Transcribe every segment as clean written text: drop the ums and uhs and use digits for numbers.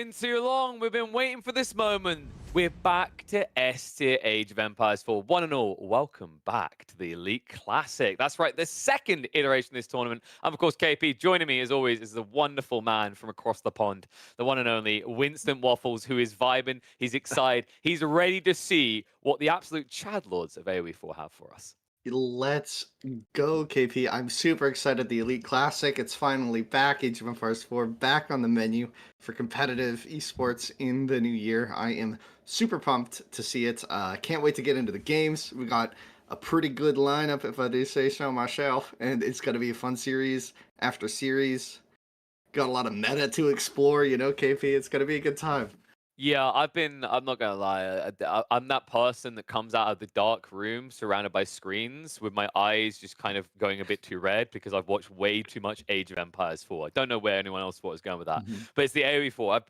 been too long. We've been waiting for this moment. We're back to S tier Age of Empires 4. One and all, welcome back to the Elite Classic. That's right, the second iteration of this tournament. I'm, of course, KP. Joining me, as always, is the wonderful man from across the pond, the one and only Winston Waffles, who is vibing, he's excited, he's ready to see what the absolute Chad Lords of AoE 4 have for us. Let's go, KP. I'm super excited. The Elite Classic, it's finally back. Age of Empires 4 back on the menu for competitive esports in the new year. I am super pumped to see it. Can't wait to get into the games. We got a pretty good lineup, if I do say so myself, and it's going to be a fun series after series. Got a lot of meta to explore, KP. It's going to be a good time. Yeah, I'm not gonna lie, I'm that person that comes out of the dark room surrounded by screens with my eyes just kind of going a bit too red because I've watched way too much Age of Empires 4. I don't know where anyone else thought was going with that, but it's the AoE 4. I've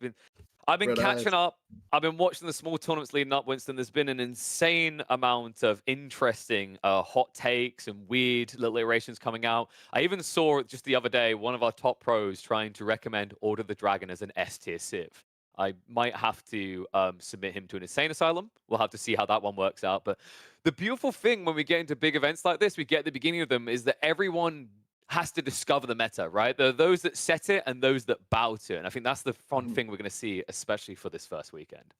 been Red catching eyes. up. I've been watching the small tournaments leading up, Winston. There's been an insane amount of interesting hot takes and weird little iterations coming out. I even saw just the other day one of our top pros trying to recommend Order the Dragon as an S tier civ. I might have to submit him to an insane asylum. We'll have to see how that one works out. But the beautiful thing when we get into big events like this, we get at the beginning of them, is that everyone has to discover the meta, right? There are those that set it and those that bow to it. And I think that's the fun thing we're going to see, especially for this first weekend.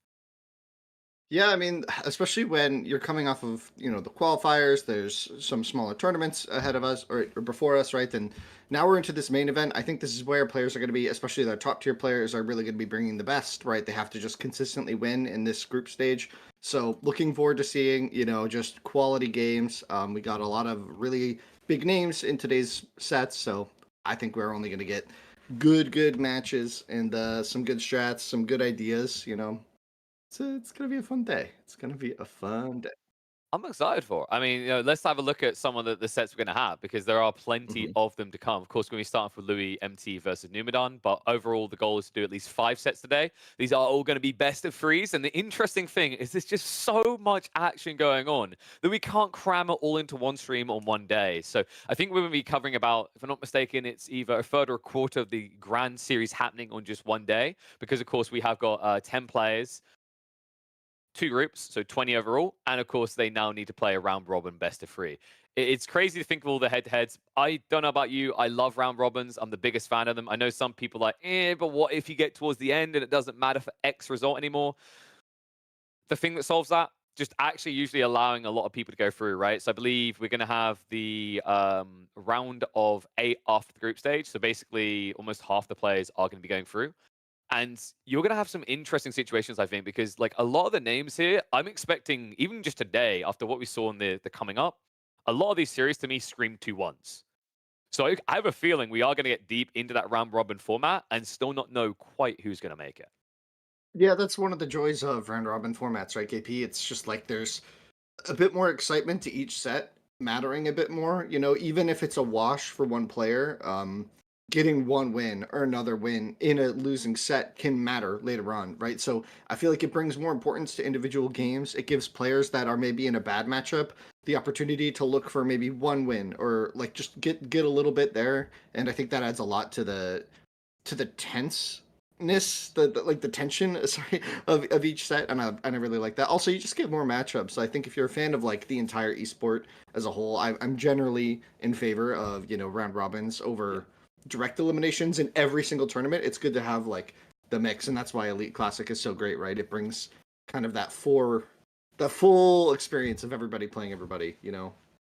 Yeah, I mean, especially when you're coming off of, the qualifiers, there's some smaller tournaments ahead of us or before us, right? And now we're into this main event. I think this is where players are going to be, especially the top tier players, are really going to be bringing the best, right? They have to just consistently win in this group stage. So looking forward to seeing, just quality games. We got a lot of really big names in today's sets. So I think we're only going to get good matches and some good strats, some good ideas. It's going to be a fun day. It's going to be a fun day. I'm excited for it. I mean, let's have a look at some of the sets we're going to have because there are plenty of them to come. Of course, we're going to be starting with Louis MT versus Numidan, but overall, the goal is to do at least 5 sets today. These are all going to be best of 3s, and the interesting thing is there's just so much action going on that we can't cram it all into one stream on one day. So I think we're going to be covering about, if I'm not mistaken, it's either a third or a quarter of the Grand Series happening on just one day because, of course, we have got 10 players. 2 groups, so 20 overall, and of course they now need to play a round robin best of 3. It's crazy to think of all the head-to-heads. I don't know about you, I love round robins. I'm the biggest fan of them. I know some people are like, but what if you get towards the end and it doesn't matter for X result anymore? The thing that solves that, just actually usually allowing a lot of people to go through, right? So I believe we're going to have the round of 8 after the group stage. So basically almost half the players are going to be going through. And you're going to have some interesting situations, I think, because like a lot of the names here, I'm expecting, even just today, after what we saw in the coming up, a lot of these series to me scream 2-1s. So I have a feeling we are going to get deep into that round robin format and still not know quite who's going to make it. Yeah, that's one of the joys of round robin formats, right, KP? It's just like there's a bit more excitement to each set mattering a bit more, even if it's a wash for one player. Getting one win or another win in a losing set can matter later on, right? So I feel like it brings more importance to individual games. It gives players that are maybe in a bad matchup the opportunity to look for maybe one win or like just get a little bit there. And I think that adds a lot to the tenseness, the tension, sorry, of each set, and I really like that. Also, you just get more matchups. I think if you're a fan of like the entire esport as a whole, I'm generally in favor of round robins over direct eliminations in every single tournament. It's good to have like the mix, and that's why Elite Classic is so great, right? It brings kind of that the full experience of everybody playing everybody.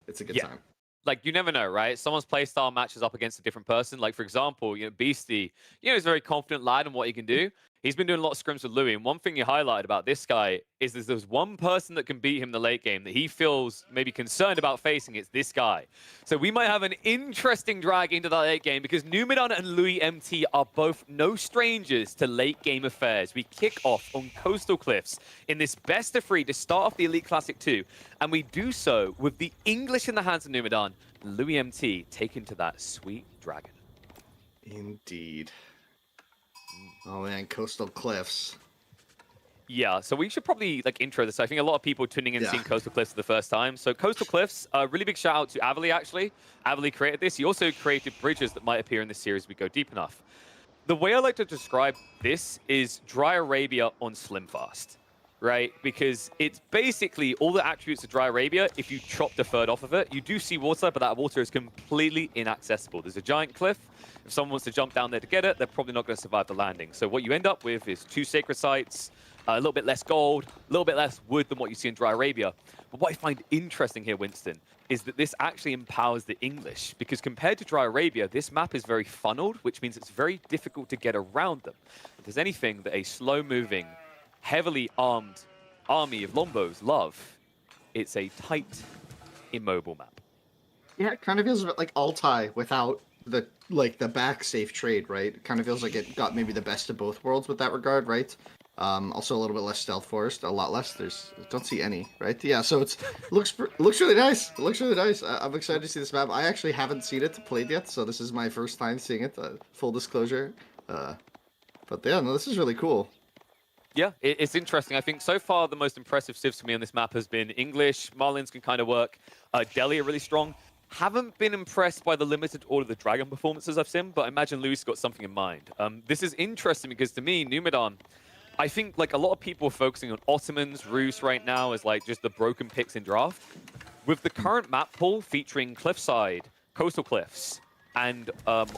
It's a good time. Like, you never know, right? Someone's playstyle matches up against a different person. Like, for example, Beastie, he's a very confident lad in what he can do. He's been doing a lot of scrims with Louis, and one thing you highlighted about this guy is there's one person that can beat him in the late game that he feels maybe concerned about facing. It's this guy. So we might have an interesting drag into that late game because Numidan and Louis MT are both no strangers to late game affairs. We kick off on Coastal Cliffs in this best of 3 to start off the Elite Classic 2, and we do so with the English in the hands of Numidan, Louis MT taken to that sweet dragon. Indeed. Oh man, Coastal Cliffs. Yeah, so we should probably intro this. I think a lot of people tuning in seeing Coastal Cliffs for the first time. So Coastal Cliffs, really big shout out to Avali actually. Avali created this. He also created bridges that might appear in this series if we go deep enough. The way I like to describe this is Dry Arabia on Slimfast, right? Because it's basically all the attributes of Dry Arabia. If you chop the third off of it, you do see water, but that water is completely inaccessible. There's a giant cliff. If someone wants to jump down there to get it, they're probably not going to survive the landing. So what you end up with is 2 sacred sites, a little bit less gold, a little bit less wood than what you see in Dry Arabia. But what I find interesting here, Winston, is that this actually empowers the English, because compared to Dry Arabia, this map is very funneled, which means it's very difficult to get around them. If there's anything that a slow-moving, heavily armed army of Lombos love, it's a tight, immobile map. Yeah, it kind of feels a bit like Altai without the back safe trade, right? It kind of feels like it got maybe the best of both worlds with that regard, right? Also a little bit less stealth forest, a lot less. Don't see any, right? Yeah, so looks really nice. It looks really nice. I'm excited to see this map. I actually haven't seen it played yet, so this is my first time seeing it. Full disclosure. But yeah, no, this is really cool. Yeah, it's interesting. I think so far the most impressive civs for me on this map has been English. Marlins can kind of work. Delhi are really strong. Haven't been impressed by the limited Order of the Dragon performances I've seen, but I imagine Louis got something in mind. This is interesting because to me, Numidan, I think like a lot of people are focusing on Ottomans, Rus right now as like just the broken picks in draft. With the current map pool featuring Cliffside, Coastal Cliffs, and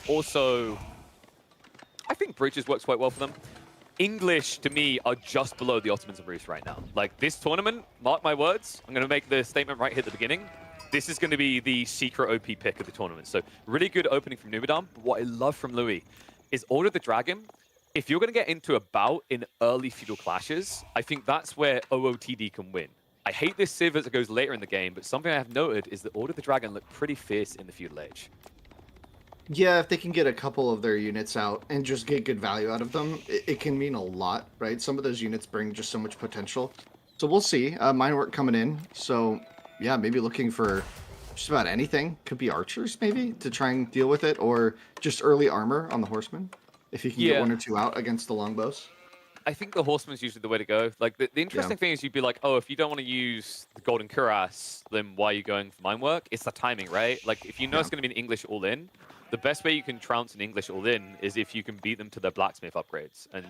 also I think Bridges works quite well for them. English, to me, are just below the Ottomans and Rus right now. Like, this tournament, mark my words, I'm going to make the statement right here at the beginning. This is going to be the secret OP pick of the tournament. So, really good opening from Numidan. But what I love from Louis is Order of the Dragon. If you're going to get into a bout in early feudal clashes, I think that's where OOTD can win. I hate this civ as it goes later in the game, but something I have noted is that Order of the Dragon look pretty fierce in the feudal age. Yeah, if they can get a couple of their units out and just get good value out of them, it can mean a lot, right? Some of those units bring just so much potential. So we'll see. Mine work coming in. So yeah, maybe looking for just about anything. Could be archers, maybe, to try and deal with it, or just early armor on the horsemen, if you can get 1 or 2 out against the longbows. I think the horseman's usually the way to go. Like, the interesting thing is you'd be like, oh, if you don't want to use the golden cuirass, then why are you going for mine work? It's the timing, right? Like, if you know it's going to be an English all-in, the best way you can trounce an English all-in is if you can beat them to their blacksmith upgrades. And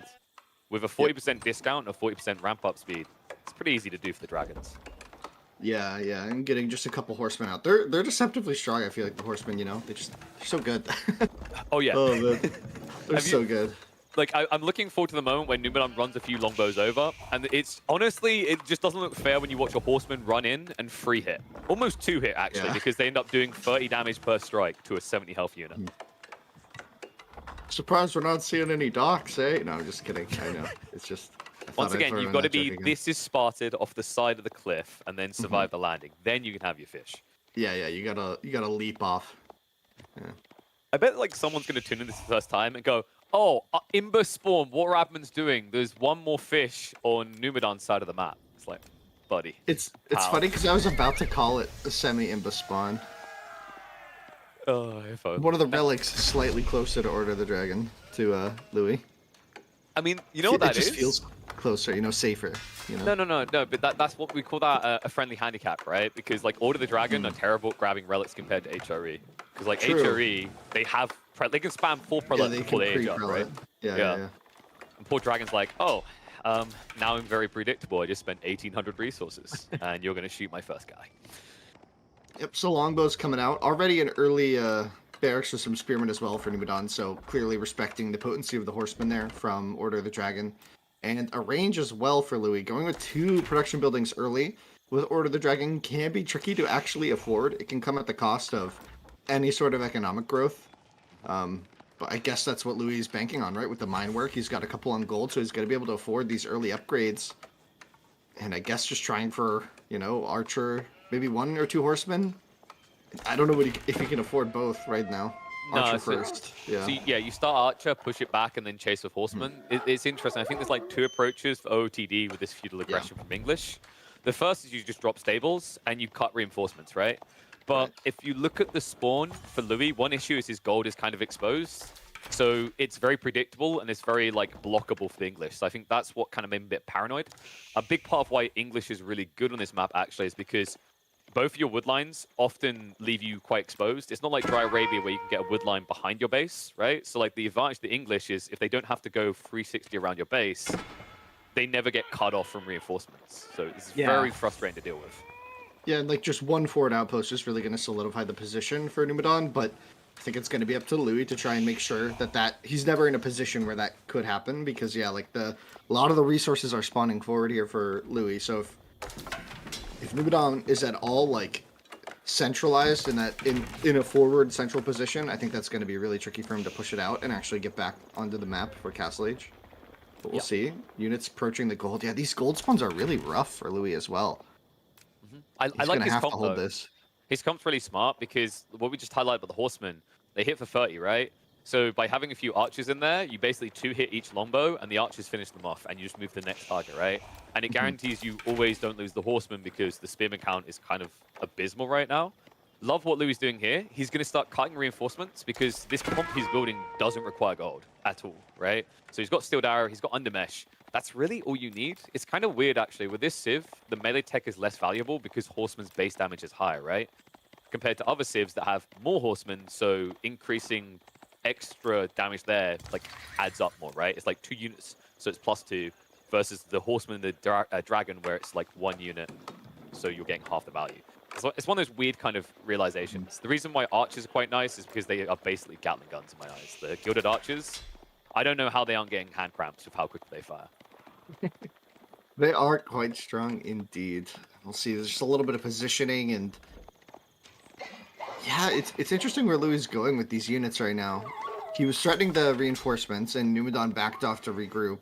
with a 40% discount or 40% ramp-up speed, it's pretty easy to do for the dragons. Yeah, and getting just a couple horsemen out. They're deceptively strong, I feel like, the horsemen, you know? They're so good. Oh, yeah. Oh, man. They're so good. Like, I'm looking forward to the moment when Numidan runs a few longbows over, and it's honestly, it just doesn't look fair when you watch a horseman run in and 3 hit. Almost 2 hit, actually, because they end up doing 30 damage per strike to a 70 health unit. Surprised we're not seeing any docks, eh? No, I'm just kidding. I know. It's just... Once again, you've got to be, this is spotted off the side of the cliff and then survive the landing. Then you can have your fish. Yeah, you gotta leap off. Yeah. I bet like someone's going to tune in this the first time and go, oh, Imber spawn, what are admins doing? There's 1 more fish on Numidan's side of the map. It's like, buddy. It's funny because I was about to call it a semi-Imba spawn. Oh, one of the relics is slightly closer to Order of the Dragon, to Louis. I mean, you know what that is? It just feels closer, you know, safer. You know? No, but that's what we call that a friendly handicap, right? Because like Order of the Dragon are terrible at grabbing relics compared to HRE. Because like HRE, they can spam 4 prelates before they age up, right? Yeah. And poor Dragon's like, oh, now I'm very predictable. I just spent 1,800 resources, and you're going to shoot my first guy. Yep, so longbow's coming out. Already an early barracks with some spearmen as well for Numidan, so clearly respecting the potency of the horsemen there from Order of the Dragon. And a range as well for Louis. Going with 2 production buildings early with Order of the Dragon can be tricky to actually afford. It can come at the cost of any sort of economic growth. But I guess that's what Louis is banking on, right? With the mine work, he's got a couple on gold, so he's going to be able to afford these early upgrades. And I guess just trying for, you know, archer, maybe 1 or 2 horsemen. I don't know if he can afford both right now. Archer first. Yeah. So you start Archer, push it back, and then chase with Horseman. It's interesting. I think there's like 2 approaches for OOTD with this feudal aggression from English. The first is you just drop stables and you cut reinforcements, right? But if you look at the spawn for Louis, one issue is his gold is kind of exposed. So it's very predictable and it's very like blockable for the English. So I think that's what kind of made me a bit paranoid. A big part of why English is really good on this map actually is because both your wood lines often leave you quite exposed. It's not like Dry Arabia where you can get a wood line behind your base, right? So like the advantage of the English is if they don't have to go 360 around your base, they never get cut off from reinforcements. So it's Yeah. very frustrating to deal with. Yeah, and like just one forward outpost is really going to solidify the position for Numadon, but I think it's going to be up to Louis to try and make sure that he's never in a position where that could happen because yeah, like a lot of the resources are spawning forward here for Louis. So if Numadon is at all like centralized in that in a forward central position, I think that's going to be really tricky for him to push it out and actually get back onto the map for Castle Age. But we'll see. Units approaching the gold. Yeah, these gold spawns are really rough for Louis as well. I He's like gonna his have comp to hold though. this. His comp's really smart because what we just highlighted about the horsemen, they hit for 30, right? So by having a few archers in there, you basically 2-hit each longbow and the archers finish them off and you just move to the next target, right? And it guarantees you always don't lose the horsemen because the spearman count is kind of abysmal right now. Love what Louis is doing here. He's going to start cutting reinforcements because this comp he's building doesn't require gold at all, right? So he's got Steel Arrow, he's got Undermesh. That's really all you need. It's kind of weird, actually. With this Civ, the melee tech is less valuable because Horseman's base damage is higher, right? Compared to other Civs that have more Horsemen, so increasing extra damage there like adds up more, right? It's like 2 units, so it's +2, versus the Horseman and the Dragon where it's like 1 unit, so you're getting half the value. So it's one of those weird kind of realizations. The reason why archers are quite nice is because they are basically Gatling guns in my eyes. The Gilded Archers, I don't know how they aren't getting hand cramps with how quickly they fire. They are quite strong indeed. We'll see. There's just a little bit of positioning and yeah, it's interesting where Louis is going with these units right now. He was threatening the reinforcements and Numadon backed off to regroup.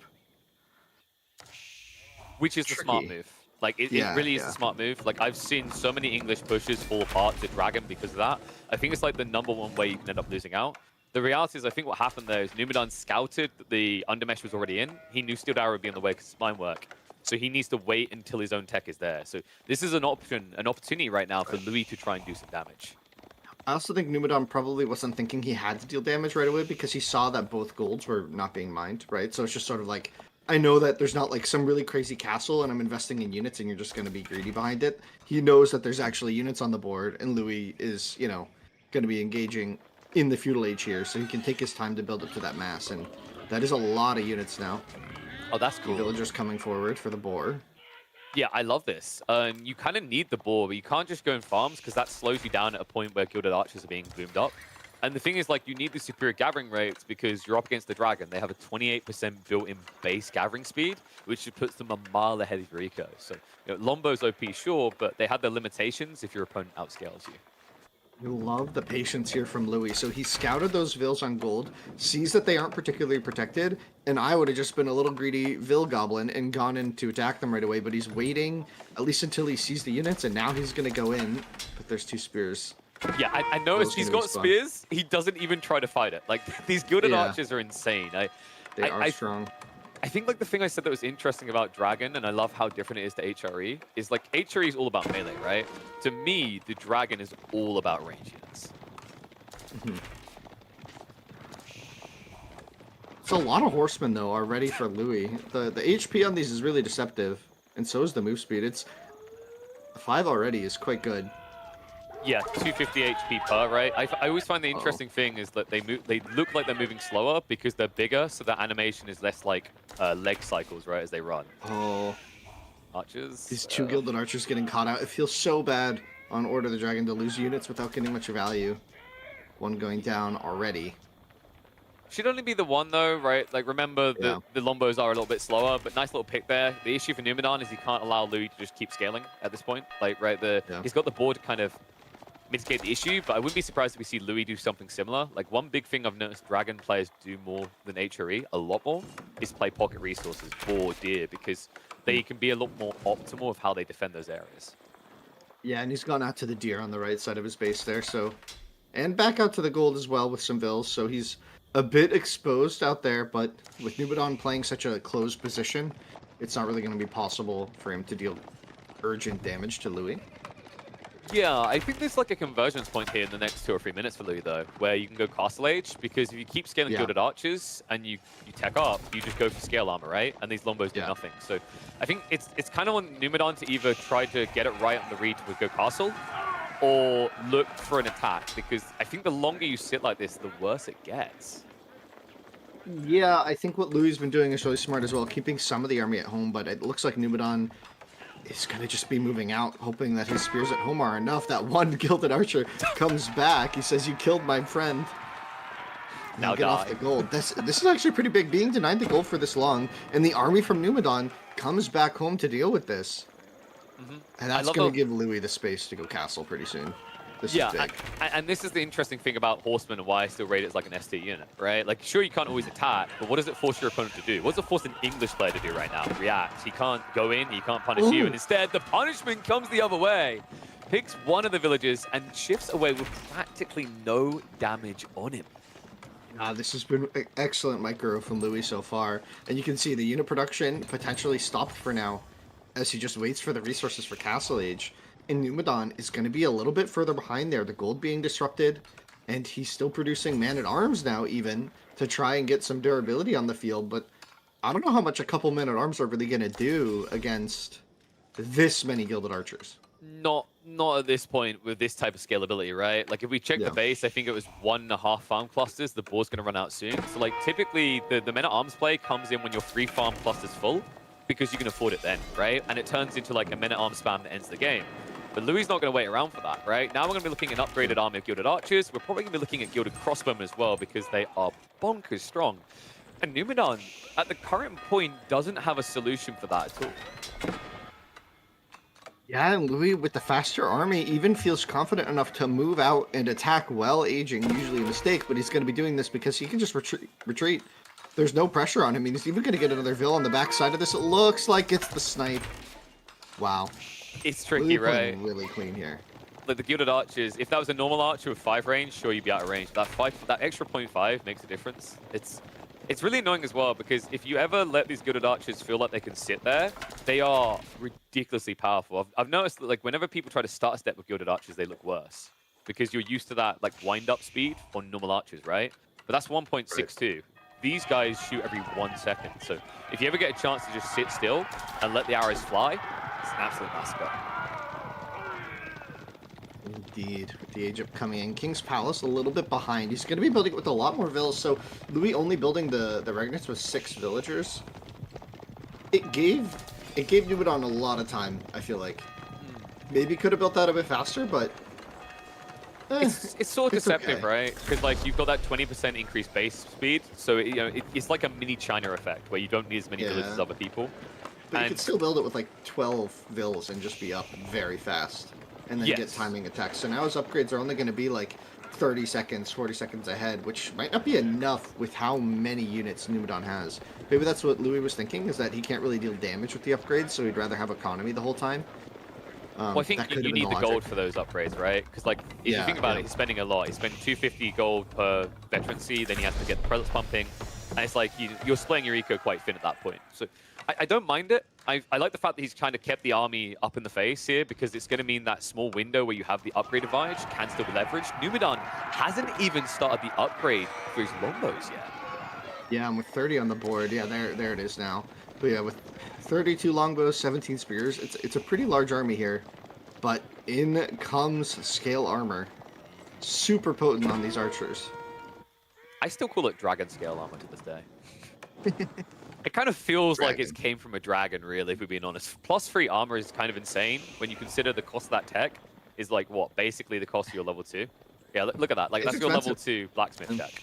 Which is the smart move. Like, it really is the smart move. Like, I've seen so many English pushes fall apart to Dragon because of that. I think it's like the #1 way you can end up losing out. The reality is, I think what happened there is Numadon scouted that the Undermesh was already in. He knew Steel Arrow would be in the way because it's mine work. So he needs to wait until his own tech is there. So this is an opportunity right now for Louis to try and do some damage. I also think Numadon probably wasn't thinking he had to deal damage right away because he saw that both golds were not being mined, right? So it's just sort of like, I know that there's not like some really crazy castle and I'm investing in units and you're just going to be greedy behind it. He knows that there's actually units on the board and Louis is, you know, going to be engaging in the feudal age here, so he can take his time to build up to that mass, and that is a lot of units now. Oh, that's cool. Villagers coming forward for the boar. Yeah, I love this. You kind of need the boar, but you can't just go in farms because that slows you down at a point where Gilded Archers are being boomed up. And the thing is, like, you need the superior gathering rates because you're up against the Dragon. They have a 28% built-in base gathering speed, which puts them a mile ahead of your eco. So, you know, Lombo's OP, sure, but they have their limitations if your opponent outscales you. You love the patience here from Louis. So he scouted those Vills on gold, sees that they aren't particularly protected, and I would have just been a little greedy Vill Goblin and gone in to attack them right away, but he's waiting at least until he sees the units, and now he's going to go in, but there's 2 spears. Yeah, I noticed he's got spears. He doesn't even try to fight it. Like, these Gilded Archers are insane. They are strong. I think, like, the thing I said that was interesting about Dragon, and I love how different it is to HRE, is, like, HRE is all about melee, right? To me, the Dragon is all about range units. So a lot of horsemen, though, are ready for Louis. The HP on these is really deceptive, and so is the move speed. It's 5 already is quite good. Yeah, 250 HP per, right? I always find the interesting thing is that they look like they're moving slower because they're bigger, so the animation is less like leg cycles, right, as they run. Oh. Archers. These 2 Gilded Archers getting caught out. It feels so bad on Order of the Dragon to lose units without getting much value. 1 going down already. Should only be the 1, though, right? Like, remember, the Lombos are a little bit slower, but nice little pick there. The issue for Numadon is he can't allow Louis to just keep scaling at this point. Like, right, he's got the board to kind of mitigate the issue, but I wouldn't be surprised if we see Louis do something similar. Like, one big thing I've noticed Dragon players do more than HRE, a lot more, is play pocket resources for deer, because they can be a lot more optimal of how they defend those areas. Yeah, and he's gone out to the deer on the right side of his base there, so... And back out to the gold as well with some Vills, so he's a bit exposed out there, but with Numadon playing such a closed position, it's not really going to be possible for him to deal urgent damage to Louis. Yeah, I think there's like a convergence point here in the next 2 or 3 minutes for Louis, though, where you can go Castle Age, because if you keep scaling Yeah. Gilded Archers and you tech up, you just go for scale armor, right? And these Lombos do Yeah. nothing. So I think it's kind of on Numadon to either try to get it right on the read with go Castle, or look for an attack, because I think the longer you sit like this, the worse it gets. Yeah, I think what Louis has been doing is really smart as well, keeping some of the army at home, but it looks like Numadon is going to just be moving out, hoping that his spears at home are enough. That one Gilded Archer comes back. He says, "You killed my friend. Now get off die." the gold." This is actually pretty big, being denied the gold for this long, and the army from Numadon comes back home to deal with this. And I that's love going the- to give Louis the space to go castle pretty soon. This is Yeah, big. and this is the interesting thing about Horsemen and why I still rate it as like an ST unit, right? Like, sure, you can't always attack, but what does it force your opponent to do? What does it force an English player to do right now? React. He can't go in, he can't punish you, Ooh. and instead, the punishment comes the other way. Picks one of the villages and shifts away with practically no damage on him. This has been excellent micro from Louis so far. And you can see the unit production potentially stopped for now as he just waits for the resources for Castle Age. And Numadon is going to be a little bit further behind there. The gold being disrupted, and he's still producing man-at-arms now even to try and get some durability on the field. But I don't know how much a couple men-at-arms are really going to do against this many Gilded Archers. Not at this point with this type of scalability, right? Like, if we check Yeah. the base, I think it was 1.5 farm clusters. The board's going to run out soon. So, like, typically, the men-at-arms play comes in when your 3 farm cluster's full, because you can afford it then, right? And it turns into, like, a men-at-arms spam that ends the game. But Louis not going to wait around for that, right? Now we're going to be looking at an upgraded army of Gilded Archers. We're probably going to be looking at Gilded Crossbowmen as well, because they are bonkers strong. And Numadon, at the current point, doesn't have a solution for that at all. Yeah, and Louis, with the faster army, even feels confident enough to move out and attack while aging, usually a mistake, but he's going to be doing this because he can just retreat. There's no pressure on him. I mean, he's even going to get another Vil on the backside of this. It looks like it's the snipe. Wow. It's tricky, Louis right? playing really clean here. Like, the Gilded Archers, if that was a normal archer with 5 range, sure, you'd be out of range. That extra 0.5 makes a difference. It's really annoying as well, because if you ever let these Gilded Archers feel like they can sit there, they are ridiculously powerful. I've noticed that, like, whenever people try to start a step with Gilded Archers, they look worse, because you're used to that, like, wind-up speed on normal archers, right? But that's 1.62. Right. These guys shoot every 1 second. So if you ever get a chance to just sit still and let the arrows fly, it's an absolute massacre. Indeed, with the age up coming in. King's Palace a little bit behind. He's going to be building it with a lot more villas, so Louis only building the Regnants with 6 villagers. It gave Numadon a lot of time, I feel like. Maybe could have built that a bit faster, but... It's sort of deceptive, okay. right? Because, like, you've got that 20% increased base speed, so it's like a mini China effect, where you don't need as many villages as other people. But you could still build it with like 12 vills and just be up very fast. And then get timing attacks. So now his upgrades are only going to be like 30 seconds, 40 seconds ahead, which might not be enough with how many units Numadon has. Maybe that's what Louis was thinking, is that he can't really deal damage with the upgrades, so he'd rather have economy the whole time. Well, I think you need the gold for those upgrades, right? Because, like, if you think about it, he's spending a lot. He's spending 250 gold per veterancy, then he has to get the presence pumping. And it's like, you're splitting your eco quite thin at that point. So I don't mind it. I like the fact that he's kind of kept the army up in the face here, because it's going to mean that small window where you have the upgrade advantage can still be leveraged. Numadon hasn't even started the upgrade for his Lombos yet. Yeah, I'm with 30 on the board. Yeah, there it is now. But yeah, with 32 longbows, 17 spears, it's a pretty large army here. But in comes scale armor. Super potent on these archers. I still call it dragon scale armor to this day. It kind of feels like it came from a dragon, really, if we're being honest. +3 armor is kind of insane when you consider the cost of that tech is like, what, basically the cost of your level 2? Yeah, look at that. Like, that's your level 2 blacksmith tech.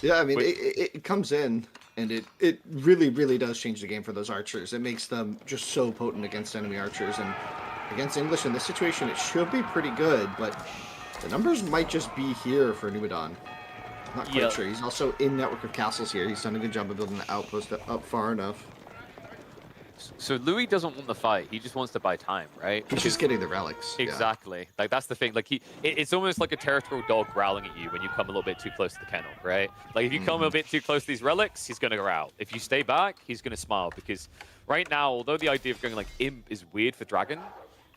Yeah, I mean, it comes in, and it really, really does change the game for those archers. It makes them just so potent against enemy archers, and against English in this situation, it should be pretty good, but the numbers might just be here for Numadon. Not quite sure. He's also in network of castles here. He's done a good job of building the outpost up far enough. So Louis doesn't want the fight. He just wants to buy time, right? He's just getting the relics. Exactly. Like, that's the thing. Like, it's almost like a territorial dog growling at you when you come a little bit too close to the kennel, right? Like, if you come a bit too close to these relics, he's going to growl. If you stay back, he's going to smile, because right now, although the idea of going like imp is weird for dragon,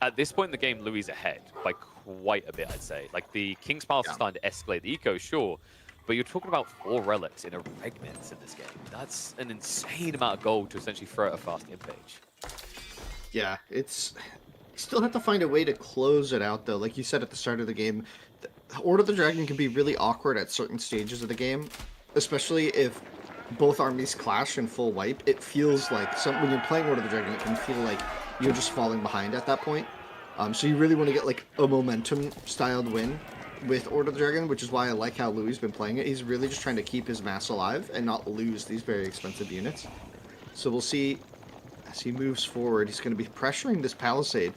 at this point in the game, Louis ahead by quite a bit, I'd say. Like, the King's Palace is starting to escalate the eco, sure, but you're talking about 4 relics in a Regnant in this game. That's an insane amount of gold to essentially throw at a fast game page. Yeah, it's... You still have to find a way to close it out, though. Like you said at the start of the game, Order of the Dragon can be really awkward at certain stages of the game, especially if both armies clash in full wipe. It feels like, when you're playing Order of the Dragon, it can feel like you're just falling behind at that point. So you really want to get like a momentum-styled win with Order of the Dragon, which is why I like how Louis has been playing it. He's really just trying to keep his mass alive and not lose these very expensive units. So we'll see as he moves forward. He's going to be pressuring this palisade.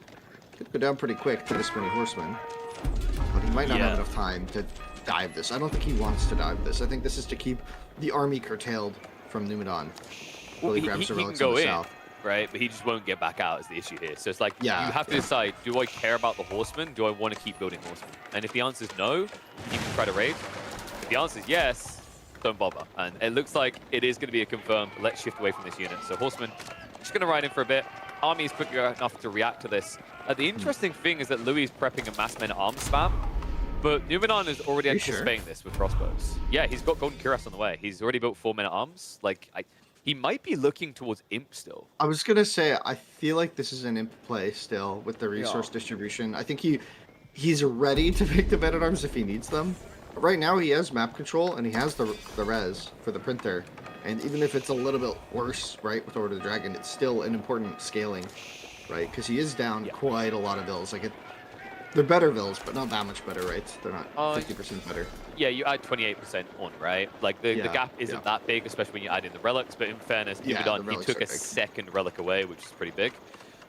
Could go down pretty quick to this many horsemen, but he might not have enough time to dive this. I don't think he wants to dive this. I think this is to keep the army curtailed from Numidan. Well, he can go in, right? But he just won't get back out is the issue here. So it's like, you have to decide, do I care about the horsemen? Do I want to keep building horsemen? And if the answer is no, you can try to raid. If the answer is yes, don't bother. And it looks like it is going to be a confirmed, let's shift away from this unit. So horsemen, just going to ride in for a bit. Army is quick enough to react to this. The interesting thing is that Louis is prepping a mass men-at-arms spam, but Numidan is already anticipating this with crossbows. Yeah, he's got Golden Cuirass on the way. He's already built 4 men-at-arms. Like, he might be looking towards Imp still. I was going to say, I feel like this is an Imp play still with the resource distribution. I think he's ready to pick the men-at-arms if he needs them. But right now, he has map control, and he has the res for the printer. And even if it's a little bit worse, right, with Order of the Dragon, it's still an important scaling, right? Because he is down quite a lot of vills. Like, they're better vills, but not that much better, right? They're not 50% better. Yeah, you add 28% on, right? Like, the gap isn't that big, especially when you add in the relics. But in fairness, Numidan, he took a second relic away, which is pretty big.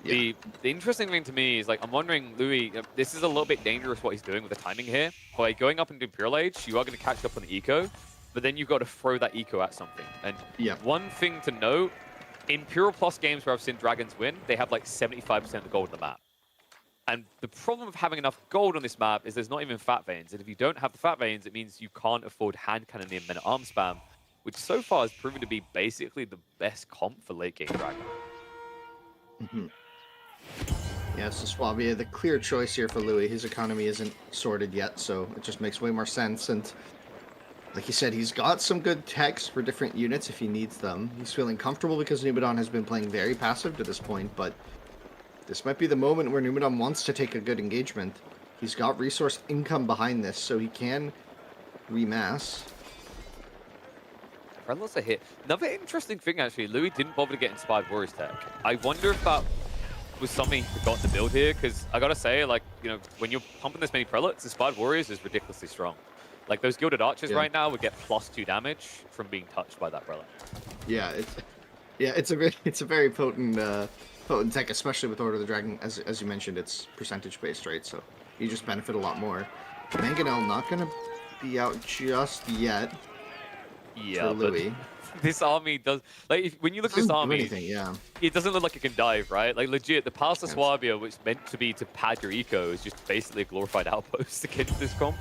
The interesting thing to me is, like, I'm wondering, Louis, this is a little bit dangerous what he's doing with the timing here. By going up into Imperial Age, you are going to catch up on the eco, but then you've got to throw that eco at something. And one thing to note, in Imperial Plus games where I've seen Dragons win, they have like 75% of the gold on the map. And the problem of having enough gold on this map is there's not even fat veins. And if you don't have the fat veins, it means you can't afford hand cannon and men-at-arm spam, which so far has proven to be basically the best comp for late game Dragon. Yeah, so Swabia, the clear choice here for Louis. His economy isn't sorted yet, so it just makes way more sense. And like you said, he's got some good techs for different units if he needs them. He's feeling comfortable because Numidan has been playing very passive to this point, but this might be the moment where Numidan wants to take a good engagement. He's got resource income behind this, so he can remass. Lots of hit. Another interesting thing, actually, Louis didn't bother to get Inspired Warriors tech. I wonder if that was something he forgot to build here, because I gotta say, like, you know, when you're pumping this many prelates, Inspired Warriors is ridiculously strong. Like, those Gilded Archers right now would get +2 damage from being touched by that prelate. Yeah, it's a very potent potent tech, especially with Order of the Dragon. As you mentioned, it's percentage based, right? So you just benefit a lot more. Mangonel not gonna be out just yet. Yeah, but this army does, like, when you look at this army, it doesn't look like it can dive, right? Like, legit, the Palace of Swabia, which is meant to be to pad your eco, is just basically a glorified outpost against this comp.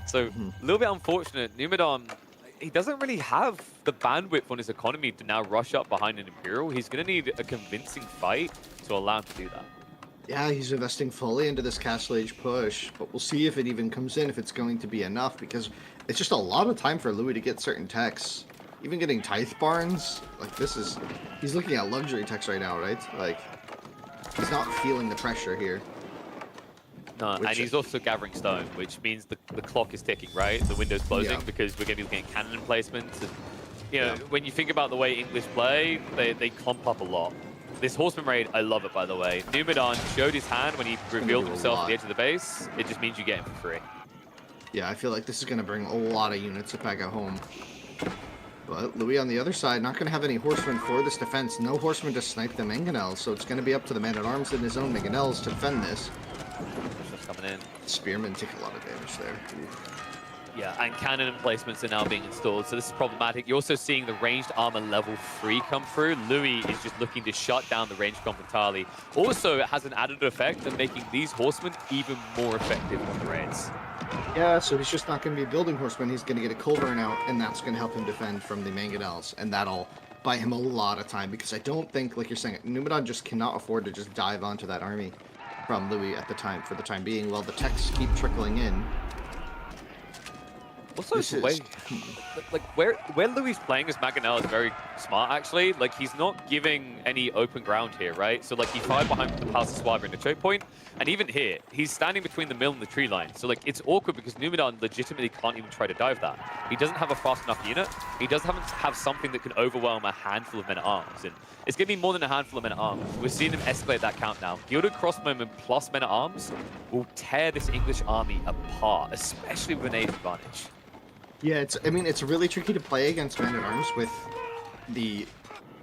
So, a little bit unfortunate. Numidan, he doesn't really have the bandwidth on his economy to now rush up behind an Imperial. He's going to need a convincing fight to allow him to do that. Yeah, he's investing fully into this Castle Age push, but we'll see if it even comes in, if it's going to be enough, because it's just a lot of time for Louis to get certain techs. Even getting Tithe Barns, like, he's looking at luxury techs right now, right? Like, he's not feeling the pressure here. No, and he's also gathering stone, which means the clock is ticking, right? The window's closing because we're going to be looking at cannon emplacements. And, you know, when you think about the way English play, they clump up a lot. This Horseman raid, I love it, by the way. Numidan showed his hand when he revealed himself at the edge of the base. It just means you get him for free. Yeah, I feel like this is going to bring a lot of units back at home. But Louis on the other side, not going to have any horsemen for this defense. No horsemen to snipe the mangonels, so it's going to be up to the man-at-arms and his own mangonels to defend this. Just coming in. Spearmen take a lot of damage there. Yeah, and cannon emplacements are now being installed, so this is problematic. You're also seeing the ranged armor level 3 come through. Louis is just looking to shut down the ranged comp entirely. Also, it has an added effect of making these horsemen even more effective on the raids. Yeah, so he's just not going to be building horsemen. He's going to get a culverin out, and that's going to help him defend from the mangonels, and that'll buy him a lot of time, because I don't think, like you're saying, Numidan just cannot afford to just dive onto that army from Louis at the time, for the time being, while the techs keep trickling in. Also, This the is way, like where Louis playing as Maganel is very smart, actually. Like, he's not giving any open ground here, right? So, like, he fired behind the Palace of Swabber in the choke point, and even here, he's standing between the mill and the tree line. So, like, it's awkward because Numidan legitimately can't even try to dive that. He doesn't have a fast enough unit. He doesn't have something that can overwhelm a handful of men-at-arms, and it's going to be more than a handful of men-at-arms. We're seeing him escalate that count now. Gilded Crossbowmen plus men-at-arms will tear this English army apart, especially with an age advantage. Yeah, I mean, it's really tricky to play against man-at-arms with the,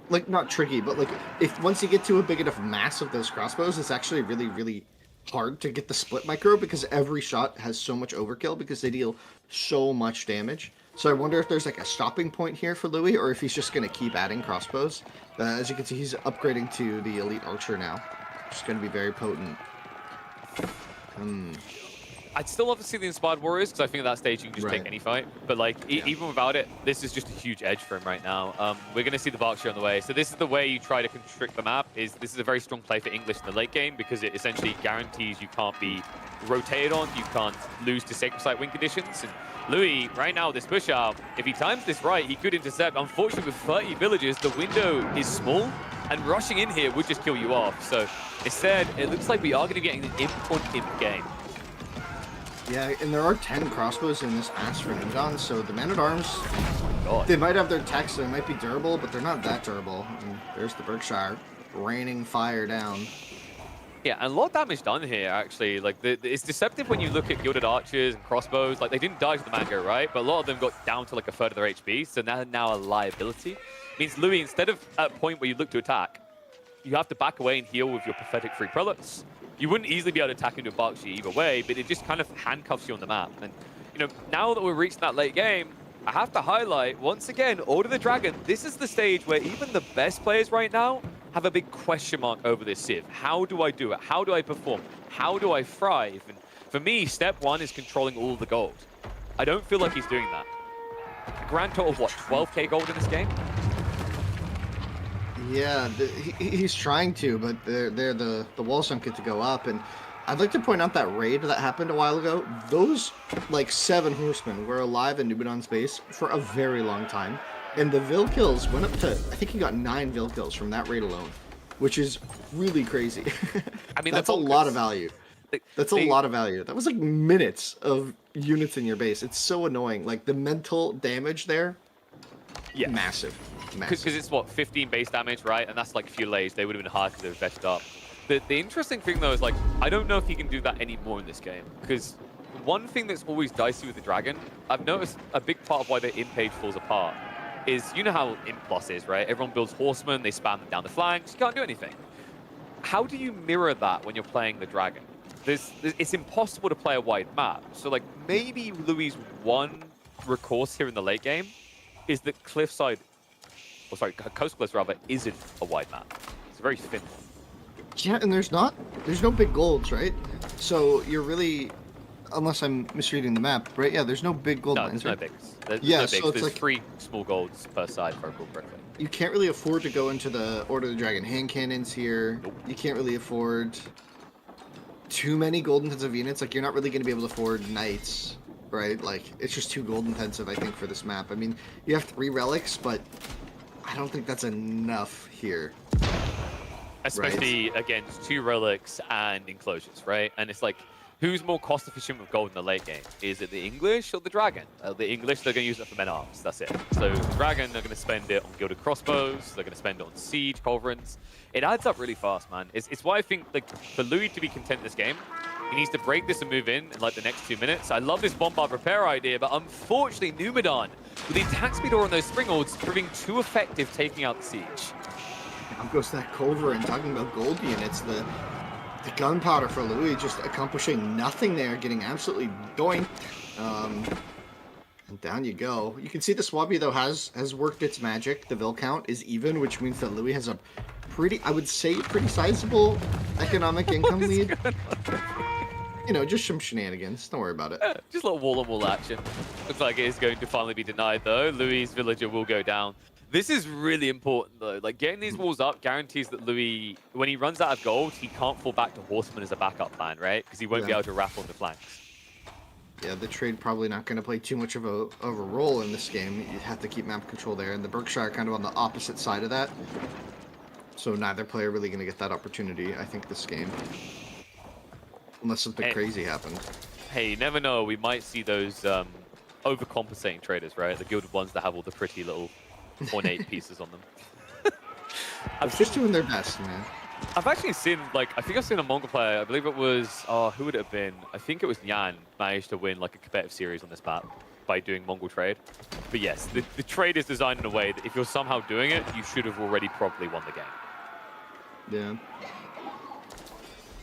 like, not tricky, but like, if once you get to a big enough mass of those crossbows, it's actually really, really hard to get the split micro because every shot has so much overkill because they deal so much damage. So I wonder if there's like a stopping point here for Louis, or if he's just going to keep adding crossbows. As you can see, he's upgrading to the elite archer now, which is going to be very potent. I'd still love to see the Inspired Warriors, because I think at that stage you can just take any fight. But, like, even without it, this is just a huge edge for him right now. We're going to see the Berkshire on the way. So this is the way you try to constrict the map. This is a very strong play for English in the late game, because it essentially guarantees you can't be rotated on, you can't lose to Sacred Site win conditions. And Louis, right now, this push out, if he times this right, he could intercept. Unfortunately, with 30 villages, the window is small, and rushing in here would just kill you off. So instead, it looks like we are going to be getting an imp game. Yeah, and there are 10 crossbows in this match for Numidan, so the men-at-arms, God, they might have their techs, so they might be durable, but they're not that durable. And there's the Berkshire raining fire down. Yeah, and a lot of damage done here, actually. Like, it's deceptive when you look at Gilded Archers and Crossbows. Like, they didn't die to the Mango, right? But a lot of them got down to, like, a third of their HP, so now a liability. Means, Louis, instead of at a point where you look to attack, you have to back away and heal with your Pathetic Free Prelates. You wouldn't easily be able to attack into a Berkshire either way, but it just kind of handcuffs you on the map. And, you know, now that we're reaching that late game, I have to highlight, once again, Order of the Dragon, this is the stage where even the best players right now have a big question mark over this Civ. How do I do it? How do I perform? How do I thrive? And for me, step one is controlling all the gold. I don't feel like he's doing that. A grand total of, what, 12k gold in this game? Yeah, he's trying to, but the walls don't get to go up. And I'd like to point out that raid that happened a while ago. Those, like, 7 horsemen were alive in Numidan's base for a very long time. And the Vil kills went up to, I think he got 9 Vil kills from that raid alone, which is really crazy. I mean, that's a lot of value. That's a lot of value. That was like minutes of units in your base. It's so annoying. Like, the mental damage there, yeah, massive. Because it's, what, 15 base damage, right? And that's like Fulays. They would have been hard because they were vested up. The interesting thing, though, is, like, I don't know if he can do that anymore in this game. Because one thing that's always dicey with the Dragon, I've noticed a big part of why the imp page falls apart is, you know how imp plus is, right? Everyone builds horsemen, they spam them down the flanks, you can't do anything. How do you mirror that when you're playing the Dragon? It's impossible to play a wide map. So, like, maybe Louis' one recourse here in the late game is that Cliffside, or sorry, Coast Cliffs rather, isn't a wide map. It's a very thin one. Yeah, and there's no big golds, right? So you're really, unless I'm misreading the map, right? Yeah, there's no big gold lines, there's right? no bigs. There's yeah, no bigs. so it's There's like 3 small golds per side, if I recall correctly. You can't really afford to go into the Order of the Dragon hand cannons here. Nope. You can't really afford too many gold intensive units. Like, you're not really going to be able to afford knights, right? Like, it's just too gold intensive, I think, for this map. I mean, you have 3 relics, but I don't think that's enough here. Especially against 2 relics and enclosures, right? And it's like, who's more cost efficient with gold in the late game? Is it the English or the Dragon? The English, they're going to use it for men-at-arms. That's it. So the Dragon, they're going to spend it on Gilded Crossbows. They're going to spend it on Siege, Culverins. It adds up really fast, man. It's why I think, like, for Louis to be content in this game, he needs to break this and move in like, the next 2 minutes. I love this Bombard Repair idea, but unfortunately, Numidan, with the attack speed on those Springholds, proving too effective taking out the Siege. Now goes that Culver and talking about gold units. The gunpowder for Louis just accomplishing nothing there, getting absolutely doinked. And down you go. You can see the Swabby, though, has worked its magic. The Vil count is even, which means that Louis has a pretty, I would say, pretty sizable economic income lead. You know, just some shenanigans. Don't worry about it. Just a little wall-on-wall action. Looks like it is going to finally be denied, though. Louis' villager will go down. This is really important though. Like getting these walls up guarantees that Louis, when he runs out of gold, he can't fall back to Horseman as a backup plan, right? Because he won't be Yeah. able to wrap on the flanks. Yeah, the trade probably not going to play too much of a role in this game. You have to keep map control there, and the Berkshire kind of on the opposite side of that. So neither player really going to get that opportunity, I think, this game. Unless something crazy happens. Hey, you never know. We might see those overcompensating traders, right? The gilded ones that have all the pretty little ornate pieces on them. They're just doing their best, man. I've actually seen, like, I think I've seen a Mongol player, I believe it was, who would it have been? I think it was Nyan, managed to win, like, a competitive series on this map by doing Mongol trade. But yes, the trade is designed in a way that if you're somehow doing it, you should have already probably won the game. Yeah.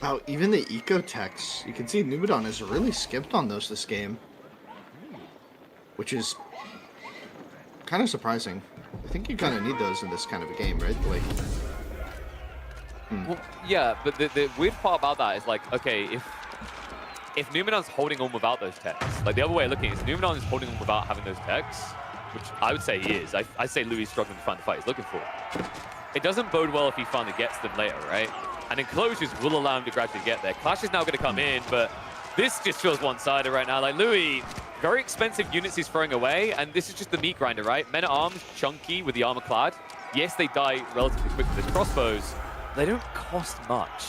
Wow, even the eco-techs, you can see Numidon has really skipped on those this game. Which is kind of surprising. I think you kind of need those in this kind of a game, right? Like, Well, yeah, but the weird part about that is like, okay, if Numidon's holding on without those techs, like the other way of looking at it is Numidon is holding on without having those techs, which I would say he is. I say Louis is struggling to find the fight he's looking for. It doesn't bode well if he finally gets them later, right? And enclosures will allow him to gradually get there. Clash is now going to come in, but this just feels one-sided right now. Like Louis, very expensive units he's throwing away, and this is just the meat grinder, right? Men at arms, chunky with the armor clad. Yes, they die relatively quick with his crossbows. They don't cost much.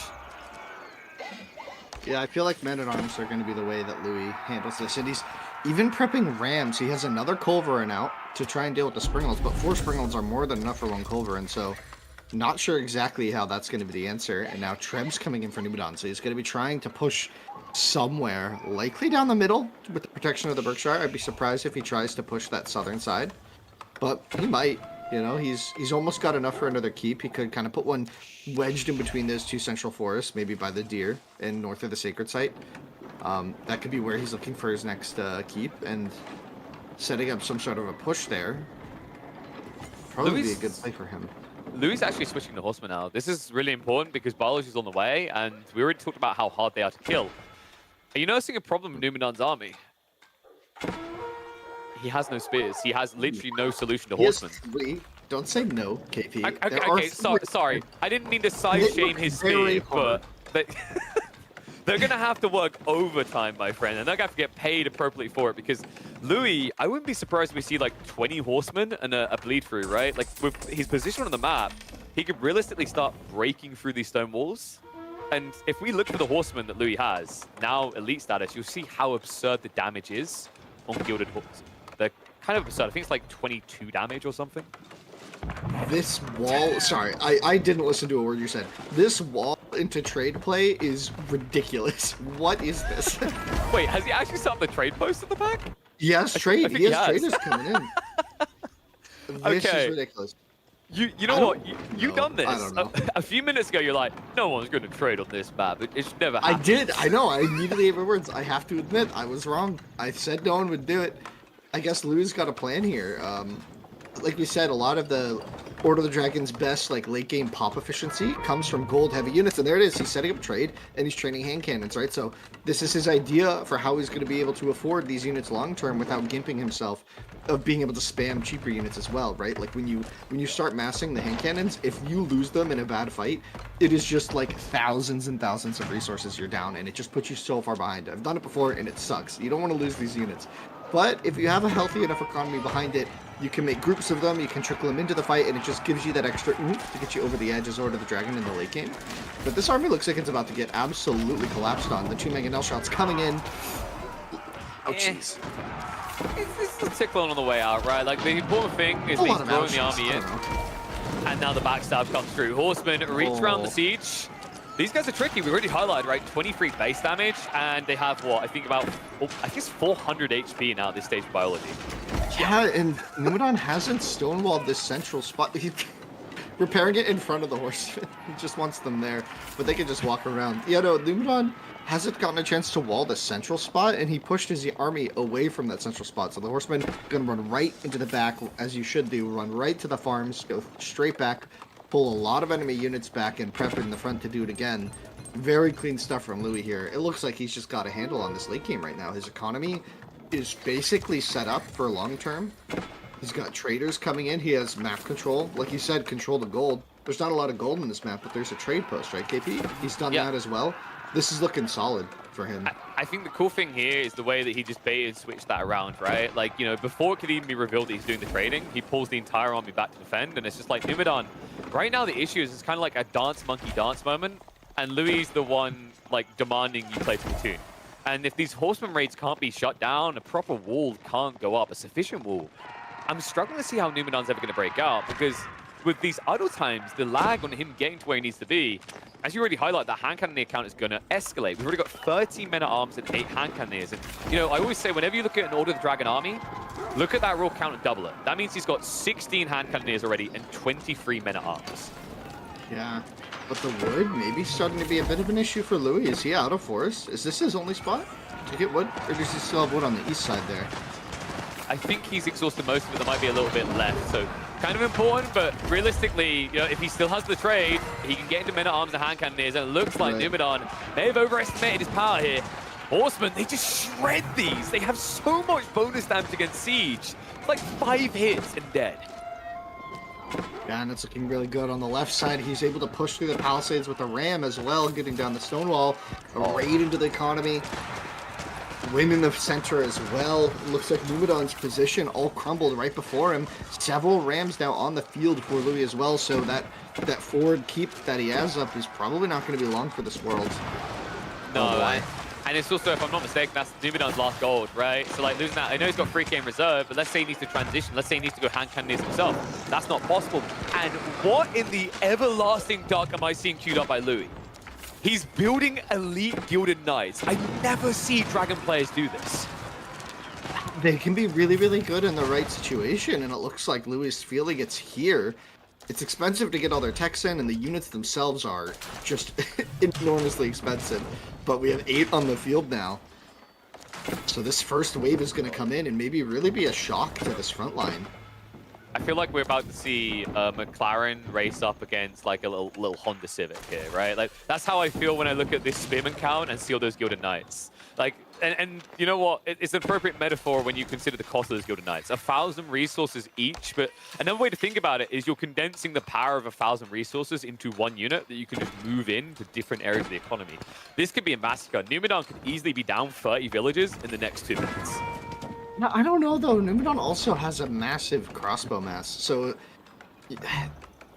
yeah, I feel like men-at-arms are going to be the way that Louis handles this. And he's even prepping rams. He has another Culverin out to try and deal with the Springolds, but 4 Springolds are more than enough for 1 Culverin, so not sure exactly how that's going to be the answer. And now Treb's coming in for Numidon, so he's going to be trying to push somewhere, likely down the middle with the protection of the Berkshire. I'd be surprised if he tries to push that southern side, but he might. You know, he's almost got enough for another keep. He could kind of put one wedged in between those 2 central forests, maybe by the deer and north of the sacred site. That could be where he's looking for his next keep, and setting up some sort of a push there. Probably be a good play for him. Louis is actually switching to Horseman now. This is really important because biology is on the way, and we already talked about how hard they are to kill. Are you noticing a problem with Numidon's army? He has no spears. He has literally no solution to Horseman. Wait, don't say no, KP. Okay, sorry. I didn't mean to side shame his spear, but they're going to have to work overtime, my friend, and they're going to have to get paid appropriately for it because Louis, I wouldn't be surprised if we see like 20 horsemen and a bleed through, right? Like with his position on the map, he could realistically start breaking through these stone walls. And if we look for the horsemen that Louis has, now elite status, you'll see how absurd the damage is on gilded horses. They're kind of absurd. I think it's like 22 damage or something. This wall, sorry, I didn't listen to a word you said. This wall into trade play is ridiculous. What is this? Wait, has he actually set up the trade post at the back? Yes, trade. He has traders coming in. This is ridiculous. You know what? You've done this. I don't know. A few minutes ago, you're like, no one's going to trade on this map. It should never happen. I did. I know. I immediately gave my words. I have to admit, I was wrong. I said no one would do it. I guess Lou's got a plan here. Like we said, a lot of the Order of the Dragon's best like late game pop efficiency comes from gold heavy units, and there it is. He's setting up trade and he's training hand cannons, right? So this is his idea for how he's going to be able to afford these units long term without gimping himself of being able to spam cheaper units as well, right? Like when you start massing the hand cannons, if you lose them in a bad fight, it is just like thousands and thousands of resources you're down, and it just puts you so far behind. I've done it before and it sucks. You don't want to lose these units. But if you have a healthy enough economy behind it, you can make groups of them, you can trickle them into the fight, and it just gives you that extra oomph to get you over the edge as Order of the Dragon in the late game. But this army looks like it's about to get absolutely collapsed on. The 2 Mangonel shots coming in. Oh, jeez. It's a tickling on the way out, right? Like, the important thing is he's throwing the army in. And now the backstab comes through. Horsemen reach around the siege. These guys are tricky. We already highlighted, right? 23 base damage, and they have, what, I think about, I guess 400 HP now at this stage of biology. Yeah, and Numidon hasn't stonewalled this central spot. He's repairing it in front of the horsemen. He just wants them there, but they can just walk around. Yeah, no, Numidon hasn't gotten a chance to wall the central spot, and he pushed his army away from that central spot. So the horsemen gonna run right into the back, as you should do, run right to the farms, go straight back, pull a lot of enemy units back, and prep in the front to do it again. Very clean stuff from Louis here. It looks like he's just got a handle on this late game right now. His economy is basically set up for long term. He's got traders coming in. He has map control. Like you said, control the gold. There's not a lot of gold in this map, but there's a trade post, right, KP? He's done Yeah. that as well. This is looking solid for him. I think the cool thing here is the way that he just bait and switched that around, right? Like, you know, before it could even be revealed that he's doing the trading, he pulls the entire army back to defend, and it's just like, Numidan, right now the issue is it's kind of like a dance monkey dance moment, and Louis is the one, like, demanding you play platoon. And if these horseman raids can't be shut down, a proper wall can't go up, a sufficient wall, I'm struggling to see how Numidan's ever going to break out, because with these idle times, the lag on him getting to where he needs to be, as you already highlight, that hand cannoneer count is going to escalate. We've already got 30 men at arms and 8 hand cannoneers. And, you know, I always say, whenever you look at an Order of the Dragon army, look at that raw count and double it. That means he's got 16 hand cannoneers already and 23 men at arms. Yeah, but the wood maybe starting to be a bit of an issue for Louis. Is he out of forest? Is this his only spot to get wood? Or does he still have wood on the east side there? I think he's exhausted most of it. There might be a little bit left. So kind of important, but realistically, you know, if he still has the trade, he can get into men-at-arms and hand cannoneers, and it looks like Numidan may have overestimated his power here. Horsemen, they just shred these. They have so much bonus damage against siege. It's like 5 hits and dead. Yeah, and it's looking really good on the left side. He's able to push through the palisades with a ram as well, getting down the stone wall, a raid into the economy. Win in the center as well. Looks like Numidan's position all crumbled right before him. Several rams now on the field for Louis as well, so that forward keep that he has up is probably not going to be long for this world. No, and it's also, if I'm not mistaken, that's Numidan's last gold, right? So like losing that, I know he's got free game reserve, but let's say he needs to transition. Let's say he needs to go hand cannoneers himself. That's not possible. And what in the everlasting dark am I seeing queued up by Louis? He's building elite Gilded Knights. I never see Dragon players do this. They can be really, really good in the right situation, and it looks like Louis is feeling it's here. It's expensive to get all their techs in, and the units themselves are just enormously expensive. But we have 8 on the field now. So this first wave is going to come in and maybe really be a shock to this front line. I feel like we're about to see McLaren race up against like a little Honda Civic here, right? Like that's how I feel when I look at this spearman count and see all those Gilded Knights. Like, and you know what? It's an appropriate metaphor when you consider the cost of those Gilded Knights. 1,000 resources each, but another way to think about it is you're condensing the power of 1,000 resources into one unit that you can just move in to different areas of the economy. This could be a massacre. Numidan could easily be down 30 villages in the next 2 minutes. Now, I don't know, though. Numidan also has a massive crossbow mass, so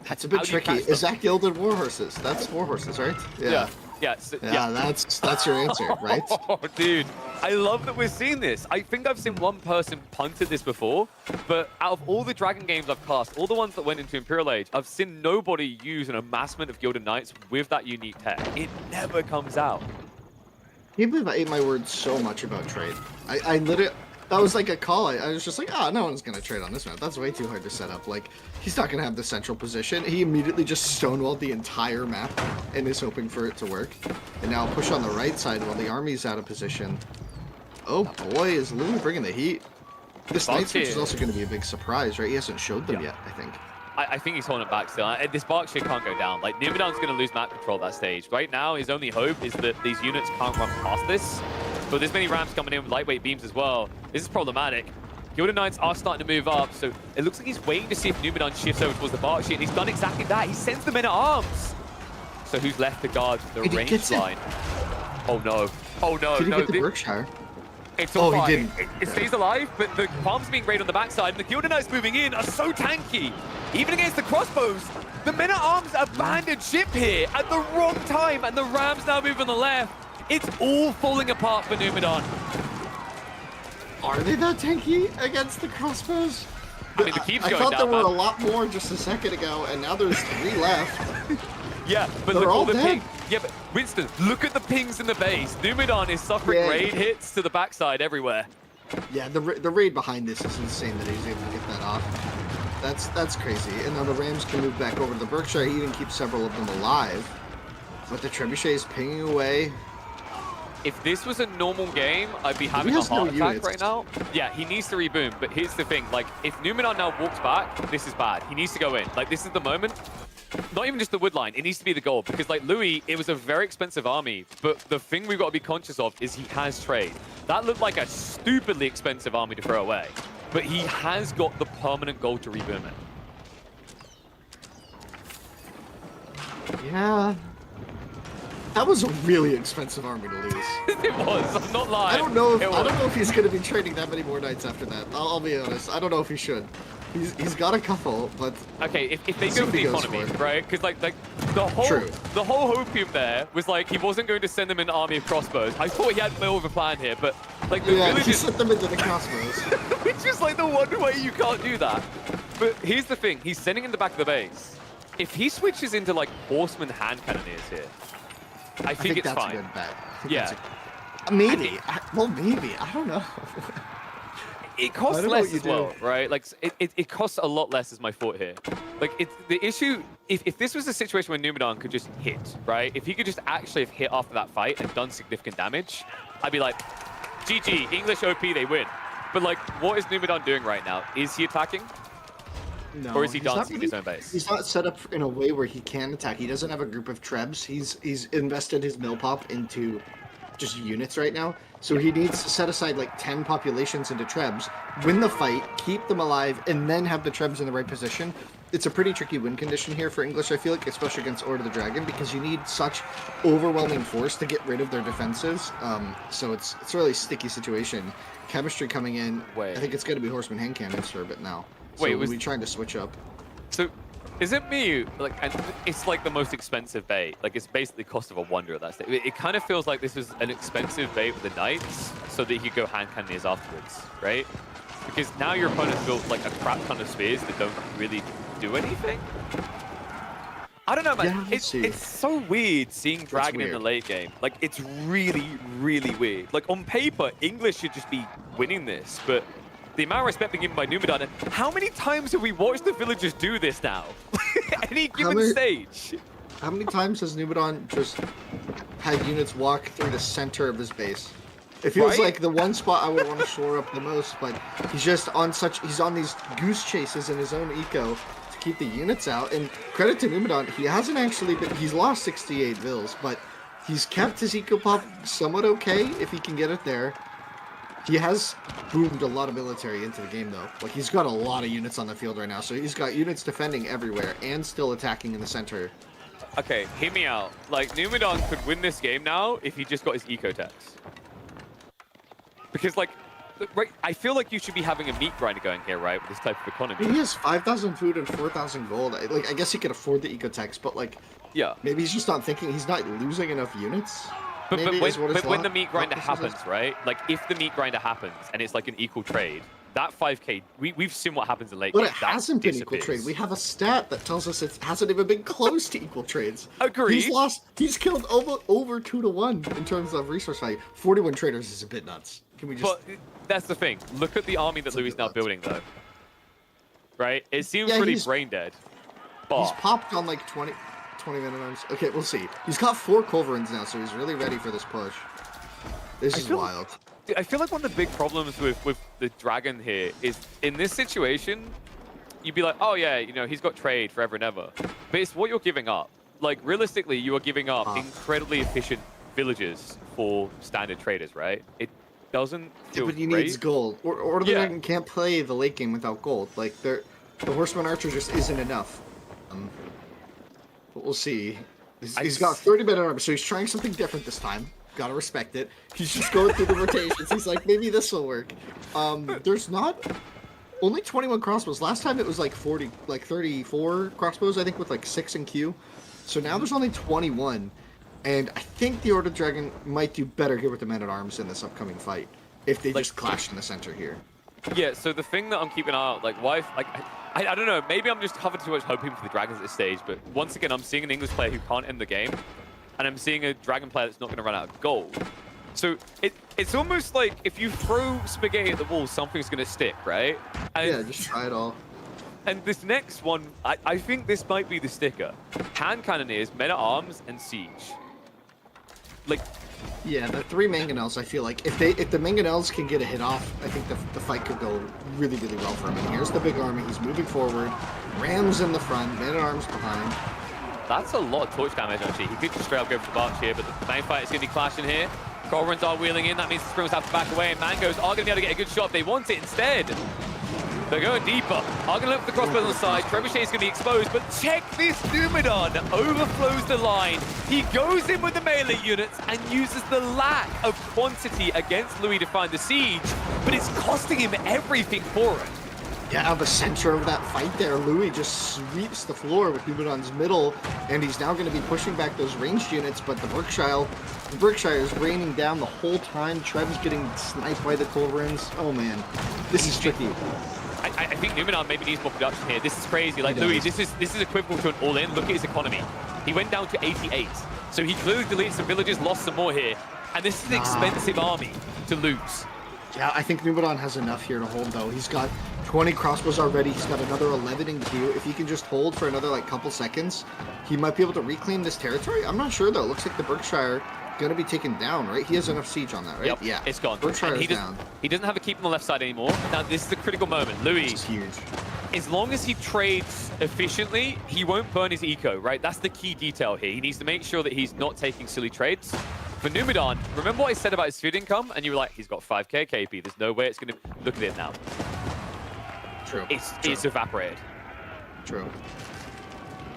that's a bit tricky. Is that Gilded Warhorses? That's Warhorses, right? Yeah. That's your answer, right? Oh, dude, I love that we're seeing this. I think I've seen one person punt at this before, but out of all the Dragon games I've cast, all the ones that went into Imperial Age, I've seen nobody use an amassment of Gilded Knights with that unique tech. It never comes out. I can't believe I ate my words so much about trade. I literally... That was like a call. I was just like, no one's going to trade on this map. That's way too hard to set up. Like, he's not going to have the central position. He immediately just stonewalled the entire map and is hoping for it to work. And now push on the right side while the army's out of position. Oh boy, is Louis bringing the heat. This night switch is also going to be a big surprise, right? He hasn't showed them yet, I think. I think he's holding it back still. This Berkshire can't go down. Like, Numidan's going to lose map control at that stage. Right now, his only hope is that these units can't run past this. But there's many rams coming in with lightweight beams as well. This is problematic. Gilded Knights are starting to move up, so it looks like he's waiting to see if Numidan shifts over towards the Berkshire, and he's done exactly that. He sends the men at arms. So who's left to guard the range line? Oh no. Oh no. Did he get the Berkshire? It's all fine. He didn't. It stays alive, but the bombs being raided on the backside, and the Gilded Knights moving in are so tanky. Even against the crossbows, the men-at-arms abandoned ship here at the wrong time, and the rams now move on the left. It's all falling apart for Numidan. Are they that tanky against the crossbows? I mean, the keep's going down. I thought there were a lot more just a second ago, and now there's 3 left. Yeah, but they're look all all the dead. pings. Yeah, but Winston, look at the pings in the base. Numidan is suffering raid hits to the backside everywhere. Yeah, the raid behind this is insane that he's able to get that off. That's crazy. And now the Rams can move back over to the Berkshire. He even keeps several of them alive. But the Trebuchet is pinging away. If this was a normal game, I'd be having a heart attack right now. Yeah, he needs to reboom, but here's the thing. Like, if Numidan now walks back, this is bad. He needs to go in. Like, this is the moment. Not even just the wood line, it needs to be the goal. Because, like, Louis, it was a very expensive army, but the thing we've got to be conscious of is he has trade. That looked like a stupidly expensive army to throw away. but he has got the permanent goal to reboom it. Yeah. That was a really expensive army to lose. It was. I'm not lying. I don't know if he's going to be trading that many more knights after that. I'll be honest. I don't know if he should. He's got a couple, but okay, if they go for the economy, right? Because like the whole hopium there was like he wasn't going to send them an army of crossbows. I thought he had more of a plan here, but like the villagers, he sent them into the crossbows. which is like the one way you can't do that. But here's the thing: he's sending in the back of the base. If he switches into like horseman hand cannoneers here, I think it's that's fine. a good bet. Yeah, maybe. Maybe. I don't know. It costs less as well, right? Like it costs a lot less is my thought here. Like the issue, if this was a situation where Numidan could just hit, right? If he could just actually have hit after that fight and done significant damage, I'd be like, GG, English OP, they win. But like, what is Numidan doing right now? Is he attacking? No, or is he dancing in his own base? He's not set up in a way where he can attack. He doesn't have a group of trebs. He's invested his mill pop into just units right now. So he needs to set aside like 10 populations into trebs, win the fight, keep them alive, and then have the trebs in the right position. It's a pretty tricky win condition here for English, I feel like, especially against Order the Dragon, because you need such overwhelming force to get rid of their defenses. So it's a really sticky situation. Chemistry coming in. Wait. I think it's going to be Horseman hand cannons for a bit now. So Wait, we're trying to switch up. So, is it me? Like, and it's like the most expensive bait. Like, it's basically cost of a wonder at that stage. It kind of feels like this was an expensive bait with the knights, so that you could go hand cannoneers afterwards, right? Because now your opponent's built like a crap ton of spears that don't really do anything. I don't know, man. Yeah, it's so weird seeing Dragon in the late game. Like, it's really, really weird. Like, on paper, English should just be winning this, but the amount of respect being given by Numidan, and how many times have we watched the villagers do this now? Any given stage. How many times has Numidan just had units walk through the center of his base? It feels like the one spot I would want to shore up the most, but he's just on he's on these goose chases in his own eco to keep the units out. And credit to Numidan, he hasn't actually he's lost 68 vills, but he's kept his eco pop somewhat okay if he can get it there. He has boomed a lot of military into the game, though. Like, he's got a lot of units on the field right now, so he's got units defending everywhere and still attacking in the center. Okay, hear me out. Like, Numidan could win this game now if he just got his eco-tax. Because, like, right, I feel like you should be having a meat grinder going here, right, with this type of economy. He has 5,000 food and 4,000 gold. Like, I guess he could afford the eco-tax, but, like, yeah, maybe he's just not thinking, he's not losing enough units. But when the meat grinder happens, right? Like, if the meat grinder happens and it's like an equal trade, that 5k, we've seen what happens in late game. But it hasn't been equal trade. We have a stat that tells us it hasn't even been close to equal trades. Agreed. He's killed over 2-1 in terms of resource value. 41 traders is a bit nuts. Can we just... But that's the thing. Look at the army that Louis now building, though. Right? It seems pretty brain dead. But he's popped on like 20 minimums. Okay, we'll see. He's got 4 culverins now, so he's really ready for this push. This is wild. I feel like one of the big problems with the Dragon here is, in this situation, you'd be like, oh yeah, you know, he's got trade forever and ever. But it's what you're giving up. Like, realistically, you are giving up incredibly efficient villages for standard traders, right? It doesn't feel but he great. needs gold. Or the Dragon can't play the late game without gold. Like, the Horseman Archer just isn't enough. But we'll see. He's got 30 men armor, so he's trying something different this time. Gotta respect it. He's just going through the rotations. He's like, maybe this will work. There's not... Only 21 crossbows. Last time it was like 34 crossbows, I think, with like 6 in queue. So now there's only 21. And I think the Order Dragon might do better here with the men-at-arms in this upcoming fight. If they just clash in the center here. Yeah, so the thing that I'm keeping an eye on, like, why... Like, I don't know, maybe I'm just covered too much hoping for the Dragons at this stage, but once again, I'm seeing an English player who can't end the game, and I'm seeing a Dragon player that's not going to run out of gold. So it's almost like if you throw spaghetti at the wall, something's going to stick, right? And, yeah, just try it all. And this next one, I think this might be the sticker. Hand cannoneers, men-at-arms, and siege. Like... Yeah, the 3 mangonels, I feel like if the mangonels can get a hit off, I think the fight could go really, really well for him. And here's the big army. He's moving forward. Rams in the front, men-at-arms behind. That's a lot of torch damage, actually. He could just straight up go for the barge here, but the main fight is going to be clashing here. Culverins are wheeling in. That means the Springs have to back away, and Mangoes are going to be able to get a good shot if they want it instead. They're going deeper. I'm going to look for the crossbow on the side. Trebuchet is going to be exposed, but check this. Numadon overflows the line. He goes in with the melee units and uses the lack of quantity against Louis to find the siege, but it's costing him everything for it. Yeah, the center of that fight there, Louis just sweeps the floor with Numadon's middle, and he's now going to be pushing back those ranged units, but the Berkshire is raining down the whole time. Trev's getting sniped by the Culverins. Oh man, this is tricky. I think Numadon maybe needs more production here. This is crazy. Like, Louis, this is equivalent to an all-in. Look at his economy. He went down to 88. So he clearly deleted some villages, lost some more here. And this is an expensive army to lose. Yeah, I think Numadon has enough here to hold, though. He's got 20 crossbows already. He's got another 11 in queue. If he can just hold for another, like, couple seconds, he might be able to reclaim this territory. I'm not sure, though. It looks like the Berkshire going to be taken down, right? He has enough siege on that, right? Yep, yeah. It's gone. Berkshire is down. He doesn't have a keep on the left side anymore. Now, this is the critical moment. Louis, this is huge. As long as he trades efficiently, he won't burn his eco, right? That's the key detail here. He needs to make sure that he's not taking silly trades. For Numadon, remember what I said about his food income? And you were like, he's got 5k KP. There's no way it's going to... Look at it now. True. It's evaporated. True.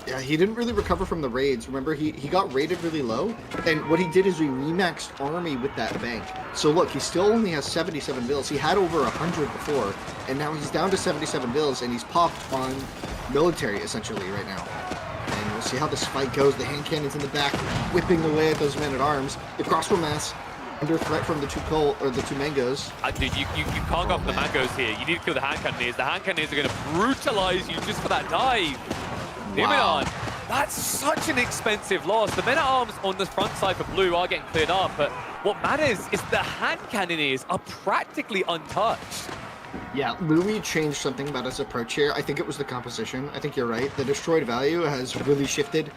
Yeah, he didn't really recover from the raids. Remember, he got raided really low, and what he did is he remaxed army with that bank. So look, he still only has 77 bills. He had over 100 before, and now he's down to 77 bills, and he's popped on military, essentially, right now. And we'll see how this fight goes. The hand cannons in the back, whipping away at those men-at-arms. The crossbow mass under threat from the two mangoes. Dude, you can't go off the mangoes here. You need to kill the hand cannoneers. The hand cannoneers are going to brutalize you just for that dive. Wow. Numadon, that's such an expensive loss. The men-at-arms on the front side for blue are getting cleared up, but what matters is the hand cannoneers are practically untouched. Yeah, Louis changed something about his approach here. I think it was the composition. I think you're right. The destroyed value has really shifted.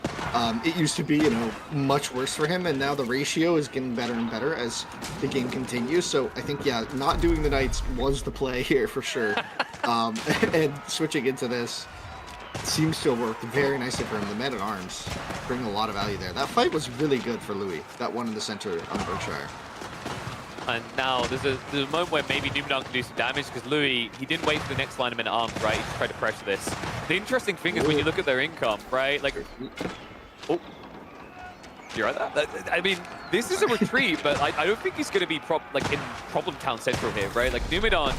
It used to be, much worse for him, and now the ratio is getting better and better as the game continues. So I think, yeah, not doing the Knights was the play here for sure. And switching into this seems to have worked very nicely for him. The men-at-arms bring a lot of value there. That fight was really good for Louis, that one in the center on Berkshire. And now there's a moment where maybe Numadon can do some damage because Louis, he didn't wait for the next line of men-at-arms, right? He just tried to pressure this. The interesting thing is when you look at their income, right? Like, oh, you right there? I mean, this is a retreat, but I don't think he's going to be in problem town central here, right? Like Numadon,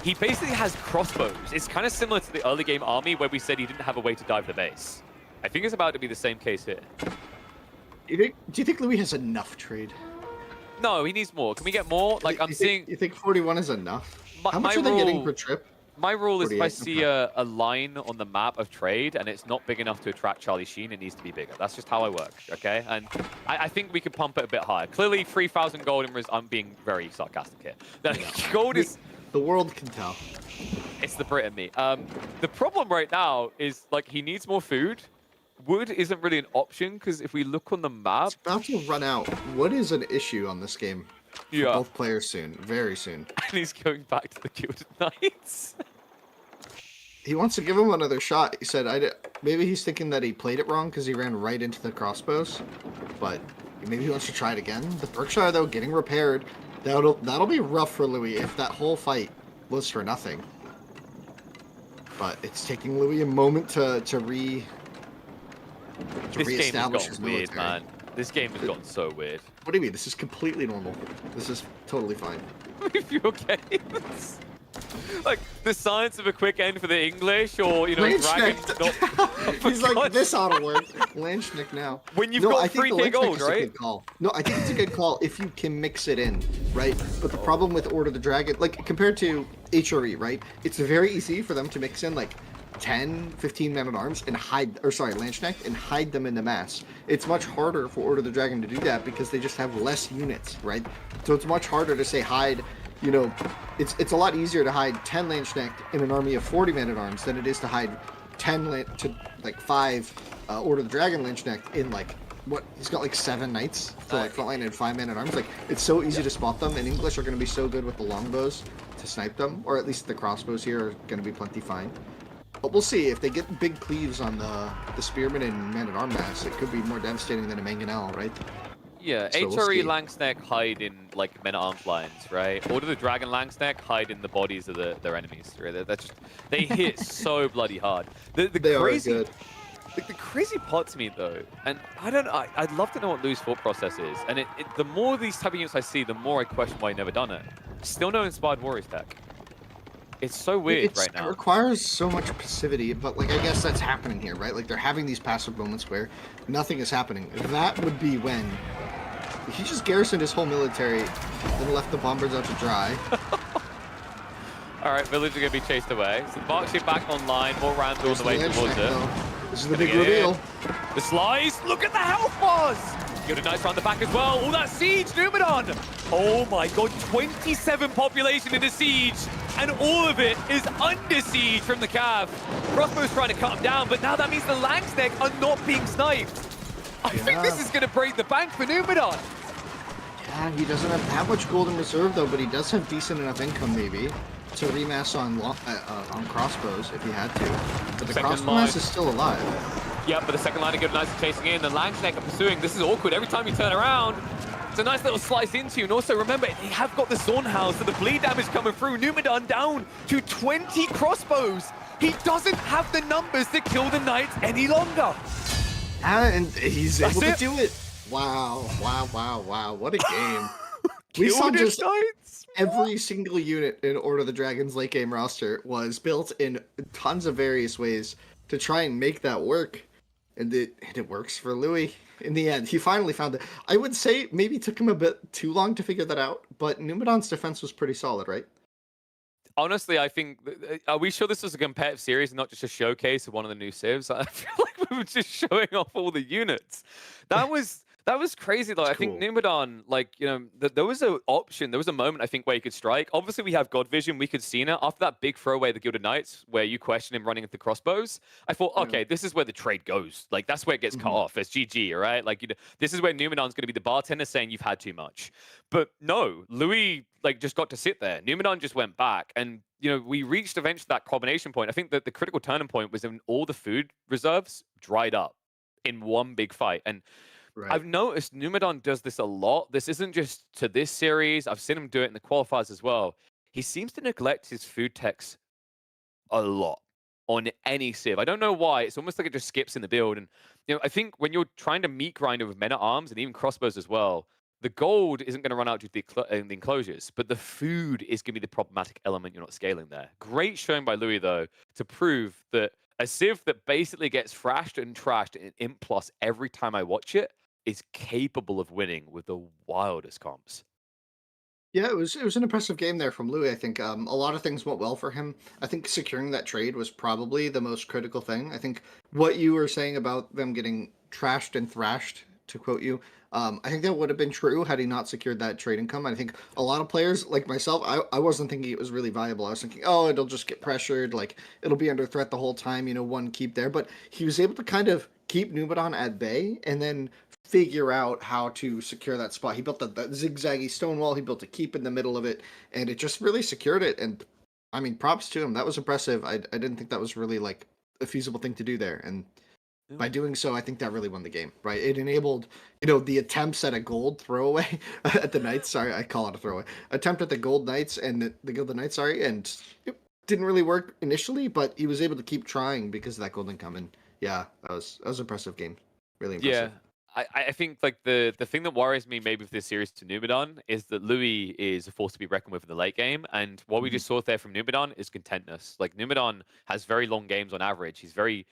he basically has crossbows. It's kind of similar to the early game army where we said he didn't have a way to dive the base. I think it's about to be the same case here. Do you think Louis has enough trade? No, he needs more. Can we get more? Like, I'm seeing... You think 41 is enough? How much are they getting per trip? My rule is if I see a line on the map of trade and it's not big enough to attract Charlie Sheen, it needs to be bigger. That's just how I work, okay? And I think we could pump it a bit higher. Clearly, 3,000 gold in I'm being very sarcastic here. Gold is... The world can tell. It's the Brit in me. The problem right now is, like, he needs more food. Wood isn't really an option because if we look on the map... It's about to run out. Wood is an issue on this game. For both players soon. Very soon. And he's going back to the Gilded Knights. He wants to give him another shot. He said, maybe he's thinking that he played it wrong because he ran right into the crossbows. But maybe he wants to try it again. The Berkshire, though, getting repaired. That'll be rough for Louis if that whole fight was for nothing. But it's taking Louis a moment to this game has reestablish gotten his weird, military. man. This game has gotten so weird. What do you mean? This is completely normal. This is totally fine. If you're okay. Like, the science of a quick end for the English, or, dragon not... He's like, this ought to work. Landschnick now. When you've got 3k gold, right? A good call. No, I think it's a good call if you can mix it in, right? But the problem with Order of the Dragon, like, compared to HRE, right? It's very easy for them to mix in, like, 10, 15 men-at-arms and Landsknecht and hide them in the mass. It's much harder for Order of the Dragon to do that because they just have less units, right? So it's much harder to say hide, it's a lot easier to hide 10 Landsknecht in an army of 40 men-at-arms than it is to hide 5 Order of the Dragon Landsknecht in, like, he's got like 7 knights to like frontline and 5 men-at-arms. Like, it's so easy to spot them, and English are going to be so good with the longbows to snipe them, or at least the crossbows here are going to be plenty fine. But we'll see. If they get big cleaves on the spearmen and men-at-arm mass, it could be more devastating than a Mangonel, right? Yeah, So we'll HRE see. Langsneck hide in like men at arms lines, right? Or do the Dragon Langsneck hide in the bodies of their enemies? Right? That's just they hit so bloody hard. The They are crazy good. the crazy part to me though, and I'd love to know what Lou's thought process is. And the more these type of units I see, the more I question why he never done it. Still no Inspired Warriors deck. It's so weird right It now. requires so much passivity, but like I guess that's happening here, right? Like they're having these passive moments where nothing is happening. That would be when he just garrisoned his whole military, then left the bombers out to dry. All right, village are going to be chased away. So the Bark ship back online, more Randall on the way towards it. Though. This is the Gonna big get reveal. in. The slice, look at the health bars! Good, a nice round the back as well. All that siege, Numadon! Oh my god, 27 population in the siege, and all of it is under siege from the Cav. Crossbow's trying to cut him down, but now that means the Langsneck are not being sniped. I think this is going to break the bank for Numadon. Yeah, he doesn't have that much gold in reserve though, but he does have decent enough income maybe to remass on crossbows if he had to. But the crossbow mass is still alive. Yeah, but the second line of good nice chasing in. The Langsneck are pursuing. This is awkward. Every time you turn around, it's a nice little slice into you. And also remember, they have got the Zornhouse, so the bleed damage coming through. Numadon down to 20 crossbows. He doesn't have the numbers to kill the Knights any longer. And he's able to do it. Wow, wow, wow, wow. What a game. We saw just every single unit in Order of the Dragon's late game roster was built in tons of various ways to try and make that work. And it works for Louis in the end. He finally found it. I would say maybe took him a bit too long to figure that out, but Numadon's defense was pretty solid, right? Honestly, I think, are we sure this was a competitive series, not just a showcase of one of the new civs? I feel like we were just showing off all the units. That was crazy, though. I think Numadon, like, you know, there was an option. There was a moment, I think, where he could strike. Obviously, we have God Vision. We could see it. After that big throwaway, the Gilded Knights, where you question him running at the crossbows, I thought, okay, this is where the trade goes. Like, that's where it gets cut off. It's GG, all right? Like, you know, this is where Numadon's going to be the bartender saying you've had too much. But no, Louis, like, just got to sit there. Numadon just went back. And, you know, we reached eventually that combination point. I think that the critical turning point was when all the food reserves dried up in one big fight. And I've noticed Numadon does this a lot. This isn't just to this series. I've seen him do it in the qualifiers as well. He seems to neglect his food techs a lot on any civ. I don't know why. It's almost like it just skips in the build. And you know, I think when you're trying to meat grind with men at arms and even crossbows as well, the gold isn't going to run out due to the enclosures, but the food is going to be the problematic element you're not scaling there. Great showing by Louis, though, to prove that a civ that basically gets thrashed and trashed in Imp Plus every time I watch it is capable of winning with the wildest comps. Yeah, it was an impressive game there from Louis. I think a lot of things went well for him. I think securing that trade was probably the most critical thing. I think what you were saying about them getting trashed and thrashed, to quote you, I think that would have been true had he not secured that trade income. I think a lot of players, like myself, I wasn't thinking it was really viable. I was thinking, oh, it'll just get pressured, like it'll be under threat the whole time, you know, one keep there. But he was able to kind of keep Numadon at bay and then figure out how to secure that spot. He built that zigzaggy stone wall. He built a keep in the middle of it, and it just really secured it. And I mean, props to him. That was impressive. I didn't think that was really like a feasible thing to do there. And by doing so, I think that really won the game, right? It enabled, you know, the attempts at a gold throwaway at the Knights. Sorry, I call it a throwaway. Attempt at the Gold Knights and the Gilded Knights, sorry. And it didn't really work initially, but he was able to keep trying because of that gold income. And yeah, that was an impressive game. Really impressive. Yeah. I think like the thing that worries me maybe with this series to Numadon is that Louis is a force to be reckoned with in the late game, and what we just saw there from Numadon is contentness. Like Numadon has very long games on average. He's very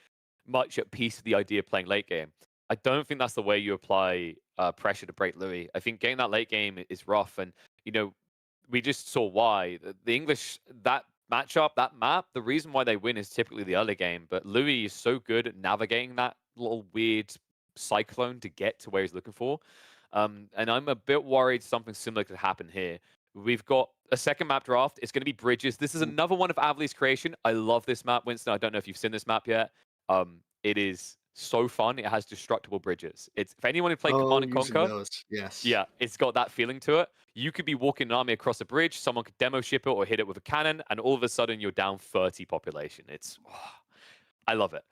much at peace with the idea of playing late game. I don't think that's the way you apply pressure to break Louis. I think getting that late game is rough, and you know we just saw why the English that matchup, that map, the reason why they win is typically the early game. But Louis is so good at navigating that little weird cyclone to get to where he's looking for. And I'm a bit worried something similar could happen here. We've got a second map draft. It's going to be bridges. This is another one of Avli's creation. I love this map, Winston. I don't know if you've seen this map yet. It is so fun. It has destructible bridges. It's if anyone who played Command and Conquer, yes, yeah, it's got that feeling to it. You could be walking an army across a bridge, someone could demo ship it or hit it with a cannon, and all of a sudden you're down 30 population. It's, I love it.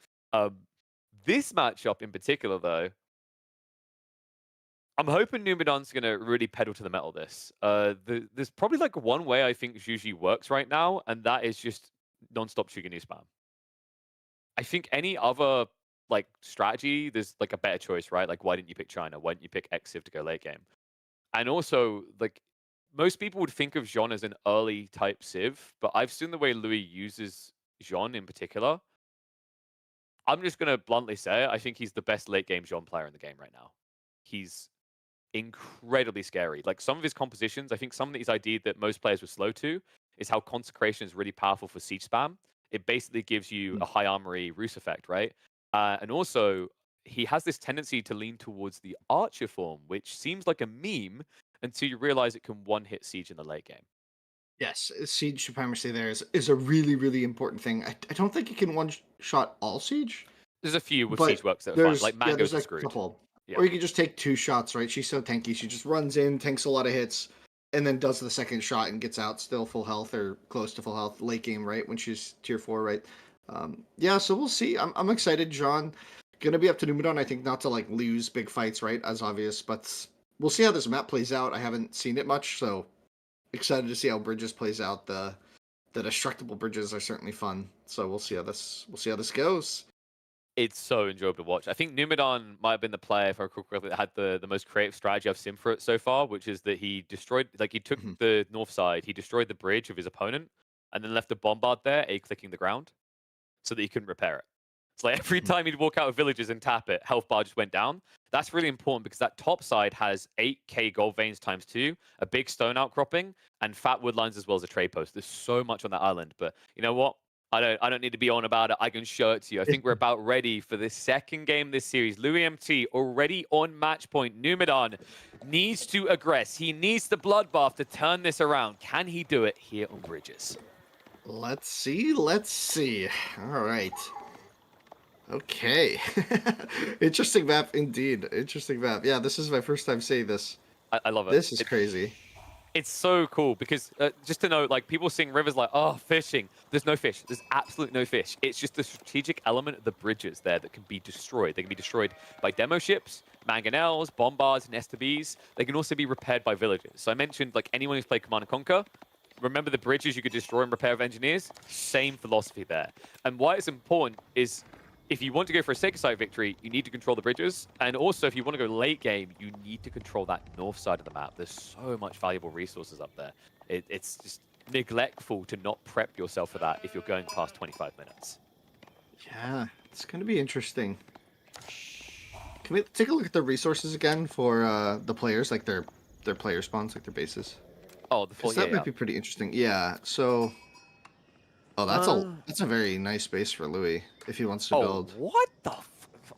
This matchup in particular, though, I'm hoping Numidan's gonna really pedal to the metal this. There's probably like one way I think Juji works right now, and that is just non-stop Shiganu spam. I think any other like strategy, there's like a better choice, right? Like, why didn't you pick China? Why didn't you pick Exiv to go late game? And also, like, most people would think of Jean as an early type Civ, but I've seen the way Louis uses Jean in particular. I'm just gonna bluntly say, I think he's the best late game Jean player in the game right now. He's incredibly scary. Like some of his compositions, I think something that he's ID'd that most players were slow to is how consecration is really powerful for siege spam. It basically gives you Mm. a high armory roost effect, right? And also, he has this tendency to lean towards the archer form, which seems like a meme until you realize it can one hit siege in the late game. Yes, siege supremacy there is a really, really important thing. I don't think you can one-shot all siege, There's a few with siege but works that are fine. Like there's mangoes are a screwed. couple. Yeah. Or you could just take 2 shots, right? She's so tanky. She just runs in, tanks a lot of hits, and then does the second shot and gets out still full health or close to full health late game, right? When she's tier 4, right? Yeah, so we'll see. I'm excited, John. Gonna be up to Numadon, I think, not to like lose big fights, right? As obvious, but we'll see how this map plays out. I haven't seen it much, so excited to see how Bridges plays out. The destructible bridges are certainly fun. So we'll see how this goes. It's so enjoyable to watch. I think Numidan might have been the player, if I recall correctly, that had the most creative strategy I've seen for it so far, which is that he destroyed, like, he took Mhm, the north side, he destroyed the bridge of his opponent, and then left a bombard there, clicking the ground, so that he couldn't repair it. It's like every mhm, time he'd walk out of villages and tap it, health bar just went down. That's really important because that top side has 8k gold veins times 2, a big stone outcropping, and fat wood lines as well as a trade post. There's so much on that island, but you know what? I don't need to be on about it. I can show it to you. I think we're about ready for the second game this series. Louis MT already on match point. Numidan needs to aggress. He needs the bloodbath to turn this around. Can he do it here on Bridges? Let's see. Let's see. All right. Okay. Interesting map indeed. Interesting map. Yeah, this is my first time seeing this. I love it. This is crazy. It's so cool because just to know, like people sing rivers like, oh, fishing. There's no fish. There's absolutely no fish. It's just the strategic element of the bridges there that can be destroyed. They can be destroyed by demo ships, mangonels, bombards, and STBs. They can also be repaired by villagers. So I mentioned like anyone who's played Command and Conquer, remember the bridges you could destroy and repair with engineers? Same philosophy there. And why it's important is if you want to go for a sacred site victory, you need to control the bridges. And also, if you want to go late game, you need to control that north side of the map. There's so much valuable resources up there. It's just neglectful to not prep yourself for that if you're going past 25 minutes. Yeah, it's gonna be interesting. Can we take a look at the resources again for the players, like their player spawns, like their bases? Oh, the full, Because that yeah, might be pretty interesting. Yeah. So, oh, yeah. that's a very nice base for Louis if he wants to Oh, build what the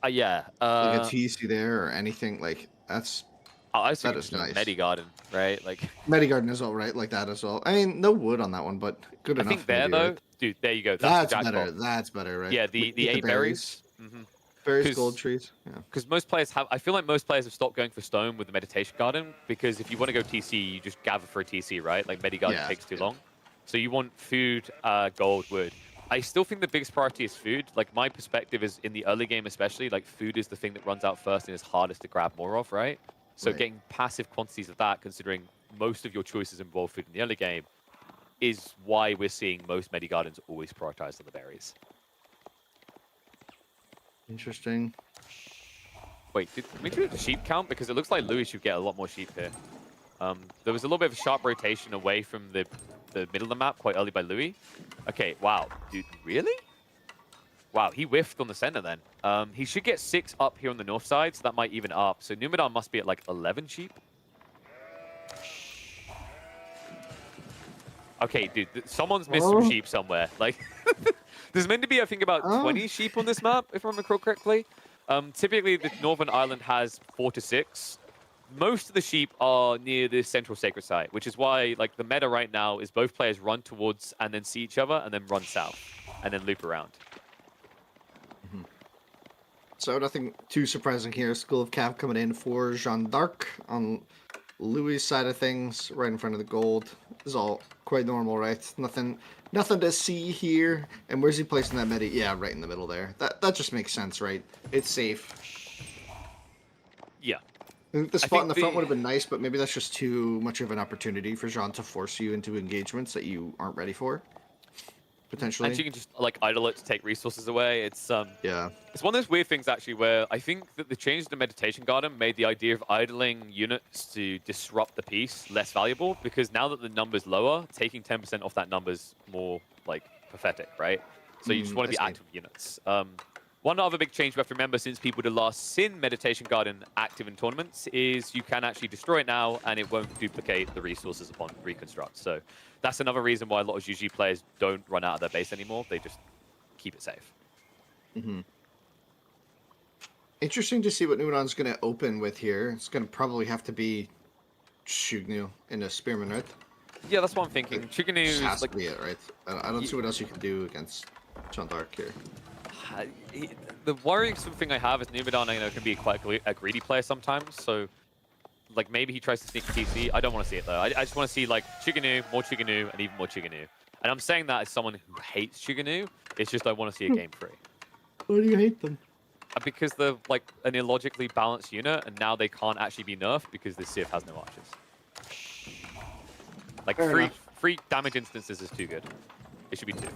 yeah. like a TC there or anything. Like I was that thinking is just a nice. Medigarden, right? Like, Medigarden as well, right? Like that as well. I mean, no wood on that one, but good I think enough there, maybe, though, right? dude, there you go. That's the That's jackpot. better. That's better, right? Yeah, We the get 8 berries. Mm-hmm. berries, gold trees. Yeah. Because most players have, I feel like most players have stopped going for stone with the meditation garden because if you want to go TC, you just gather for a TC, right? Like Medigarden Yeah. takes too Yeah. long. So you want food, gold, wood. I still think the biggest priority is food. Like my perspective is in the early game, especially, like food is the thing that runs out first and is hardest to grab more of, right? So Right. getting passive quantities of that, considering most of your choices involve food in the early game, is why we're seeing most Medigardens always prioritized on the berries. Interesting. Wait, can we do the sheep count? Because it looks like Louis should get a lot more sheep here. There was a little bit of a sharp rotation away from the middle of the map quite early by Louis. Okay, wow. Dude, really? Wow, he whiffed on the center then. He should get 6 up here on the north side, so that might even up. So Numidan must be at like 11 sheep. Okay, dude, someone's missed some sheep somewhere. Like, there's meant to be, I think, about 20 sheep on this map, if I remember correctly. Typically, the northern island has 4 to 6. Most of the sheep are near the central sacred site, which is why, like, the meta right now is both players run towards and then see each other, and then run south, and then loop around. So nothing too surprising here. School of Cav coming in for Jeanne d'Arc on Louis' side of things, right in front of the gold. This is all quite normal, right? Nothing to see here. And where's he placing that medi? Yeah, right in the middle there. That just makes sense, right? It's safe. Yeah. I think the I spot in think the front would have been nice, but maybe that's just too much of an opportunity for Jean to force you into engagements that you aren't ready for, and potentially. she can just like idle it to take resources away. Yeah. It's one of those weird things actually where I think that the change to the meditation garden made the idea of idling units to disrupt the piece less valuable because now that the number's lower, taking 10% off that number's more like pathetic, right? So you just want to I be see. active units. One other big change we have to remember since people did last seen Meditation Garden active in tournaments is you can actually destroy it now and it won't duplicate the resources upon reconstruct. So that's another reason why a lot of GG players don't run out of their base anymore. They just keep it safe. Mm-hmm. Interesting to see what Numenon's going to open with here. It's going to probably have to be Shugnu in a Spearman, right? Yeah, that's what I'm thinking. It Chicken just is has like to be it, right? I don't see what else you can do against Jean d'Arc here. the worrisome thing I have is Numidan, I know, can be quite a greedy player sometimes. So, like, maybe he tries to sneak TC. I don't want to see it, though. I just want to see, like, Chiganu, more Chiganu, and even more Chiganu. And I'm saying that as someone who hates Chiganu. It's just I want to see a game free. Why do you hate them? Because they're, like, an illogically balanced unit, and now they can't actually be nerfed because this Civ has no archers. Like, free damage instances is too good. It should be 2.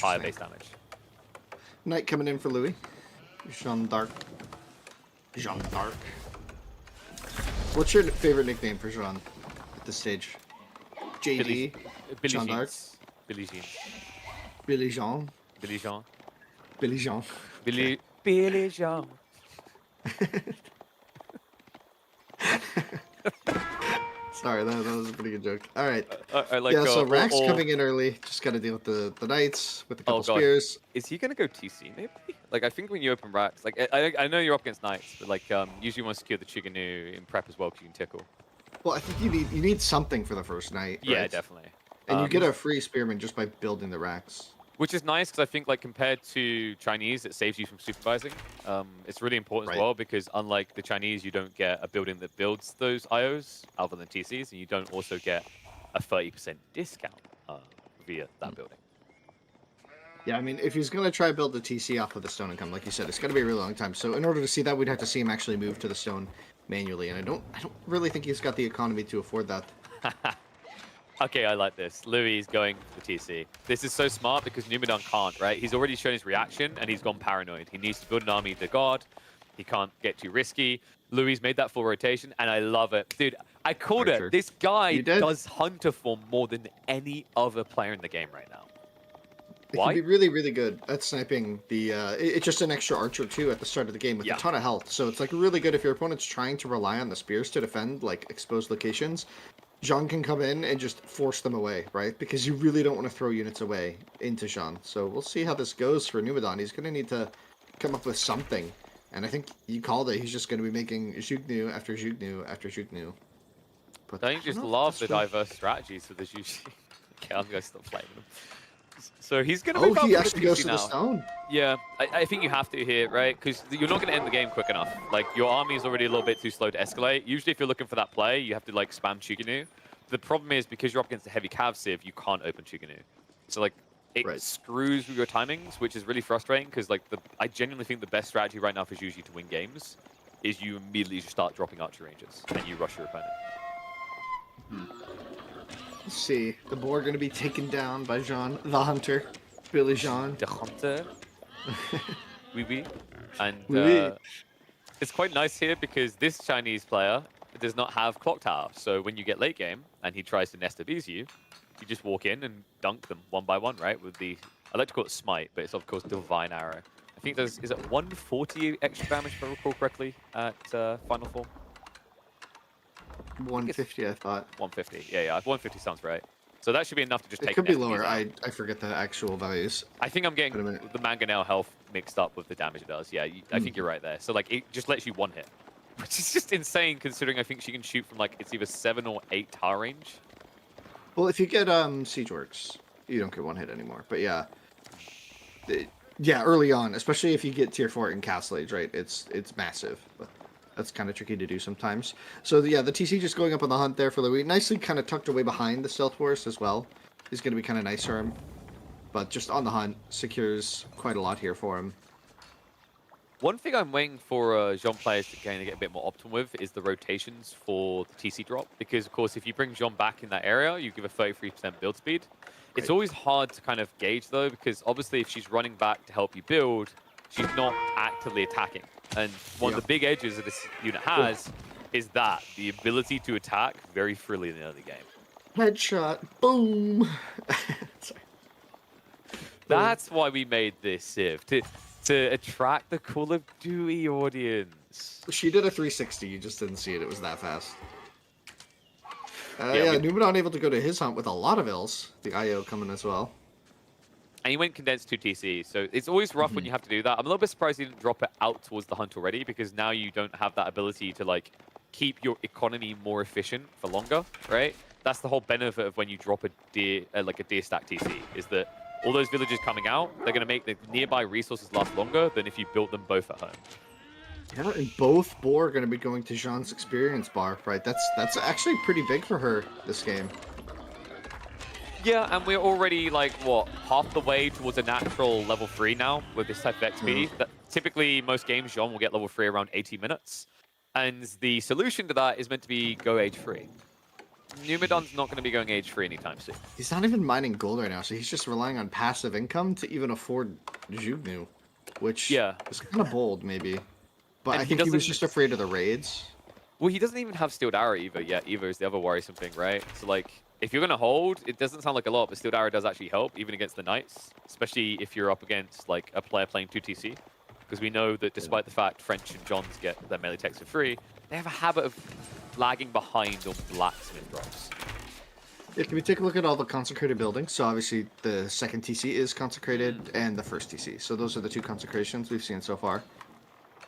Higher base damage. Knight coming in for Louis. Jean d'Arc. Jean d'Arc. What's your favorite nickname for Jean at this stage? JD? Billy Jean d'Arc? Billy Jean. Billy Jean? Billy Jean. Billy Jean. Billy Jean. Sorry, that was a pretty good joke. All right. Like, yeah, so Rax coming in early. Just got to deal with the Knights, with a couple spears. Is he going to go TC, maybe? Like, I think when you open Rax, like, I know you're up against Knights, but, like, usually you want to secure the Chiganu in prep as well because you can tickle. Well, I think you need something for the first Knight, right? Yeah, definitely. And you get a free Spearman just by building the Rax. Which is nice because I think, like, compared to Chinese, it saves you from supervising. It's really important as well because unlike the Chinese, you don't get a building that builds those IOs other than TCs, and you don't also get a 30% discount via that building. Yeah, I mean, if he's going to try to build the TC off of the stone and come, like you said, it's going to be a really long time. So in order to see that, we'd have to see him actually move to the stone manually, and I don't really think he's got the economy to afford that. Okay, I like this. Louis is going for the TC. This is so smart because Numidan can't, right? He's already shown his reaction and he's gone paranoid. He needs to build an army to guard. He can't get too risky. Louis made that full rotation and I love it. Dude, I called it. This guy does Hunter form more than any other player in the game right now. Why? It can be really, really good at sniping the... it's just an extra archer, too, at the start of the game with a ton of health. So it's, like, really good if your opponent's trying to rely on the spears to defend, like, exposed locations. Jean can come in and just force them away, right? Because you really don't want to throw units away into Jean. So we'll see how this goes for Numidan. He's going to need to come up with something. And I think you called it. He's just going to be making Zhugnu after Zhugnu after Zhugnu. But I just love the diverse strategies for the Zhuxi. Okay, I'm going to stop playing them. So he's going to move he actually goes to the stone. Yeah, I think you have to here, right? Because you're not going to end the game quick enough. Like, your army is already a little bit too slow to escalate. Usually, if you're looking for that play, you have to, like, spam Chiganu. The problem is, because you're up against a heavy Cav Civ, you can't open Chiganu. So, like, it screws with your timings, which is really frustrating, because, like, I genuinely think the best strategy right now for usually to win games is you immediately just start dropping archer ranges, and you rush your opponent. Let's see. The boar going to be taken down by Jean, the hunter. Billy Jean. The hunter. Oui. And it's quite nice here because this Chinese player does not have clock tower. So when you get late game and he tries to nest abuse you, you just walk in and dunk them one by one, right? With the, I like to call it smite, but it's of course divine arrow. I think is it 140 extra damage if I recall correctly at final form? 150, I thought. 150, yeah, 150 sounds right. So that should be enough to just take. It could be lower. I forget the actual values. I think I'm getting the mangonel health mixed up with the damage it does. Yeah, I think you're right there. So like, it just lets you one hit, which is just insane considering I think she can shoot from like it's either 7 or 8 tar range. Well, if you get Siege Works, you don't get one hit anymore. But yeah, yeah, early on, especially if you get tier 4 in Castle Age, right? It's massive. But that's kind of tricky to do sometimes. So yeah, the TC just going up on the hunt there for Louis. Nicely kind of tucked away behind the Stealth Horse as well. Is going to be kind of nice for him. But just on the hunt, secures quite a lot here for him. One thing I'm waiting for Jean players to kind of get a bit more optimal with is the rotations for the TC drop. Because, of course, if you bring Jean back in that area, you give a 33% build speed. It's Right. always hard to kind of gauge, though, because obviously if she's running back to help you build, she's not actively attacking. And one of Yeah. the big edges that this unit has is that, the ability to attack very freely in the early game. Headshot. Boom. Sorry. That's why we made this Civ, to attract the Call of Duty audience. She did a 360. You just didn't see it. It was that fast. Yeah, Yeah, Numenor able to go to his hunt with a lot of ills. The IO coming as well. And he went condensed 2 TC, so it's always rough when you have to do that. I'm a little bit surprised he didn't drop it out towards the hunt already, because now you don't have that ability to like keep your economy more efficient for longer, right? That's the whole benefit of when you drop a deer, like a deer stack TC, is that all those villagers coming out, they're going to make the nearby resources last longer than if you built them both at home. Yeah, and both Boar are going to be going to Jean's experience bar, right? That's actually pretty big for her this game. Yeah, and we're already like, what, half the way towards a natural level 3 now with this type of XP. That typically, most games, Jean will get level 3 around 80 minutes. And the solution to that is meant to be go age free. Numidon's not going to be going age free anytime soon. He's not even mining gold right now, so he's just relying on passive income to even afford Jugnu, which is kind of bold, maybe. But And I think he was just afraid of the raids. Well, he doesn't even have Steeled Arrow either yet. Either is the other worrisome thing, right? So, like, if you're going to hold, it doesn't sound like a lot, but Steeled Arrow does actually help, even against the Knights. Especially if you're up against, like, a player playing 2 TC. Because we know that despite the fact French and Johns get their melee techs for free, they have a habit of lagging behind on blacksmith drops. Yeah, can we take a look at all the consecrated buildings? So obviously the second TC is consecrated and the first TC. So those are the 2 consecrations we've seen so far.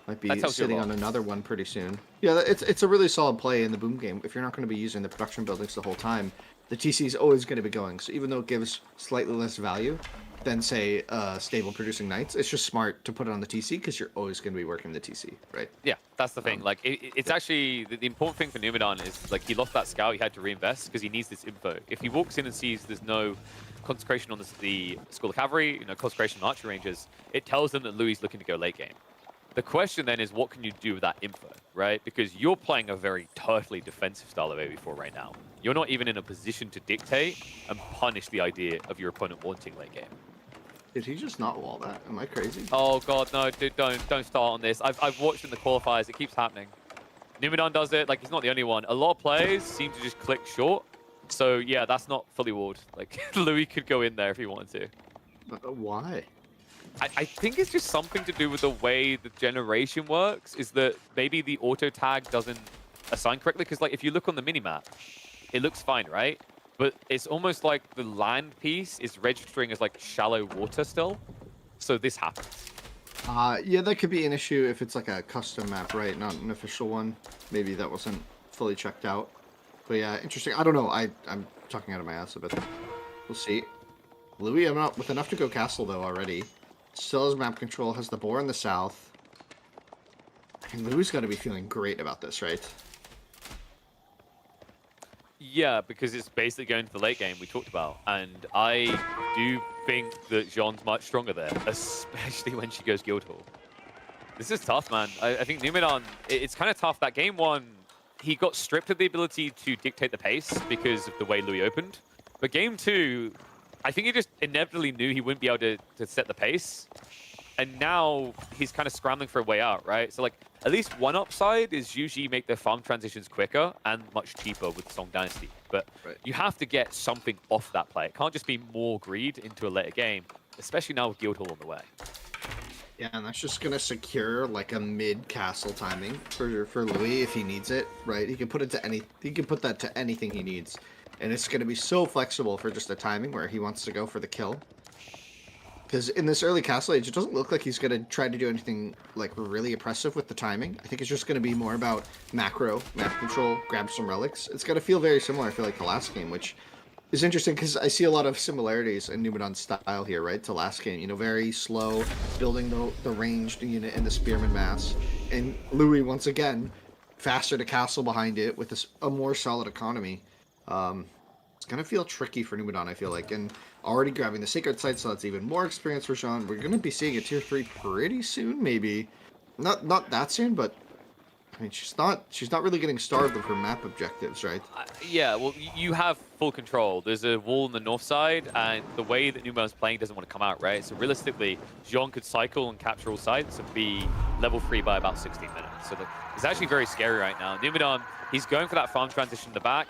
Might be sitting on another one pretty soon. Yeah, it's a really solid play in the boom game. If you're not going to be using the production buildings the whole time, the TC is always going to be going. So even though it gives slightly less value than, say, stable producing knights, it's just smart to put it on the TC because you're always going to be working the TC, right? Yeah, that's the thing. Like, it's actually the important thing for Numidon is like he lost that scout, he had to reinvest because he needs this info. If he walks in and sees there's no consecration on the School of Cavalry, consecration on archery ranges, it tells them that Louis is looking to go late game. The question then is, what can you do with that info, right? Because you're playing a very turtly defensive style of AV4 right now. You're not even in a position to dictate and punish the idea of your opponent wanting late game. Did he just not wall that? Am I crazy? Oh god, no, dude, don't start on this. I've watched in the qualifiers, it keeps happening. Numidon does it, like he's not the only one. A lot of players seem to just click short. So yeah, that's not fully walled. Like Louis could go in there if he wanted to. Why? I think it's just something to do with the way the generation works, is that maybe the auto tag doesn't assign correctly. Because like if you look on the minimap, it looks fine, right? But it's almost like the land piece is registering as like shallow water still. So this happens. Yeah, that could be an issue if it's like a custom map, right? Not an official one. Maybe that wasn't fully checked out. But yeah, interesting. I don't know. I'm talking out of my ass a bit. We'll see. Louis, I'm not with enough to go castle though already. Still has map control, has the boar in the south. And Louis got to be feeling great about this, right? Yeah, because it's basically going to the late game we talked about. And I do think that Jean's much stronger there, especially when she goes Guildhall. This is tough, man. I think Numidon, it's kind of tough. That game 1, he got stripped of the ability to dictate the pace because of the way Louis opened. But game 2, I think he just inevitably knew he wouldn't be able to set the pace. And now he's kind of scrambling for a way out, right? So, like, at least one upside is usually make their farm transitions quicker and much cheaper with Song Dynasty. But you have to get something off that play. It can't just be more greed into a later game, especially now with Guildhall on the way. Yeah, and that's just gonna secure like a mid-castle timing for Louis if he needs it, right? He can put it to he can put that to anything he needs. And it's gonna be so flexible for just a timing where he wants to go for the kill. Because in this early castle age, it doesn't look like he's going to try to do anything like really oppressive with the timing. I think it's just going to be more about macro, map control, grab some relics. It's going to feel very similar, I feel like, to last game, which is interesting because I see a lot of similarities in Numidon's style here, right, to last game. You know, very slow, building the ranged unit in the spearman mass. And Louis, once again, faster to castle behind it with a more solid economy. It's going to feel tricky for Numidon, I feel like. And already grabbing the Sacred Site, so that's even more experience for Jean. We're going to be seeing a Tier 3 pretty soon, maybe. Not that soon, but I mean, she's not really getting starved of her map objectives, right? Yeah, well, you have full control. There's a wall on the north side, and the way that Numa's playing doesn't want to come out, right? So realistically, Jean could cycle and capture all sides and be level 3 by about 16 minutes. So it's actually very scary right now. Numadon, he's going for that farm transition in the back.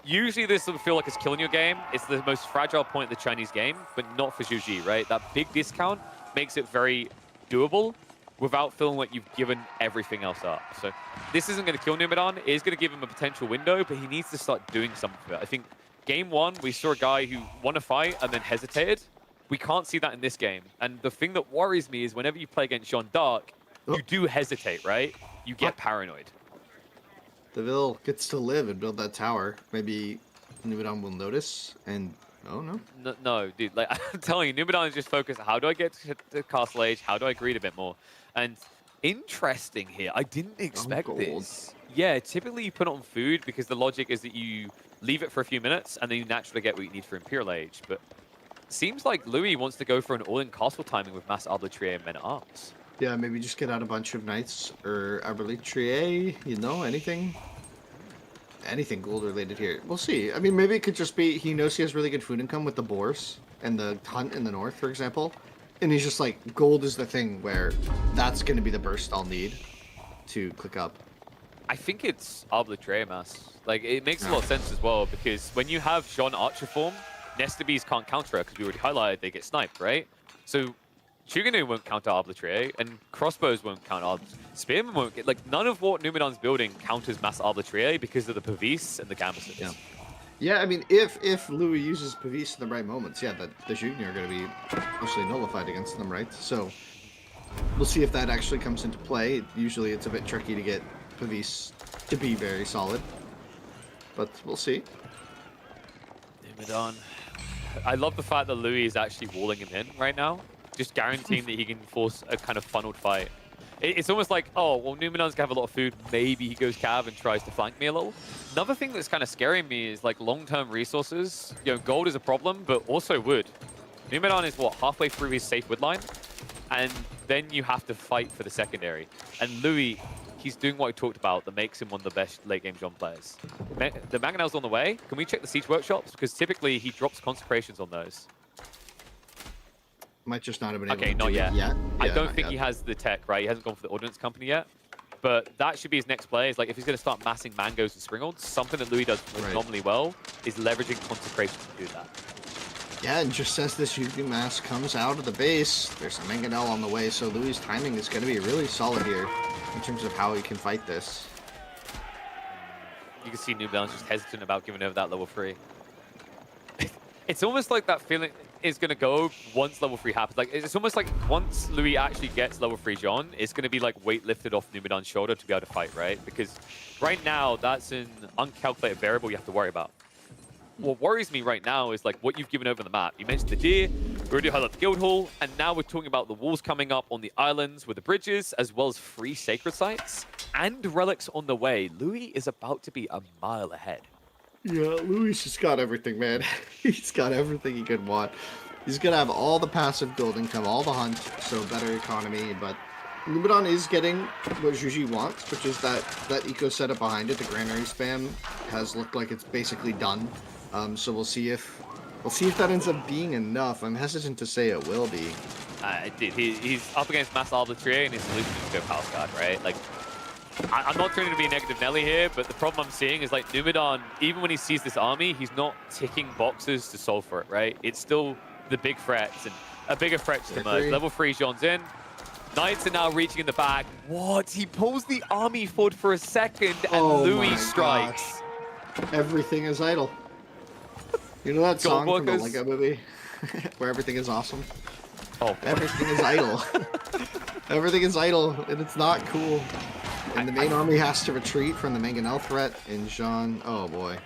Usually this will feel like it's killing your game. It's the most fragile point of the Chinese game, but not for Zhu Ji, right? That big discount makes it very doable without feeling like you've given everything else up. So this isn't going to kill Numadon. It is going to give him a potential window, but he needs to start doing something with it. I think game one, we saw a guy who won a fight and then hesitated. We can't see that in this game. And the thing that worries me is whenever you play against Jean d'Arc, you do hesitate, right? You get paranoid. Deville gets to live and build that tower. Maybe Numadon will notice and... Oh, no. No, dude. Like I'm telling you, Numadon is just focused. How do I get to Castle Age? How do I greed a bit more? And interesting here. I didn't expect this. Yeah, typically you put it on food because the logic is that you leave it for a few minutes and then you naturally get what you need for Imperial Age. But seems like Louis wants to go for an all-in castle timing with Mass Arbitrier and Men at Arms. Yeah, maybe just get out a bunch of knights or Arbitrier, you know, anything gold related here. We'll see. I mean, maybe it could just be he knows he has really good food income with the boars and the hunt in the north, for example. And he's just like, gold is the thing where that's going to be the burst I'll need to click up. I think it's Arbitrary Mass. Like, it makes a lot of sense as well, because when you have Jean Archer form, Nesta Bees can't counter it, because we already highlighted they get sniped, right? So Chuganu won't counter Arbitrary, and crossbows won't counter Spearman won't get, like, none of what Numadon's building counters Mass Arbitrary because of the Pavis and the Gambuses. Yeah. Yeah, I mean, if Louis uses Pavis in the right moments, yeah, the Junior are going to be mostly nullified against them, right? So we'll see if that actually comes into play. Usually it's a bit tricky to get Pavis to be very solid, but we'll see. Numadon. I love the fact that Louis is actually walling him in right now, just guaranteeing that he can force a kind of funneled fight. It's almost like, oh, well, Numadon's gonna have a lot of food. Maybe he goes cav and tries to flank me a little. Another thing that's kind of scaring me is like long-term resources. You know, gold is a problem, but also wood. Numadon is what, halfway through his safe wood line, and then you have to fight for the secondary. And Louis, he's doing what I talked about that makes him one of the best late-game John players. The Mangonel's on the way. Can we check the siege workshops? Because typically he drops consecrations on those. Might just not have been able to not do yet. it yet. I Yeah, don't not think yet. he has the tech, right? He hasn't gone for the Ordnance Company yet. But that should be his next play. Is like if he's going to start massing mangoes and springolds, something that Louis does phenomenally well is leveraging consecration to do that. Yeah, and just as this UV mass comes out of the base, there's a Mangonel on the way, so Louis' timing is going to be really solid here in terms of how he can fight this. You can see New Balance just hesitant about giving over that level 3. It's almost like that feeling is going to go once level 3 happens. Like, it's almost like once Louis actually gets level 3 Jean, it's going to be like weight lifted off Numadon's shoulder to be able to fight, right? Because right now, that's an uncalculated variable you have to worry about. What worries me right now is like what you've given over the map. You mentioned the deer, we already highlighted the guild hall, and now we're talking about the walls coming up on the islands with the bridges, as well as free sacred sites and relics on the way. Louis is about to be a mile ahead. Yeah, Louis just got everything, man. He's got everything he could want. He's gonna have all the passive gold income, all the hunt, so better economy, but Numadon is getting what Zhu Ji wants, which is that eco setup behind it. The granary spam has looked like it's basically done. So we'll see if that ends up being enough. I'm hesitant to say it will be. Dude, he's up against Mass Arbitrary, and his solution is to go Palace Guard, right? Like, I'm not trying to be a negative Nelly here, but the problem I'm seeing is like Numadon, even when he sees this army, he's not ticking boxes to solve for it, right? It's still the big threats, and a bigger threat to emerge. Level 3 Jean's in. Knights are now reaching in the back. What? He pulls the army forward for a second, and Louis strikes. Gosh. Everything is idle. You know that song from the Lego movie? Where everything is awesome? Oh, everything is idle. Everything is idle, and it's not cool. And the main army has to retreat from the Mangonel threat, and Jean, oh boy.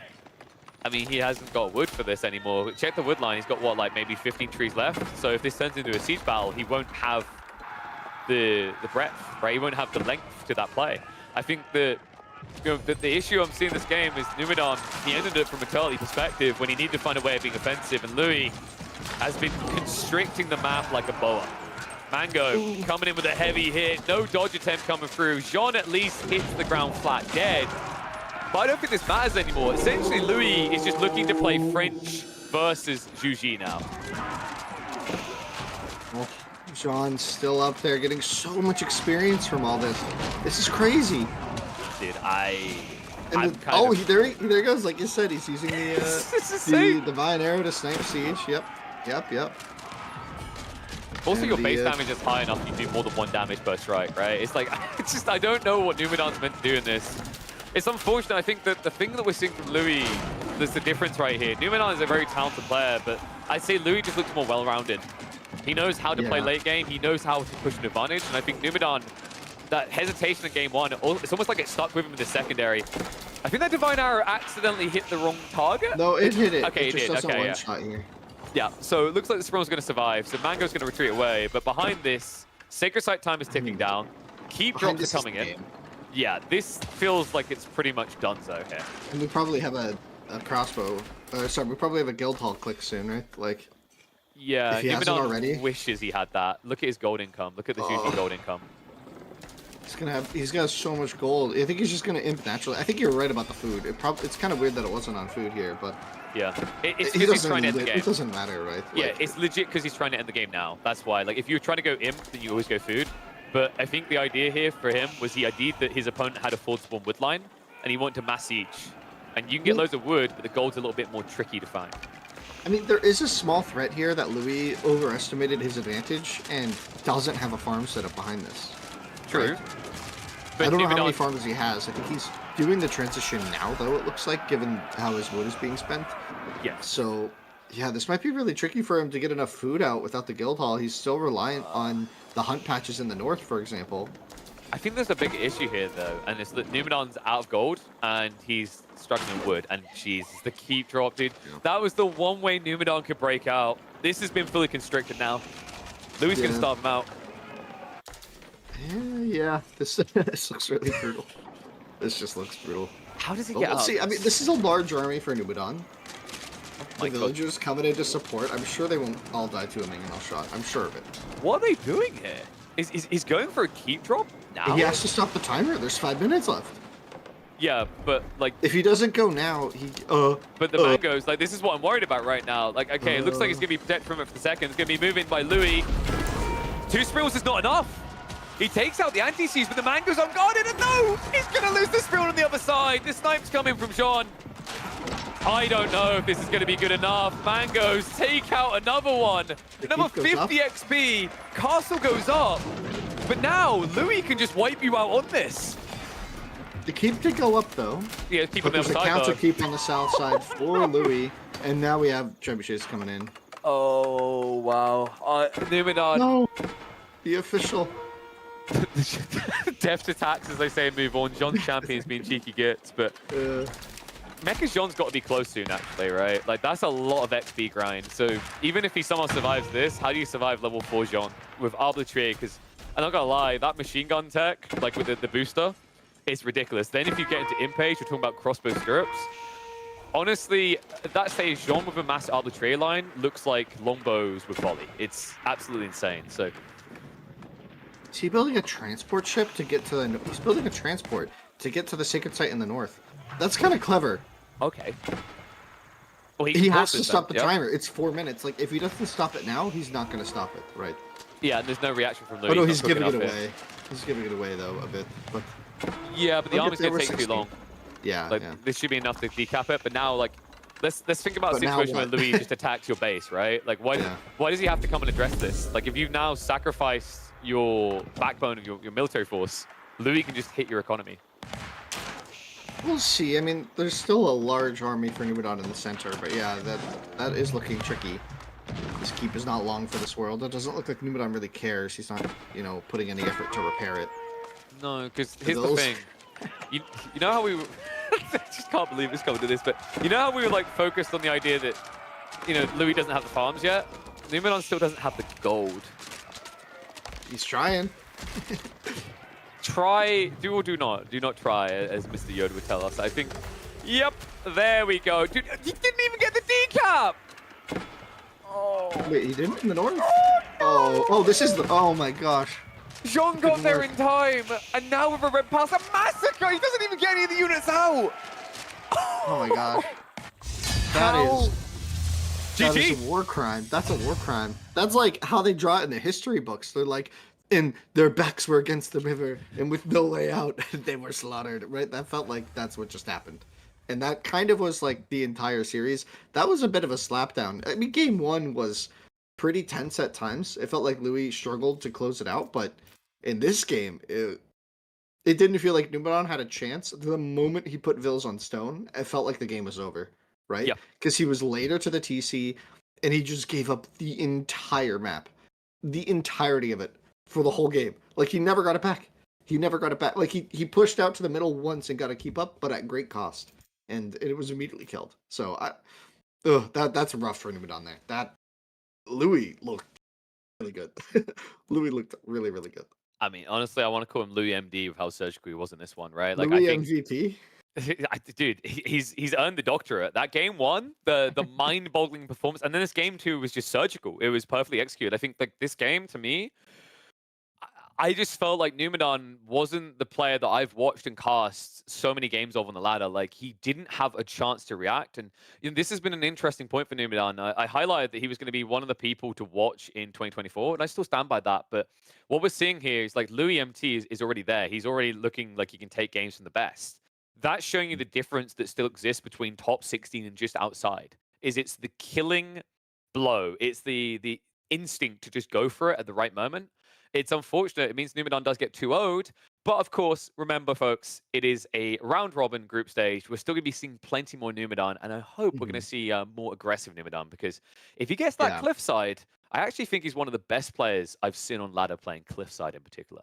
I mean, he hasn't got wood for this anymore. Check the wood line. He's got, what, like maybe 15 trees left? So if this turns into a siege battle, he won't have the breadth, right? He won't have the length to that play. I think that, you know, the issue I'm seeing in this game is Numadon, he ended it from a totality perspective when he needed to find a way of being offensive, and Louis has been constricting the map like a boa. Mango coming in with a heavy hit. No dodge attempt coming through. Jean at least hits the ground flat dead. But I don't think this matters anymore. Essentially, Louis is just looking to play French versus Juji now. Well, Jean's still up there getting so much experience from all this. This is crazy. Dude, there he goes. Like you said, he's using the Divine Arrow to snipe Siege. Yep. Also, your base damage is high enough, you do more than 1 damage per strike, right? It's like, I don't know what Numidan's meant to do in this. It's unfortunate. I think that the thing that we're seeing from Louis, there's the difference right here. Numidan is a very talented player, but I'd say Louis just looks more well-rounded. He knows how to play late game. He knows how to push an advantage, and I think Numidan, that hesitation in game 1, it's almost like it stuck with him in the secondary. I think that Divine Arrow accidentally hit the wrong target. No, it hit it. Okay, it did. Okay, yeah. Shot here. Yeah, so it looks like the Sprill's going to survive. So Mango's going to retreat away, but behind this, Sacred Sight time is ticking down. Keep drops are coming in. Yeah, this feels like it's pretty much donezo here. And we probably have a crossbow. Sorry, we probably have a guild hall click soon, right? Like, yeah, if he hasn't already. Wishes he had that. Look at his gold income. Look at the Juji gold income. He's got so much gold. I think he's just gonna imp naturally. I think you're right about the food. It's kind of weird that it wasn't on food here, but yeah, it's because he's trying to end the game. It doesn't matter, right? Yeah, like, it's legit because he's trying to end the game now. That's why. Like, if you're trying to go imp, then you always go food. But I think the idea here for him was he ID'd that his opponent had a forward spawn wood line, and he wanted to mass siege. And you can get loads of wood, but the gold's a little bit more tricky to find. I mean, there is a small threat here that Louis overestimated his advantage and doesn't have a farm set up behind this. True. Right? But I don't know how many farms he has. I think he's doing the transition now, though, it looks like, given how his wood is being spent. Yeah. So, yeah, this might be really tricky for him to get enough food out without the guild hall. He's still reliant on the hunt patches in the north, for example. I think there's a big issue here, though, and it's that Numidan's out of gold, and he's struggling with wood, and Jesus, the keep drop, dude. Yeah. That was the one way Numidan could break out. This has been fully constricted now. Louis is going to starve him out. Yeah, this looks really brutal. This just looks brutal. How does he get out? See, I mean, this is a large army for Numidan. Oh the villagers coming in to support. I'm sure they won't all die to a mangonel shot. I'm sure of it. What are they doing here? He's going for a keep drop now? He has to stop the timer. There's 5 minutes left. Yeah, but like... If he doesn't go now, he... But the Mangoes, like, this is what I'm worried about right now. Like, okay, it looks like he's going to be protected from it for the second. It's going to be moving by Louis. 2 sprills is not enough. He takes out the anti-siege, but the Mango's unguarded, and no! He's going to lose the Sprill on the other side. The snipe's coming from Jean. I don't know if this is going to be good enough. Mangoes take out another one. Another 50 XP. Castle goes up. But now, Louis can just wipe you out on this. The keep did go up, though. Yeah, keep on the other side, though. There's a counter keep on the south side for Louis, and now we have trebuchets coming in. Oh, wow. Numidan. No. The official. Deft attacks, as they say, move on. Jean's champion's being cheeky gits, but Mecha Jean's got to be close soon, actually, right? Like, that's a lot of XP grind. So even if he somehow survives this, how do you survive level 4 Jean with Arbitrary? Because I'm not gonna lie, that machine gun tech, like with the booster, is ridiculous. Then if you get into Impage, we're talking about crossbow stirrups. Honestly, at that stage, Jean with a mass Arbitrary line looks like longbows with volley. It's absolutely insane. So. Is he building a transport ship to get to the... He's building a transport to get to the sacred site in the north. That's kind of clever. Okay. Well, he has to stop the timer. It's 4 minutes. Like, if he doesn't stop it now, he's not going to stop it, right? Yeah, and there's no reaction from Louis. Oh, no, he's giving it away. He's giving it away, though, a bit. But yeah, but the armor's going to take too long. Yeah, like, this should be enough to decap it, but now, like, let's think about a situation where Louis just attacks your base, right? Like, why does he have to come and address this? Like, if you've now sacrificed your backbone of your military force, Louis can just hit your economy. We'll see. I mean, there's still a large army for Numidan in the center, but yeah, that is looking tricky. This keep is not long for this world. It doesn't look like Numidan really cares. He's not, you know, putting any effort to repair it. No, because here's the thing. You know how we... I just can't believe it's coming to this, but you know how we were like focused on the idea that, you know, Louis doesn't have the farms yet? Numidan still doesn't have the gold. He's trying. Try, do or do not try, as Mr. Yoda would tell us. I think, yep, there we go. Dude, you didn't even get the decap! Oh, Wait, he didn't in the north? oh Oh, no! this is the. Oh my gosh. Jean got Didn't there work. in time, and now with a red pass, a massacre! He doesn't even get any of the units out! Oh my gosh. That How? is that is a GG! war crime. That's a war crime. That's like how they draw it in the history books. They're like, and their backs were against the river, and with no way out, they were slaughtered. Right? That felt like that's what just happened, and that kind of was like the entire series. That was a bit of a slapdown. I mean, game one was pretty tense at times. It felt like Louis struggled to close it out, but in this game, it didn't feel like Numeron had a chance. The moment he put Vils on stone, it felt like the game was over, right? Yeah. Because he was later to the TC, and he just gave up the entire map, the entirety of it for the whole game. Like he never got it back. He never got it back. Like he pushed out to the middle once and got to keep up, but at great cost, and it was immediately killed. So that's rough for Numeron there. That Louis looked really good. Louis looked really really good. I mean, honestly, I want to call him Louis MD with how surgical he was in this one, right? Like, I Louis think, MVP. dude, he's earned the doctorate. That game one, the mind-boggling performance, and then this game two was just surgical. It was perfectly executed. I think like this game to me, I just felt like Numenor wasn't the player that I've watched and cast so many games of on the ladder. Like he didn't have a chance to react, and this has been an interesting point for Numenor. I highlighted that he was going to be one of the people to watch in 2024, and I still stand by that. But what we're seeing here is like Louis MT is already there. He's already looking like he can take games from the best. That's showing you the difference that still exists between top 16 and just outside. It's the killing blow. It's the instinct to just go for it at the right moment. It's unfortunate. It means Numenor does get 2-0'd. But of course, remember, folks, it is a round robin group stage. We're still going to be seeing plenty more Numenor, and I hope we're going to see more aggressive Numenor because if he gets that Yeah. cliffside, I actually think he's one of the best players I've seen on ladder playing cliffside in particular.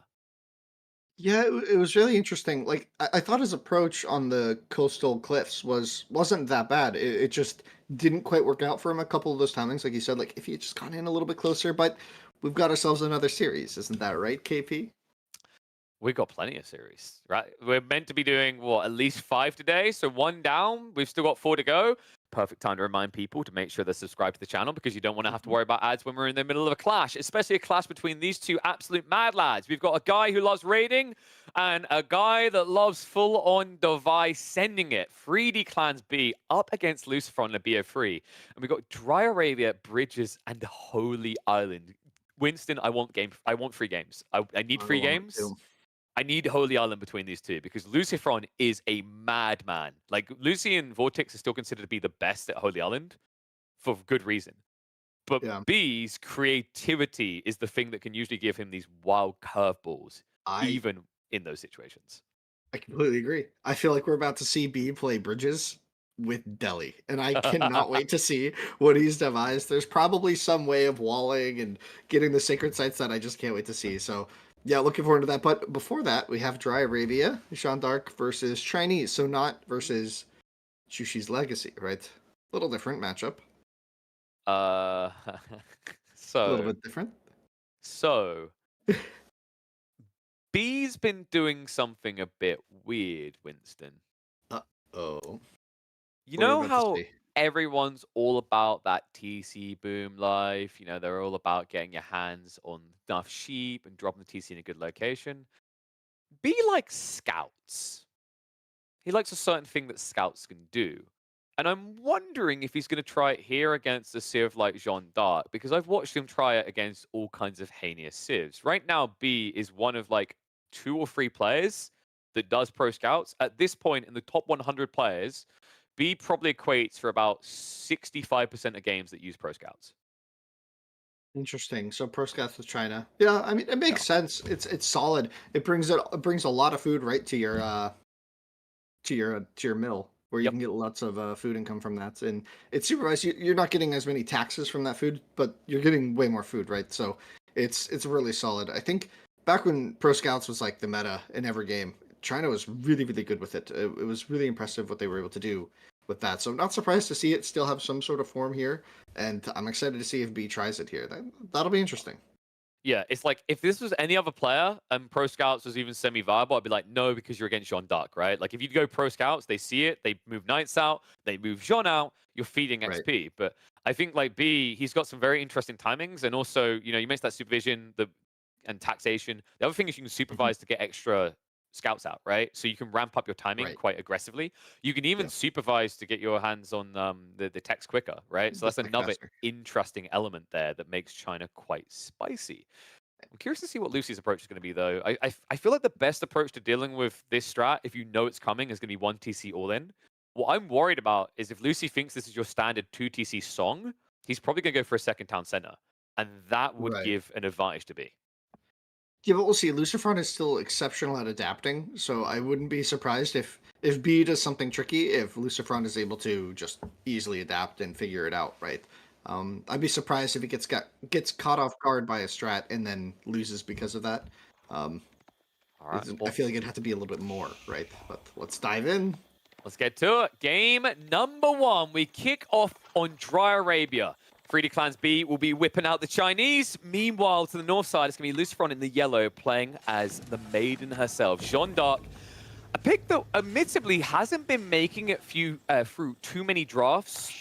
Yeah, it was really interesting. Like I thought his approach on the coastal cliffs wasn't that bad. It just didn't quite work out for him a couple of those timings. Like you said, like if he had just gone in a little bit closer, but we've got ourselves another series, isn't that right, KP? We've got plenty of series, right? We're meant to be doing, what, at least 5 today? So 1 down. We've still got 4 to go. Perfect time to remind people to make sure they're subscribed to the channel because you don't want to have to worry about ads when we're in the middle of a clash, especially a clash between these two absolute mad lads. We've got a guy who loves raiding and a guy that loves full-on device sending it. 3D Clans B up against Lucifer on the BO3. And we've got Dry Arabia, Bridges, and Holy Island. Winston, I want 3 games. I need I 3 want it games. too. I need Holy Island between these two because Lucifron is a madman. Like Lucy and Vortex are still considered to be the best at Holy Island for good reason. But Yeah. B's creativity is the thing that can usually give him these wild curveballs, I even in those situations. I completely agree. I feel like we're about to see B play Bridges with Delhi, and I cannot wait to see what he's devised. There's probably some way of walling and getting the sacred sites that I just can't wait to see. So, yeah, looking forward to that. But before that, we have Dry Arabia, Jean d'Arc versus Chinese. So, not versus Jushi's Legacy, right? Little different matchup. uh, A little so, bit different. so B's been doing something a bit weird, Winston. Oh. You What are we know about to how see? everyone's all about that TC boom life? You know, they're all about getting your hands on enough sheep and dropping the TC in a good location. Be like scouts. He likes a certain thing that scouts can do. And I'm wondering if he's going to try it here against a Civ like Jean d'Arc, because I've watched him try it against all kinds of heinous Civs. Right now, B is one of like 2 or 3 players that does pro scouts. At this point in the top 100 players, B probably equates for about 65% of games that use pro scouts. Interesting. So Pro Scouts with China. Yeah, I mean it Yeah. makes sense. It's solid. It brings a lot of food right to your mill where you Yep. can get lots of food income from that, and it's supervised. You're not getting as many taxes from that food, but you're getting way more food, right? So it's really solid. I think back when Pro Scouts was like the meta in every game, China was really really good with it. It was really impressive what they were able to do with that. So I'm not surprised to see it still have some sort of form here, and I'm excited to see if B tries it here. That'll be interesting. Yeah, it's like if this was any other player and Pro Scouts was even semi-viable, I'd be like, no, because you're against Jean d'Arc, right? Like if you go Pro Scouts, they see it, they move Knights out, they move Jean out, you're feeding Right. XP. But I think like B, he's got some very interesting timings, and also, you know, you mentioned that supervision, and taxation. The other thing is you can Hmm. supervise to get extra scouts out, right? So you can ramp up your timing Right. quite aggressively. You can even Yeah. supervise to get your hands on the text quicker, right? So The that's tech another faster. interesting element there that makes China quite spicy. I'm curious to see what Lucy's approach is going to be, though. I feel like the best approach to dealing with this strat, if you know it's coming, is going to be 1 TC all in. What I'm worried about is if Lucy thinks this is your standard 2 TC song, he's probably going to go for a second town center. And that would Right. give an advantage to B. Yeah, but we'll see. Lucifron is still exceptional at adapting, so I wouldn't be surprised if B does something tricky, if Lucifron is able to just easily adapt and figure it out, right? I'd be surprised if he gets caught off guard by a strat and then loses because of that. Um, All right. I Well, feel like it'd have to be a little bit more, right? But let's dive in. let's get to it. Game number 1. We kick off on Dry Arabia. 3D Clans B will be whipping out the Chinese. Meanwhile, to the north side, it's going to be Lucifron in the yellow playing as the maiden herself, Jean d'Arc. A pick that admittedly hasn't been making it through too many drafts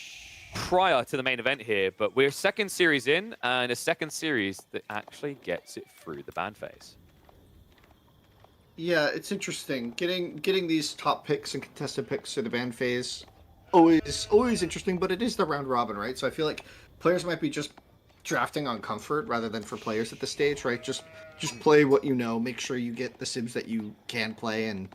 prior to the main event here, but we're second series in, and a second series that actually gets it through the ban phase. Yeah, it's interesting. Getting these top picks and contested picks to the ban phase, always interesting, but it is the round robin, right? So I feel like players might be just drafting on comfort rather than for players at this stage, right? Just play what you know, make sure you get the sibs that you can play, and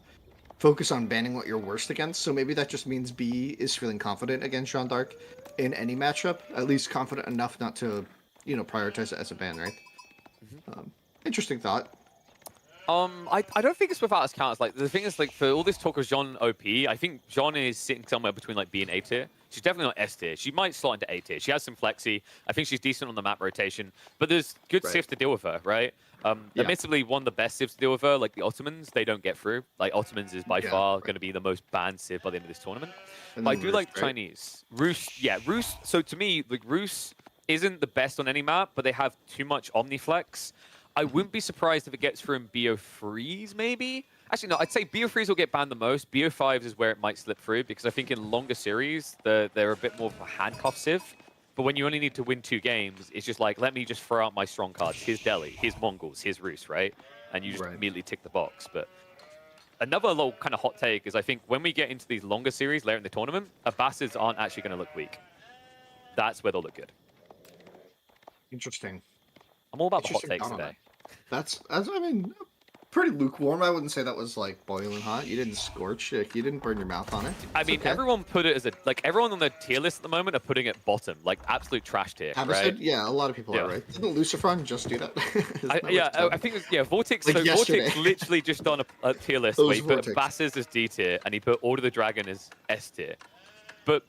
focus on banning what you're worst against. So maybe that just means B is feeling confident against Jean d'Arc in any matchup, at least confident enough not to, prioritize it as a ban, right? Mhm. Interesting thought. I don't think it's without its counts. Like the thing is, like for all this talk of Jean OP, I think Jean is sitting somewhere between like B and A tier. She's definitely not S tier. She might slot into A tier. She has some flexi. I think she's decent on the map rotation, but there's good Right. civs to deal with her, right? Yeah. Admittedly, one of the best civs to deal with her, like the Ottomans, they don't get through. Like Ottomans is by Yeah. far Right. going to be the most banned civ by the end of this tournament. And But I then do Roost, like the right? Chinese. Roost, yeah, Roost. So to me, like Roost isn't the best on any map, but they have too much Omniflex. I wouldn't be surprised if it gets through in BO3s, maybe. Actually, no, I'd say BO3s will get banned the most. BO5s is where it might slip through, because I think in longer series, they're a bit more of a handcuff civ. But when you only need to win 2 games, it's just like, let me just throw out my strong cards. Here's Delhi, here's Mongols, here's Rus, right? And you just Right. immediately tick the box. But another little kind of hot take is I think when we get into these longer series later in the tournament, Abbasids aren't actually going to look weak. That's where they'll look good. Interesting. I'm all about the hot Interesting takes thought on today. that. That's I mean, pretty lukewarm. I wouldn't say that was like boiling hot. You didn't scorch it. You didn't burn your mouth on it. I It's mean, okay. everyone put it as a everyone on the tier list at the moment are putting it bottom, like absolute trash tier, right? Abbasid? Yeah, a lot of people Yeah. are, right? Didn't Lucifron just do that? Isn't that what Yeah, you said? I think it was, yeah, Vortex. Like So yesterday. Vortex literally just done a tier list It where was he put Vortex. Basses as D tier and he put Order the Dragon as S tier. But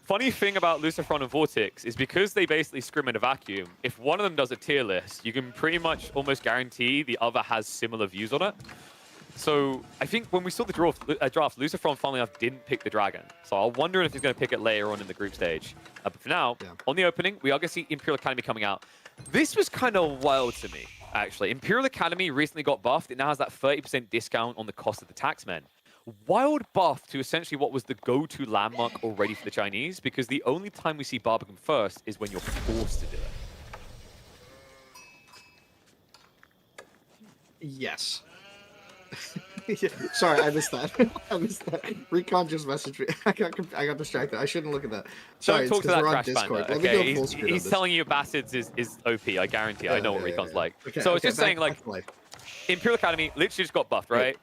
funny thing about Lucifron and Vortex is because they basically scrim in a vacuum, if one of them does a tier list, you can pretty much almost guarantee the other has similar views on it. So I think when we saw the draft, Lucifron funnily enough didn't pick the Dragon. So I'm wondering if he's going to pick it later on in the group stage. But for now, Yeah. on the opening, we are going to see Imperial Academy coming out. This was kind of wild to me, actually. Imperial Academy recently got buffed. It now has that 30% discount on the cost of the taxmen. Wild buff to essentially what was the go-to landmark already for the Chinese, because the only time we see Barbican first is when you're forced to do it. Yes. Yeah, sorry, I missed that. I missed that. Recon just messaged me. I got distracted. I shouldn't look at that. Sorry, Don't it's talk to because that we're on trash Discord. panda, Let me okay? go full screen on He's this. telling you Bastards is OP, I guarantee. I know what Recon's like. Okay, So I was okay, just saying, like, back to life. Imperial Academy literally just got buffed, Right. right?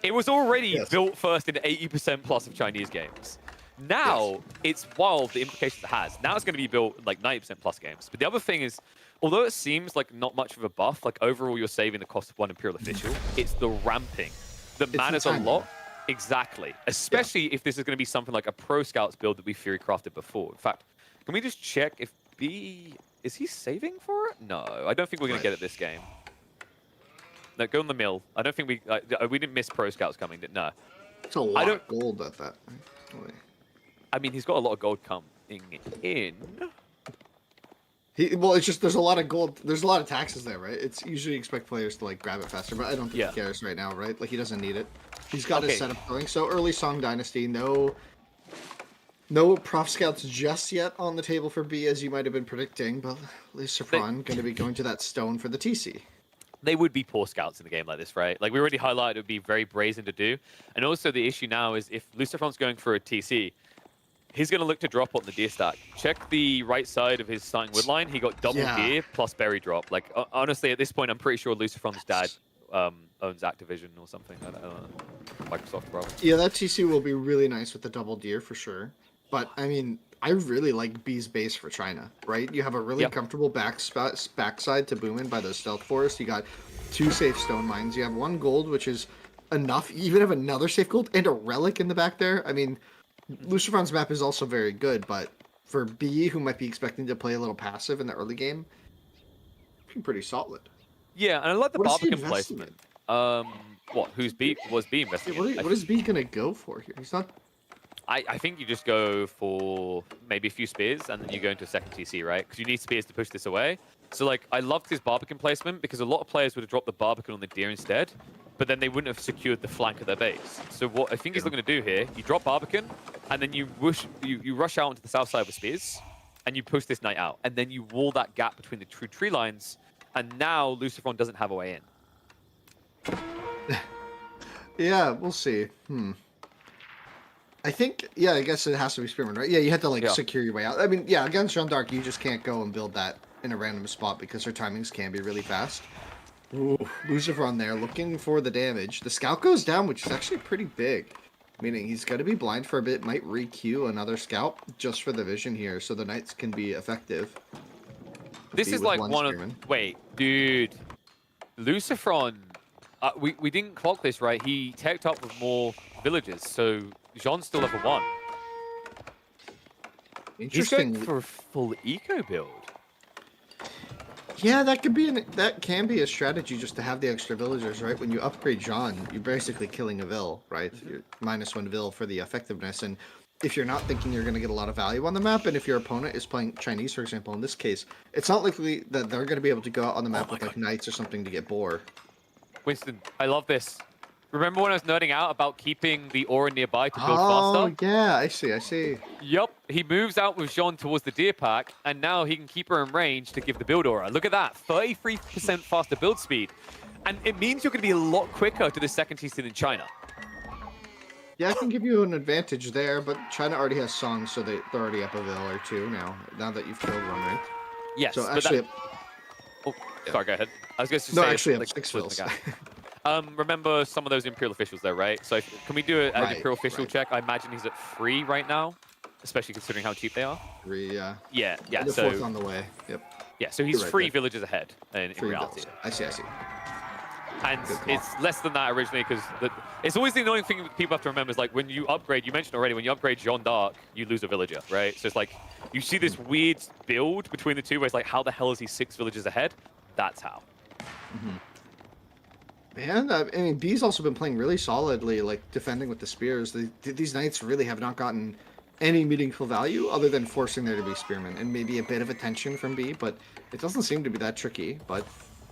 It was already Yes. built first in 80% plus of Chinese games. Now, it's wild the implications it has. Now it's going to be built like 90% plus games. But the other thing is, although it seems like not much of a buff, like overall you're saving the cost of one Imperial official, it's the ramping that the matters a timing. lot. Exactly. Especially if this is going to be something like a Pro Scouts build that we theory crafted before. In fact, can we just check if B... Is he saving for it? No, I don't think we're going to get it this game. No, go on the mill. I don't think we didn't miss Pro Scouts coming, did no. It's a lot of gold at that. I mean, he's got a lot of gold coming in. Well, it's just there's a lot of gold. There's a lot of taxes there, right? It's usually expect players to like grab it faster, but I don't think Yeah. he cares right now, right? Like he doesn't need it. He's got his Okay. setup going. So early Song Dynasty, no prof scouts just yet on the table for B, as you might have been predicting, but Lucifron going to be going to that stone for the TC. They would be poor scouts in a game like this, right? Like we already highlighted, it would be very brazen to do. And also the issue now is if Lucifron's going for a TC, he's going to look to drop on the deer stack. Check the right side of his starting wood line. He got double deer plus berry drop. Like honestly, at this point, I'm pretty sure Lucifron's dad owns Activision or something. I don't know. Microsoft probably. Yeah, that TC will be really nice with the double deer for sure. But I mean, I really like B's base for China, right? You have a really comfortable backside to boom in by those stealth forests. You got 2 safe stone mines. You have 1 gold, which is enough. You even have another safe gold and a relic in the back there. I mean, Lucifron's map is also very good, but for B, who might be expecting to play a little passive in the early game, pretty solid. Yeah, and I like the Barbican placement. What? Who's B? Was B investing? Yeah, what is B gonna go for here? He's not. I think you just go for maybe a few spears, and then you go into a second TC, right? Because you need spears to push this away. So, like, I loved his Barbican placement because a lot of players would have dropped the Barbican on the deer instead, but then they wouldn't have secured the flank of their base. So what I think he's looking to do here, you drop Barbican, and then you rush out onto the south side with spears, and you push this knight out, and then you wall that gap between the two tree lines, and now Lucifron doesn't have a way in. Yeah, we'll see. I think, yeah, I guess it has to be Spearman, right? Yeah, you have to, like, secure your way out. I mean, yeah, against Jeanne d'Arc, you just can't go and build that in a random spot because her timings can be really fast. Ooh, Lucifron there, looking for the damage. The scout goes down, which is actually pretty big. Meaning he's going to be blind for a bit, might re-queue another scout just for the vision here, so the knights can be effective. This is like one of... Wait, dude. Lucifron... we didn't clock this, right? He teched up with more villagers, so Jean's still level 1. Interesting. He's going for a full eco build. Yeah, that can be a strategy just to have the extra villagers, right? When you upgrade Jean, you're basically killing a vill, right? You're -1 vill for the effectiveness, and if you're not thinking you're going to get a lot of value on the map, and if your opponent is playing Chinese, for example, in this case, it's not likely that they're going to be able to go out on the map with like knights or something to get boar. Winston, I love this. Remember when I was nerding out about keeping the aura nearby to build faster? Oh, yeah, I see. Yup, he moves out with Jean towards the deer pack, and now he can keep her in range to give the build aura. Look at that, 33% faster build speed. And it means you're going to be a lot quicker to the second TC than China. Yeah, I can give you an advantage there, but China already has songs, so they're already up a vill or 2 now that you've killed one, right? Yes, so actually... Sorry, go ahead. I was going to say... No, actually, like, 6 vills. Remember some of those Imperial officials there, right? So can we do an Imperial official check? I imagine he's at 3 right now, especially considering how cheap they are. 3, yeah. Yeah. The 4th on the way. Yep. Yeah, so he's 3 villages ahead in reality. I see. And it's less than that originally because it's always the annoying thing that people have to remember is like when you upgrade, you mentioned already, when you upgrade Jeanne d'Arc, you lose a villager, right? So it's like you see this weird build between the two where it's like, how the hell is he 6 villages ahead? That's how. Man, I mean, B's also been playing really solidly, like defending with the spears. These knights really have not gotten any meaningful value other than forcing there to be spearmen and maybe a bit of attention from B, but it doesn't seem to be that tricky. But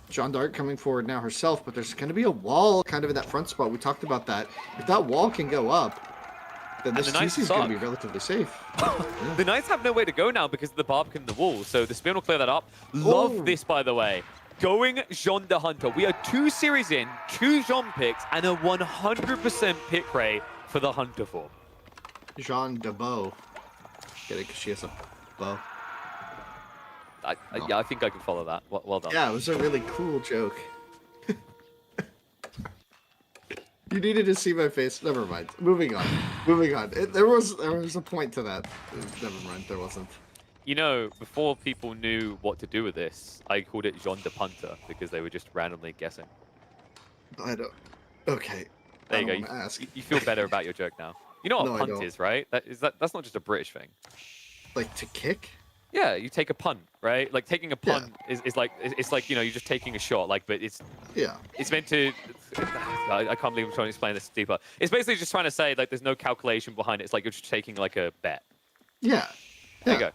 Jeanne d'Arc coming forward now herself, but there's going to be a wall kind of in that front spot. We talked about that. If that wall can go up, then this TC is going to be relatively safe. The knights have nowhere to go now because of the Barbican in the wall, so the spearmen will clear that up. Love this, by the way. Going Jean the Hunter. We are 2 series in, 2 Jean picks, and a 100% pick rate for the Hunter form. Jean de Beau. Get it? Because she has a bow. Yeah, I think I can follow that. Well done. Yeah, it was a really cool joke. You needed to see my face. Never mind. Moving on. There was a point to that. Never mind. There wasn't. You know, before people knew what to do with this, I called it Jean de Punter because they were just randomly guessing. I don't. Okay. There you go. You feel better about your joke now. You know what punt is, right? That's not just a British thing. Like to kick? Yeah, you take a punt, right? Like taking a punt is like it's like, you know, you're just taking a shot, like, but it's meant to. I can't believe I'm trying to explain this deeper. It's basically just trying to say like there's no calculation behind it. It's like you're just taking like a bet. Yeah. There you go.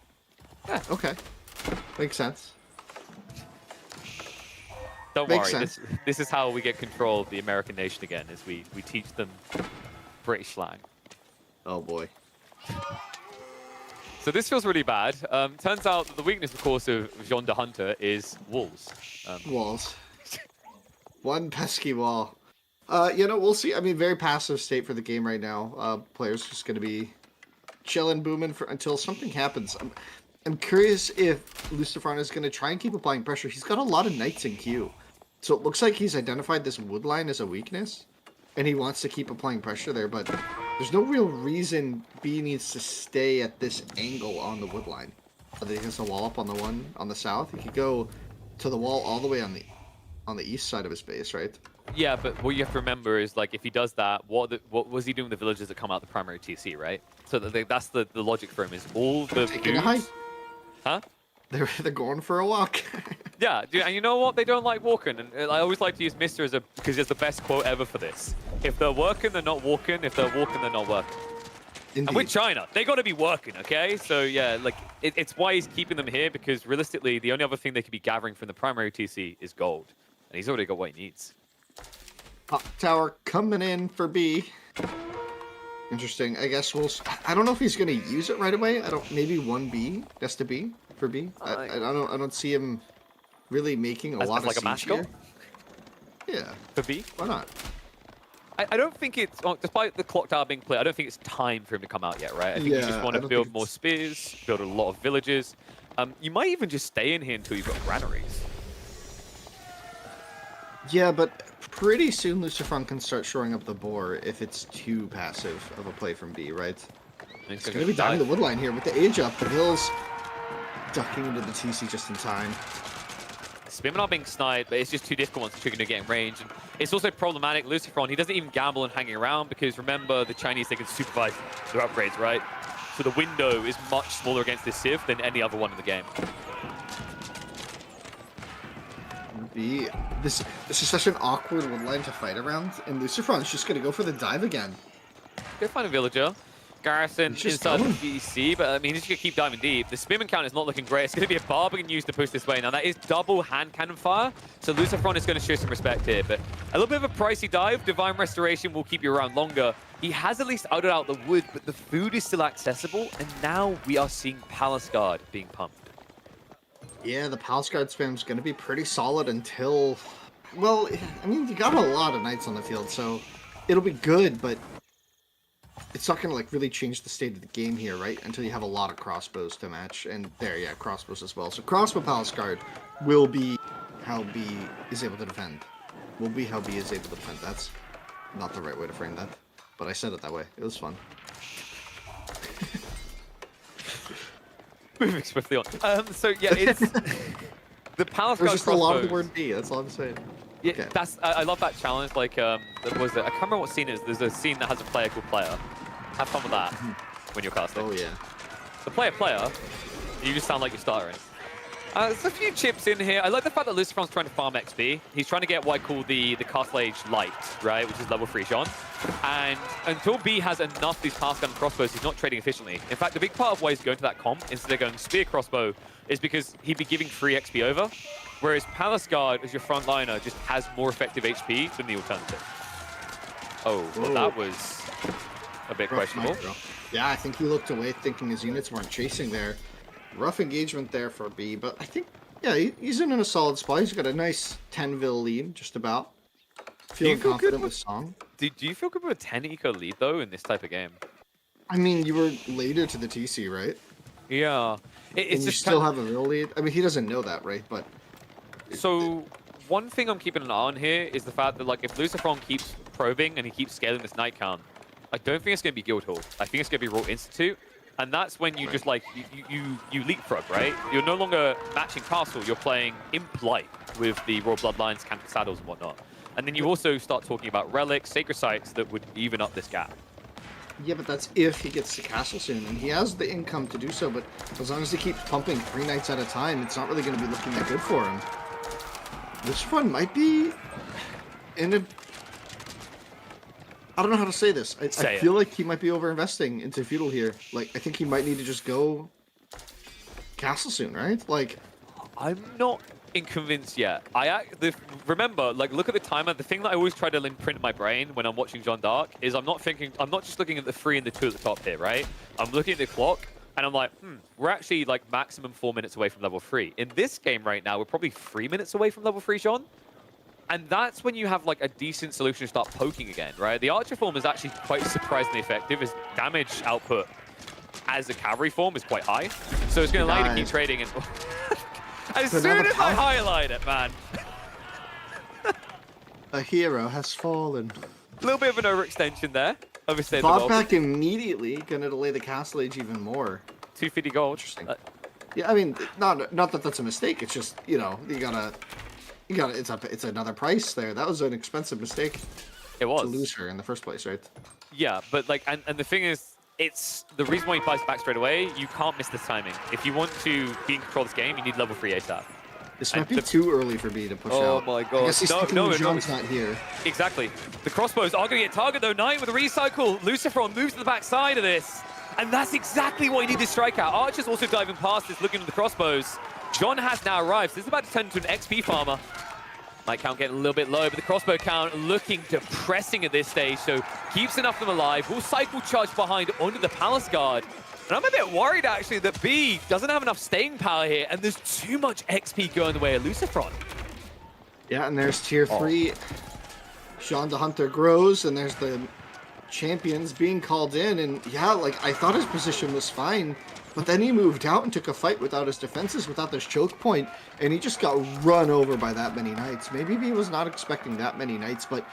Yeah. Okay. Makes sense. Don't Makes worry, sense. this is how we get control of the American nation again, is we teach them British slang. Oh boy. So this feels really bad. Turns out that the weakness, of course, of Jean de Hunter is walls. Walls. One pesky wall. You know, we'll see. I mean, very passive state for the game right now. Players just going to be chilling, booming for until something happens. I'm curious if Lucifron is going to try and keep applying pressure. He's got a lot of knights in queue. So it looks like he's identified this wood line as a weakness. And he wants to keep applying pressure there, but there's no real reason B needs to stay at this angle on the wood line. He has a wall up on the one on the south. He could go to the wall all the way on the east side of his base, right? Yeah, but what you have to remember is, like, if he does that, what was he doing with the villagers that come out the primary TC, right? So that's the logic for him, is all the Taking a hike. Huh? They're going for a walk. Yeah, dude, and you know what? They don't like walking. And I always like to use Mister because it's the best quote ever for this. If they're working, they're not walking. If they're walking, they're not working. Indeed. And with China, they got to be working, okay? So yeah, like it's why he's keeping them here, because realistically, the only other thing they could be gathering from the primary TC is gold, and he's already got what he needs. Hot tower coming in for B. Interesting. I guess I don't know if he's gonna use it right away. Maybe 1B. That's to B for B. I don't see him really making a lot of like a siege mash goal? here. Yeah. For B? Why not? I don't think it's, despite the clock tower being played, I don't think it's time for him to come out yet, right? I think you just want to build more spears, build a lot of villages. You might even just stay in here until you've got granaries. Yeah, but pretty soon Lucifron can start shoring up the boar if it's too passive of a play from B, right? It's going to be diving the woodline here with the age up. The Hills ducking into the TC just in time. Spearmen are being sniped, but it's just too difficult once you're going to get in range. And it's also problematic. Lucifron, he doesn't even gamble on hanging around because remember, the Chinese, they can supervise their upgrades, right? So the window is much smaller against this Civ than any other one in the game. This is such an awkward woodline to fight around, and Lucifron's just going to go for the dive again. Go find a villager. Garrison inside the VC, but I mean, he's just going to keep diving deep. The spearman count is not looking great. It's going to be a bargain used to push this way. Now, that is double hand cannon fire, so Lucifron is going to show some respect here, but a little bit of a pricey dive. Divine Restoration will keep you around longer. He has at least outed out the wood, but the food is still accessible, and now we are seeing Palace Guard being pumped. Yeah, the Palace Guard spam is going to be pretty solid until... Well, I mean, you got a lot of knights on the field, so it'll be good, but it's not going to, like, really change the state of the game here, right? Until you have a lot of crossbows to match. And there, yeah, crossbows as well. So crossbow Palace Guard will be how B is able to defend. Will be how B is able to defend. That's not the right way to frame that, but I said it that way. It was fun. Moving swiftly on. So yeah, it's the Palace Guard. There's just a lot of the word B. That's all I'm saying. Yeah, okay. I love that challenge. Like, was it? I can't remember what scene it is. There's a scene that has a player called Player. Have fun with that when you're casting. Oh yeah. The player. You just sound like you're stuttering. There's a few chips in here. I like the fact that Lucifron's trying to farm XP. He's trying to get what I call the Castle Age Light, right, which is level 3 Jean. And until B has enough of these pass gun and crossbows, he's not trading efficiently. In fact, the big part of why he's going to that comp instead of going spear crossbow is because he'd be giving free XP over, whereas Palace Guard, as your frontliner, just has more effective HP than the alternative. Oh, well, that was a bit questionable. Yeah, I think he looked away thinking his units weren't chasing there. Rough engagement there for B, but I think, yeah, he's in a solid spot. He's got a nice 10-vil lead, just about. Feeling confident with Song. Do you feel good with a 10 eco lead, though, in this type of game? I mean, you were later to the TC, right? Yeah. It's just still have a real lead? I mean, he doesn't know that, right? But so, one thing I'm keeping an eye on here is the fact that, like, if Lucifron keeps probing and he keeps scaling this knight count, I don't think it's going to be Guildhall. I think it's going to be Raw Institute. And that's when you just, like, you leapfrog, right? You're no longer matching Castle, you're playing Imp-Light with the Royal Bloodlines, Canted Saddles, and whatnot. And then you also start talking about relics, sacred sites that would even up this gap. Yeah, but that's if he gets to Castle soon, and he has the income to do so, but as long as he keeps pumping 3 knights at a time, it's not really going to be looking that good for him. This one might be in a... I don't know how to say this. I feel like he might be over-investing into Feudal here. Like, I think he might need to just go Castle soon, right? Like, I'm not convinced yet. Remember, like, look at the timer. The thing that I always try to imprint in my brain when I'm watching Jeanne d'Arc is I'm not just looking at the 3 and the 2 at the top here, right? I'm looking at the clock, and I'm like, we're actually like maximum 4 minutes away from level 3. In this game right now, we're probably 3 minutes away from level 3, Jean. And that's when you have like a decent solution to start poking again, right? The Archer form is actually quite surprisingly effective. His damage output as a cavalry form is quite high. So it's going to allow you to keep trading. And as soon as I highlight it, man. A hero has fallen. A little bit of an overextension there. Obviously, Bought back immediately, gonna delay the castle age even more. 250 gold. Interesting. Yeah, I mean, not that that's a mistake. It's just, you know, you gotta. It's another price there. That was an expensive mistake. It was. To lose her in the first place, right? Yeah, but like, and the thing is, it's the reason why you buys back straight away. You can't miss this timing. If you want to be in control of this game, you need level 3 ASAP. This might be too early for B to push out. Oh my god. I guess he's Jean's not here. Exactly. The crossbows are going to get targeted though. Knight with a recycle. Luciferon moves to the back side of this. And that's exactly what he needed to strike out. Archer's also diving past this, looking at the crossbows. Jean has now arrived. So this is about to turn into an XP farmer. Light count getting a little bit low, but the crossbow count looking depressing at this stage, so keeps enough of them alive. Will cycle charge behind onto the Palace Guard. And I'm a bit worried, actually, that B doesn't have enough staying power here, and there's too much XP going the way of Luciferon. Yeah, and there's tier 3. Jean the Hunter grows, and there's the champions being called in, and yeah, like, I thought his position was fine, but then he moved out and took a fight without his defenses, without this choke point, and he just got run over by that many knights. Maybe he was not expecting that many knights, but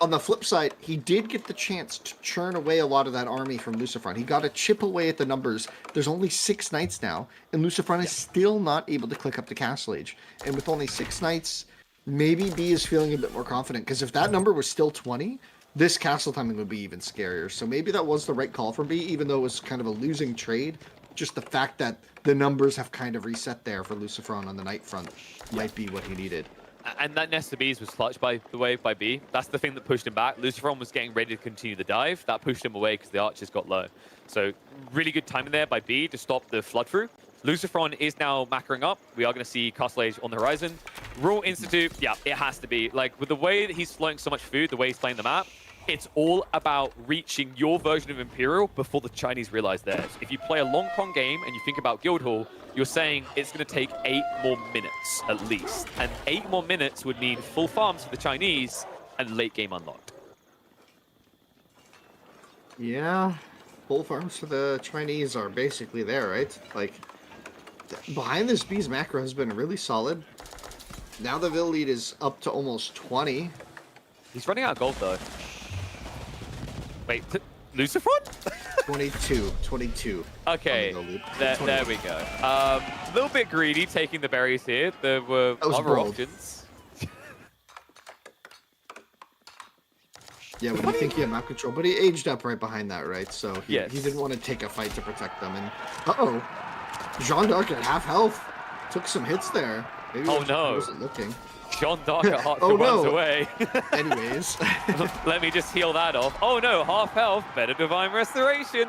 on the flip side, he did get the chance to churn away a lot of that army from Luciferon. He got to chip away at the numbers. There's only 6 knights now, and Luciferon is still not able to click up the castle age. And with only 6 knights, maybe B is feeling a bit more confident, because if that number was still 20, this castle timing would be even scarier. So maybe that was the right call from B, even though it was kind of a losing trade. Just the fact that the numbers have kind of reset there for Luciferon on the knight front might be what he needed. And that nest of bees was clutched, by the way, by B. That's the thing that pushed him back. Luciferon was getting ready to continue the dive. That pushed him away because the archers got low. So really good timing there by B to stop the flood through. Luciferon is now macroing up. We are going to see Castle Age on the horizon. Royal Institute, yeah, it has to be. Like, with the way that he's floating so much food, the way he's playing the map, it's all about reaching your version of Imperial before the Chinese realize theirs. If you play a long con game and you think about Guildhall, you're saying it's going to take 8 more minutes at least. And 8 more minutes would mean full farms for the Chinese and late game unlocked. Yeah, full farms for the Chinese are basically there, right? Like, behind this B's macro has been really solid. Now the Vil lead is up to almost 20. He's running out of gold though. Wait, Luciferon? 22. Okay, there we go. A little bit greedy taking the berries here. There were other options. Yeah, when you think he had map control, but he aged up right behind that, right? So he didn't want to take a fight to protect them. And uh-oh, Jeanne d'Arc at half health took some hits there. Maybe oh no, wasn't looking. Jeanne d'Arc at heart runs away. Anyways. Let me just heal that off. Oh no, half health, better divine restoration.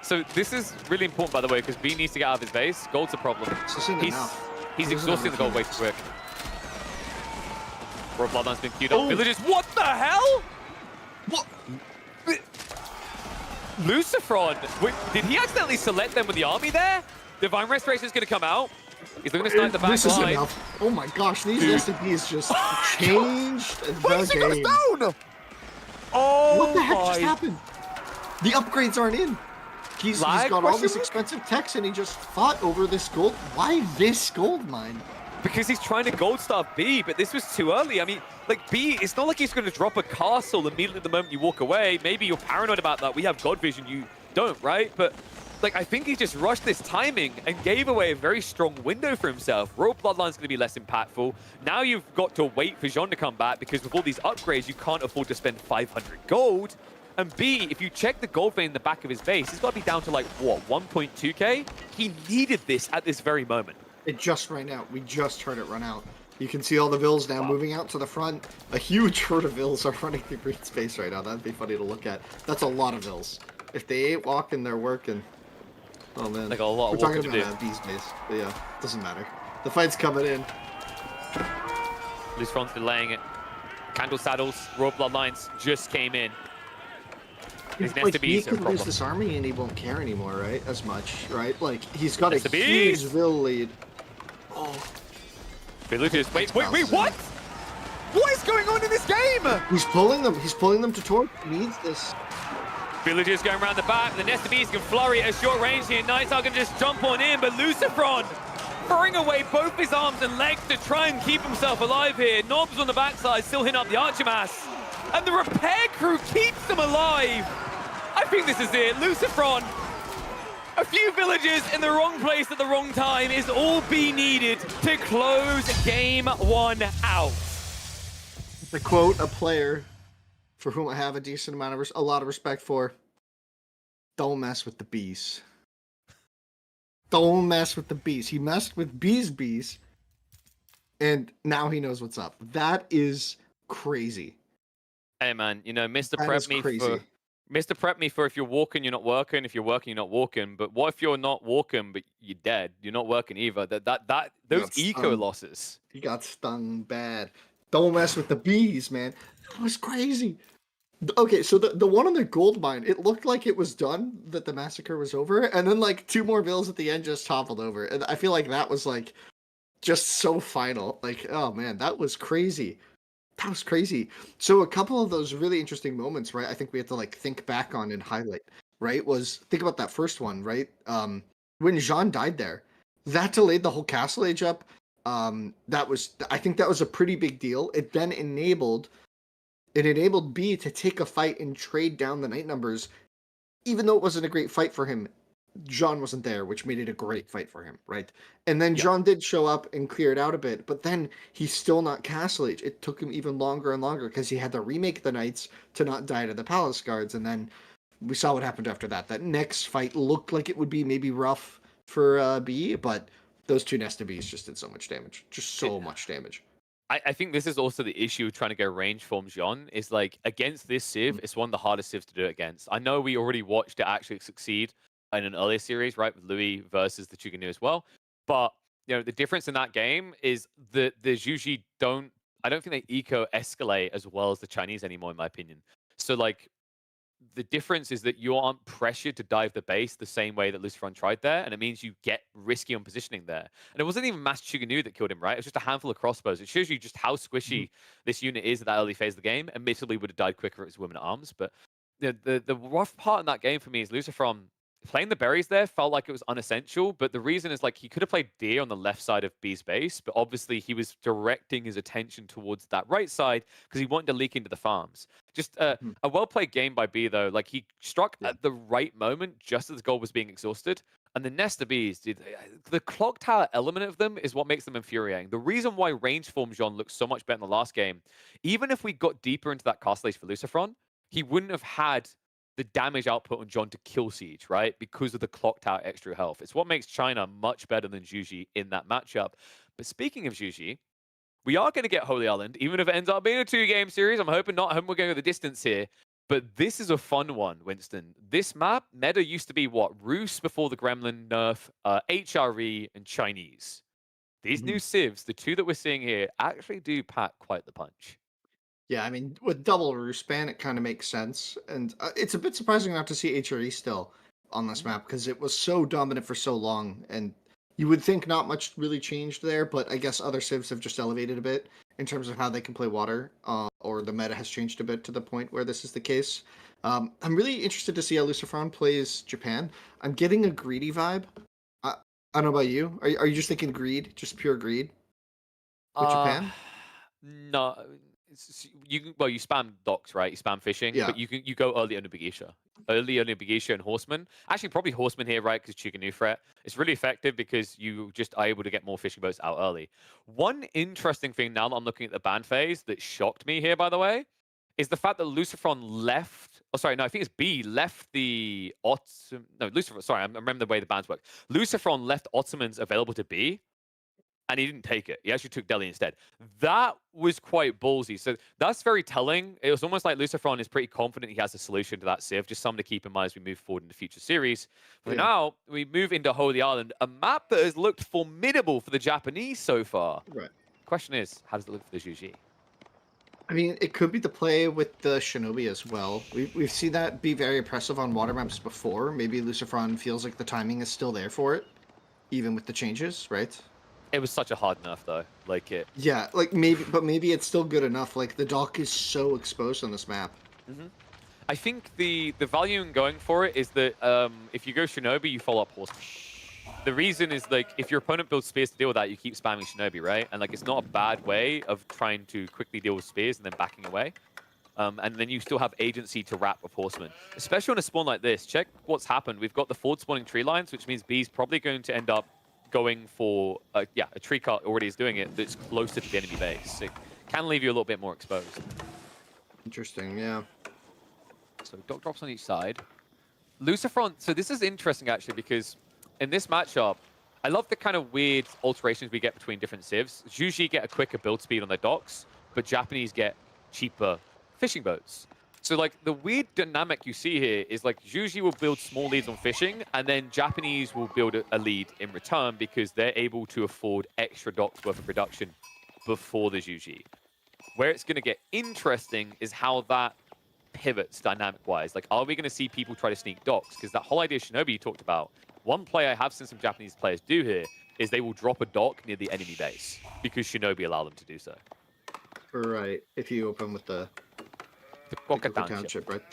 So this is really important, by the way, because B needs to get out of his base. Gold's a problem. He's exhausting the gold way too quick. Royal Bloodline's been queued up. Villagers, what the hell? What? Luciferon, did he accidentally select them with the army there? Divine restoration is going to come out. He's looking to snipe the back this line. Is enough. Oh my gosh, these SCPs just changed the game. Down? Oh, what the heck just happened? The upgrades aren't in. He's got all this expensive techs and he just fought over this gold. Why this gold mine? Because he's trying to gold star B, but this was too early. I mean, like B, it's not like he's going to drop a castle immediately the moment you walk away. Maybe you're paranoid about that. We have God vision, you don't, right? But like, I think he just rushed this timing and gave away a very strong window for himself. Royal Bloodline's going to be less impactful. Now you've got to wait for Jean to come back because with all these upgrades, you can't afford to spend 500 gold. And B, if you check the gold vein in the back of his base, he's got to be down to like, what, 1.2k? He needed this at this very moment. It just ran out. We just heard it run out. You can see all the Vils now moving out to the front. A huge herd of Vils are running through green space right now. That'd be funny to look at. That's a lot of Vils. If they ain't walking, they're working. Oh man. They got a lot We're of walking talking to do. about B's base, but yeah, doesn't matter. The fight's coming in. Lucifron's delaying it. Candle Saddles, Royal Bloodlines just came in. These Like Nesta he Bees are a could lose problem. this army and he won't care anymore, right? As much, right? Like he's got Nesta a huge Bees! will lead. Oh, Villagers, wait, X-Bounce is what? What is going on in this game? He's pulling them. He's pulling them to torch. He needs this. Villagers going around the back. The Nesta Bees can flurry at short range here. Nighthawk can just jump on in, but Lucifron throwing away both his arms and legs to try and keep himself alive here. Knobs on the backside still hitting up the Archer Mass. And the repair crew keeps them alive. I think this is it. Lucifron, a few villagers in the wrong place at the wrong time is all be needed to close game one out. To quote a player for whom I have a lot of respect for, don't mess with the bees. Don't mess with the bees. He messed with bees, and now he knows what's up. That is crazy. Hey man, you know, Mr. That Prep is me crazy. for Mr. Prep me for if you're walking, you're not working. If you're working, you're not walking. But what if you're not walking, but you're dead? You're not working either. Those got eco stung. losses. He got stung bad. Don't mess with the bees, man. That was crazy. Okay, so the one on the gold mine, it looked like it was done, that the massacre was over, and then like two more vills at the end just toppled over. And I feel like that was like just so final. Like, oh man, that was crazy. That was crazy. So a couple of those really interesting moments, right? I think we have to like think back on and highlight, right? Was think about that first one, right? When Jean died there, that delayed the whole castle age up. I think that was a pretty big deal. It then enabled B to take a fight and trade down the night numbers, even though it wasn't a great fight for him. Jean wasn't there, which made it a great fight for him, right? And then Yeah. Jean did show up and clear it out a bit, but then he's still not Castle Age. It took him even longer and longer because he had to remake the Knights to not die to the Palace Guards, and then we saw what happened after that. That next fight looked like it would be maybe rough for B, but those two Nesta Bees just did so much damage. Just so much damage. I think this is also the issue of trying to go range form Jean is like against this Civ, it's one of the hardest Civs to do it against. I know we already watched it actually succeed in an earlier series, right, with Louis versus the Chuganu as well. But you know, the difference in that game is that there's usually I don't think they eco escalate as well as the Chinese anymore, in my opinion. So like the difference is that you aren't pressured to dive the base the same way that Lucifron tried there, and it means you get risky on positioning there. And it wasn't even Master Chuganu that killed him, right? It was just a handful of crossbows. It shows you just how squishy this unit is at that early phase of the game. Admittedly, would have died quicker as women at arms, but the rough part in that game for me is Lucifron playing the berries there felt like it was unessential, but the reason is like he could have played deer on the left side of B's base, but obviously he was directing his attention towards that right side because he wanted to leak into the farms. Just a well played game by B though. Like he struck at the right moment just as the goal was being exhausted. And the Nesta Bees, dude, the clock tower element of them is what makes them infuriating. The reason why range form Jean looks so much better in the last game, even if we got deeper into that castle age for Lucifron, he wouldn't have had the damage output on John to kill Siege, right? Because of the clocked out extra health. It's what makes China much better than Zhuji in that matchup. But speaking of Zhuji, we are going to get Holy Island, even if it ends up being a 2-game series. I'm hoping not. I'm hoping we're going to the distance here. But this is a fun one, Winston. This map, meta used to be what? Rus before the Gremlin nerf, HRE, and Chinese. These new civs, the two that we're seeing here, actually do pack quite the punch. Yeah, I mean, with double Roost span, it kind of makes sense. And it's a bit surprising not to see HRE still on this map because it was so dominant for so long. And you would think not much really changed there, but I guess other civs have just elevated a bit in terms of how they can play water, or the meta has changed a bit to the point where this is the case. I'm really interested to see how Lucifron plays Japan. I'm getting a greedy vibe. I don't know about you. Are you just thinking greed, just pure greed with Japan? No, you spam docks, right? You spam fishing, Yeah. but you go early on Nubigisha and Horseman. Actually, probably Horseman here, right? Because Chiganu threat. It's really effective because you just are able to get more fishing boats out early. One interesting thing now that I'm looking at the ban phase that shocked me here, by the way, is the fact that Lucifron left. Oh, sorry, no, I think it's B left the Lucifer. Sorry, I remember the way the bans work. Lucifron left Ottomans available to B. and he didn't take it. He actually took Delhi instead. That was quite ballsy. So that's very telling. It was almost like Lucifron is pretty confident he has a solution to that Civ, just something to keep in mind as we move forward in the future series. For now, we move into Holy Island, a map that has looked formidable for the Japanese so far. Right. Question is, how does it look for the Juji? I mean, it could be the play with the Shinobi as well. We've seen that be very impressive on water maps before. Maybe Lucifron feels like the timing is still there for it, even with the changes, right? It was such a hard nerf, though. Like it. Yeah, like maybe it's still good enough. Like the dock is so exposed on this map. I think the value in going for it is that if you go Shinobi, you follow up Horseman. The reason is, like, if your opponent builds spears to deal with that, you keep spamming Shinobi, right? And, like, it's not a bad way of trying to quickly deal with spears and then backing away. And then you still have agency to wrap with Horsemen. Especially on a spawn like this. Check what's happened. We've got the forward spawning tree lines, which means B's probably going to end up going for, a tree cut already is doing it that's closer to the enemy base. It can leave you a little bit more exposed. Interesting, yeah. So dock drops on each side. Lucifron, so this is interesting, actually, because in this matchup, I love the kind of weird alterations we get between different civs. Juji get a quicker build speed on their docks, but Japanese get cheaper fishing boats. So, like, the weird dynamic you see here is, like, Juji will build small leads on fishing, and then Japanese will build a lead in return because they're able to afford extra docks worth of production before the Juji. Where it's going to get interesting is how that pivots dynamic-wise. Like, are we going to see people try to sneak docks? Because that whole idea of Shinobi you talked about, one play I have seen some Japanese players do here is they will drop a dock near the enemy base because Shinobi allow them to do so. Right. If you open with the township, right?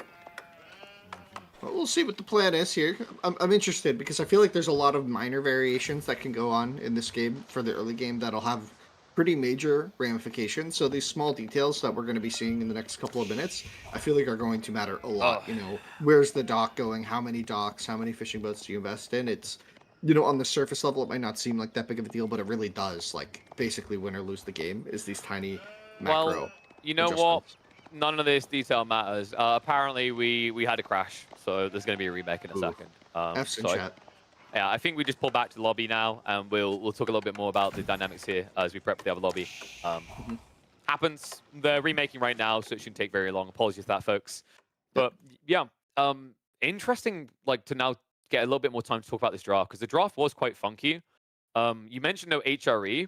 Well, we'll see what the plan is here. I'm interested because I feel like there's a lot of minor variations that can go on in this game for the early game that'll have pretty major ramifications. So these small details that we're going to be seeing in the next couple of minutes, I feel like are going to matter a lot. You know, where's the dock going? How many docks? How many fishing boats do you invest in? It's, you know, on the surface level, it might not seem like that big of a deal, but it really does. Like, basically win or lose the game is these tiny macro. Well, you know what? None of this detail matters. Apparently, we had a crash, so there's going to be a remake in a second. F's in chat. Yeah, I think we just pull back to the lobby now, and we'll talk a little bit more about the dynamics here as we prep for the other lobby. Happens. They're remaking right now, so it shouldn't take very long. Apologies for that, folks. But yeah, interesting. Like to now get a little bit more time to talk about this draft because the draft was quite funky. You mentioned no HRE,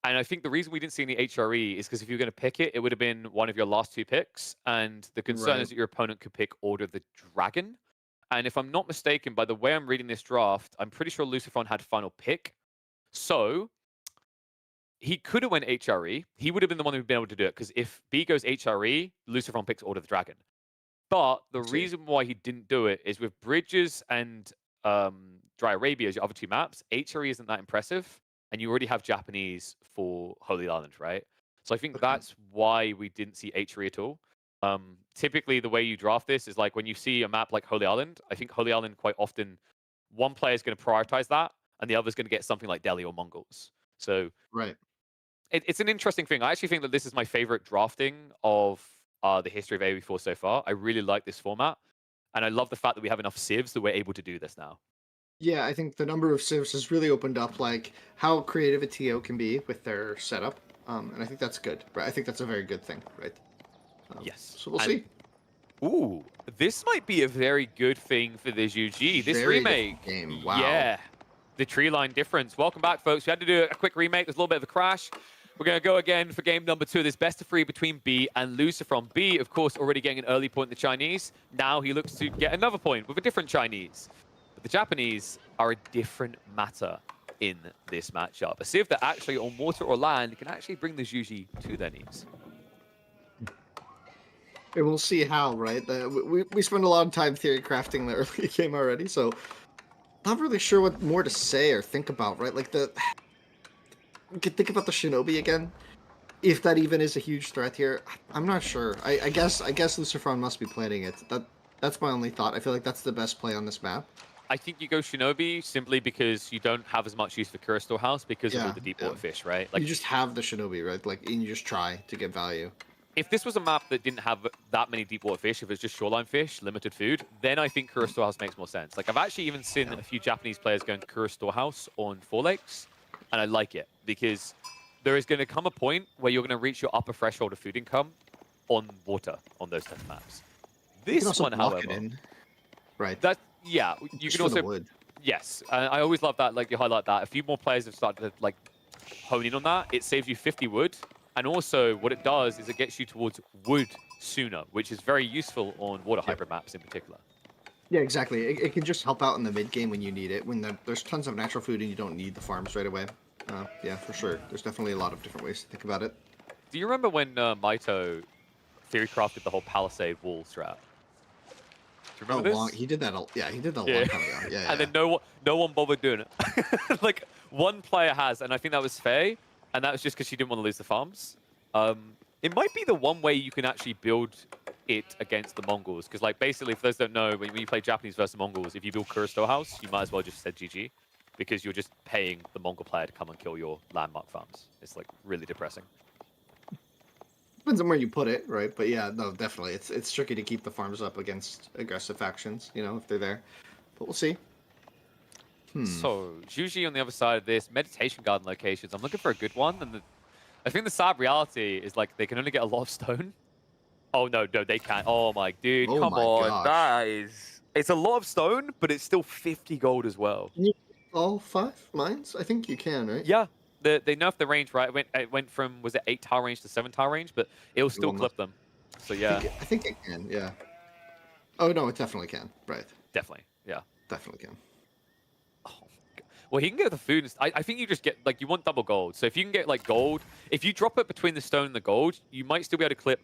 and I think the reason we didn't see any HRE is because if you were going to pick it, it would have been one of your last two picks, and the concern is that your opponent could pick Order of the Dragon. And if I'm not mistaken, by the way I'm reading this draft, I'm pretty sure Lucifron had final pick. So he could have went HRE. He would have been the one who'd been able to do it. Because if B goes HRE, Lucifron picks Order of the Dragon. But the reason why he didn't do it is with Bridges and Dry Arabia as your other two maps, HRE isn't that impressive. And you already have Japanese for Holy Island, right? So I think that's why we didn't see HRE at all. Typically, the way you draft this is like when you see a map like Holy Island, I think Holy Island quite often, one player is going to prioritize that, and the other is going to get something like Delhi or Mongols. So it's an interesting thing. I actually think that this is my favorite drafting of the history of AoE4 so far. I really like this format, and I love the fact that we have enough civs that we're able to do this now. Yeah, I think the number of civs has really opened up like how creative a TO can be with their setup, and I think that's good. Right, I think that's a very good thing, right? Yes. So we'll see. Ooh, this might be a very good thing for the UG. This very remake. Game. Wow. Yeah. The tree line difference. Welcome back, folks. We had to do a quick remake. There's a little bit of a crash. We're going to go again for game number 2. This best of 3 between B and Lucifron. B, of course, already getting an early point in the Chinese. Now he looks to get another point with a different Chinese. But the Japanese are a different matter in this matchup. A civ that actually on water or land can actually bring the Juji to their knees. And we'll see how, right? We spend a lot of time theory crafting the early game already, so not really sure what more to say or think about, right? Like we could think about the Shinobi again, if that even is a huge threat here. I'm not sure. I guess Lucifron must be planning it. That's my only thought. I feel like that's the best play on this map. I think you go Shinobi simply because you don't have as much use for Kura Storehouse because of all the deep water fish, right? Like you just have the Shinobi, right? Like and you just try to get value. If this was a map that didn't have that many deep water fish, if it's just shoreline fish, limited food, then I think Kura Storehouse makes more sense. Like I've actually even seen a few Japanese players going Kura Storehouse on 4 lakes, and I like it. because there is going to come a point where you're going to reach your upper threshold of food income on water on those type of maps. You can This also one, block however, it in. Right. that yeah, you Just can for the also wood. yes. I always love that. Like you highlight that. A few more players have started to like hone in on that. It saves you 50 wood, and also what it does is it gets you towards wood sooner, which is very useful on water Yep. hyper maps in particular. Yeah, exactly. It can just help out in the mid game when you need it. When there's tons of natural food and you don't need the farms right away. Yeah, for sure. There's definitely a lot of different ways to think about it. Do you remember when Maito theory crafted the whole palisade wall strat? Do you Oh, remember long. this? He did that. Yeah, he did that a Yeah. long time ago. Yeah, And yeah. then no one bothered doing it. Like one player has, and I think that was Faye, and that was just because she didn't want to lose the farms. It might be the one way you can actually build it against the Mongols, because like basically, for those who don't know, when you play Japanese versus Mongols, if you build Kuristo House, you might as well just say GG, because you're just paying the Mongol player to come and kill your landmark farms. It's like really depressing. Depends on where you put it, right? But yeah, no, definitely. It's tricky to keep the farms up against aggressive factions, you know, if they're there. But we'll see. So, Juji on the other side of this, meditation garden locations. I'm looking for a good one, and I think the sad reality is like they can only get a lot of stone. Oh no, they can't. Oh my dude, Oh come my on, gosh. that is. It's a lot of stone, but it's still 50 gold as well. Can you all 5 mines? I think you can, right? Yeah, they nerfed the range, right? It went from was it 8 tile range to 7 tile range, but it'll still Well, clip them. So yeah, I think it can, yeah. Oh no, it definitely can. Right. definitely, yeah. Definitely can. Well, he can get the food. I think you just get, like, you want double gold. So if you can get, like, gold, if you drop it between the stone and the gold, you might still be able to clip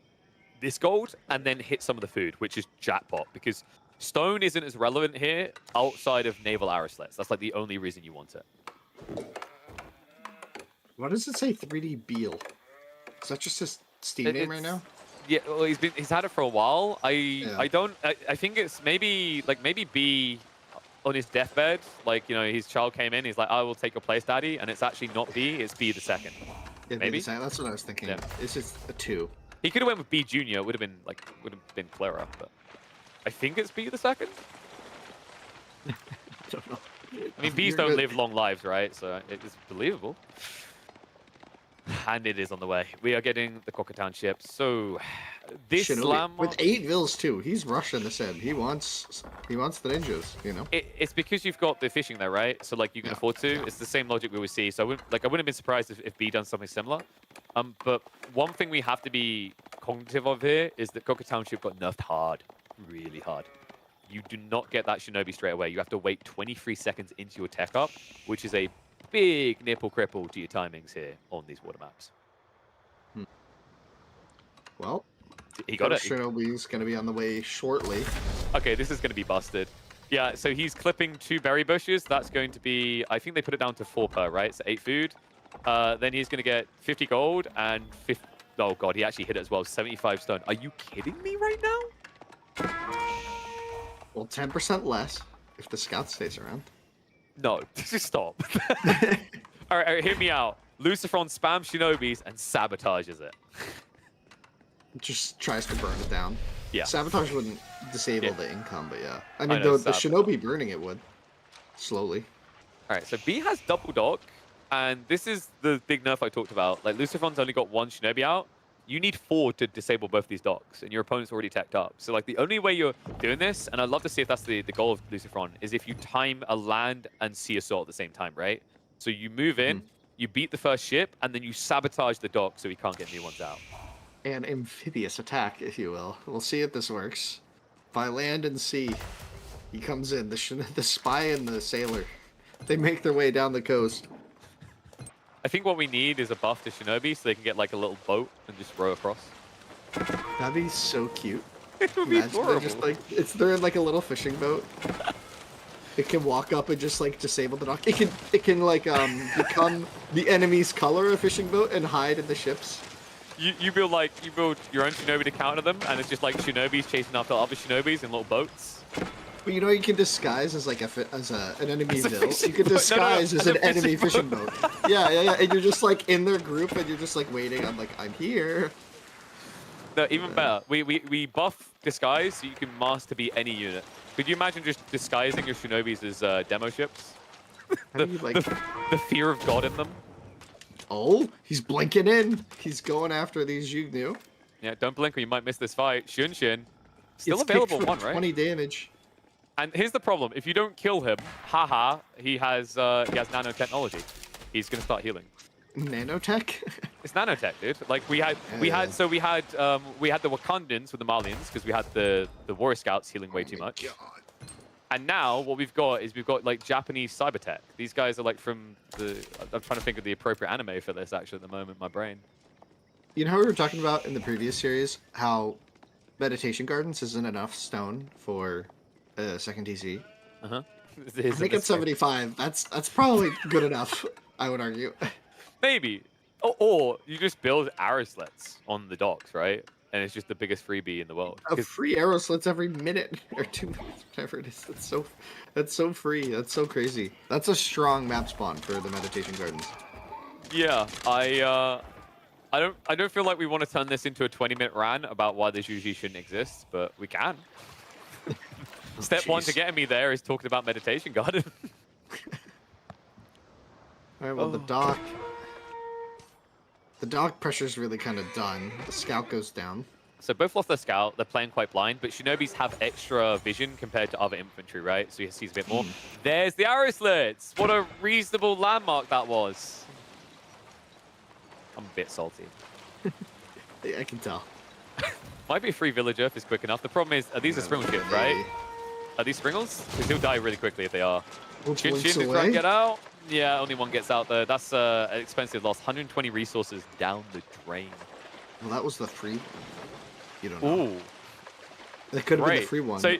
this gold and then hit some of the food, which is jackpot, because stone isn't as relevant here outside of naval arrow slits. That's, like, the only reason you want it. Why does it say 3D Beal? Is that just his Steam name right now? Yeah, well, he's had it for a while. Yeah. I think it's maybe B on his deathbed, like, you know, his child came in, he's like, I will take your place, daddy, and it's actually not B, it's B the second. Yeah, Maybe? that's what I was thinking. Yeah. It's just a 2. He could have went with B Junior, would have been clearer, but I think it's B the second. I don't know. I mean, bees don't live long lives, right? So it is believable. And it is on the way. We are getting the Kokatown ship. So this Shinobi. landmark... With 8 vills too. He's rushing this end. He wants the ninjas, you know? It's because you've got the fishing there, right? So like you can afford to. It's the same logic we always see. So I wouldn't have been surprised if B done something similar. But one thing we have to be cognitive of here is that Kokatown ship got nerfed hard, really hard. You do not get that Shinobi straight away. You have to wait 23 seconds into your tech up, which is a big nipple cripple to your timings here on these water maps. Well, He got it. Shinobi's going to be on the way shortly. Okay, this is going to be busted. Yeah, so he's clipping 2 berry bushes. That's going to be, I think they put it down to 4 per, right? So 8 food. Then he's going to get 50 gold and 50... Oh, God, he actually hit it as well. 75 stone. Are you kidding me right now? Well, 10% less if the scout stays around. No, just stop. All right, hear me out. Luciferon spams Shinobis and sabotages it. Just tries to burn it down. Yeah. Sabotage wouldn't disable the income, but yeah. I mean, know, the Shinobi burning it would. Slowly. All right, so B has double dock, and this is the big nerf I talked about. Like, Luciferon's only got 1 Shinobi out. You need 4 to disable both these docks, and your opponent's already teched up. So, like, the only way you're doing this, and I'd love to see if that's the goal of Luciferon, is if you time a land and sea assault at the same time, right? So you move in, you beat the first ship, and then you sabotage the dock so he can't get new ones out. An amphibious attack, if you will. We'll see if this works. By land and sea, he comes in. The spy and the sailor, they make their way down the coast. I think what we need is a buff to Shinobi so they can get like a little boat and just row across. That'd be so cute. It would be Imagine they're adorable. just like they're in like a little fishing boat. It can walk up and just like disable the dock. It can like become the enemy's color, a fishing boat, and hide in the ships. You build your own Shinobi to counter them, and it's just like Shinobis chasing after other Shinobis in little boats. But you know you can disguise as like an enemy vill. You fishing can boat. No, disguise as a an enemy fishing fishing boat. Yeah, and you're just like in their group, and you're just like waiting. I'm here. No, even better. We buff disguise so you can master be any unit. Could you imagine just disguising your Shinobis as demo ships? How do you, like... the fear of God in them. Oh, he's blinking in. He's going after these Yugnu. Yeah, don't blink or you might miss this fight. Shunshin, still It's kicked available for one, right? 20 damage. And here's the problem: if you don't kill him, haha, he has nanotechnology. He's gonna start healing. Nanotech? It's nanotech, dude. Like we had the Wakandans with the Malians because we had the Warrior Scouts healing way too much. God. And now what we've got is like Japanese cyber tech. These guys are like from the. I'm trying to think of the appropriate anime for this actually at the moment in my brain. You know how we were talking about in the previous series how meditation gardens isn't enough stone for a second TC? Uh-huh. I think it's 75. That's probably good enough, I would argue. Maybe. Or you just build arrow slits on the docks, right? And it's just the biggest freebie in the world. A free arrow slits every minute or 2 minutes, whatever it is. That's so free. That's so crazy. That's a strong map spawn for the meditation gardens. Yeah, I don't feel like we want to turn this into a 20-minute rant about why this usually shouldn't exist, but we can. Step one to getting me there is talking about meditation garden. All right, well, the dock pressure's really kind of done. The scout goes down. So both lost their scout. They're playing quite blind, but Shinobis have extra vision compared to other infantry, right? So he sees a bit more. There's the arrow slits. What a reasonable landmark that was. I'm a bit salty. Yeah, I can tell. Might be a free villager if it's quick enough. The problem is, these are Springle ships, right? Are these Springles? Because he'll die really quickly if they are. Shin is trying to get out. Yeah, only one gets out there. That's an expensive loss. 120 resources down the drain. Well, that was the free. You don't know. Ooh. That could have been the free one. So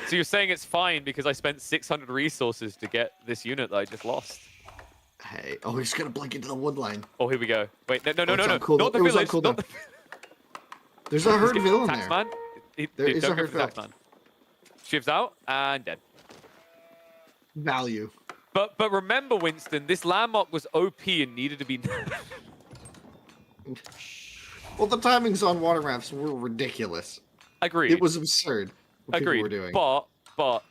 you're saying it's fine because I spent 600 resources to get this unit that I just lost. Hey, oh, he's gonna blink into the wood line. Oh, here we go. Wait, no, Cool. not the village. Not the... There's a herd villain there. Taxman. There is don't a go herd for Taxman. Shivs out and dead. Value. But remember, Winston, this landmark was OP and needed to be. Well, the timings on water rafts were ridiculous. Agreed. It was absurd. What Agreed. people were doing. But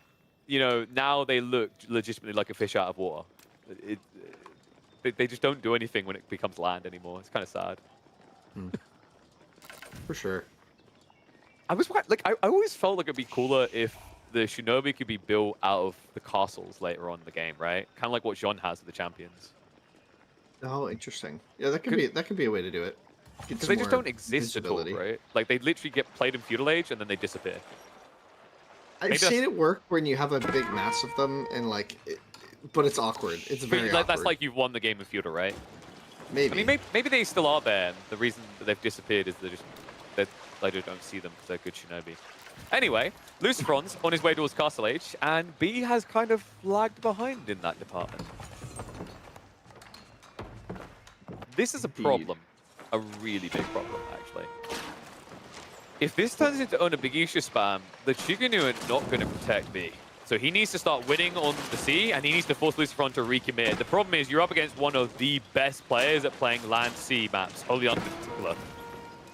you know, now they look legitimately like a fish out of water. They just don't do anything when it becomes land anymore. It's kind of sad. For sure. I always felt like it'd be cooler if the Shinobi could be built out of the castles later on in the game, right? Kind of like what Jean has with the champions. Oh, interesting. Yeah, that could be a way to do it. Because they just don't exist at all, right? Like they literally get played in feudal age and then they disappear. I've seen it work when you have a big mass of them and like, but it's awkward. It's very awkward. That's like you've won the game in feudal, right? Maybe. I mean, maybe they still are there. And the reason that they've disappeared is they don't see them because they're good Shinobi. Anyway, Luciferon's on his way towards Castle Age, and B has kind of lagged behind in that department. This is a problem. A really big problem, actually. If this turns into Onabigisha spam, the Chigunu are not going to protect B. So he needs to start winning on the sea, and he needs to force Luciferon to recommit. The problem is you're up against one of the best players at playing land-sea maps, Holy Hunt in particular.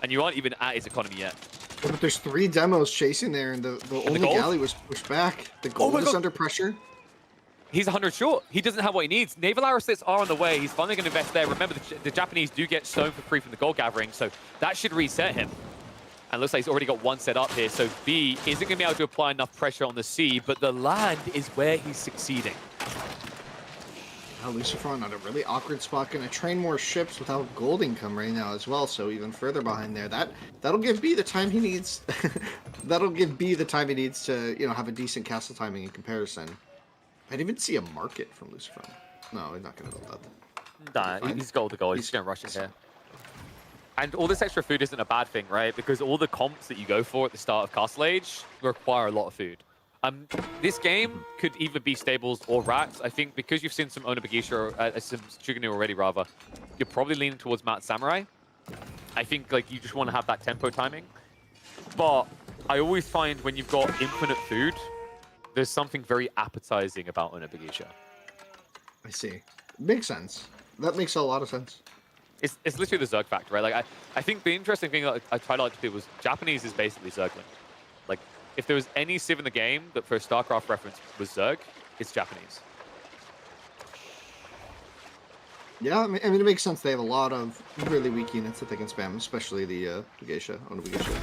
And you aren't even at his economy yet. Yeah, but there's 3 demos chasing there, and the only galley was pushed back. The gold is under pressure. He's 100 short. He doesn't have what he needs. Naval arrow slits are on the way. He's finally going to invest there. Remember, the Japanese do get stone for free from the gold gathering, so that should reset him. And looks like he's already got one set up here, so B isn't going to be able to apply enough pressure on the sea, but the land is where he's succeeding. Now Luciferon on a really awkward spot, going to train more ships without gold income right now as well, so even further behind there. That'll give B the time he needs. That'll give B the time he needs to, you know, have a decent castle timing in comparison. I didn't even see a market from Luciferon. No, he's not going to build that. Nah, he's gold to gold. He's just going to rush it here. And all this extra food isn't a bad thing, right? Because all the comps that you go for at the start of Castle Age require a lot of food. This game could either be stables or rats. I think because you've seen some Onabigisha or some Chuganu already, rather, you're probably leaning towards Mat Samurai. I think like you just want to have that tempo timing. But I always find when you've got infinite food, there's something very appetizing about Onabigisha. I see. Makes sense. That makes a lot of sense. It's literally the Zerg factor, right? Like I think the interesting thing that I tried to like to do was Japanese is basically Zergling. Like if there was any civ in the game that for a StarCraft reference was Zerg, it's Japanese. Yeah, I mean, it makes sense. They have a lot of really weak units that they can spam, especially the Bugeisha, on the Bugeisha.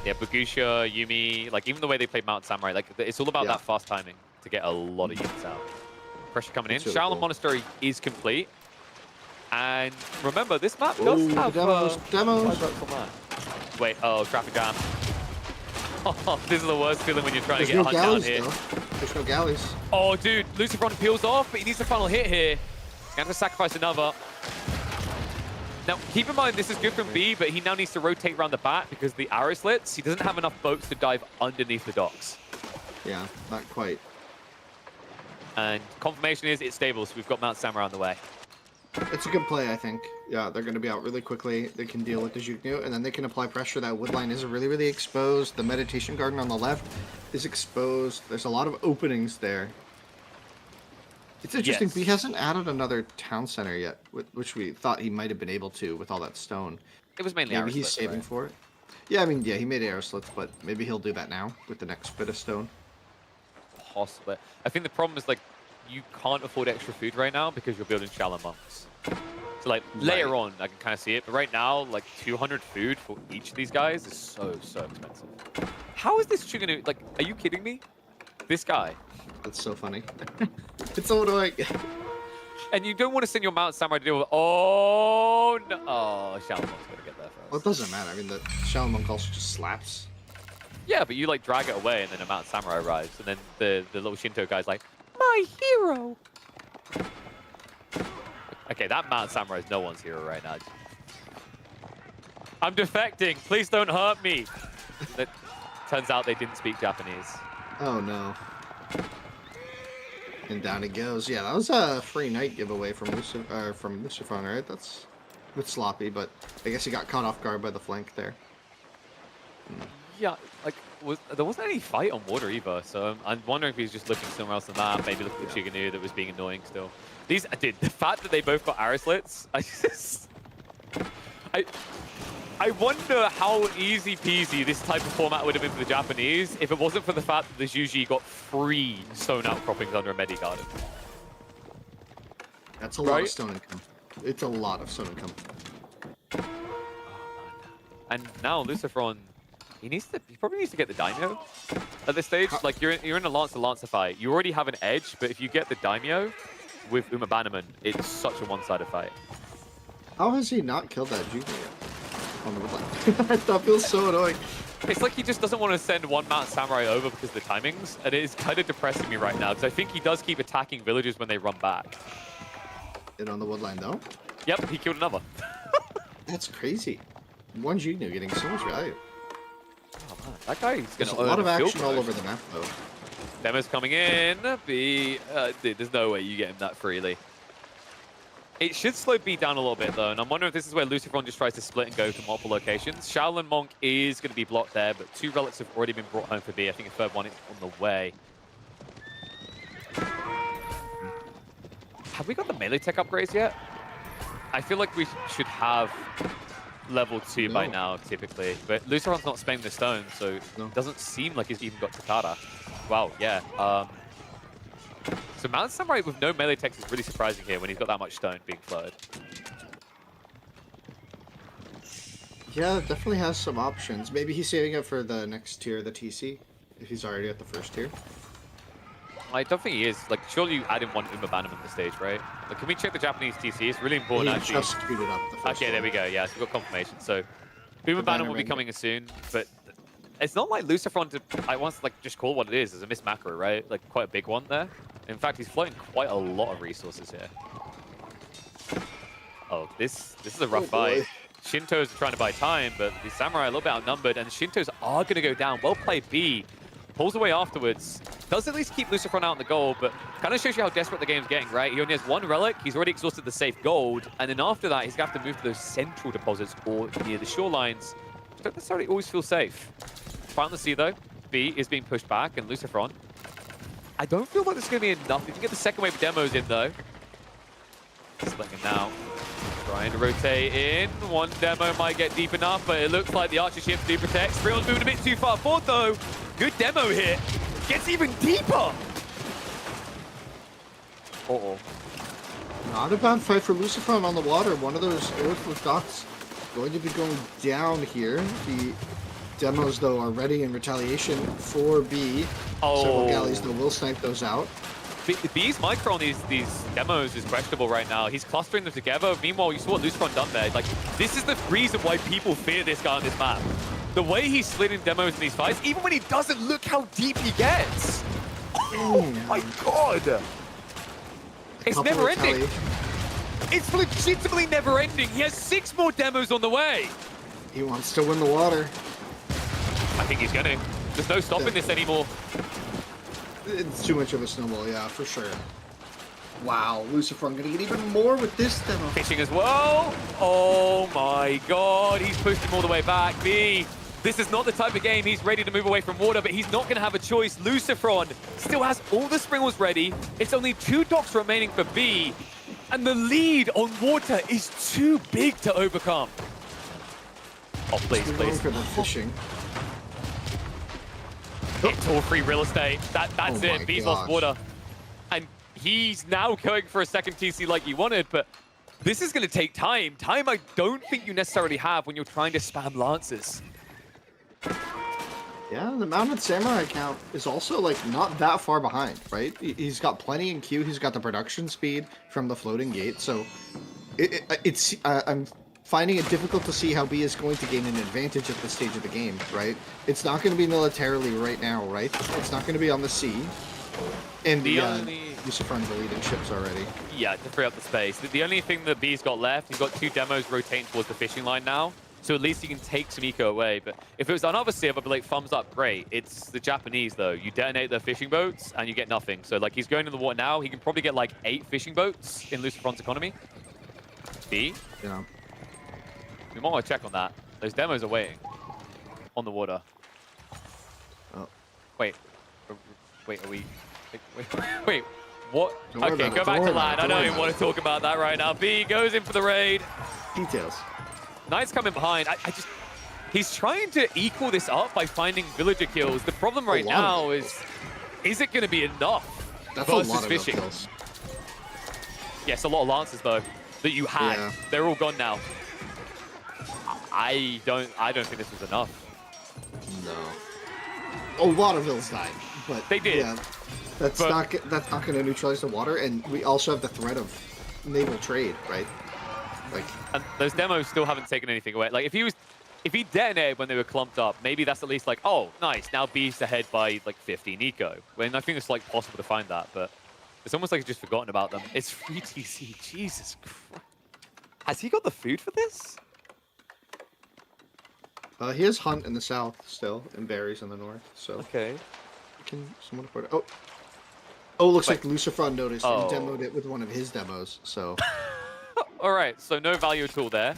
Yeah, Bagusha, Yumi, like even the way they played Mount Samurai, like it's all about Yeah, that fast timing to get a lot of units out. Pressure coming in. it's really Shaolin cool. Monastery is complete. And remember, this map does Oh, the have demos, demos. on that. Wait, oh, traffic jam. Oh, this is the worst feeling when you're trying There's to get no hunt down galleys, here. though. There's no galleys. Oh, dude, Lucifron peels off, but he needs the final hit here. Gonna have to sacrifice another. Now, keep in mind, this is good from B, but he now needs to rotate around the back because the arrow slits, he doesn't have enough boats to dive underneath the docks. Yeah, not quite. And confirmation is it's stable, so we've got Mount Samurai on the way. It's a good play, I think. Yeah, they're going to be out really quickly. They can deal with the Juknu, and then they can apply pressure. That wood line is really, really exposed. The meditation garden on the left is exposed. There's a lot of openings there. It's interesting. Yes. He hasn't added another town center yet, which we thought he might have been able to with all that stone. It was mainly Maybe arrow he's slits, saving right? for it. Yeah, I mean, yeah, he made arrow slits, but maybe he'll do that now with the next bit of stone. Possibly. I think the problem is, like, you can't afford extra food right now because you're building shallow monks. So, like, later on, I can kind of see it. But right now, like, 200 food for each of these guys is so expensive. How is this chicken? Like, are you kidding me? This guy. That's so funny. It's so annoying. And you don't want to send your Mount Samurai to deal with... Oh, no. Oh, Shallow Monk's going to get there first. Well, it doesn't matter. I mean, the Shaolin Monk also just slaps. Yeah, but you, like, drag it away, and then a Mount Samurai arrives. And then the little Shinto guy's like, my hero. Okay, that Mount Samurai is no one's hero right now. I'm defecting. Please don't hurt me. It turns out they didn't speak Japanese. Oh, no. And down it goes. Yeah, that was a free night giveaway from Lucifron, right? That's a bit sloppy, but I guess he got caught off guard by the flank there. Yeah, like, there wasn't any fight on water either, so I'm wondering if he's just looking somewhere else than that. Maybe looking at Chiganu that was being annoying still. Dude, the fact that they both got arrow slits, I wonder how easy peasy this type of format would have been for the Japanese if it wasn't for the fact that the Juji got 3 stone outcroppings under a Medi Garden. That's a lot of stone income. It's a lot of stone income. And now Lucifron, he probably needs to get the Daimyo at this stage. Like, you're in a Lancer fight. You already have an edge, but if you get the Daimyo with Uma Bannerman, it's such a one-sided fight. How has he not killed that Junior yet? On the woodline. That feels so annoying. It's like he just doesn't want to send one Mount Samurai over because of the timings, and it is kind of depressing me right now, because I think he does keep attacking villagers when they run back. And on the woodline, though? Yep, he killed another. That's crazy. One Junior getting so much value. Oh, man. That guy is going to There's a lot of action all over the map, though. Demo's coming in. B, dude, there's no way you get him that freely. It should slow B down a little bit, though, and I'm wondering if this is where Lucifron just tries to split and go to multiple locations. Shaolin Monk is going to be blocked there, but 2 relics have already been brought home for B. I think a third one is on the way. Have we got the melee tech upgrades yet? I feel like we should have level 2 by now, typically. But Lucifron's not spending the stone, so it doesn't seem like he's even got Takara. Wow, yeah. So Mount Samurai with no melee tech is really surprising here when he's got that much stone being flowed. Yeah, definitely has some options. Maybe he's saving up for the next tier, the TC, if he's already at the first tier. I don't think he is. Like, surely you add in one Uma Bannerman at this stage, right? Like, can we check the Japanese TC? It's really important, He actually. just queued it up the first Okay, there we go. Yeah, so we've got confirmation. So, Uma Bannerman will be coming in soon, but it's not like Lucifron I want to, like, just call what it is. It's a missed macro, right? Like, quite a big one there. In fact, he's floating quite a lot of resources here. Oh, this is a rough fight. Shintos are trying to buy time, but the Samurai are a little bit outnumbered, and the Shintos are going to go down. Well played, B. Pulls away afterwards. Does at least keep Lucifron out in the gold, but kind of shows you how desperate the game's getting, right? He only has 1 relic. He's already exhausted the safe gold, and then after that, he's going to have to move to those central deposits or near the shorelines, which don't necessarily always feel safe. Found the C, though. B is being pushed back, and Lucifron, I don't feel like there's going to be enough. You can get the second wave of demos in, though. Splitting now. Trying to rotate in. 1 demo might get deep enough, but it looks like the Archer ships do protect. Freon's moving a bit too far forward, though. Good demo here. Gets even deeper. Uh-oh. Not a bad fight for Lucifron on the water. One of those airlift dots going to be going down here. The demos, though, are ready in retaliation for B. Several galleys, though, will snipe those out. B's micro on these demos is questionable right now. He's clustering them together. Meanwhile, you saw what Lucifron done there. Like, this is the reason why people fear this guy on this map. The way he's slid in demos in these fights, even when he doesn't, look how deep he gets. Oh my god! It's never ending. It's legitimately never ending. He has 6 more demos on the way. He wants to win the water. I think he's gonna. There's no stopping this anymore. It's too much of a snowball, yeah, for sure. Wow, Lucifron gonna get even more with this demo. Fishing as well. Oh my god, he's pushed him all the way back. B, this is not the type of game he's ready to move away from water, but he's not going to have a choice. Lucifron still has all the spring wheels ready. It's only 2 docks remaining for B, and the lead on water is too big to overcome. Oh, please, please. For the fishing. It's all free real estate. That's it. B's lost water. And he's now going for a second TC like he wanted, but this is going to take time. Time I don't think you necessarily have when you're trying to spam lances. Yeah, the Mounted Samurai count is also, like, not that far behind, right? He's got plenty in queue. He's got the production speed from the floating gate. So I'm finding it difficult to see how B is going to gain an advantage at this stage of the game, right? It's not going to be militarily right now, right? It's not going to be on the sea. And Lucifron's the leading ships already. Yeah, to free up the space. The only thing that B's got left, he's got 2 demos rotating towards the fishing line now. So at least he can take some eco away. But if it was another Civ, I'd be like, thumbs up, great. It's the Japanese, though. You detonate their fishing boats, and you get nothing. So, like, he's going in the water now. He can probably get, like, 8 fishing boats in Lucifron's economy. B? Yeah. We might want to check on that. Those demos are waiting on the water. Oh. Wait. Wait, are we... Wait. What? Don't Okay, go back to land. I don't even want to talk about that right now. B goes in for the raid. Details. Knight's coming behind. He's trying to equal this up by finding villager kills. The problem right now is it going to be enough versus fishing? Yes, a lot of lances though that you had. Yeah. They're all gone now. I don't think this was enough. No. A lot of vills died, but they did. Yeah, that's not going to neutralize the water, and we also have the threat of naval trade, right? Like, and those demos still haven't taken anything away. Like, if he detonated when they were clumped up, maybe that's at least like, oh, nice, now B's ahead by like 15 eco. When I think it's like possible to find that, but it's almost like he's just forgotten about them. It's free TC, Jesus Christ. Has he got the food for this? He has Hunt in the south still, and Berries in the north, so. Okay. Can someone afford it? Oh, looks like Lucifron noticed and demoed it with one of his demos, so. All right, so no value at all there.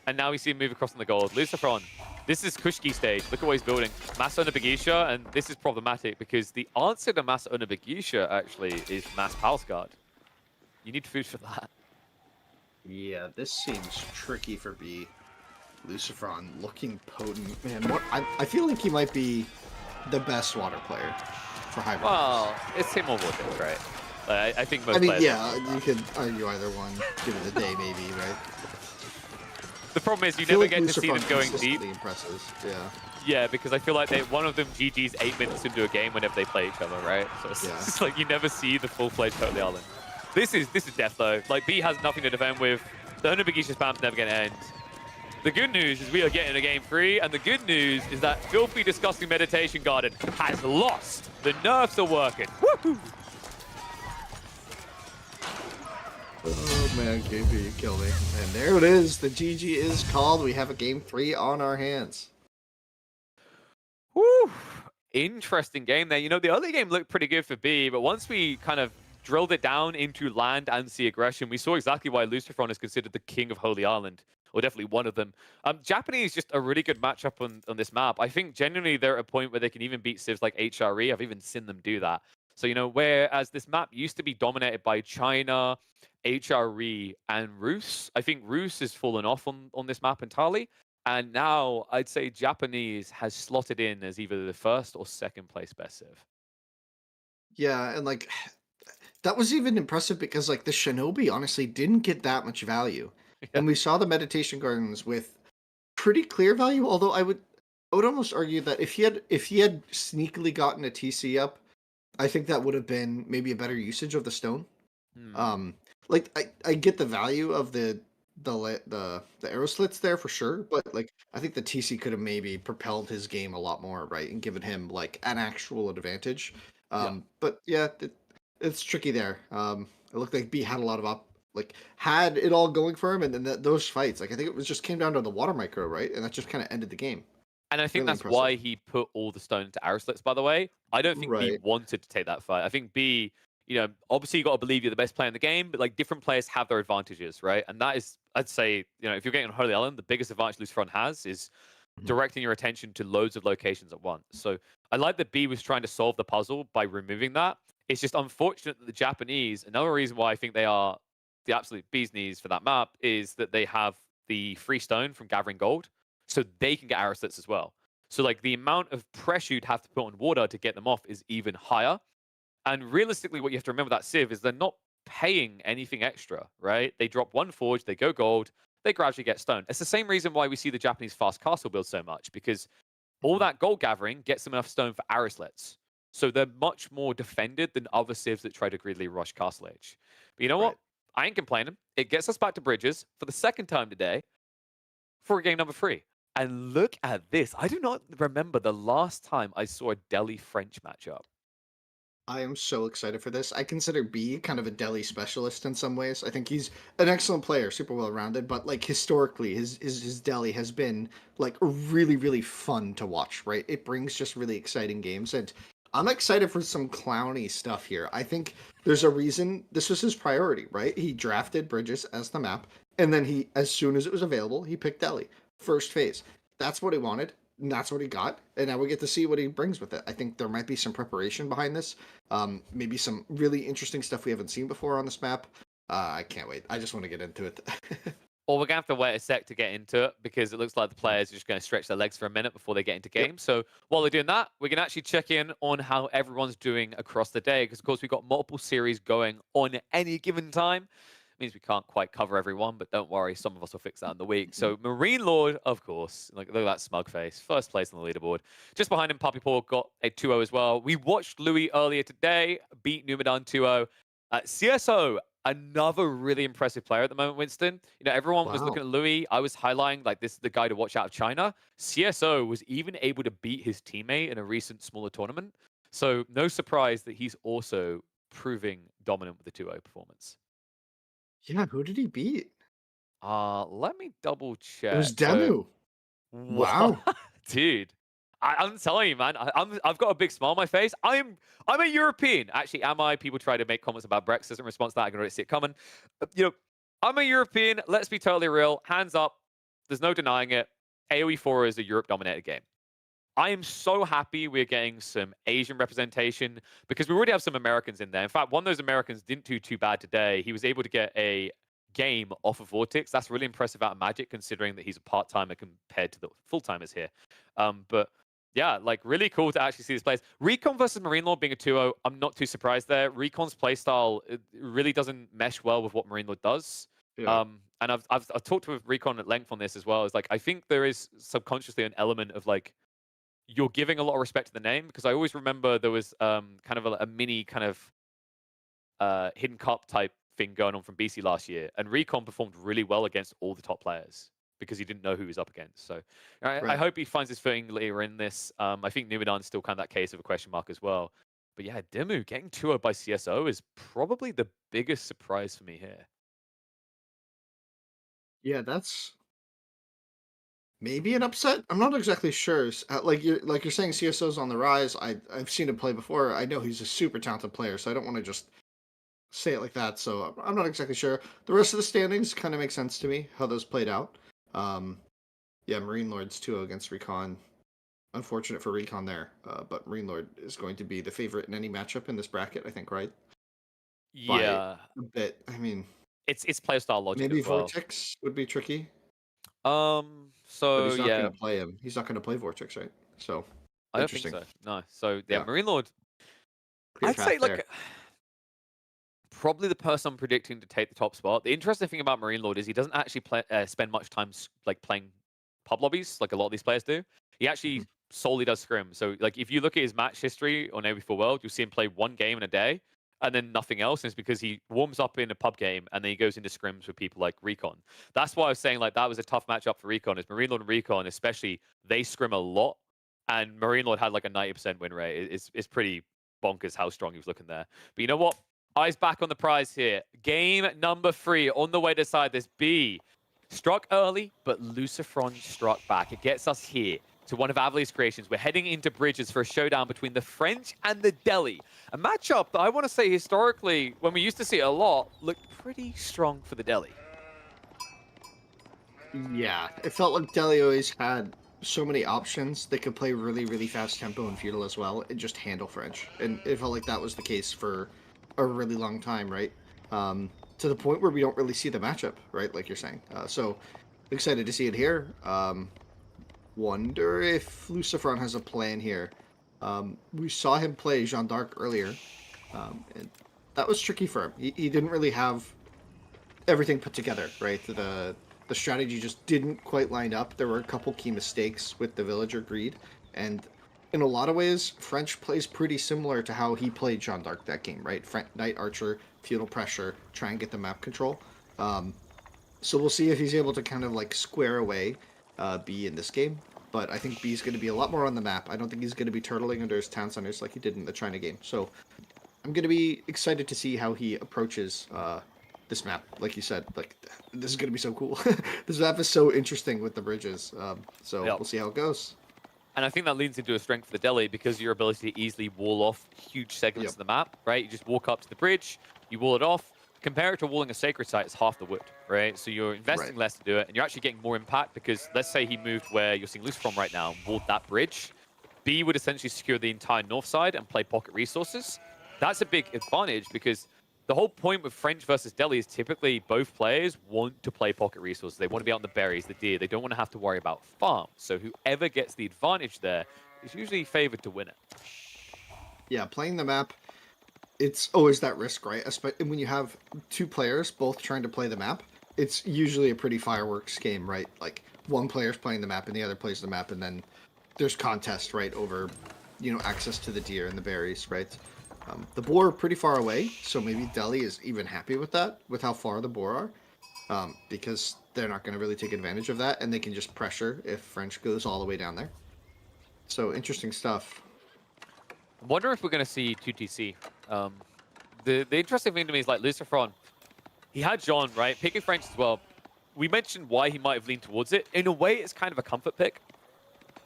And now we see him move across on the gold. Lucifron, this is Kushki stage. Look at what he's building. Mass Onabagisha, and this is problematic because the answer to Mass Onabagisha actually is Mass Pulse Guard. You need food for that. Yeah, this seems tricky for B. Lucifron looking potent. Man, I feel like he might be the best water player for high. Well, it's him or Vortex, right? I think most players. Yeah, you could argue either one. Give it a day, maybe, right? The problem is you never get to see them going deep. Impressive, yeah. Yeah, because I feel like one of them GG's 8 minutes into a game whenever they play each other, right? So it's just like you never see the full-fledged Holy Island. This is death though. Like B has nothing to defend with. The Onabagisha spam's never gonna end. The good news is we are getting a game 3, and the good news is that filthy, disgusting meditation garden has lost. The nerfs are working. Woohoo! Oh man, KP, you killed me. And there it is. The GG is called. We have a game 3 on our hands. Woo! Interesting game there. You know, the early game looked pretty good for B, but once we kind of drilled it down into land and sea aggression, we saw exactly why Lucifron is considered the king of Holy Island. Or definitely one of them. Japanese just a really good matchup on this map. I think genuinely they're at a point where they can even beat civs like HRE. I've even seen them do that. So, you know, whereas this map used to be dominated by China, HRE, and Rus, I think Rus has fallen off on this map entirely. And now I'd say Japanese has slotted in as either the first or second place best civ. Yeah, and like that was even impressive because like the Shinobi honestly didn't get that much value, Yeah. and we saw the meditation gardens with pretty clear value. Although I would almost argue that if he had sneakily gotten a TC up, I think that would have been maybe a better usage of the stone. Hmm. Um, like I get the value of the arrow slits there for sure, but like I think the TC could have maybe propelled his game a lot more, right, and given him like an actual advantage. Yeah. But yeah, it's tricky there. It looked like B had a lot of had it all going for him, and then those fights, like I think it was just came down to the water micro, right, and that just kind of ended the game. And I think Really that's impressive. why he put all the stone into arrow slits, by the way. I don't think B Right. wanted to take that fight. I think B, obviously you got to believe you're the best player in the game, but like different players have their advantages, right? And that is, I'd say, if you're getting on Holy Island, the biggest advantage Lucifron has is Mhm. directing your attention to loads of locations at once. So I like that B was trying to solve the puzzle by removing that. It's just unfortunate that the Japanese, another reason why I think they are the absolute bee's knees for that map is that they have the free stone from gathering gold. So they can get arrow slits as well. So like the amount of pressure you'd have to put on water to get them off is even higher. And realistically, what you have to remember that Civ is they're not paying anything extra, right? They drop one forge, they go gold, they gradually get stone. It's the same reason why we see the Japanese fast castle build so much, because all Mhm. that gold gathering gets them enough stone for arrow slits. So they're much more defended than other civs that try to greedily rush Castle Age. But you know what? Right. I ain't complaining. It gets us back to bridges for the second time today for game number 3. And look at this. I do not remember the last time I saw a Delhi French matchup. I am so excited for this. I consider B kind of a Delhi specialist in some ways. I think he's an excellent player, super well rounded, but like historically, his Delhi has been like really really fun to watch. Right, it brings just really exciting games, and I'm excited for some clowny stuff here. I think there's a reason this was his priority. Right, he drafted Bridges as the map, and then he, as soon as it was available, he picked Delhi first phase. That's what he wanted. And that's what he got, and now we get to see what he brings with it. I think there might be some preparation behind this, maybe some really interesting stuff we haven't seen before on this map. I can't wait. I just want to get into it. Or we're going to have to wait a sec to get into it because it looks like the players are just going to stretch their legs for a minute before they get into Yep. game. So while they're doing that, we can actually check in on how everyone's doing across the day because, of course, we've got multiple series going on at any given time. It means we can't quite cover everyone, but don't worry, some of us will fix that in the week. So Marine Lord, of course, like look at that smug face, first place on the leaderboard. Just behind him, Puppy Paw got a 2-0 as well. We watched Louis earlier today beat Numidan 2-0. CSO, another really impressive player at the moment, Winston. Everyone was looking Wow. at Louis. I was highlighting like this is the guy to watch out of China. CSO was even able to beat his teammate in a recent smaller tournament. So no surprise that he's also proving dominant with the 2-0 performance. Yeah, who did he beat? Let me double It was check. So Demu. what, Wow. dude? I'm telling you, man. I've got a big smile on my face. I'm a European. Actually, am I? People try to make comments about Brexit in response to that. I can already see it coming. I'm a European. Let's be totally real. Hands up. There's no denying it. AoE4 is a Europe-dominated game. I am so happy we're getting some Asian representation because we already have some Americans in there. In fact, one of those Americans didn't do too bad today. He was able to get a game off of Vortex. That's really impressive out of Magic, considering that he's a part timer compared to the full timers here. But yeah, like really cool to actually see this place. Recon versus Marine Lord being a 2-0, I'm not too surprised there. Recon's playstyle it really doesn't mesh well with what Marine Lord does. Yeah. And I've talked with Recon at length on this as well. It's like I think there is subconsciously an element of like you're giving a lot of respect to the name because I always remember there was kind of a mini kind of hidden cup type thing going on from BC last year, and Recon performed really well against all the top players because he didn't know who he was up against. So I Right. hope he finds his footing later in this. I think Numidan's still kind of that case of a question mark as well. But yeah, Dimu getting 2-0 by CSO is probably the biggest surprise for me here. Yeah, that's maybe an upset. I'm not exactly sure. Like you're saying, CSO's on the rise. I've seen him play before. I know he's a super talented player, so I don't want to just say it like that. So I'm not exactly sure. The rest of the standings kind of make sense to me how those played out. Um, yeah, Marine Lords 2 against Recon. Unfortunate for Recon there, but Marine Lord is going to be the favorite in any matchup in this bracket, I think, right? By Yeah, a bit. I mean, it's playstyle logic maybe as well. Vortex would be tricky, but So he's not yeah, going to play him. He's not going to play Vortex, right? So I don't think interesting. so. No. So yeah, Yeah, Marine Lord clear I'd say path like there. probably the person I'm predicting to take the top spot. The interesting thing about Marine Lord is he doesn't actually spend much time like playing pub lobbies like a lot of these players do. He actually Mhm. solely does scrim. So like if you look at his match history on AB4 World, you'll see him play one game in a day and then nothing else. And it's because he warms up in a pub game and then he goes into scrims with people like Recon. That's why I was saying like that was a tough matchup for Recon. Is Marine Lord and Recon, especially, they scrim a lot, and Marine Lord had like a 90% win rate. It's pretty bonkers how strong he was looking there. But you know what? Eyes back on the prize here. Game number 3 on the way to decide this. B struck early, but Lucifron struck back. It gets us here to one of Avali's creations. We're heading into Bridges for a showdown between the French and the Delhi. A matchup that I want to say historically, when we used to see it a lot, looked pretty strong for the Delhi. Yeah, it felt like Delhi always had so many options. They could play really, really fast tempo and feudal as well, and just handle French. And it felt like that was the case for a really long time, right? To the point where we don't really see the matchup, right? Like you're saying. So excited to see it here. Wonder if Lucifron has a plan here. We saw him play Jeanne d'Arc earlier, and that was tricky for him. He didn't really have everything put together, right? The strategy just didn't quite line up. There were a couple key mistakes with the villager greed, and in a lot of ways, French plays pretty similar to how he played Jeanne d'Arc that game, right? Knight Archer, feudal pressure, try and get the map control. So we'll see if he's able to kind of like square away B in this game. But I think B is going to be a lot more on the map. I don't think he's going to be turtling under his town centers like he did in the China game. So I'm going to be excited to see how he approaches this map. Like you said, like this is going to be so cool. This map is so interesting with the bridges. So Yep. we'll see how it goes. And I think that leans into a strength for the Delhi because your ability to easily wall off huge segments of the map, right? You just walk up to the bridge, you wall it off. Compare it to walling a sacred site, it's half the wood, right? So you're investing Right. less to do it, and you're actually getting more impact because let's say he moved where you're seeing Lucifer from right now and walled that bridge. B would essentially secure the entire north side and play pocket resources. That's a big advantage because the whole point with French versus Delhi is typically both players want to play pocket resources. They want to be out in the berries, the deer. They don't want to have to worry about farm. So whoever gets the advantage there is usually favored to win it. Yeah, playing the map, it's always that risk, right? Especially when you have two players both trying to play the map, it's usually a pretty fireworks game, right? Like one player's playing the map and the other plays the map, and then there's contest, right, over, access to the deer and the berries, right? The boar are pretty far away, so maybe Delhi is even happy with that, with how far the boar are, because they're not going to really take advantage of that, and they can just pressure if French goes all the way down there. So interesting stuff. I wonder if we're going to see 2TC. The interesting thing to me is like Lucifron, he had John, right? Picking French as well. We mentioned why he might have leaned towards it. In a way, it's kind of a comfort pick.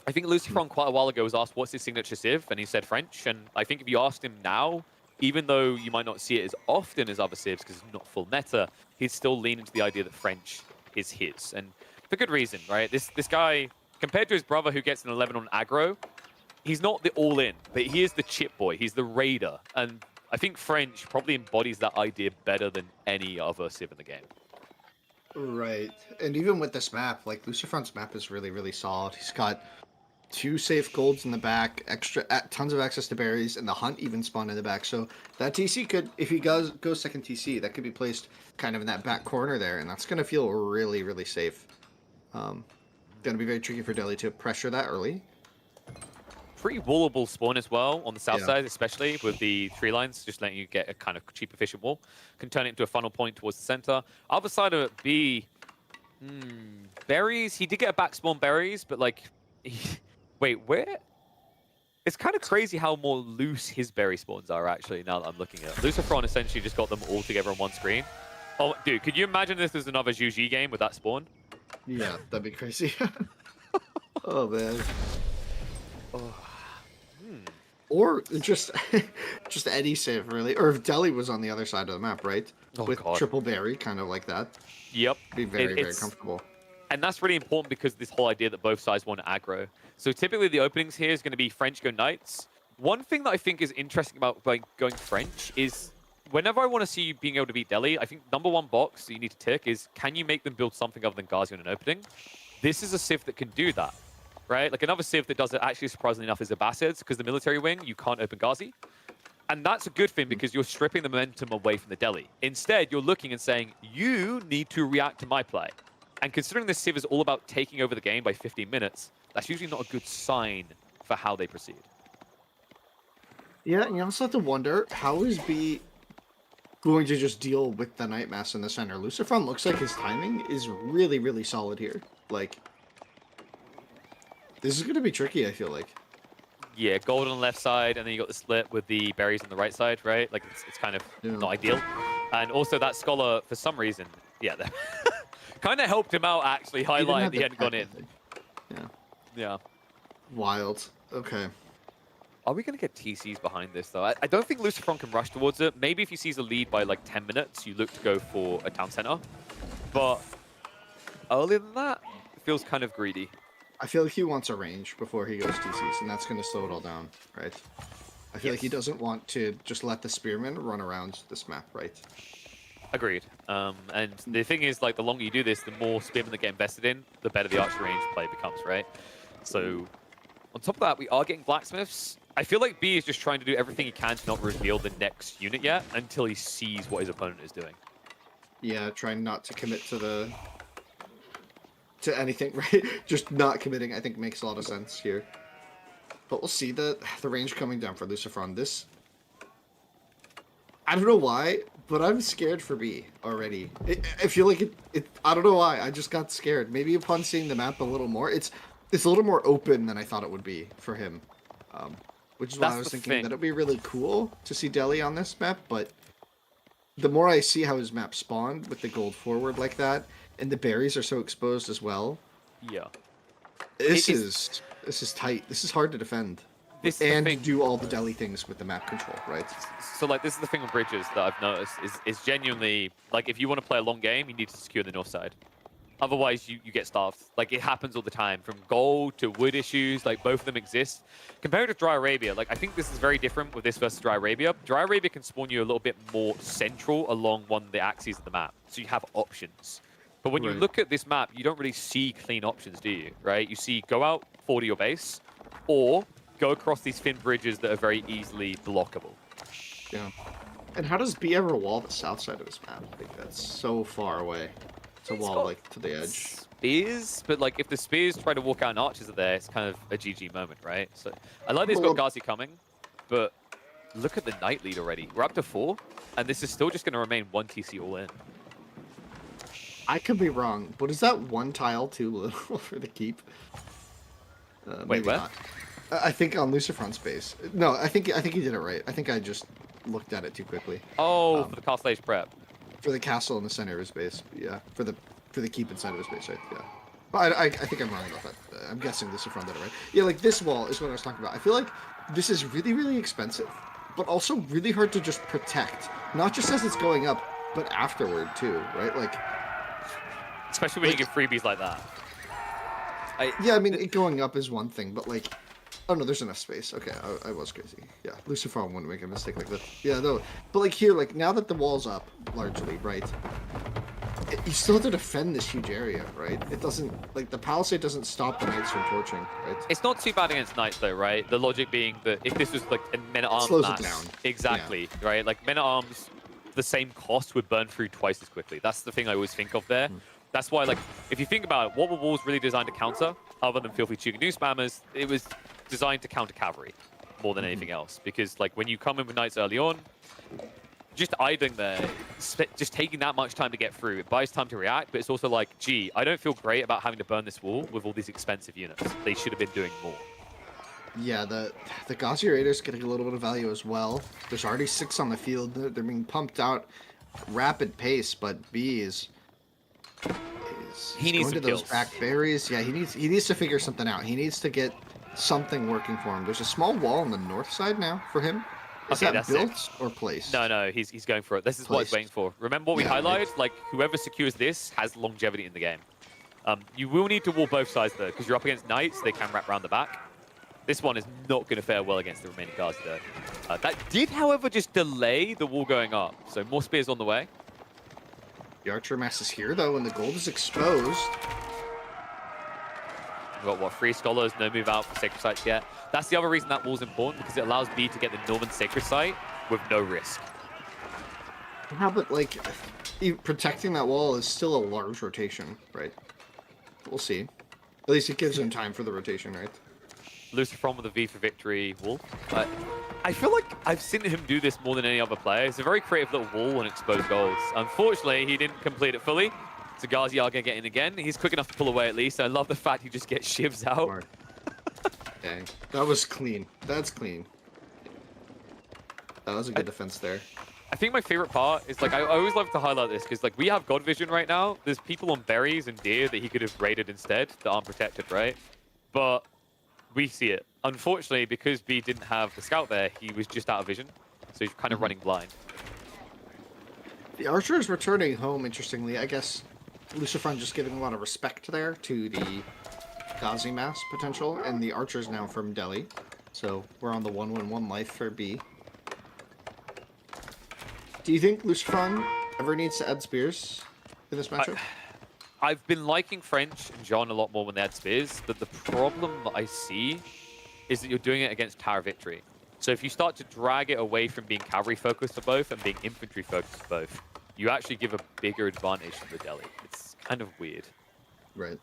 I think Lucifron quite a while ago was asked what's his signature civ, and he said French. And I think if you asked him now, even though you might not see it as often as other civs because it's not full meta, he'd still lean into the idea that French is his. And for good reason, right? This guy, compared to his brother who gets an 11 on aggro, he's not the all-in, but he is the chip boy. He's the raider. And I think French probably embodies that idea better than any other civ in the game. Right. And even with this map, like Lucifron's map is really, really solid. He's got 2 safe golds in the back, tons of access to berries, and the hunt even spawned in the back. So that TC could, if he goes second TC, that could be placed kind of in that back corner there, and that's going to feel really, really safe. Going to be very tricky for Delhi to pressure that early. Pretty wallable spawn as well on the south Yeah. side, especially with the tree lines, just letting you get a kind of cheap, efficient wall. Can turn it into a funnel point towards the center. Other side of it, B, berries. He did get a back spawn berries, but like, wait, where? It's kind of crazy how more loose his berry spawns are, actually, now that I'm looking at it. Lucifron essentially just got them all together on one screen. Oh, dude, could you imagine this as another GG game with that spawn? Yeah, that'd be crazy. Oh, man. Oh. Or just just any save, really. Or if Delhi was on the other side of the map, right? Oh, with God. triple berry, kind of like that. Yep. Be very, very comfortable. And that's really important because this whole idea that both sides want to aggro. So typically the openings here is going to be French go Knights. One thing that I think is interesting about going French is whenever I want to see you being able to beat Delhi, I think number one box that you need to tick is, can you make them build something other than Ghazi on an opening? This is a civ that can do that, right? Like another civ that does it actually surprisingly enough is Abbasids, because the military wing, you can't open Ghazi. And that's a good thing because you're stripping the momentum away from the deli. Instead, you're looking and saying, you need to react to my play. And considering this Civ is all about taking over the game by 15 minutes, that's usually not a good sign for how they proceed. Yeah, you also have to wonder, how is B going to just deal with the Night Mass in the center? Lucifron looks like his timing is really, really solid here. Like, this is going to be tricky, I feel like. Yeah, gold on the left side, and then you got the split with the berries on the right side, right? Like, it's kind of not ideal. And also that Scholar, for some reason, yeah, kind of helped him out, actually, highlighting he hadn't gone in. Yeah. Yeah. Wild. Okay. Are we going to get TCs behind this, though? I don't think Lucifron can rush towards it. Maybe if he sees a lead by, like, 10 minutes, you look to go for a town center. But earlier than that, it feels kind of greedy. I feel like he wants a range before he goes TCs, and that's going to slow it all down, right? I feel like he doesn't want to just let the Spearman run around this map, right? Agreed. And the thing is, like, the longer you do this, the more Spearmen that get invested in, the better the archer range play becomes, right? So, on top of that, we are getting blacksmiths. I feel like B is just trying to do everything he can to not reveal the next unit yet until he sees what his opponent is doing. Yeah, trying not to commit to anything, right? Just not committing, I think, makes a lot of sense here. But we'll see the range coming down for Lucifron. This, I don't know why, but I'm scared for B already. I feel like it. I don't know why. I just got scared. Maybe upon seeing the map a little more, it's a little more open than I thought it would be for him. Which is why I was thinking that it'd be really cool to see Deli on this map. But the more I see how his map spawned with the gold forward like that, and the berries are so exposed as well. Yeah. This is tight. This is hard to defend. And do all the Deli things with the map control, right? So, like, this is the thing with bridges that I've noticed is genuinely, like, if you want to play a long game, you need to secure the north side. Otherwise, you get starved. Like, it happens all the time. From gold to wood issues, like, both of them exist. Compared to Dry Arabia, like, I think this is very different with this versus Dry Arabia. Dry Arabia can spawn you a little bit more central along one of the axes of the map. So you have options. But when you look at this map, you don't really see clean options, do you? Right? You see go out, forward your base, or go across these thin bridges that are very easily blockable. Yeah. And how does B ever wall the south side of his map? I think that's so far away. It's a wall, like, to the edge. Spears, but, like, if the spears try to walk out and archers are there, it's kind of a GG moment, right? So I like that he's got Ghazi coming, but look at the night lead already. We're up to 4, and this is still just going to remain 1 TC all in. I could be wrong, but is that one tile too little for the keep? Wait, what? Not. I think on Lucifron's base. No, I think he did it right. I think I just looked at it too quickly. Oh, for the castle age prep. For the castle in the center of his base, yeah. For the keep inside of his base, right? Yeah. But I think I'm wrong about that. I'm guessing Lucifron did it right. Yeah, like this wall is what I was talking about. I feel like this is really, really expensive, but also really hard to just protect. Not just as it's going up, but afterward too, right? Like, especially when you get freebies like that. Yeah, I mean, it going up is one thing, but like, oh no, there's enough space. Okay, I was crazy. Yeah, Lucifron wouldn't make a mistake like that. Yeah, though, but like here, like now that the wall's up, largely, right? You still have to defend this huge area, right? It doesn't, like, the palisade doesn't stop the knights from torching, right? It's not too bad against knights, though, right? The logic being that if this was like a men-at-arms slows mass, it down. exactly, right? Like men-at-arms, the same cost would burn through twice as quickly. That's the thing I always think of there. That's why, like, if you think about it, what were walls really designed to counter, other than filthy Chicken spammers? It was designed to counter cavalry more than anything else. Because, like, when you come in with knights early on, just idling there, just taking that much time to get through, it buys time to react, but it's also like, gee, I don't feel great about having to burn this wall with all these expensive units. They should have been doing more. Yeah, the Ghazi Raiders getting a little bit of value as well. There's already 6 on the field. They're being pumped out rapid pace, but B is he needs going to those back berries. Yeah, he needs to figure something out. He needs to get something working for him. There's a small wall on the north side now for him. Is that built or placed? No, he's going for it. This is what he's waiting for. Remember what we highlighted? Like, whoever secures this has longevity in the game. You will need to wall both sides, though, because you're up against knights. They can wrap around the back. This one is not going to fare well against the remaining Ghazi, though. That did, however, just delay the wall going up. So more spears on the way. The archer mass is here, though, and the gold is exposed. We've got, what, 3 scholars, no move out for sacred sites yet. That's the other reason that wall's important, because it allows B to get the northern sacred site with no risk. Yeah, but like, protecting that wall is still a large rotation, right? We'll see. At least it gives him time for the rotation, right? Lucifer with a V for victory wall. I feel like I've seen him do this more than any other player. It's a very creative little wall and exposed goals. Unfortunately, he didn't complete it fully. So Ghazi are going to get in again. He's quick enough to pull away at least. I love the fact he just gets shivs out. Dang. That was clean. That's clean. That was a good defense there. I think my favorite part is, like, I always love to highlight this because, like, we have God Vision right now. There's people on berries and deer that he could have raided instead that aren't protected, right? But we see it. Unfortunately, because B didn't have the scout there, he was just out of vision. So he's kind of running blind. The Archer is returning home, interestingly. I guess Lucifer just giving a lot of respect there to the Ghazi mass potential, and the Archer's now from Delhi. So we're on the 1-1-1 life for B. Do you think Lucifer ever needs to add spears in this matchup? I've been liking French and John a lot more when they had spears, but the problem that I see is that you're doing it against tower victory. So if you start to drag it away from being cavalry focused to both and being infantry focused to both, you actually give a bigger advantage to the Delhi. It's kind of weird. Right.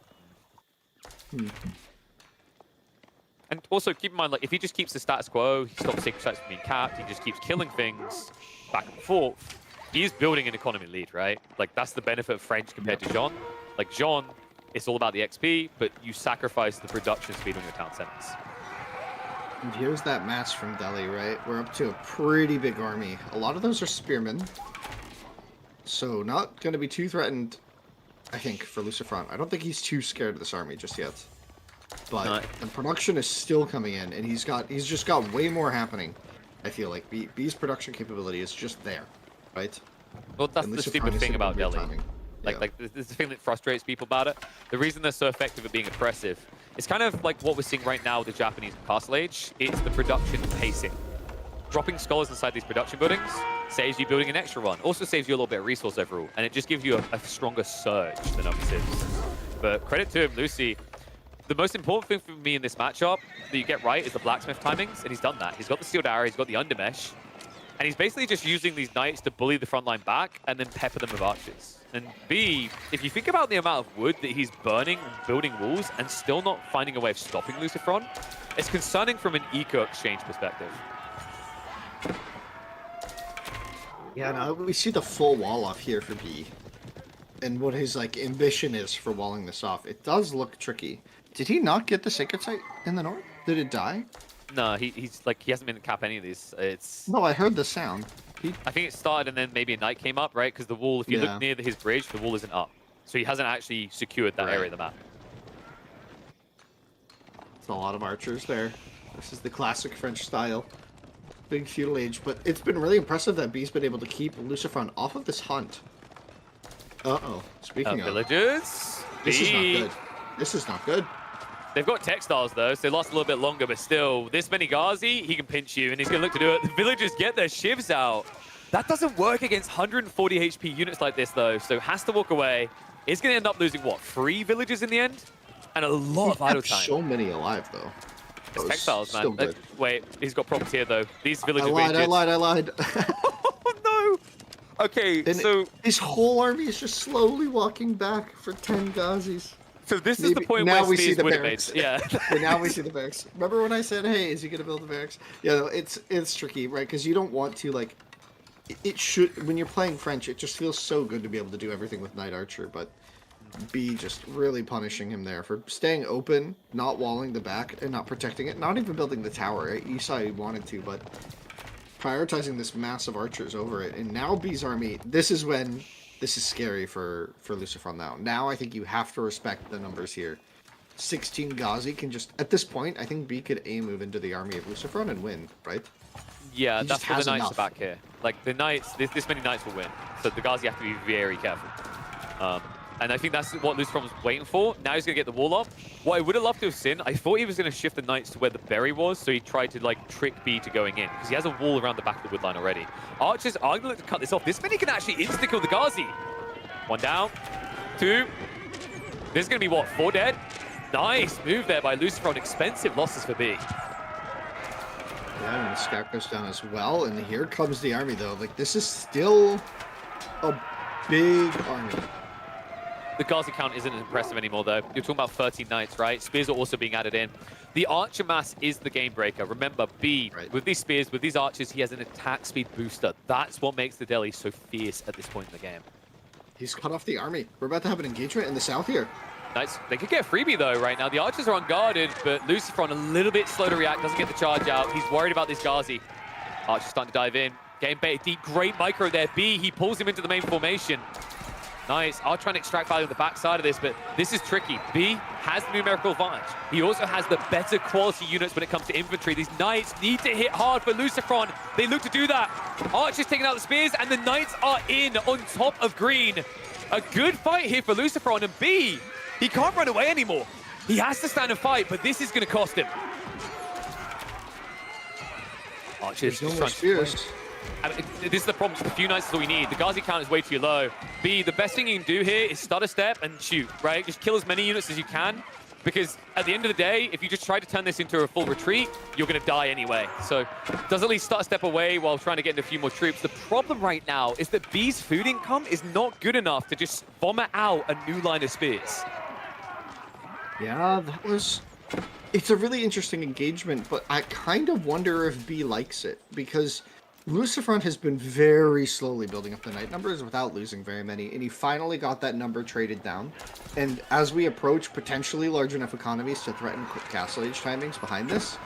And also keep in mind, like, if he just keeps the status quo, he stops sacred sites from being capped, he just keeps killing things back and forth, he is building an economy lead, right? Like, that's the benefit of French compared to Jean. Like, Jean, it's all about the XP, but you sacrifice the production speed on your town centers. And here's that mass from Delhi, right? We're up to a pretty big army. A lot of those are spearmen. So not going to be too threatened, I think, for Lucifer. I don't think he's too scared of this army just yet. But the production is still coming in, and he's just got way more happening. I feel like B's production capability is just there, right? Well, that's the stupid thing about Delhi. Like this is the thing that frustrates people about it. The reason they're so effective at being oppressive, it's kind of like what we're seeing right now with the Japanese in Castle Age. It's the production pacing. Dropping scholars inside these production buildings saves you building an extra one. Also saves you a little bit of resource overall, and it just gives you a stronger surge than other civs. But credit to him, Lucy. The most important thing for me in this matchup that you get right is the blacksmith timings, and he's done that. He's got the sealed arrow, he's got the undermesh, and he's basically just using these knights to bully the front line back and then pepper them with archers. And B, if you think about the amount of wood that he's burning and building walls and still not finding a way of stopping Lucifron, it's concerning from an eco exchange perspective. Yeah, no, we see the full wall off here for B. And what his ambition is for walling this off. It does look tricky. Did he not get the sacred site in the north? Did it die? No, he hasn't been to cap any of these. No, I heard the sound. I think it started and then maybe a knight came up, right? Because the wall, if you look near his bridge, the wall isn't up. So he hasn't actually secured that area of the map. It's a lot of archers there. This is the classic French style. Big feudal age. But it's been really impressive that B's been able to keep Lucifron off of this hunt. Uh-oh. Speaking of... villagers. This is not good. This is not good. They've got textiles, though, so they last a little bit longer, but still, this many Ghazi, he can pinch you, and he's going to look to do it. The villagers get their shivs out. That doesn't work against 140 HP units like this, though, so has to walk away. He's going to end up losing, what, 3 villagers in the end? And a lot of idle time. So many alive, though. It's textiles, man. Wait, he's got problems here, though. These villagers... I lied. Oh, no! Okay, and so... His whole army is just slowly walking back for 10 Ghazis. So this is the point where we see the barracks. Yeah. Now we see the barracks. Remember when I said, "Hey, is he gonna build the barracks?" Yeah, no, it's tricky, right? Because you don't want to it should when you're playing French. It just feels so good to be able to do everything with Knight Archer, but B just really punishing him there for staying open, not walling the back, and not protecting it, not even building the tower. Right? You saw he wanted to, but prioritizing this massive archers over it. And now B's army. This is when. This is scary for Lucifer now. Now I think you have to respect the numbers here. 16 Ghazi can just... At this point, I think B could A-move into the army of Lucifer and win, right? Yeah, that's where the knights are back here. Like, the knights... This many knights will win. So the Ghazi have to be very careful. And I think that's what Lucifer was waiting for. Now he's going to get the wall up. What I would have loved to have seen, I thought he was going to shift the knights to where the berry was, so he tried to, trick B to going in, because he has a wall around the back of the wood line already. Archers are going to look to cut this off. This many can actually insta-kill the Ghazi. 1 down. 2. There's going to be, what, 4 dead? Nice move there by Lucifer on expensive losses for B. Yeah, and the scout goes down as well, and here comes the army, though. Like, this is still a big army. The Gazi count isn't as impressive anymore, though. You're talking about 13 knights, right? Spears are also being added in. The archer mass is the game breaker. Remember, B, with these spears, with these archers, he has an attack speed booster. That's what makes the Delhi so fierce at this point in the game. He's cut off the army. We're about to have an engagement in the south here. Nice. They could get a freebie, though, right now. The archers are unguarded, but Lucifron a little bit slow to react, doesn't get the charge out. He's worried about this Gazi. Archer's starting to dive in. Game bait deep. Great micro there. B, he pulls him into the main formation. Nice. I'll try and extract value on the backside of this, but this is tricky. B has the numerical advantage. He also has the better quality units when it comes to infantry. These knights need to hit hard for Lucifron. They look to do that. Archer's taking out the spears, and the knights are in on top of green. A good fight here for Lucifron, and B, he can't run away anymore. He has to stand and fight, but this is going to cost him. Archer's There's no more spears. I mean, this is the problem. Just a few knights is all we need. The Gazi count is way too low. B, the best thing you can do here is stutter step and shoot, right? Just kill as many units as you can, because at the end of the day, if you just try to turn this into a full retreat, you're going to die anyway. So does at least stutter step away while trying to get into a few more troops. The problem right now is that B's food income is not good enough to just vomit out a new line of spears. Yeah, that was... It's a really interesting engagement, but I kind of wonder if B likes it, because Lucifron has been very slowly building up the knight numbers without losing very many, and he finally got that number traded down. And as we approach potentially large enough economies to threaten quick castle age timings behind this,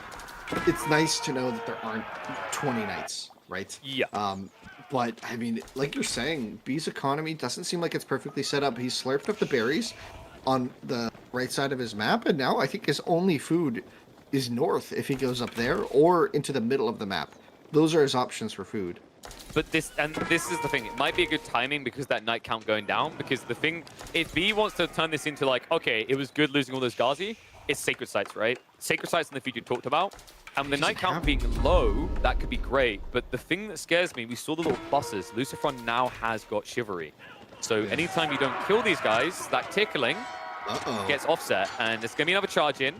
it's nice to know that there aren't 20 knights, right? Yeah. But, I mean, like you're saying, B's economy doesn't seem like it's perfectly set up. He's slurped up the berries on the right side of his map, and now I think his only food is north if he goes up there, or into the middle of the map. Those are his options for food. But this is the thing. It might be a good timing because that knight count going down. Because the thing, if B wants to turn this into like, okay, it was good losing all those Gazi, it's sacred sites, right? Sacred sites in the future talked about. And the knight count being low, that could be great. But the thing that scares me, we saw the little buses. Lucifron now has got chivalry. So anytime you don't kill these guys, that tickling gets offset. And there's going to be another charge in.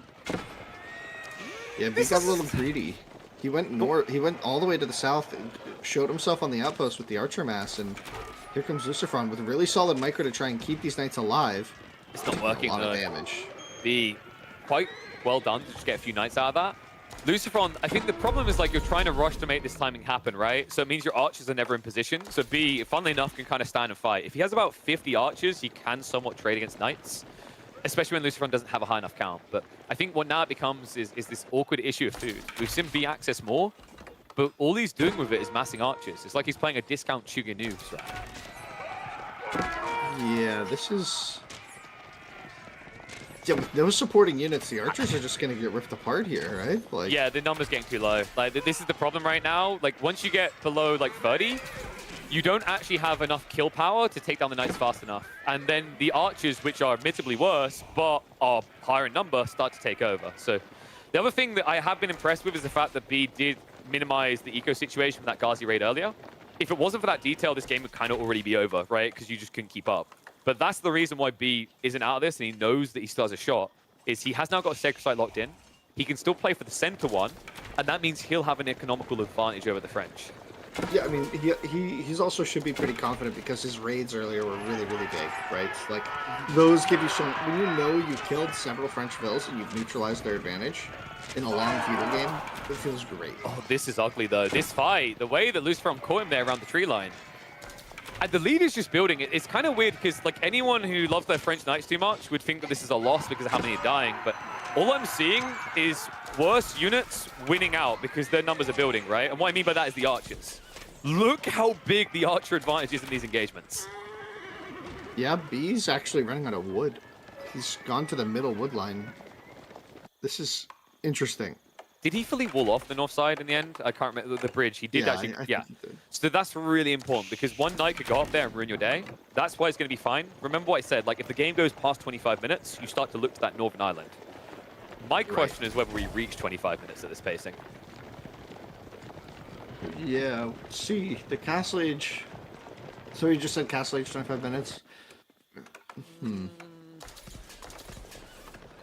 Yeah, B got a little greedy. He went north. He went all the way to the south and showed himself on the outpost with the archer mass. And here comes Lucifron with a really solid micro to try and keep these knights alive. It's not working. A lot of damage. B, quite well done to just get a few knights out of that. Lucifron, I think the problem is like you're trying to rush to make this timing happen, right? So it means your archers are never in position. So B, funnily enough, can kind of stand and fight. If he has about 50 archers, he can somewhat trade against knights, especially when Lucifron doesn't have a high enough count. But I think what now it becomes is this awkward issue of food. We've seen B access more, but all he's doing with it is massing archers. It's like he's playing a discount Chuga noobs, right? Yeah, this is... Yeah, with no supporting units, the archers are just going to get ripped apart here, right? Like... Yeah, the number's getting too low. Like, this is the problem right now. Like, once you get below, like, 30, you don't actually have enough kill power to take down the knights fast enough. And then the archers, which are admittedly worse, but are higher in number, start to take over. So the other thing that I have been impressed with is the fact that B did minimize the eco situation with that Gazi raid earlier. If it wasn't for that detail, this game would kind of already be over, right? Because you just couldn't keep up. But that's the reason why B isn't out of this, and he knows that he still has a shot, is he has now got a Sacred Site locked in. He can still play for the center one, and that means he'll have an economical advantage over the French. Yeah, I mean, he's also should be pretty confident because his raids earlier were really, really big, right? Like, those give you some... When you know you've killed several French villas and you've neutralized their advantage in a long feudal game, it feels great. Oh, this is ugly, though. This fight, the way that Lucifron caught him there around the tree line, and the lead is just building it. It's kind of weird because, like, anyone who loves their French knights too much would think that this is a loss because of how many are dying. But all I'm seeing is worse units winning out because their numbers are building, right? And what I mean by that is the archers. Look how big the archer advantage is in these engagements. Yeah, B's actually running out of wood. He's gone to the middle wood line. This is interesting. Did he fully wall off the north side in the end? I can't remember the bridge. He did actually. I yeah. think he did. So that's really important because one knight could go up there and ruin your day. That's why it's going to be fine. Remember what I said, like if the game goes past 25 minutes, you start to look to that northern island. My question is whether we reach 25 minutes at this pacing. Yeah, see, the Castle Age... So you just said Castle Age 25 minutes?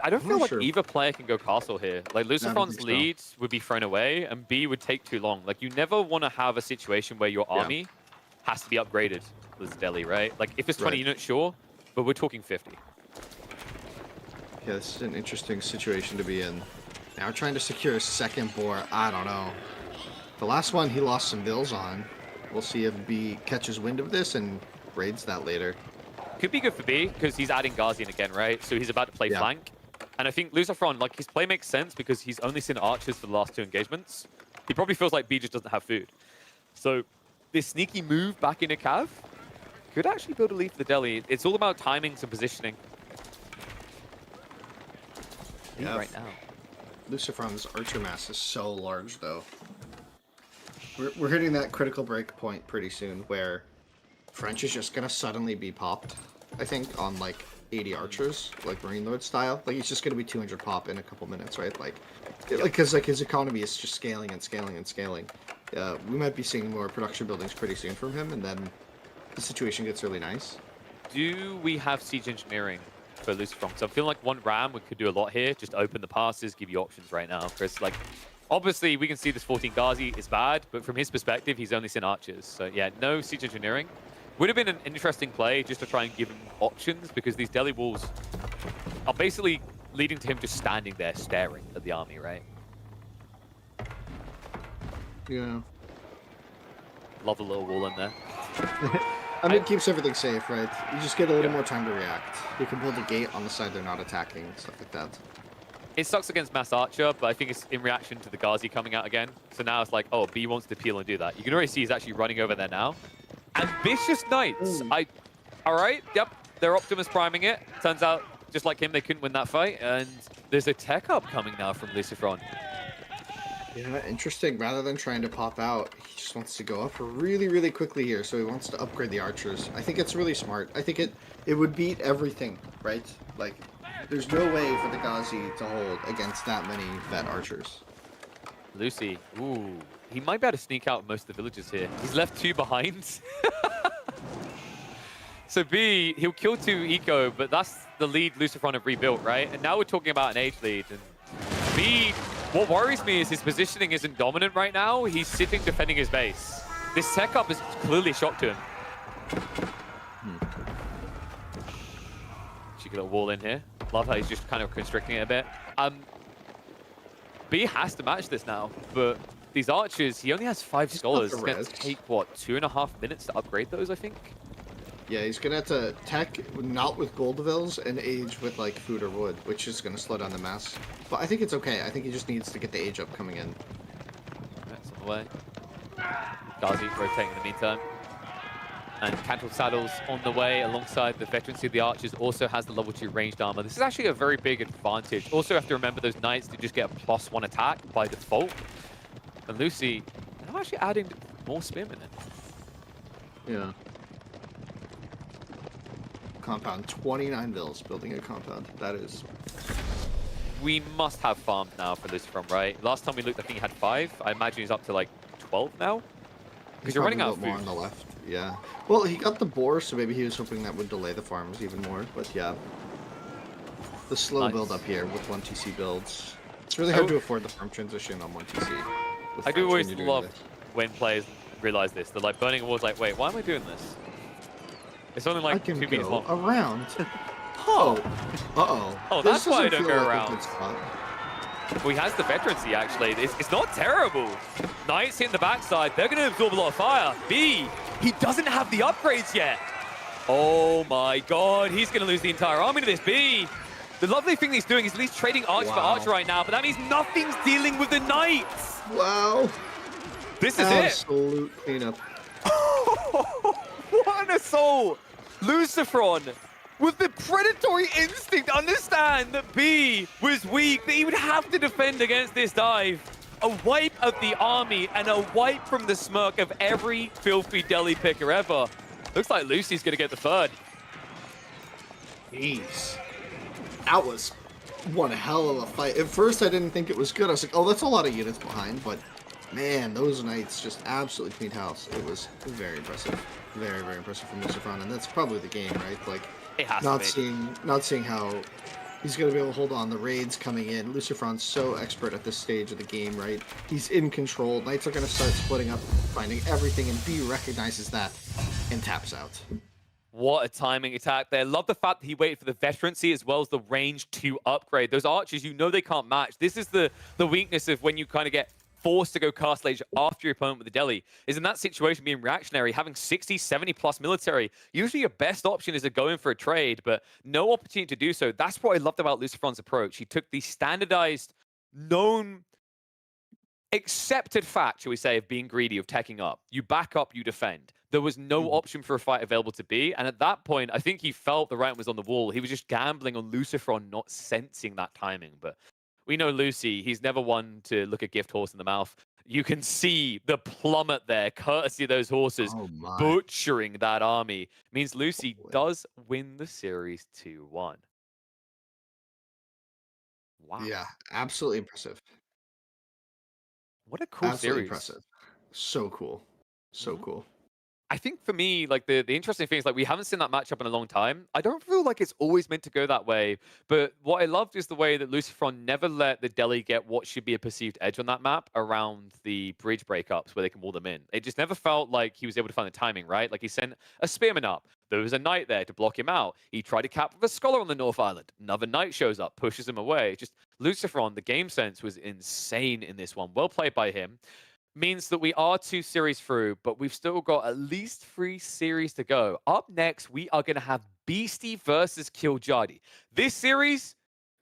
I don't I'm feel not like sure. either player can go castle here. Like, I don't Lucifer's think so. lead would be thrown away, and B would take too long. Like, you never want to have a situation where your Yeah. army has to be upgraded with Deli, right? Like, if it's 20 Right. units, sure, but we're talking 50. Yeah, this is an interesting situation to be in. Now trying to secure a second boar, I don't know. The last one he lost some bills on. We'll see if B catches wind of this and raids that later. Could be good for B, because he's adding Guardian again, right? So he's about to play Yeah. flank. And I think Lucifer, like, his play makes sense because he's only seen archers for the last 2 engagements. He probably feels like B just doesn't have food. So this sneaky move back into Cav could actually build a lead for the Deli. It's all about timings and positioning. Yeah. Right now. Lucifer's archer mass is so large, though. We're hitting that critical break point pretty soon where French is just going to suddenly be popped, I think, on like 80 archers, like Marine Lord style. Like, he's just going to be 200 pop in a couple minutes, right? Like, because like his economy is just scaling and scaling and scaling. We might be seeing more production buildings pretty soon from him, and then the situation gets really nice. Do we have siege engineering for Lucifer? So I'm feeling like one ram we could do a lot here. Just open the passes, give you options right now, Chris. Like, obviously we can see this 14 Ghazi is bad, but from his perspective, he's only seen archers. So yeah, no siege engineering. Would have been an interesting play just to try and give him options because these deli walls are basically leading to him just standing there staring at the army, right? Yeah. Love a little wall in there. I mean, it keeps everything safe, right? You just get a little more time to react. You can build a gate on the side they're not attacking, stuff like that. It sucks against Mass Archer, but I think it's in reaction to the Ghazi coming out again. So now it's like, oh, B wants to peel and do that. You can already see he's actually running over there now. Ambitious Knights. All right, yep, they're Optimus priming it. Turns out, just like him, they couldn't win that fight. And there's a tech up coming now from Lucifron. Yeah, interesting. Rather than trying to pop out, he just wants to go up really, really quickly here. So he wants to upgrade the archers. I think it's really smart. I think it would beat everything, right? Like, there's no way for the Ghazi to hold against that many vet archers. Lucy, ooh, he might be able to sneak out most of the villages here. He's left 2 behind. So B, he'll kill 2 eco, but that's the lead Lucifron have rebuilt, right? And now we're talking about an age lead. And B, what worries me is his positioning isn't dominant right now. He's sitting defending his base. This tech up is clearly a shock to him. She got a wall in here. Love how he's just kind of constricting it a bit. B has to match this now, but these archers, he only has 5 scholars. It's going to take, what, 2.5 minutes to upgrade those, I think? Yeah, he's going to have to tech not with Goldavilles and age with, like, food or wood, which is going to slow down the mass. But I think it's okay. I think he just needs to get the age up coming in. That's on the way. Ghazi rotating in the meantime. And Cantle Saddles on the way alongside the veterancy of the archers also has the level 2 ranged armor. This is actually a very big advantage. Also, you have to remember those knights do just get a +1 attack by default. And Lucy, I'm actually adding more spearmen in. Yeah. Compound, 29 bills building a compound. That is... We must have farmed now for Lucifer, right? Last time we looked, I think he had 5. I imagine he's up to like 12 now. Because you're running out of food. More on the left, yeah. Well, he got the boar, so maybe he was hoping that would delay the farms even more. But yeah, the slow build up here with 1 TC builds. It's really hard to afford the farm transition on 1 TC. I do always love when players realize this. They're like burning walls. Like, wait, why am I doing this? It's only like 2 meters long. Around. Oh. Uh-oh. Oh, that's why I don't go like around. Well, he has the veterancy, actually. It's not terrible. Knights hitting the backside. They're going to absorb a lot of fire. B, he doesn't have the upgrades yet. Oh, my God. He's going to lose the entire army to this. B, the lovely thing he's doing is at least trading archer for archer right now, but that means nothing's dealing with the knights. Wow. This is Absolute cleanup. What an assault. Lucifron, with the predatory instinct, understand that B was weak, that he would have to defend against this dive. A wipe of the army and a wipe from the smirk of every filthy deli picker ever. Looks like Lucy's going to get the third. Jeez. That was one hell of a fight. At first, I didn't think it was good. I was like, oh, that's a lot of units behind, but man, those knights just absolutely cleaned house. It was very impressive. Very, very impressive from Lucifron, and that's probably the game, right? Like, not seeing how He's going to be able to hold on. The raid's coming in. Lucifron's so expert at this stage of the game, right? He's in control. Knights are going to start splitting up, finding everything, and B recognizes that and taps out. What a timing attack there. Love the fact that he waited for the veterancy as well as the range to upgrade. Those archers, you know they can't match. This is the weakness of when you kind of get forced to go cast Ledge after your opponent with the deli, is in that situation being reactionary, having 60, 70 plus military. Usually your best option is to go in for a trade, but no opportunity to do so. That's what I loved about Lucifron's approach. He took the standardized, known, accepted fact, shall we say, of being greedy, of teching up. You back up, you defend. There was no option for a fight available to be. And at that point, I think he felt the writing was on the wall. He was just gambling on Lucifron not sensing that timing. But we know Lucy, he's never one to look a gift horse in the mouth. You can see the plummet there, courtesy of those horses, butchering that army. Means Lucy does win the series 2-1. Wow. Yeah, absolutely impressive. What a cool Absolutely series. impressive. So cool. So cool. I think for me, like the interesting thing is like we haven't seen that matchup in a long time. I don't feel like it's always meant to go that way. But what I loved is the way that Lucifron never let the Deli get what should be a perceived edge on that map around the bridge breakups where they can wall them in. It just never felt like he was able to find the timing, right? Like he sent a spearman up. There was a knight there to block him out. He tried to cap with a scholar on the North Island. Another knight shows up, pushes him away. Just Lucifron, the game sense was insane in this one. Well played by him. Means that we are 2 series through, but we've still got at least 3 series to go. Up next, we are going to have Beastie versus Killjadi. This series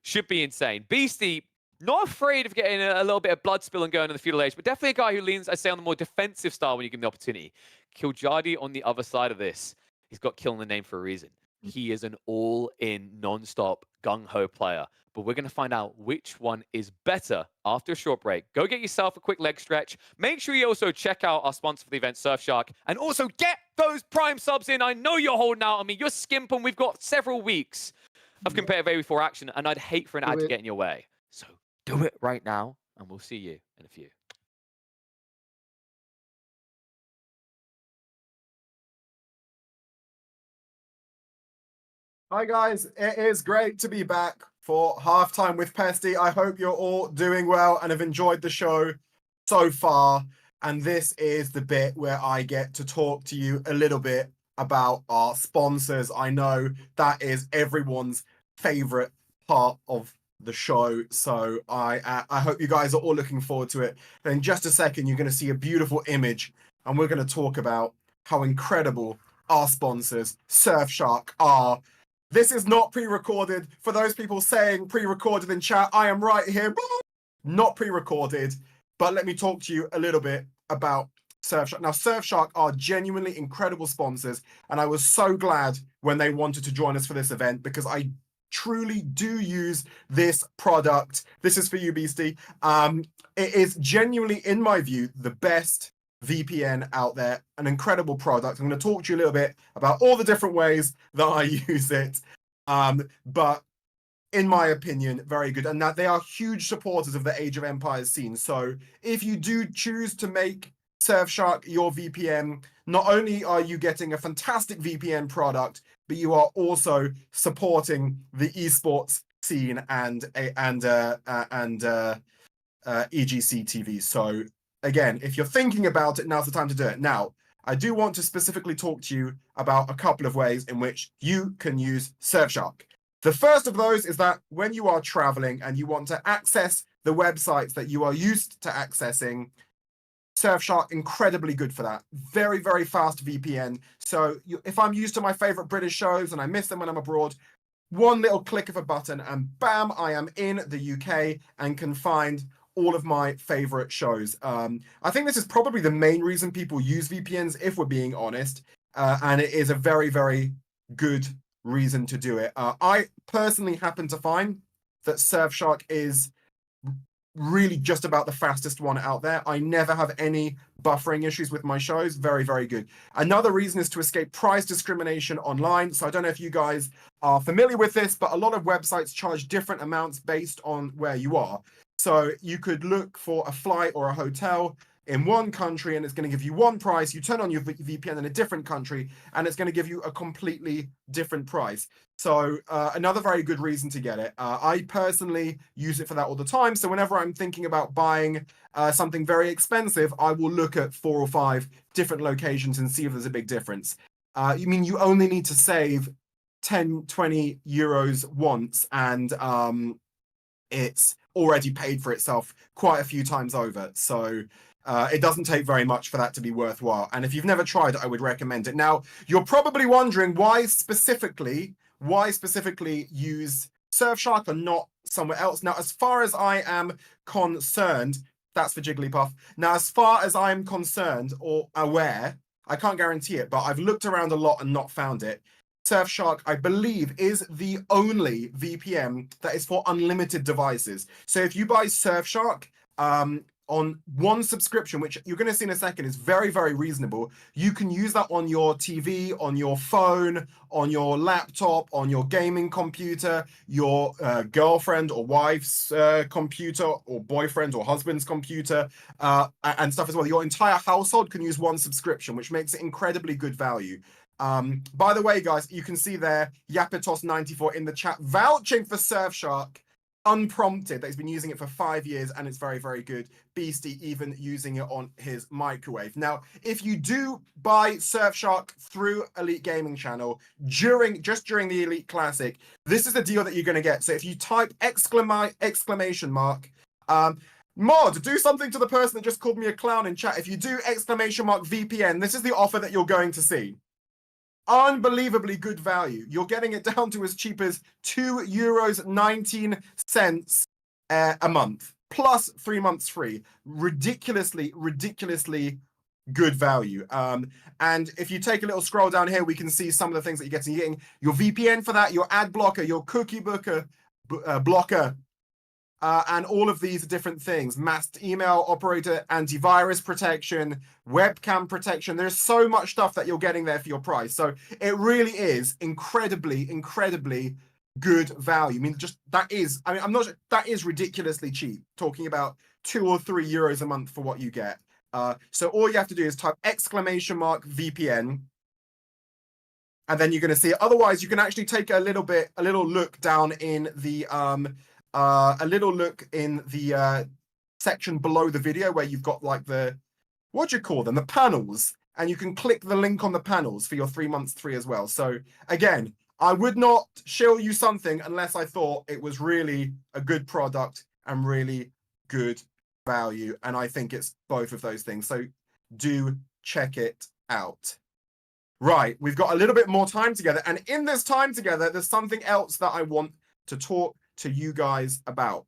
should be insane. Beastie, not afraid of getting a little bit of blood spill and going in the feudal age, but definitely a guy who leans, I say, on the more defensive style when you give him the opportunity. Killjadi on the other side of this, he's got Kill in the name for a reason. He is an all-in, non-stop, gung-ho player. But we're going to find out which one is better after a short break. Go get yourself a quick leg stretch. Make sure you also check out our sponsor for the event, Surfshark. And also get those Prime subs in. I know you're holding out on me. You're skimping. We've got several weeks of competitive AV4 action, and I'd hate for an ad to get in your way. So do it right now, and we'll see you in a few. Hi guys, it is great to be back for halftime with Pesty. I hope you're all doing well and have enjoyed the show so far. And this is the bit where I get to talk to you a little bit about our sponsors. I know that is everyone's favorite part of the show, so I hope you guys are all looking forward to it. And in just a second, you're going to see a beautiful image, and we're going to talk about how incredible our sponsors, Surfshark, are. This is not pre-recorded. For those people saying pre-recorded in chat, I am right here. Not pre-recorded, but let me talk to you a little bit about Surfshark. Now, Surfshark are genuinely incredible sponsors, and I was so glad when they wanted to join us for this event because I truly do use this product. This is for you, Beastie. It is genuinely, in my view, the best VPN out there, an incredible product. I'm going to talk to you a little bit about all the different ways that I use it, but in my opinion, very good, and that they are huge supporters of the Age of Empires scene. So if you do choose to make Surfshark your VPN, not only are you getting a fantastic VPN product, but you are also supporting the esports scene and EGC TV. So again, if you're thinking about it, now's the time to do it. Now, I do want to specifically talk to you about a couple of ways in which you can use Surfshark. The first of those is that when you are traveling and you want to access the websites that you are used to accessing, Surfshark, incredibly good for that. Very, very fast VPN. So if I'm used to my favorite British shows and I miss them when I'm abroad, one little click of a button and bam, I am in the UK and can find all of my favorite shows. I think this is probably the main reason people use VPNs, if we're being honest. And it is a very, very good reason to do it. I personally happen to find that Surfshark is really just about the fastest one out there. I never have any buffering issues with my shows. Very, very good. Another reason is to escape price discrimination online. So I don't know if you guys are familiar with this, but a lot of websites charge different amounts based on where you are. So you could look for a flight or a hotel in one country and it's going to give you one price. You turn on your VPN in a different country and it's going to give you a completely different price. So another very good reason to get it. I personally use it for that all the time. So whenever I'm thinking about buying something very expensive, I will look at 4 or 5 different locations and see if there's a big difference. You mean you only need to save 10, 20 euros once and it's already paid for itself quite a few times over. So it doesn't take very much for that to be worthwhile. And if you've never tried it, I would recommend it. Now, you're probably wondering why specifically use Surfshark and not somewhere else. Now, as far as I am concerned, that's for Jigglypuff. Now, as far as I'm concerned or aware, I can't guarantee it, but I've looked around a lot and not found it. Surfshark, I believe, is the only VPN that is for unlimited devices. So if you buy Surfshark on one subscription, which you're going to see in a second, is very, very reasonable, you can use that on your TV, on your phone, on your laptop, on your gaming computer, your girlfriend or wife's computer, or boyfriend or husband's computer, and stuff as well. Your entire household can use one subscription, which makes it incredibly good value. By the way, guys, you can see there Yapitos94 in the chat vouching for Surfshark unprompted, that he's been using it for 5 years and it's very, very good. Beastie even using it on his microwave. Now, if you do buy Surfshark through Elite Gaming Channel just during the Elite Classic, this is the deal that you're going to get. So if you type exclamation mark Mod, do something to the person that just called me a clown in chat. If you do exclamation mark VPN, this is the offer that you're going to see. Unbelievably good value. You're getting it down to as cheap as €2.19 a month, plus 3 months free. Ridiculously good value. And if you take a little scroll down here, we can see some of the things that you're getting. You're getting your VPN for that, your ad blocker, your cookie blocker, and all of these different things. Masked email operator, antivirus protection, webcam protection. There's so much stuff that you're getting there for your price. So it really is incredibly good value. I mean, just that is, I'm not sure, that is ridiculously cheap. Talking about 2 or 3 euros a month for what you get. So all you have to do is type exclamation mark VPN. And then you're going to see it. Otherwise, you can actually take a little look down in the section below the video where you've got like the, what do you call them? The panels. And you can click the link on the panels for your 3 months free as well. So again, I would not shill you something unless I thought it was really a good product and really good value. And I think it's both of those things. So do check it out. Right, we've got a little bit more time together. And in this time together, there's something else that I want to talk to you guys about.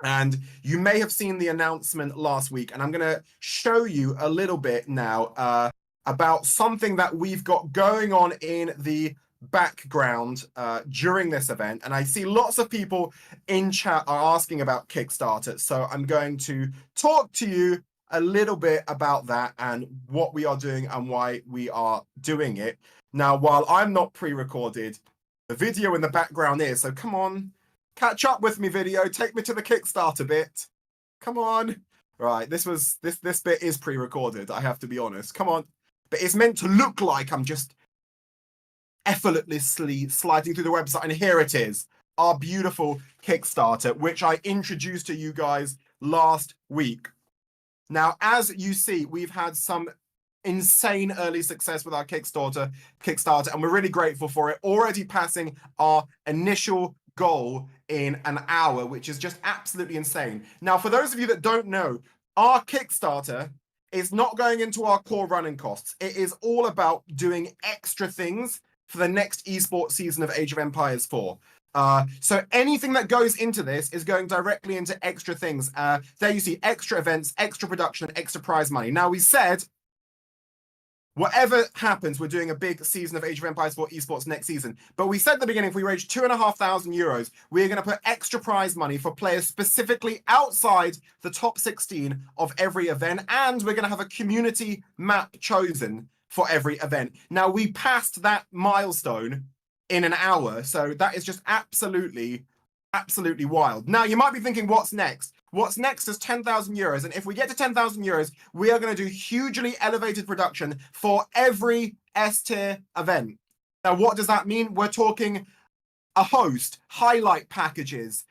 And you may have seen the announcement last week, and I'm going to show you a little bit now about something that we've got going on in the background during this event. And I see lots of people in chat are asking about Kickstarter. So I'm going to talk to you a little bit about that and what we are doing and why we are doing it. Now, while I'm not pre-recorded, the video in the background is, so come on, catch up with me, video, take me to the Kickstarter bit. Come on. Right, this bit is pre-recorded, I have to be honest. Come on. But it's meant to look like I'm just effortlessly sliding through the website, and here it is, our beautiful Kickstarter, which I introduced to you guys last week. Now, as you see, we've had some insane early success with our Kickstarter, and we're really grateful for it. Already passing our initial goal in an hour, which is just absolutely insane. Now, for those of you that don't know, our Kickstarter is not going into our core running costs. It is all about doing extra things for the next esports season of Age of Empires 4. So anything that goes into this is going directly into extra things. There you see extra events, extra production, and extra prize money. Now, we said, whatever happens, we're doing a big season of Age of Empires 4 esports next season. But we said at the beginning, if we raise €2,500, we're going to put extra prize money for players specifically outside the top 16 of every event. And we're going to have a community map chosen for every event. Now, we passed that milestone in an hour. So that is just absolutely wild. Now, you might be thinking, what's next? What's next is 10,000 euros. And if we get to 10,000 euros, we are going to do hugely elevated production for every S tier event. Now, what does that mean? We're talking a host, highlight packages.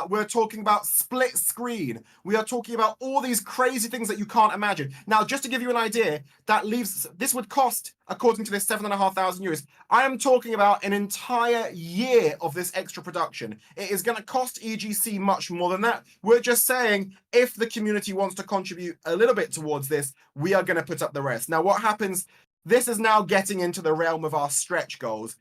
We're talking about split screen. We are talking about all these crazy things that you can't imagine. Now, just to give you an idea, this would cost, according to this, 7,500 euros. I am talking about an entire year of this extra production. It is going to cost EGC much more than that. We're just saying, if the community wants to contribute a little bit towards this, we are going to put up the rest. Now, what happens? This is now getting into the realm of our stretch goals.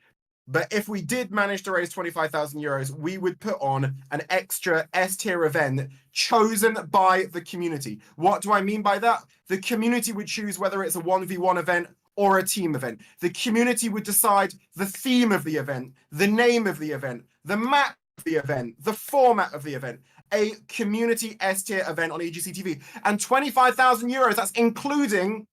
But if we did manage to raise 25,000 euros, we would put on an extra S tier event chosen by the community. What do I mean by that? The community would choose whether it's a 1v1 event or a team event. The community would decide the theme of the event, the name of the event, the map of the event, the format of the event. A community S tier event on EGC TV. And 25,000 euros, that's including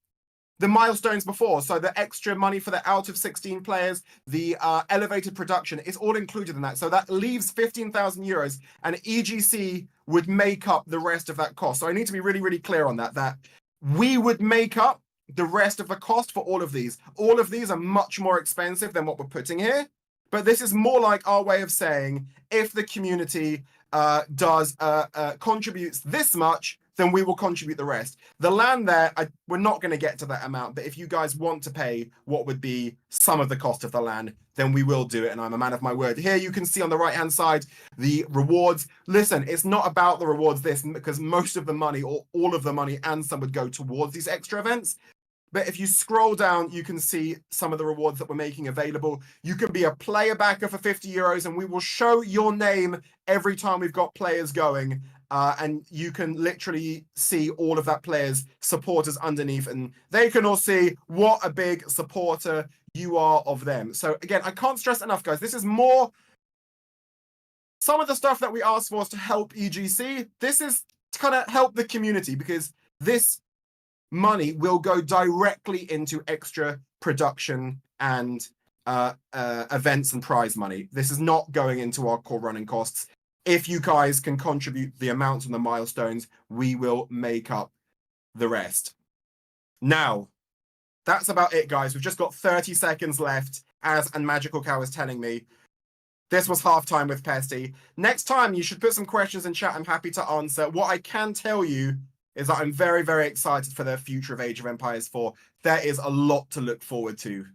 the milestones before, so the extra money for the out of 16 players, the elevated production is all included in that. So that leaves 15,000 euros, and EGC would make up the rest of that cost. So I need to be really, really clear on that, that we would make up the rest of the cost for all of these. All of these are much more expensive than what we're putting here, but this is more like our way of saying, if the community contributes this much, then we will contribute the rest. The land there, we're not going to get to that amount, but if you guys want to pay what would be some of the cost of the land, then we will do it, and I'm a man of my word. Here you can see on the right-hand side the rewards. Listen, it's not about the rewards because most of the money, or all of the money and some would go towards these extra events. But if you scroll down, you can see some of the rewards that we're making available. You can be a player backer for 50 euros, and we will show your name every time we've got players going. And you can literally see all of that players' supporters underneath, and they can all see what a big supporter you are of them. So again, I can't stress enough, guys. This is more some of the stuff that we asked for is to help EGC. This is to kind of help the community, because this money will go directly into extra production and events and prize money. This is not going into our core running costs. If you guys can contribute the amounts and the milestones, we will make up the rest. Now, that's about it, guys. We've just got 30 seconds left, and Magical Cow is telling me. This was halftime with Pesty. Next time, you should put some questions in chat. I'm happy to answer. What I can tell you is that I'm very, very excited for the future of Age of Empires 4. There is a lot to look forward to.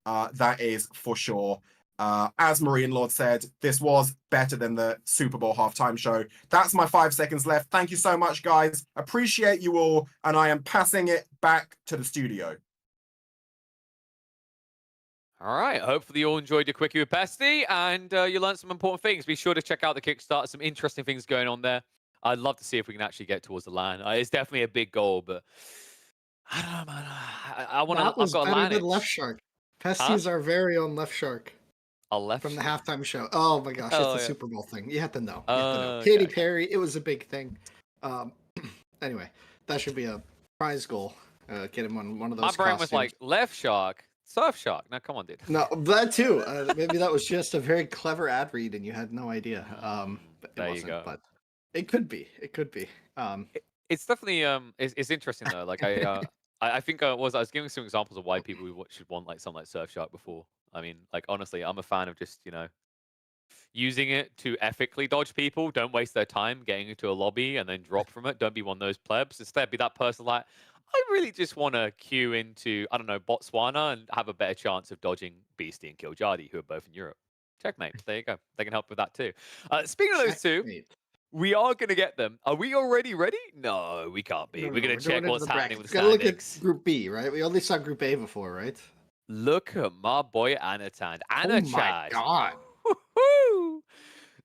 That is for sure. As Marine Lord said, this was better than the Super Bowl halftime show. That's my 5 seconds left. Thank you so much, guys. Appreciate you all, and I am passing it back to the studio. All right. Hopefully you all enjoyed your quickie with Pesty, and you learned some important things. Be sure to check out the Kickstarter. Some interesting things going on there. I'd love to see if we can actually get towards the land. It's definitely a big goal, but I don't know, man. I want to. That was I've got a better land than itch. Left Shark. Pesty's our very own Left Shark A left from the shark? halftime show. Oh my gosh, Oh, it's a yeah. Super Bowl thing. You have to know. Okay. Katy Perry, it was a big thing. Anyway, that should be a prize goal. Get him on one of those My brain was costumes. like left shark, surf shark. No, come on, dude. No, that too. Maybe that was just a very clever ad read and you had no idea. But it There you wasn't, go. but it could be. It could be. It's definitely it's interesting though. Like I think I was giving some examples of why people should want like something like Surfshark before. I mean, like honestly, I'm a fan of just using it to ethically dodge people. Don't waste their time getting into a lobby and then drop from it. Don't be one of those plebs. Instead, be that person like, I really just want to queue into, I don't know, Botswana and have a better chance of dodging Beastie and Kiljadi, who are both in Europe. Checkmate. There you go. They can help with that too. Speaking of those two, we are going to get them. Are we already ready? No, we can't be. We're going to check what's happening with the standings. Gotta look standings. at Group B, right? We only saw Group A before, right? Look at my boy Anatand. Oh my god. Woo-hoo!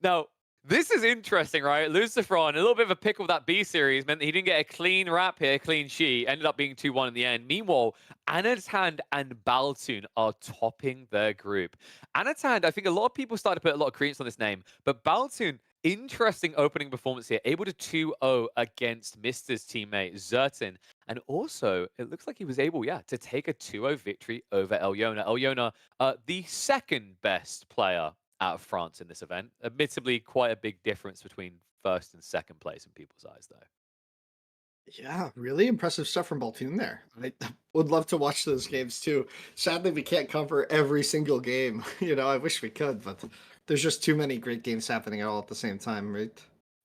Now, this is interesting, right? Lucifer on a little bit of a pickle with that B series meant that he didn't get a clean wrap here, clean sheet. Ended up being 2-1 in the end. Meanwhile, Anatand and Baltoon are topping their group. Anatand, I think a lot of people started to put a lot of credence on this name, but Baltoon, interesting opening performance here, able to 2-0 against Mister's teammate Zertin. And also, it looks like he was able, to take a 2-0 victory over Elyona. Elyona, the second best player out of France in this event. Admittedly, quite a big difference between first and second place in people's eyes, though. Yeah, really impressive stuff from Baltoon there. I would love to watch those games too. Sadly, we can't cover every single game. I wish we could, but there's just too many great games happening all at the same time, right?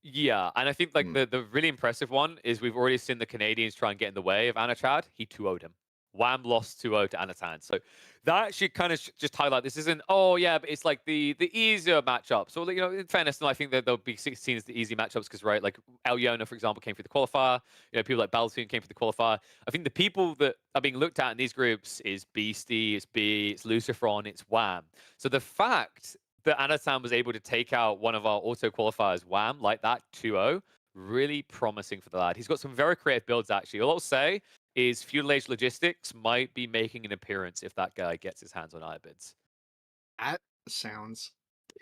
Yeah, and I think like Mm. the really impressive one is we've already seen the Canadians try and get in the way of Anachad. He 2-0'd him. Wham lost 2-0 to Anatan. So that should kind of just highlight this isn't, oh yeah, but it's like the easier matchup. So in fairness, no, I think that they'll be seen as the easy matchups because right, like Yona, for example, came through the qualifier. People like Baltoon came through the qualifier. I think the people that are being looked at in these groups is Beastie, it's B, it's Lucifron, it's Wham. So the fact that Anatan was able to take out one of our auto qualifiers, Wham, like that 2-0, really promising for the lad. He's got some very creative builds, actually. All I'll say is Feudal Age Logistics might be making an appearance if that guy gets his hands on Ibids. That sounds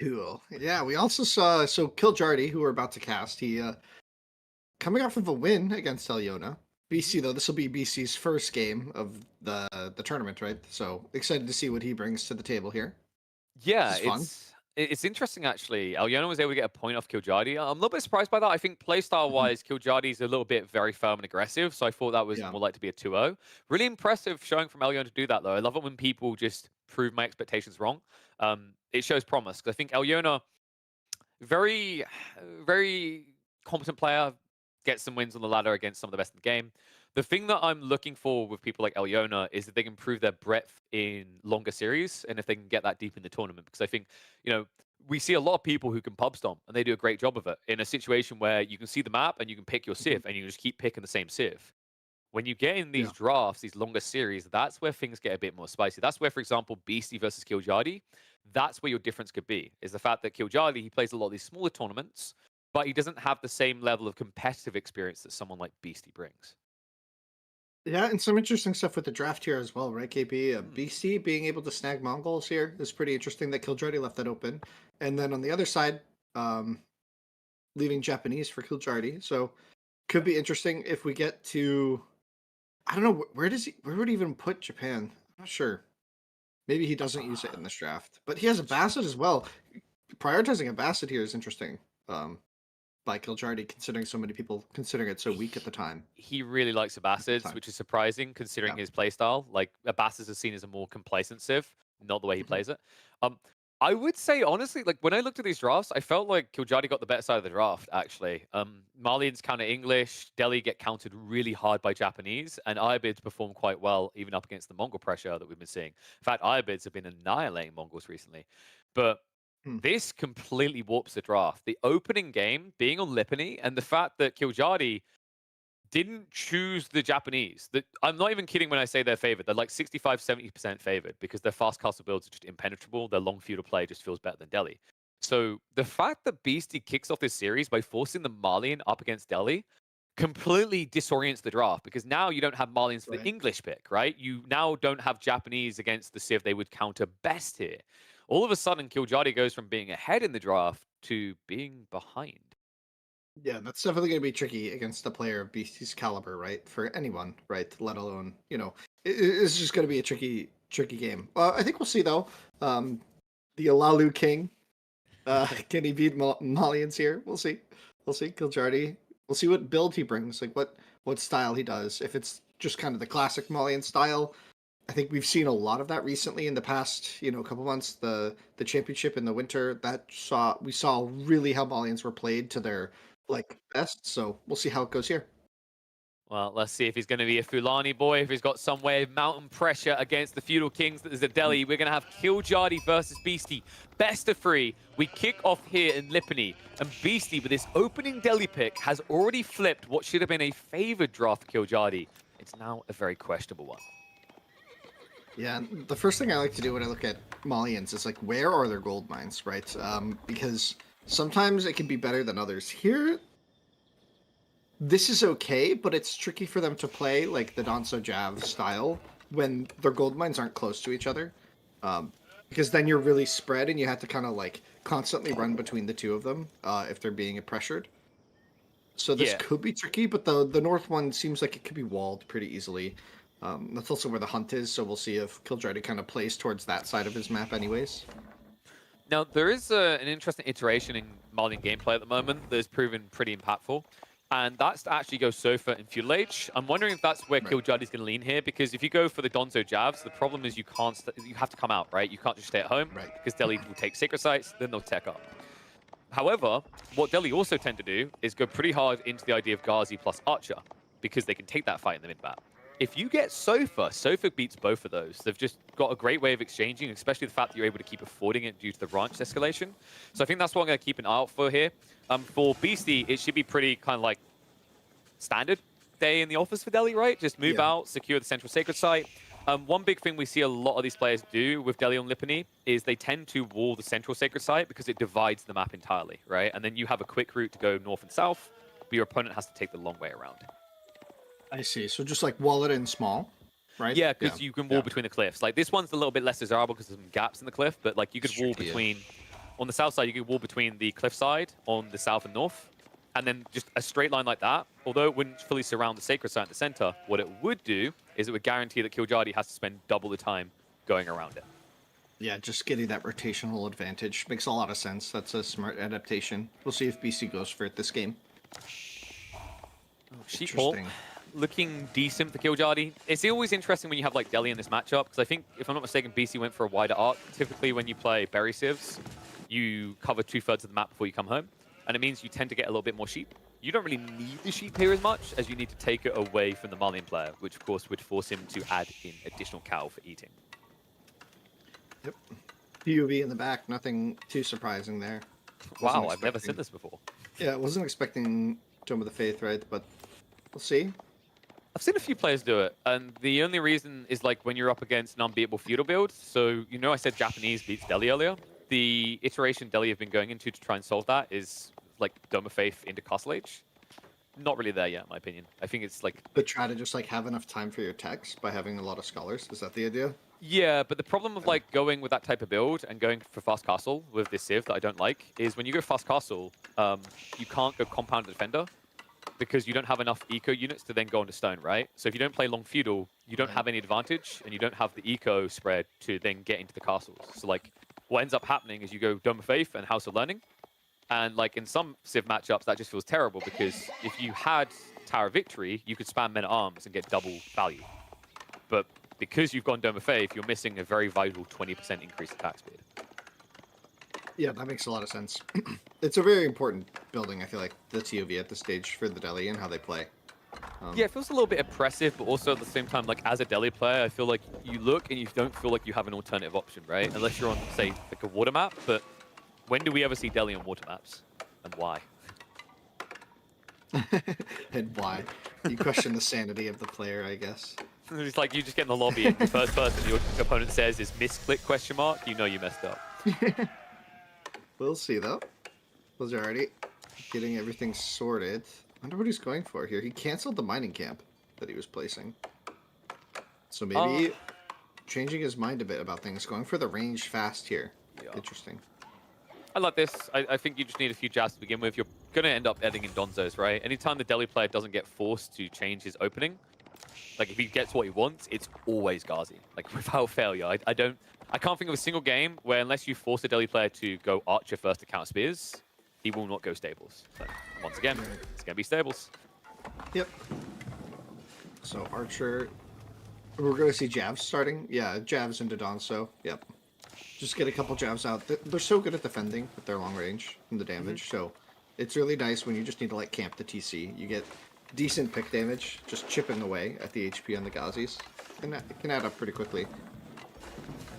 cool. Yeah, we also saw Kiljardy, who we're about to cast. He coming off of a win against Elyona. BC though, this will be BC's first game of the tournament, right? So excited to see what he brings to the table here. Yeah, Fun. it's interesting actually. Elyona was able to get a point off Kiljardy. I'm a little bit surprised by that. I think playstyle wise, Kiljardy's a little bit very firm and aggressive, so I thought that was more like to be a 2-0. Really impressive showing from Elyona to do that though. I love it when people just prove my expectations wrong. It shows promise because I think Elyona, very, very competent player, gets some wins on the ladder against some of the best in the game. The thing that I'm looking for with people like Elyona is that they can prove their breadth in longer series and if they can get that deep in the tournament. Because I think, we see a lot of people who can pub stomp and they do a great job of it in a situation where you can see the map and you can pick your civ and you just keep picking the same civ. When you get in these drafts, these longer series, that's where things get a bit more spicy. That's where, for example, Beastie versus Kiljardy, that's where your difference could be, is the fact that Kiljardy, he plays a lot of these smaller tournaments, but he doesn't have the same level of competitive experience that someone like Beastie brings. Yeah, and some interesting stuff with the draft here as well, right, KP? BC being able to snag Mongols here is pretty interesting that Kiljardy left that open. And then on the other side, leaving Japanese for Kiljardy. So could be interesting if we get to, I don't know, where would he even put Japan? I'm not sure. Maybe he doesn't use it in this draft. But he has a Bassett as well. Prioritizing a Bassett here is interesting. By Kiljardy, considering so many people considering it so weak at the time. He really likes Abbasids, which is surprising considering his playstyle. Like Abbasids is seen as a more complacent civ, not the way he plays it. I would say honestly, like when I looked at these drafts, I felt like Kiljardy got the better side of the draft. Actually, Malians counter English, Delhi get countered really hard by Japanese, and Ibids perform quite well even up against the Mongol pressure that we've been seeing. In fact, Ibids have been annihilating Mongols recently, but this completely warps the draft. The opening game being on Lipany and the fact that Kiljardy didn't choose the Japanese. I'm not even kidding when I say they're favored. They're like 65, 70% favored because their fast castle builds are just impenetrable. Their long feudal play just feels better than Delhi. So the fact that Beastie kicks off this series by forcing the Malian up against Delhi completely disorients the draft because now you don't have Malians for the English pick, right? You now don't have Japanese against the civ they would counter best here. All of a sudden, Kiljardy goes from being ahead in the draft to being behind. Yeah, that's definitely going to be tricky against a player of Beastie's caliber, right? For anyone, right? Let alone, it's just going to be a tricky game. I think we'll see, though. The Alalu King, can he beat Malians here? We'll see. We'll see. Kiljardy. We'll see what build he brings, like what style he does. If it's just kind of the classic Malian style, I think we've seen a lot of that recently in the past, couple months. The championship in the winter we saw really how Malians were played to their best. So we'll see how it goes here. Well, let's see if he's going to be a Fulani boy, if he's got some way of mountain pressure against the feudal kings that is at Delhi. We're going to have Kiljardy versus Beastie. Best of 3. We kick off here in Lipany. And Beastie, with his opening Delhi pick, has already flipped what should have been a favored draft for Kiljardy. It's now a very questionable one. Yeah, the first thing I like to do when I look at Malians is where are their gold mines, right? Because sometimes it can be better than others. Here, this is okay, but it's tricky for them to play like the Danso Jav style when their gold mines aren't close to each other. Because then you're really spread and you have to kind of constantly run between the two of them if they're being pressured. So this could be tricky, but the north one seems like it could be walled pretty easily. That's also where the hunt is, so we'll see if Kiljardy kind of plays towards that side of his map anyways. Now, there is an interesting iteration in Malian gameplay at the moment that has proven pretty impactful, and that's to actually go Sofa and Feudal Age. I'm wondering if that's where Right. Killjadi's going to lean here, because if you go for the Donzo Javs, the problem is you can't, you have to come out, right? You can't just stay at home, Right. because Delhi will take Sacred Sites, then they'll tech up. However, what Delhi also tend to do is go pretty hard into the idea of Ghazi plus Archer, because they can take that fight in the mid-map. If you get Sofa, Sofa beats both of those. They've just got a great way of exchanging, especially the fact that you're able to keep affording it due to the ranch escalation. So I think that's what I'm going to keep an eye out for here. For Beastie, it should be pretty kind of like standard day in the office for Delhi, right? Just move out, secure the central sacred site. One big thing we see a lot of these players do with Delhi on Lipany is they tend to wall the central sacred site because it divides the map entirely, right? And then you have a quick route to go north and south, but your opponent has to take the long way around. I see. So just like wall it in small, right? Yeah, because you can wall between the cliffs. Like this one's a little bit less desirable because there's some gaps in the cliff, but like you could wall between, on the south side, you could wall between the cliff side on the south and north, and then just a straight line like that. Although it wouldn't fully surround the sacred site in the center, what it would do is it would guarantee that Killjadi has to spend double the time going around it. Yeah, just getting that rotational advantage makes a lot of sense. That's a smart adaptation. We'll see if BC goes for it this game. Sheephole looking decent for Killjadi. It's always interesting when you have like Delhi in this matchup, because I think, if I'm not mistaken, BC went for a wider arc. Typically when you play Berry Civs, you cover 2/3 of the map before you come home, and it means you tend to get a little bit more sheep. You don't really need the sheep here as much as you need to take it away from the Malian player, which of course would force him to add in additional cow for eating. Yep. PUV in the back, nothing too surprising there. Wow, I've never seen this before. Yeah, I wasn't expecting Dome of the Faith, right? But we'll see. I've seen a few players do it, and the only reason is like when you're up against an unbeatable feudal build. So, you know, I said Japanese beats Delhi earlier. The iteration Delhi have been going into to try and solve that is like Dome of Faith into Castle Age. Not really there yet, in my opinion. I think it's like... But try to just like have enough time for your techs by having a lot of scholars. Is that the idea? Yeah, but the problem of like going with that type of build and going for fast castle with this civ that I don't like is when you go fast castle, you can't go compound defender because you don't have enough eco units to then go into stone, right? So if you don't play long feudal, you don't have any advantage, and you don't have the eco spread to then get into the castles. So like what ends up happening is you go Dome of Faith and House of Learning, and like in some civ matchups that just feels terrible because if you had Tower of Victory, you could spam men at arms and get double value. But because you've gone Dome of Faith, you're missing a very vital 20% increase attack speed. Yeah, that makes a lot of sense. It's a very important building, I feel like, the TOV at this stage for the Delhi and how they play. Yeah, it feels a little bit oppressive, but also at the same time, like as a Delhi player, I feel like you look and you don't feel like you have an alternative option, right? Unless you're on, say, like a water map. But when do we ever see Delhi on water maps? And why? And why? You question the sanity of the player, I guess. It's like you just get in the lobby and the first person your opponent says is misclick question mark, you know you messed up. We'll see, though. Was already getting everything sorted. I wonder what he's going for here. He canceled the mining camp that he was placing. So maybe changing his mind a bit about things. Going for the range fast here. Yeah. Interesting. I like this. I think you just need a few jabs to begin with. You're going to end up adding in Donzos, right? Anytime the Delhi player doesn't get forced to change his opening, like if he gets what he wants, it's always Ghazi. Like without failure. I can't think of a single game where unless you force a Delhi player to go Archer first to counter spears, he will not go stables. So once again, it's going to be stables. Yep. So Archer, we're going to see Javs starting. Yeah, Javs into Donso. Yep. Just get a couple Javs out. They're so good at defending with their long range and the damage. So it's really nice when you just need to like camp the TC. You get decent pick damage, just chipping away at the HP on the Ghazis. And that can add up pretty quickly.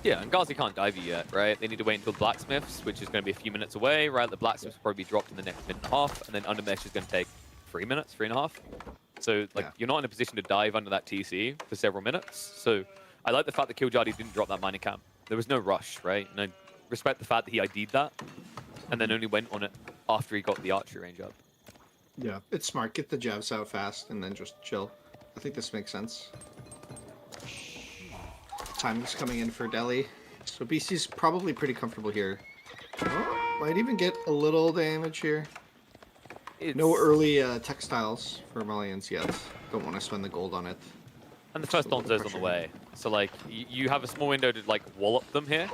Yeah, and Ghazi can't dive you yet, right? They need to wait until Blacksmiths, which is going to be a few minutes away, right? The Blacksmiths will probably be dropped in the next minute and a half, and then Undermesh is going to take 3 minutes, 3.5. So, like, You're not in a position to dive under that TC for several minutes. So, I like the fact that Killjadi didn't drop that mining camp. There was no rush, right? And I respect the fact that he ID'd that, and then only went on it after he got the archery range up. Yeah, it's smart. Get the Javs out fast, and then just chill. I think this makes sense. Timing's coming in for Delhi. So BC's probably pretty comfortable here. Oh, might even get a little damage here. No early textiles for Malians yet. Don't want to spend the gold on it. And the first Donzo's on the way. So, like, you have a small window to, like, wallop them here.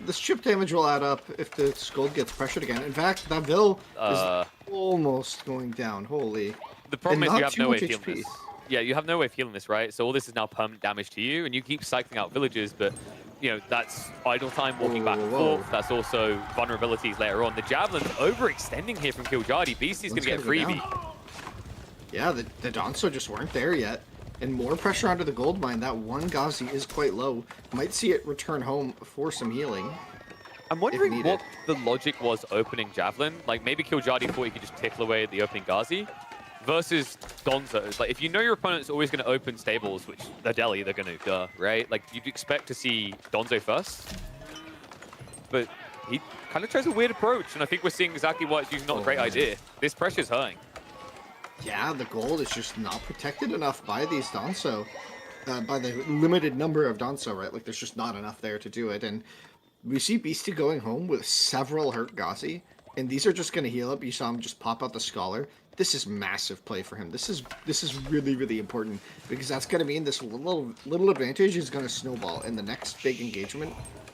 this chip damage will add up if the Scold gets pressured again. In fact, that Vil is almost going down. Holy. The problem And is you not have too no way much of healing HP. this. Yeah, you have no way of healing this, right? So all this is now permanent damage to you, and you keep cycling out villagers, but you know, that's idle time walking back and Whoa. forth. That's also vulnerabilities later on. The Javelin's overextending here from Killjadi. Beastie's going to get a freebie. Yeah, the Danso just weren't there yet. And more pressure onto the gold mine. That one Ghazi is quite low. Might see it return home for some healing. I'm wondering what the logic was opening Javelin. Like, maybe Killjadi thought he could just tickle away at the opening Ghazi versus Donzo. It's like, if you know your opponent's always going to open stables, which they're Delhi, they're going to, right? Like, you'd expect to see Donzo first. But he kind of tries a weird approach, and I think we're seeing exactly why it's usually not a great idea. This pressure's hurting. Yeah, the gold is just not protected enough by these Danso. By the limited number of Danso, right? Like, there's just not enough there to do it. And we see Beastie going home with several hurt Ghazi, and these are just going to heal up. You saw him just pop out the Scholar. This is massive play for him. This is really, really important, because that's going to mean this little advantage is going to snowball in the next big engagement.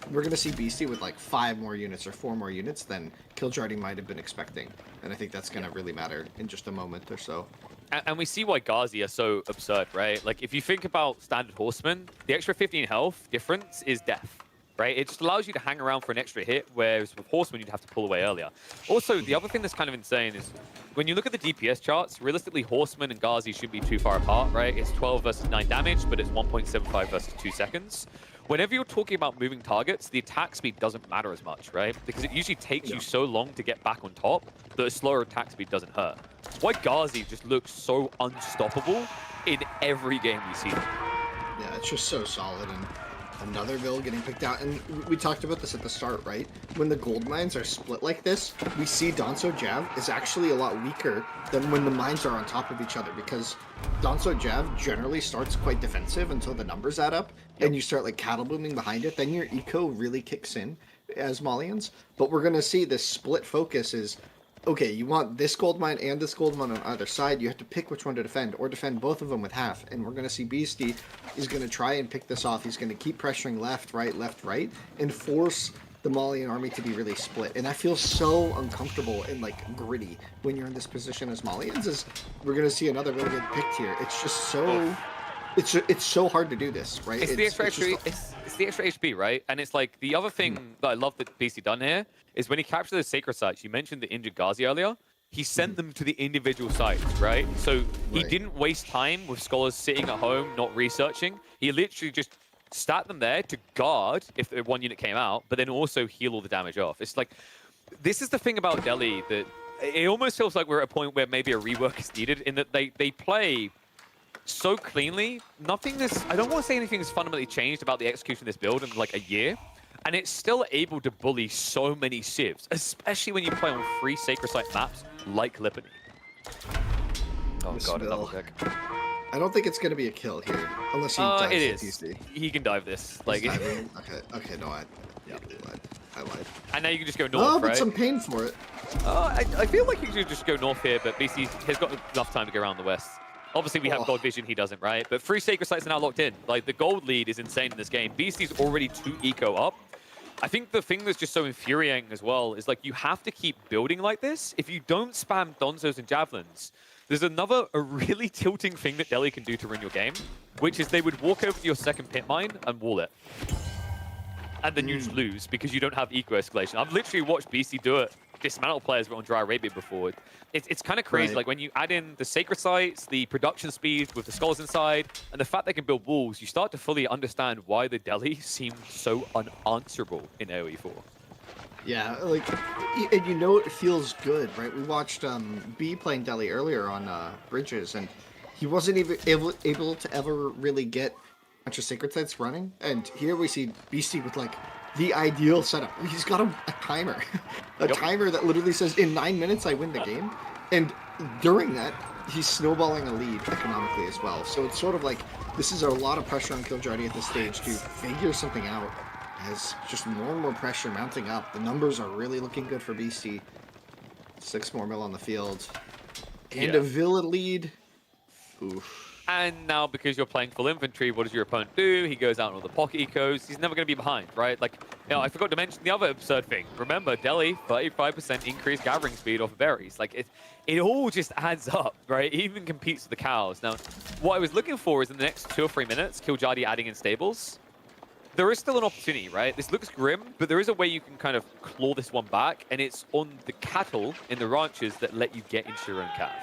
We're going to see Beastie with like 5 more units or 4 more units than Killjadi might have been expecting. And I think that's going to really matter in just a moment or so. And we see why Ghazi are so absurd, right? Like, if you think about standard Horsemen, the extra 15 health difference is death. Right? It just allows you to hang around for an extra hit, whereas with Horsemen, you'd have to pull away earlier. Also, the other thing that's kind of insane is when you look at the DPS charts, realistically, Horsemen and Ghazi shouldn't be too far apart, right? It's 12 versus 9 damage, but it's 1.75 versus 2 seconds. Whenever you're talking about moving targets, the attack speed doesn't matter as much, right? Because it usually takes you so long to get back on top that a slower attack speed doesn't hurt. That's why Ghazi just looks so unstoppable in every game we see them. Yeah, it's just so solid, and another Vil getting picked out. And we talked about this at the start, right? When the gold mines are split like this, we see Danso Jav is actually a lot weaker than when the mines are on top of each other, because Danso Jav generally starts quite defensive until the numbers add up, and you start like cattle booming behind it. Then your eco really kicks in as Malians. But we're going to see this split focus is, okay, you want this gold mine and this gold mine on either side. You have to pick which one to defend, or defend both of them with half. And we're going to see Beastie is going to try and pick this off. He's going to keep pressuring left, right, and force the Malian army to be really split. And that feels so uncomfortable and like gritty when you're in this position as Malians. Is we're going to see another really good pick here. It's just so... It's so hard to do this, right? It's the extra HP, right? And it's like the other thing that I love that Beastie done here is when he captured those sacred sites. You mentioned the injured Ghazi earlier. He sent them to the individual sites, right? So he didn't waste time with scholars sitting at home not researching. He literally just sat them there to guard if one unit came out, but then also heal all the damage off. It's like, this is the thing about Delhi, that it almost feels like we're at a point where maybe a rework is needed, in that they play so cleanly. I don't want to say anything has fundamentally changed about the execution of this build in like a year, and it's still able to bully so many civs, especially when you play on free sacred site maps like Lipany. Oh god, another pick. I don't think it's going to be a kill here, unless he dives it is. TC. He can dive this. Like, okay, no, I lied. And now you can just go north, but right? some pain for it. I feel like you could just go north here, but BC has got enough time to go around the west. Obviously, we have gold vision, he doesn't, right? But 3 sacred sites are now locked in. Like, the gold lead is insane in this game. BC's already 2 eco up. I think the thing that's just so infuriating as well is, like, you have to keep building like this. If you don't spam Donzos and Javelins, there's a really tilting thing that Delhi can do to ruin your game, which is they would walk over to your second pit mine and wall it. And then you just lose because you don't have eco escalation. I've literally watched BC do it. Dismantle players on Dry Arabia before. It's kind of crazy. Like, when you add in the sacred sites, the production speed with the scholars inside, and the fact they can build walls, you start to fully understand why the Delhi seemed so unanswerable in AoE 4. Yeah, like, and you know it feels good, right? We watched B playing Delhi earlier on Bridges, and he wasn't even able to ever really get a bunch of sacred sites running. And here we see Beastie with, like, the ideal setup. He's got a timer. Timer that literally says, in 9 minutes, I win the game. And during that, he's snowballing a lead economically as well. So it's sort of like, this is a lot of pressure on Killjadi at this stage to figure something out. As just more and more pressure mounting up. The numbers are really looking good for BC. 6 more mil on the field. And a Villa lead. Oof. And now, because you're playing full infantry, what does your opponent do? He goes out on all the pocket ecos. He's never going to be behind, right? Like, you know, I forgot to mention the other absurd thing. Remember, Delhi, 35% increased gathering speed off of berries. Like, it all just adds up, right? It even competes with the cows. Now, what I was looking for is in the next 2 or 3 minutes, Kiljardi adding in stables. There is still an opportunity, right? This looks grim, but there is a way you can kind of claw this one back, and it's on the cattle in the ranches that let you get into your own calf.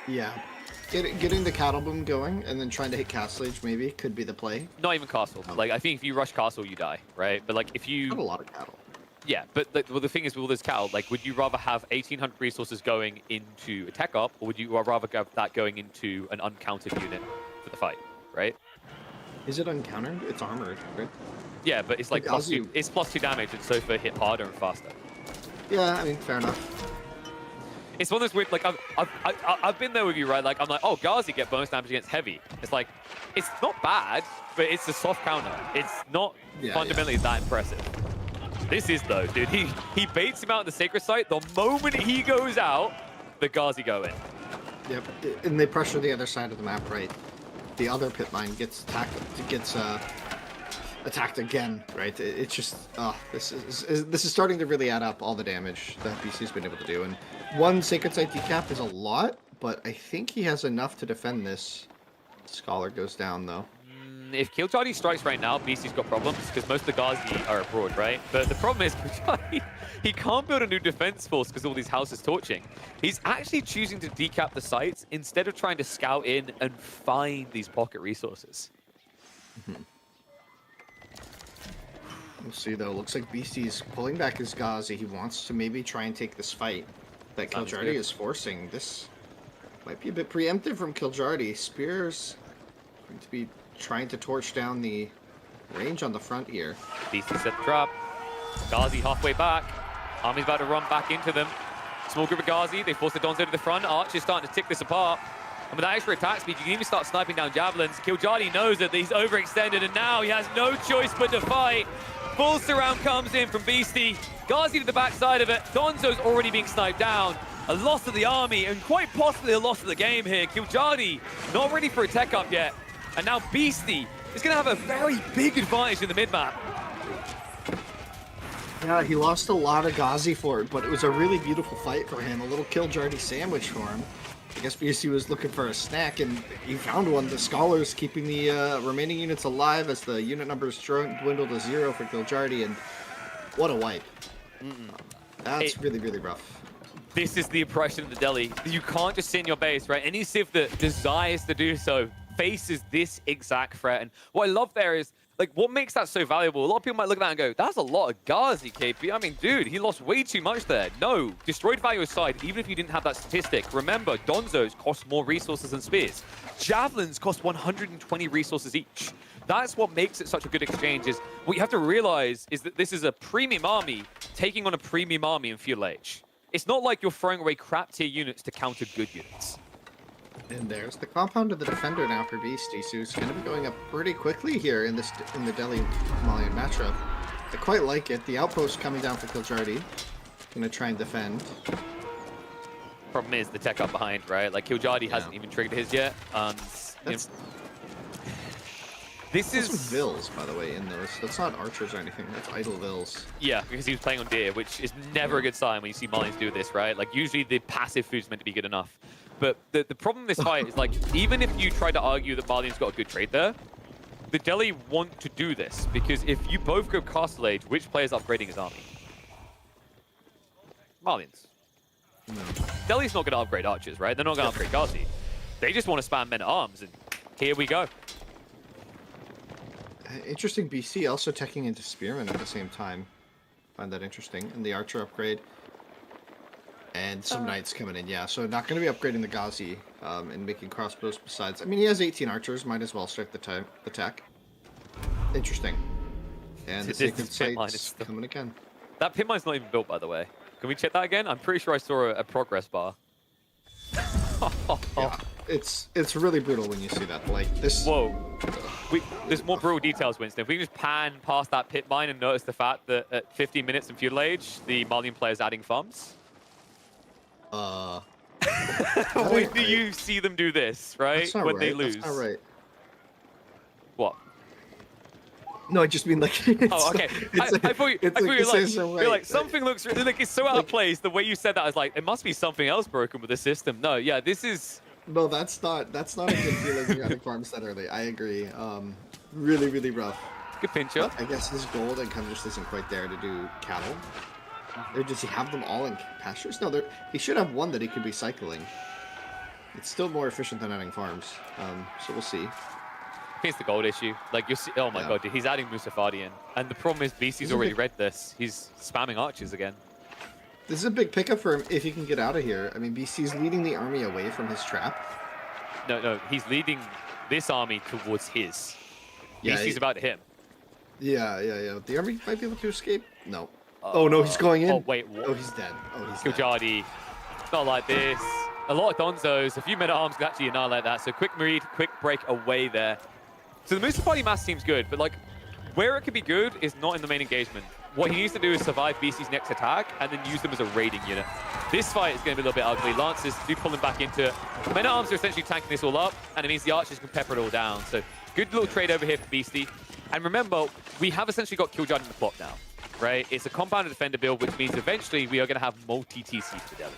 Yeah. Getting the cattle boom going and then trying to hit Castle Age maybe could be the play. Not even castle. Like, I think if you rush castle, you die, right? But like, if you... Not a lot of cattle. Yeah, but like, well, the thing is with all this cattle, like, would you rather have 1,800 resources going into a tech up, or would you rather have that going into an uncounted unit for the fight, right? Is it uncountered? It's armored, right? Yeah, but it's like it's +2 damage, and so for hit harder and faster. Yeah, I mean, fair enough. It's one of those weird, like, I've been there with you, right? Like, I'm like, oh, Ghazi get bonus damage against heavy. It's like, it's not bad, but it's a soft counter. It's not fundamentally that impressive. This is, though, dude. He baits him out in the sacred site. The moment he goes out, the Ghazi go in. Yep, and they pressure the other side of the map, right? The other pit mine gets attacked again, right? It's just, this is starting to really add up all the damage that BC's been able to do. And one sacred site decap is a lot, but I think he has enough to defend this. Scholar goes down though. If Kiljardi strikes right now, BC's got problems because most of the Ghazi are abroad, right? But the problem is Kiljardi, he can't build a new defense force because all these houses torching. He's actually choosing to decap the sites instead of trying to scout in and find these pocket resources. We'll see though. Looks like BC's pulling back his Ghazi. He wants to maybe try and take this fight that Kiljardi is forcing. This might be a bit preemptive from Kiljardi. Spears going to be trying to torch down the range on the front here. BC set the trap. Ghazi halfway back. Army's about to run back into them. Small group of Ghazi. They force the Donzo to the front. Archer's starting to tick this apart. And with that extra attack speed, you can even start sniping down javelins. Kiljardi knows that he's overextended, and now he has no choice but to fight. Full surround comes in from Beastie. Ghazi to the backside of it. Donzo's already being sniped down. A loss of the army, and quite possibly a loss of the game here. Kiljardi not ready for a tech up yet. And now Beastie is going to have a very big advantage in the mid-map. Yeah, he lost a lot of Ghazi for it, but it was a really beautiful fight for him. A little Kiljardi sandwich for him. I guess BC was looking for a snack, and he found one. The Scholars keeping the remaining units alive as the unit numbers dwindle to 0 for Kiljardi, and what a wipe. That's really, really rough. This is the oppression of the Delhi. You can't just sit in your base, right? Any civ that desires to do so faces this exact threat. And what I love there is, like, what makes that so valuable? A lot of people might look at that and go, that's a lot of Ghazi, KP. I mean, dude, he lost way too much there. No, destroyed value aside, even if you didn't have that statistic, remember, Donzos cost more resources than spears. Javelins cost 120 resources each. That's what makes it such a good exchange. Is what you have to realize is that this is a premium army taking on a premium army in Feudal Age. It's not like you're throwing away crap tier units to counter good units. And there's the compound of the defender now for Beastie, so he's going to be going up pretty quickly here in the Delhi Malian matchup. I quite like it. The outpost coming down for Kiljardi. Going to try and defend. Problem is the tech up behind, right? Like, Kiljardi hasn't even triggered his yet. This is some vills, by the way, in those. That's not archers or anything. That's idle vills. Yeah, because he was playing on deer, which is never a good sign when you see Malians do this, right? Like, usually the passive food's meant to be good enough. But the problem in this fight is, like, even if you try to argue that Malian's got a good trade there, the Delhi want to do this, because if you both go Castle Age, which player's upgrading his army? Malians. No. Delhi's not going to upgrade archers, right? They're not going to upgrade Ghazi. They just want to spam men-at-arms, and here we go. Interesting, BC also teching into Spearmen at the same time. Find that interesting. And the Archer upgrade. And some Knights coming in, yeah. So not going to be upgrading the Ghazi and making crossbows besides. I mean, he has 18 Archers. Might as well start the tech. Interesting. And the Sacred Sight's coming again. That pit mine's not even built, by the way. Can we check that again? I'm pretty sure I saw a progress bar. Yeah, it's really brutal when you see that. Like this. Whoa. There's more brutal details, Winston. If we can just pan past that pit mine and notice the fact that at 15 minutes in Feudal Age, the Malian player's adding farms. When do you see them do this, right? That's not When right. they lose. That's not right. What? No, I just mean like. It's, Oh, okay. I thought you were like, something looks like it's so out of place. The way you said that, I was like, it must be something else broken with the system. No, yeah, this is. No, that's not a good feeling on the farms that early. I agree. Really, really rough. Good pincher. But I guess his gold income just isn't quite there to do cattle. Or does he have them all in pastures? No, he should have one that he could be cycling. It's still more efficient than adding farms. So we'll see. I think it's the gold issue. Like, you see, oh my god, dude, he's adding Musafadi in. And the problem is, BC's already read this. He's spamming archers again. This is a big pickup for him if he can get out of here. I mean, BC's leading the army away from his trap. No, he's leading this army towards his. Yeah, BC's about him. Yeah. The army might be able to escape. No. Oh no, he's going in. Oh wait, what? Oh, he's dead. Oh, he's Kiljadi. It's not like this. A lot of Donzos. A few men-at-arms can actually annihilate that. So quick read, quick break away there. So the Musafadi mass seems good, but like where it could be good is not in the main engagement. What he needs to do is survive BC's next attack and then use them as a raiding unit. This fight is going to be a little bit ugly. Lancers do pull him back into it. Men-at-arms are essentially tanking this all up, and it means the archers can pepper it all down. So good little trade over here for Beastie. And remember, we have essentially got Kiljadi in the plot now, right? It's a compounded defender build, which means eventually we are going to have multi-TC fidelity.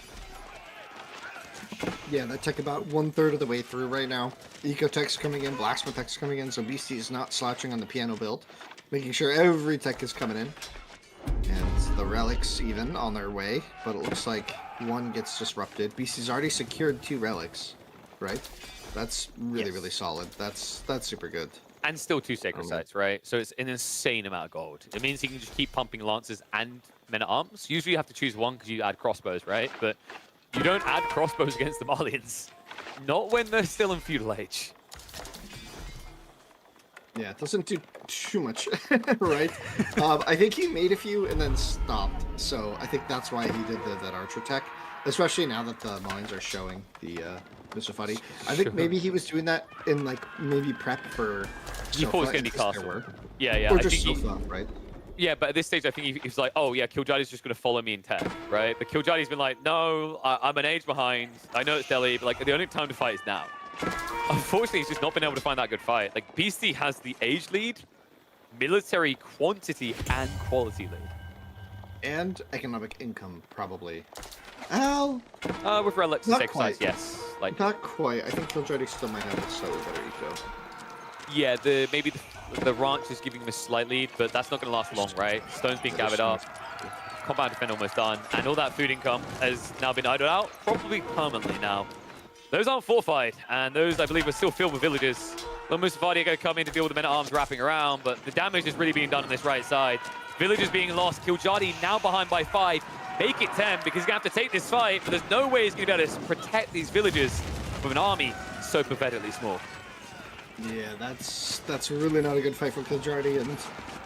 Yeah, that took about 1/3 of the way through right now. Eco-tech's coming in, Blacksmith tech's coming in, so Beastie is not slouching on the piano build. Making sure every tech is coming in. And the relics even on their way, but it looks like one gets disrupted. Beastie's already secured 2 relics, right? That's really solid. That's super good. And still 2 sacred sites, right? So it's an insane amount of gold. It means he can just keep pumping lancers and men-at-arms. Usually you have to choose one because you add crossbows, right? But you don't add crossbows against the Malians. Not when they're still in feudal age. Yeah, it doesn't do too much, right? I think he made a few and then stopped. So I think that's why he did that archer tech. Especially now that the Malians are showing the Musafadi. I think maybe he was doing that in like maybe prep for. He thought it was going to be castle. Yeah. Or just Sofa, right? Yeah, but at this stage, I think he's like, oh yeah, Kiljadi's just going to follow me in tech, right? But Kiljadi's been like, no, I'm an age behind. I know it's Delhi, but like the only time to fight is now. Unfortunately, he's just not been able to find that good fight. Like Beastie has the age lead, military quantity, and quality lead. And economic income, probably. Al? With relics and sacred sites, yes. Like not quite. I think Kiljadi still might have a slightly better eco. Yeah, maybe the ranch is giving him a slight lead, but that's not going to last long, right? Stone's being gathered up. Compound defend almost done, and all that food income has now been idled out, probably permanently now. Those aren't fortified, and those, I believe, are still filled with villagers. Lil Musafadi are going to come in to deal with the men-at-arms wrapping around, but the damage is really being done on this right side. Villagers being lost. Kiljadi now behind by 5. Make it 10, because he's going to have to take this fight, but there's no way he's going to be able to protect these villagers with an army so pathetically small. Yeah, that's really not a good fight for Kiljadi, and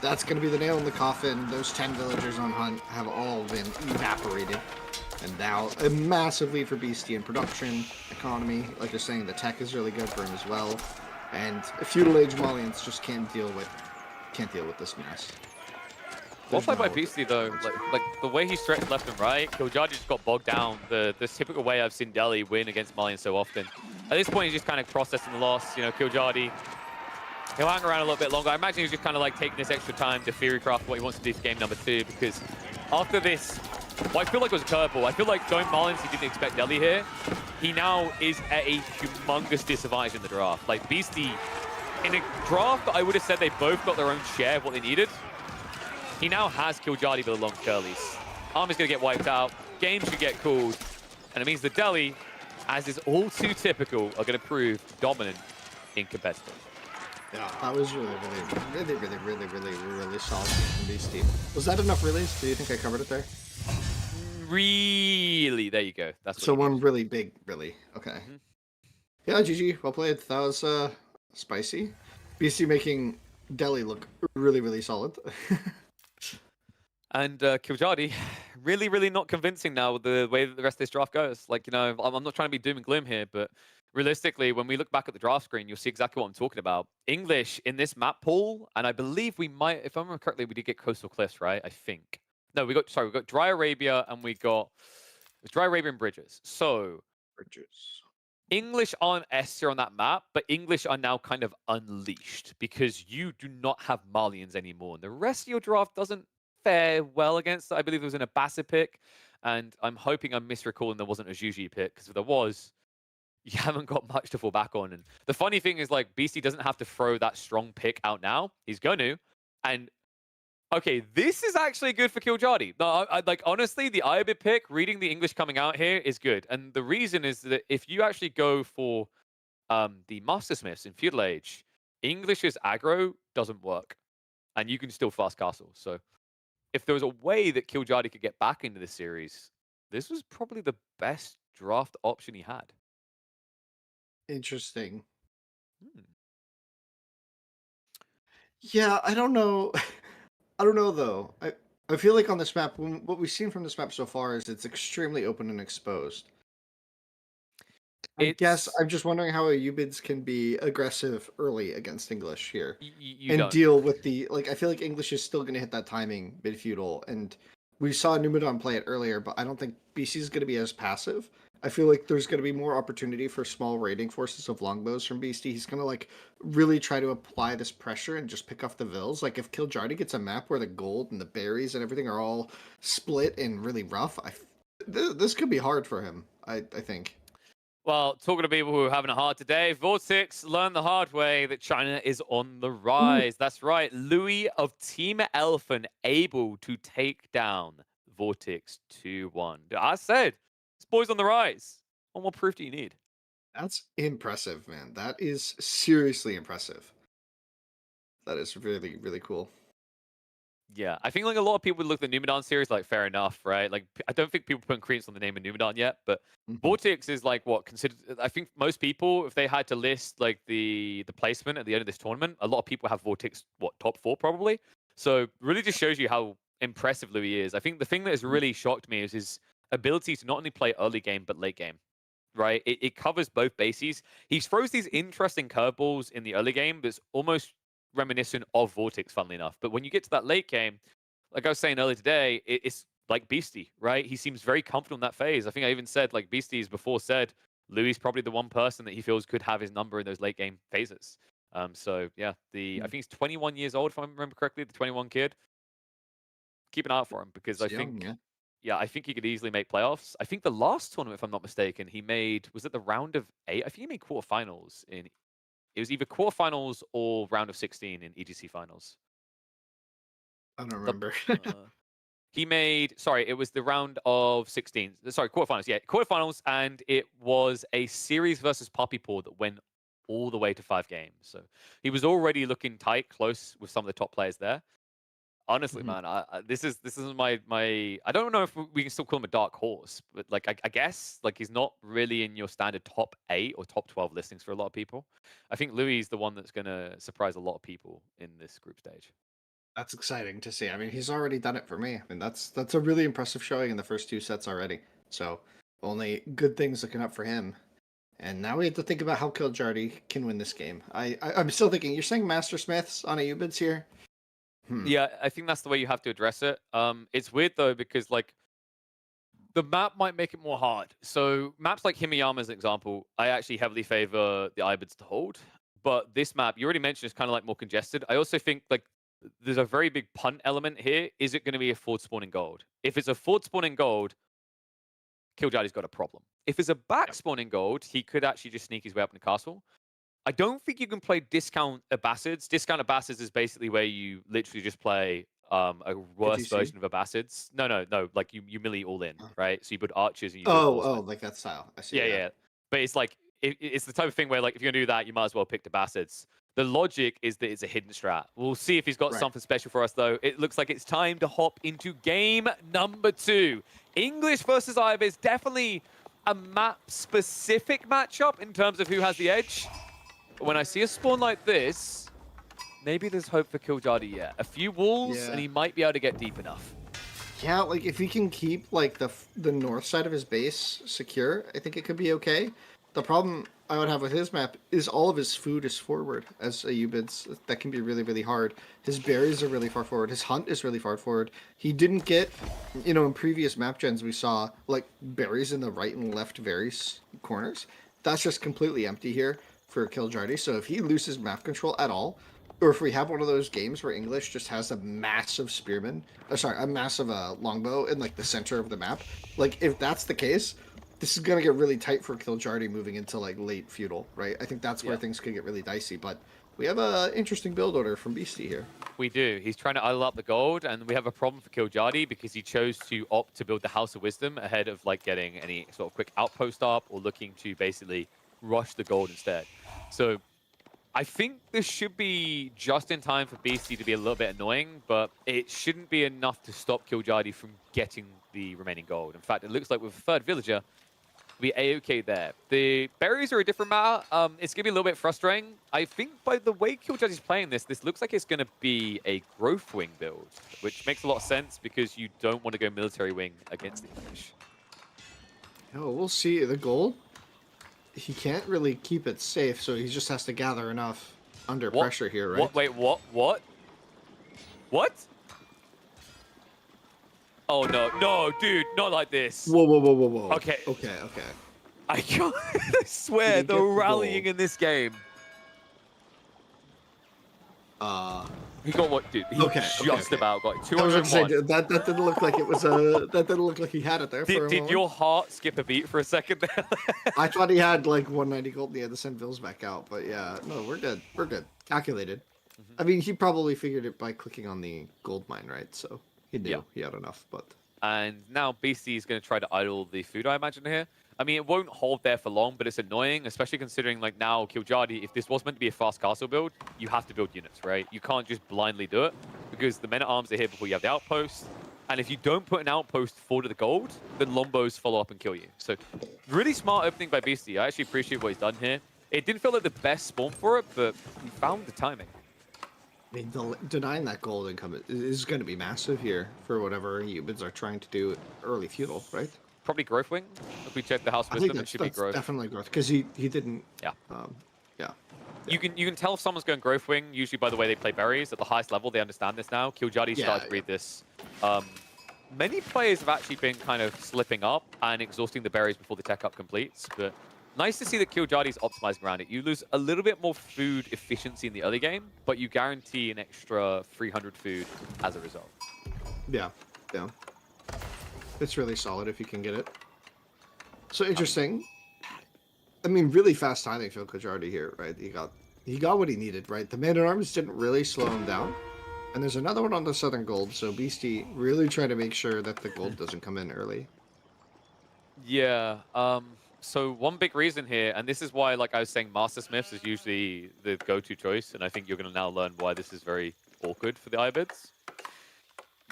that's going to be the nail in the coffin. Those 10 villagers on Hunt have all been evaporated. And now a massive lead for Beastie in production, economy. Like you're saying, the tech is really good for him as well. And feudal age Malians just can't deal with this mess. Well played by Beastie though. Like the way he stretched left and right, Kiljadi just got bogged down. The typical way I've seen Delhi win against Malians so often. At this point, he's just kind of processing the loss. You know, Kiljadi, he'll hang around a little bit longer. I imagine he's just kind of like taking this extra time to theory craft what he wants to do for game number 2, because after this, well, I feel like it was a curveball. I feel like going Malians, he didn't expect Delhi here. He now is at a humongous disadvantage in the draft. Like Beastie, in a draft, I would have said they both got their own share of what they needed. He now has Kiljadi with the long curlies. Army's going to get wiped out. Game should get called. And it means the Delhi, as is all too typical, are going to prove dominant in competitive. Yeah, that was really solid from Beastie. Was that enough relays? Do you think I covered it there? Really? There you go. That's what so one really big, really. Okay. Mm-hmm. Yeah, GG. Well played. That was spicy. Beastie making Delhi look really solid. And Kiljadi, really not convincing now with the way that the rest of this draft goes. Like, you know, I'm not trying to be doom and gloom here, but realistically, when we look back at the draft screen, you'll see exactly what I'm talking about. English in this map pool, and I believe we might, if I remember correctly, we did get Coastal Cliffs, right? I think. No, we got Dry Arabia, and we got Dry Arabia and Bridges. So Bridges. English aren't S tier on that map, but English are now kind of unleashed because you do not have Malians anymore. And the rest of your draft doesn't fare well against it. I believe there was an Abassa pick, and I'm hoping I'm misrecalling there wasn't a Juji pick, because if there was, you haven't got much to fall back on. And the funny thing is, like, Beastie doesn't have to throw that strong pick out now. He's going to. And okay, this is actually good for Kiljardi. No, like, honestly, the Iobid pick, reading the English coming out here is good. And the reason is that if you actually go for the Mastersmiths in Feudal Age, English's aggro doesn't work. And you can still fast castle. So if there was a way that Kiljardi could get back into this series, this was probably the best draft option he had. Interesting. Hmm. Yeah, I don't know. I don't know though. I feel like on this map, what we've seen from this map so far is it's extremely open and exposed. I guess I'm just wondering how Ayubids can be aggressive early against English here You and don't. deal with the like. I feel like English is still going to hit that timing mid feudal, and we saw Numadon play it earlier, but I don't think BC is going to be as passive. I feel like there's going to be more opportunity for small raiding forces of longbows from Beastie. He's going to like really try to apply this pressure and just pick off the vills. Like if Kiljardi gets a map where the gold and the berries and everything are all split and really rough, this could be hard for him. I think. Well, talking to people who are having a hard today, Vortex learned the hard way that China is on the rise. That's right. Louis of Team Elephant able to take down Vortex 2-1. I said, this boy's on the rise. What more proof do you need? That's impressive, man. That is seriously impressive. That is really, really cool. Yeah, I think like a lot of people would look at the Numadon series like fair enough, right? Like I don't think people put credence on the name of Numadon yet, but Vortex is like what considered. I think most people, if they had to list like the placement at the end of this tournament, a lot of people have Vortex top 4 probably. So really just shows you how impressive Louis is. I think the thing that has really shocked me is his ability to not only play early game but late game. Right, it covers both bases. He throws these interesting curveballs in the early game that's almost reminiscent of Vortex, funnily enough. But when you get to that late game, like I was saying earlier today, it's like Beastie, right? He seems very confident in that phase. I think I even said, like Beastie's before said, Louis probably the one person that he feels could have his number in those late game phases. So yeah, I think he's 21 years old, if I remember correctly, the 21 kid. Keep an eye out for him because I think I think he could easily make playoffs. I think the last tournament, if I'm not mistaken, he made, was it the round of 8? I think he made quarterfinals in, it was either quarterfinals or round of 16 in EGC finals. I don't remember. He made, sorry, it was the round of 16. Sorry, quarterfinals. Yeah, quarterfinals, and it was a series versus Poppy Paw that went all the way to 5 games. So he was already looking tight, close with some of the top players there. Honestly, man, this is my I don't know if we can still call him a dark horse, but like I guess like he's not really in your standard top 8 or top 12 listings for a lot of people. I think Louis is the one that's going to surprise a lot of people in this group stage. That's exciting to see. I mean, he's already done it for me. I mean, that's a really impressive showing in the first 2 sets already. So only good things looking up for him. And now we have to think about how Kiljardi can win this game. I'm still thinking. You're saying Master Smiths on Ayubids here? Yeah, I think that's the way you have to address it. It's weird though because like the map might make it more hard. So maps like Himiyama as an example, I actually heavily favor the Ibids to hold. But this map, you already mentioned, is kind of like more congested. I also think like there's a very big punt element here. Is it going to be a forward spawning gold? If it's a forward spawning gold, Kiljardi's got a problem. If it's a back spawning gold, he could actually just sneak his way up in the castle. I don't think you can play discount Abbasids. Discount Abbasids is basically where you literally just play a worse version of Abbasids. No. Like you melee all in, right? So you put archers and you like that style. I see. Yeah. But it's like it's the type of thing where like if you're gonna do that, you might as well pick Abbasids. The logic is that it's a hidden strat. We'll see if he's got something special for us though. It looks like it's time to hop into game number 2. English versus Ibis, definitely a map-specific matchup in terms of who has the edge. When I see a spawn like this, maybe there's hope for Kiljardi yet. A few walls, and he might be able to get deep enough. Yeah, like if he can keep like the north side of his base secure, I think it could be okay. The problem I would have with his map is all of his food is forward as a Ubids. That can be really, really hard. His berries are really far forward. His hunt is really far forward. He didn't get, in previous map gens we saw, like, berries in the right and left various corners. That's just completely empty here for Killjardy. So if he loses map control at all, or if we have one of those games where English just has a massive spearman, a massive longbow in, like, the center of the map, like, if that's the case, this is gonna get really tight for Killjardy moving into like late feudal, right? I think that's where things could get really dicey. But we have a interesting build order from Beastie here. We do. He's trying to idle up the gold, and we have a problem for Killjardy because he chose to opt to build the House of Wisdom ahead of like getting any sort of quick outpost up or looking to basically rush the gold instead. So I think this should be just in time for Beastie to be a little bit annoying, but it shouldn't be enough to stop Killjardy from getting the remaining gold. In fact, it looks like with a third villager, be a-okay there. The berries are a different matter. It's going to be a little bit frustrating. I think by the way Killjardy's playing this looks like it's going to be a growth wing build, which makes a lot of sense because you don't want to go military wing against the English. Oh, we'll see. The gold, he can't really keep it safe, so he just has to gather enough under pressure here, right? What? Wait, what? What? Oh, no, dude, not like this. Whoa. Okay. Okay. I can't I swear, the rallying in this game. He got what, dude? He just about got 201. I was going to say, that didn't look like it was that didn't look like he had it there for a moment. Did your heart skip a beat for a second there? I thought he had like 190 gold and he had to send Vills back out, but yeah, no, we're good. We're good. Calculated. I mean, he probably figured it by clicking on the gold mine, right? So he knew he had enough, but... And now Beastie is going to try to idle the food, I imagine, here. I mean, it won't hold there for long, but it's annoying, especially considering, like, now Killjardy, if this was meant to be a fast castle build, you have to build units, right? You can't just blindly do it, because the men-at-arms are here before you have the outpost, and if you don't put an outpost forward to the gold, then Lombos follow up and kill you. So, really smart opening by Beastie. I actually appreciate what he's done here. It didn't feel like the best spawn for it, but he found the timing. I mean, denying that gold income is going to be massive here for whatever Ubids are trying to do early feudal, right? Probably growth wing. If we check the House of Wisdom, it should be growth. Definitely growth, because he didn't. Yeah. Yeah. You can tell if someone's going growth wing usually by the way they play berries. At the highest level, they understand this now. Killjardy started to read this. Many players have actually been kind of slipping up and exhausting the berries before the tech up completes, but nice to see that Killjardy's optimizing around it. You lose a little bit more food efficiency in the early game, but you guarantee an extra 300 food as a result. Yeah. It's really solid if you can get it. So interesting. I mean, really fast timing for Killjardy here, right? He got what he needed, right? The man-at-arms didn't really slow him down. And there's another one on the southern gold, so Beastie really trying to make sure that the gold doesn't come in early. Yeah, so one big reason here, and this is why, like I was saying, Master Smiths is usually the go-to choice, and I think you're going to now learn why this is very awkward for the Ibids.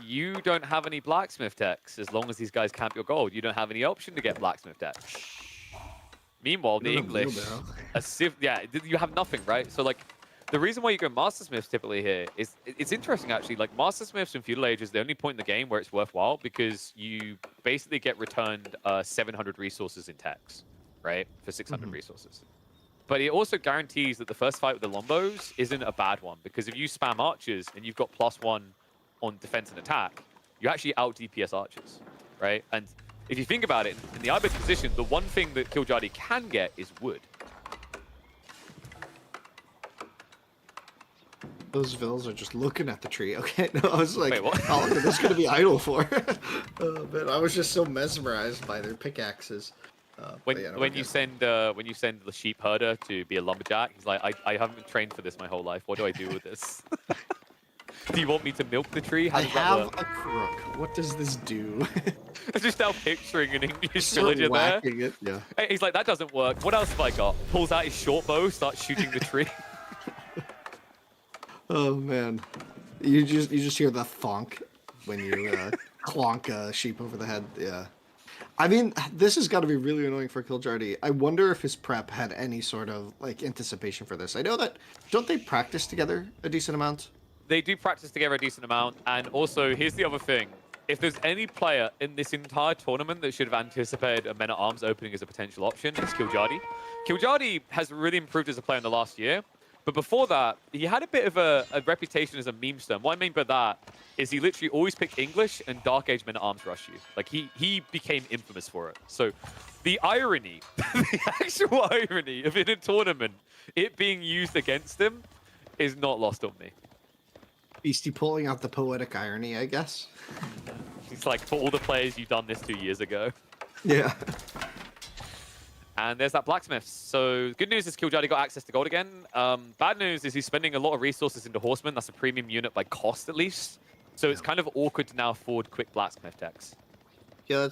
You don't have any blacksmith techs as long as these guys camp your gold. You don't have any option to get blacksmith techs. Meanwhile, the English, you have nothing, right? So, like, the reason why you go Master Smiths typically here is, it's interesting actually, like Master Smiths in Feudal Age is the only point in the game where it's worthwhile because you basically get returned 700 resources in techs, right? For 600 resources. But it also guarantees that the first fight with the Lombos isn't a bad one because if you spam archers and you've got +1 on defense and attack, you actually out DPS archers, right? And if you think about it, in the Ibid position, the one thing that Killjardy can get is wood. Those Vills are just looking at the tree. Okay, no, I was like, wait, what? how long are this going to be idle for? But I was just so mesmerized by their pickaxes. When you send the sheep herder to be a lumberjack, he's like, I haven't been trained for this my whole life. What do I do with this? Do you want me to milk the tree? How does that work? a crook. What does this do? I'm just now picturing an English villager there. It, yeah. He's like, that doesn't work. What else have I got? Pulls out his short bow, starts shooting the tree. Oh man, you just hear the thonk when you clonk a sheep over the head. Yeah. I mean, this has got to be really annoying for Killjardy. I wonder if his prep had any sort of like anticipation for this. I know that don't they practice together a decent amount? They do practice together a decent amount, and also here's the other thing. if there's any player in this entire tournament that should have anticipated a Men-at-Arms opening as a potential option, it's Kiljardi. Kiljardi has really improved as a player in the last year, but before that, he had a bit of a reputation as a meme stone. What I mean by that is he literally always picked English and Dark Age Men-at-Arms rush you. Like, he became infamous for it. So the irony, the actual irony of in a tournament, it being used against him is not lost on me. Beastie pulling out the poetic irony, I guess. It's like, for all the players you've done this 2 years ago. Yeah. And there's that blacksmith. So good news is Kiljardi got access to gold again. Bad news is he's spending a lot of resources into Horseman. That's a premium unit by cost, at least. So it's kind of awkward to now afford quick blacksmith decks. Yeah,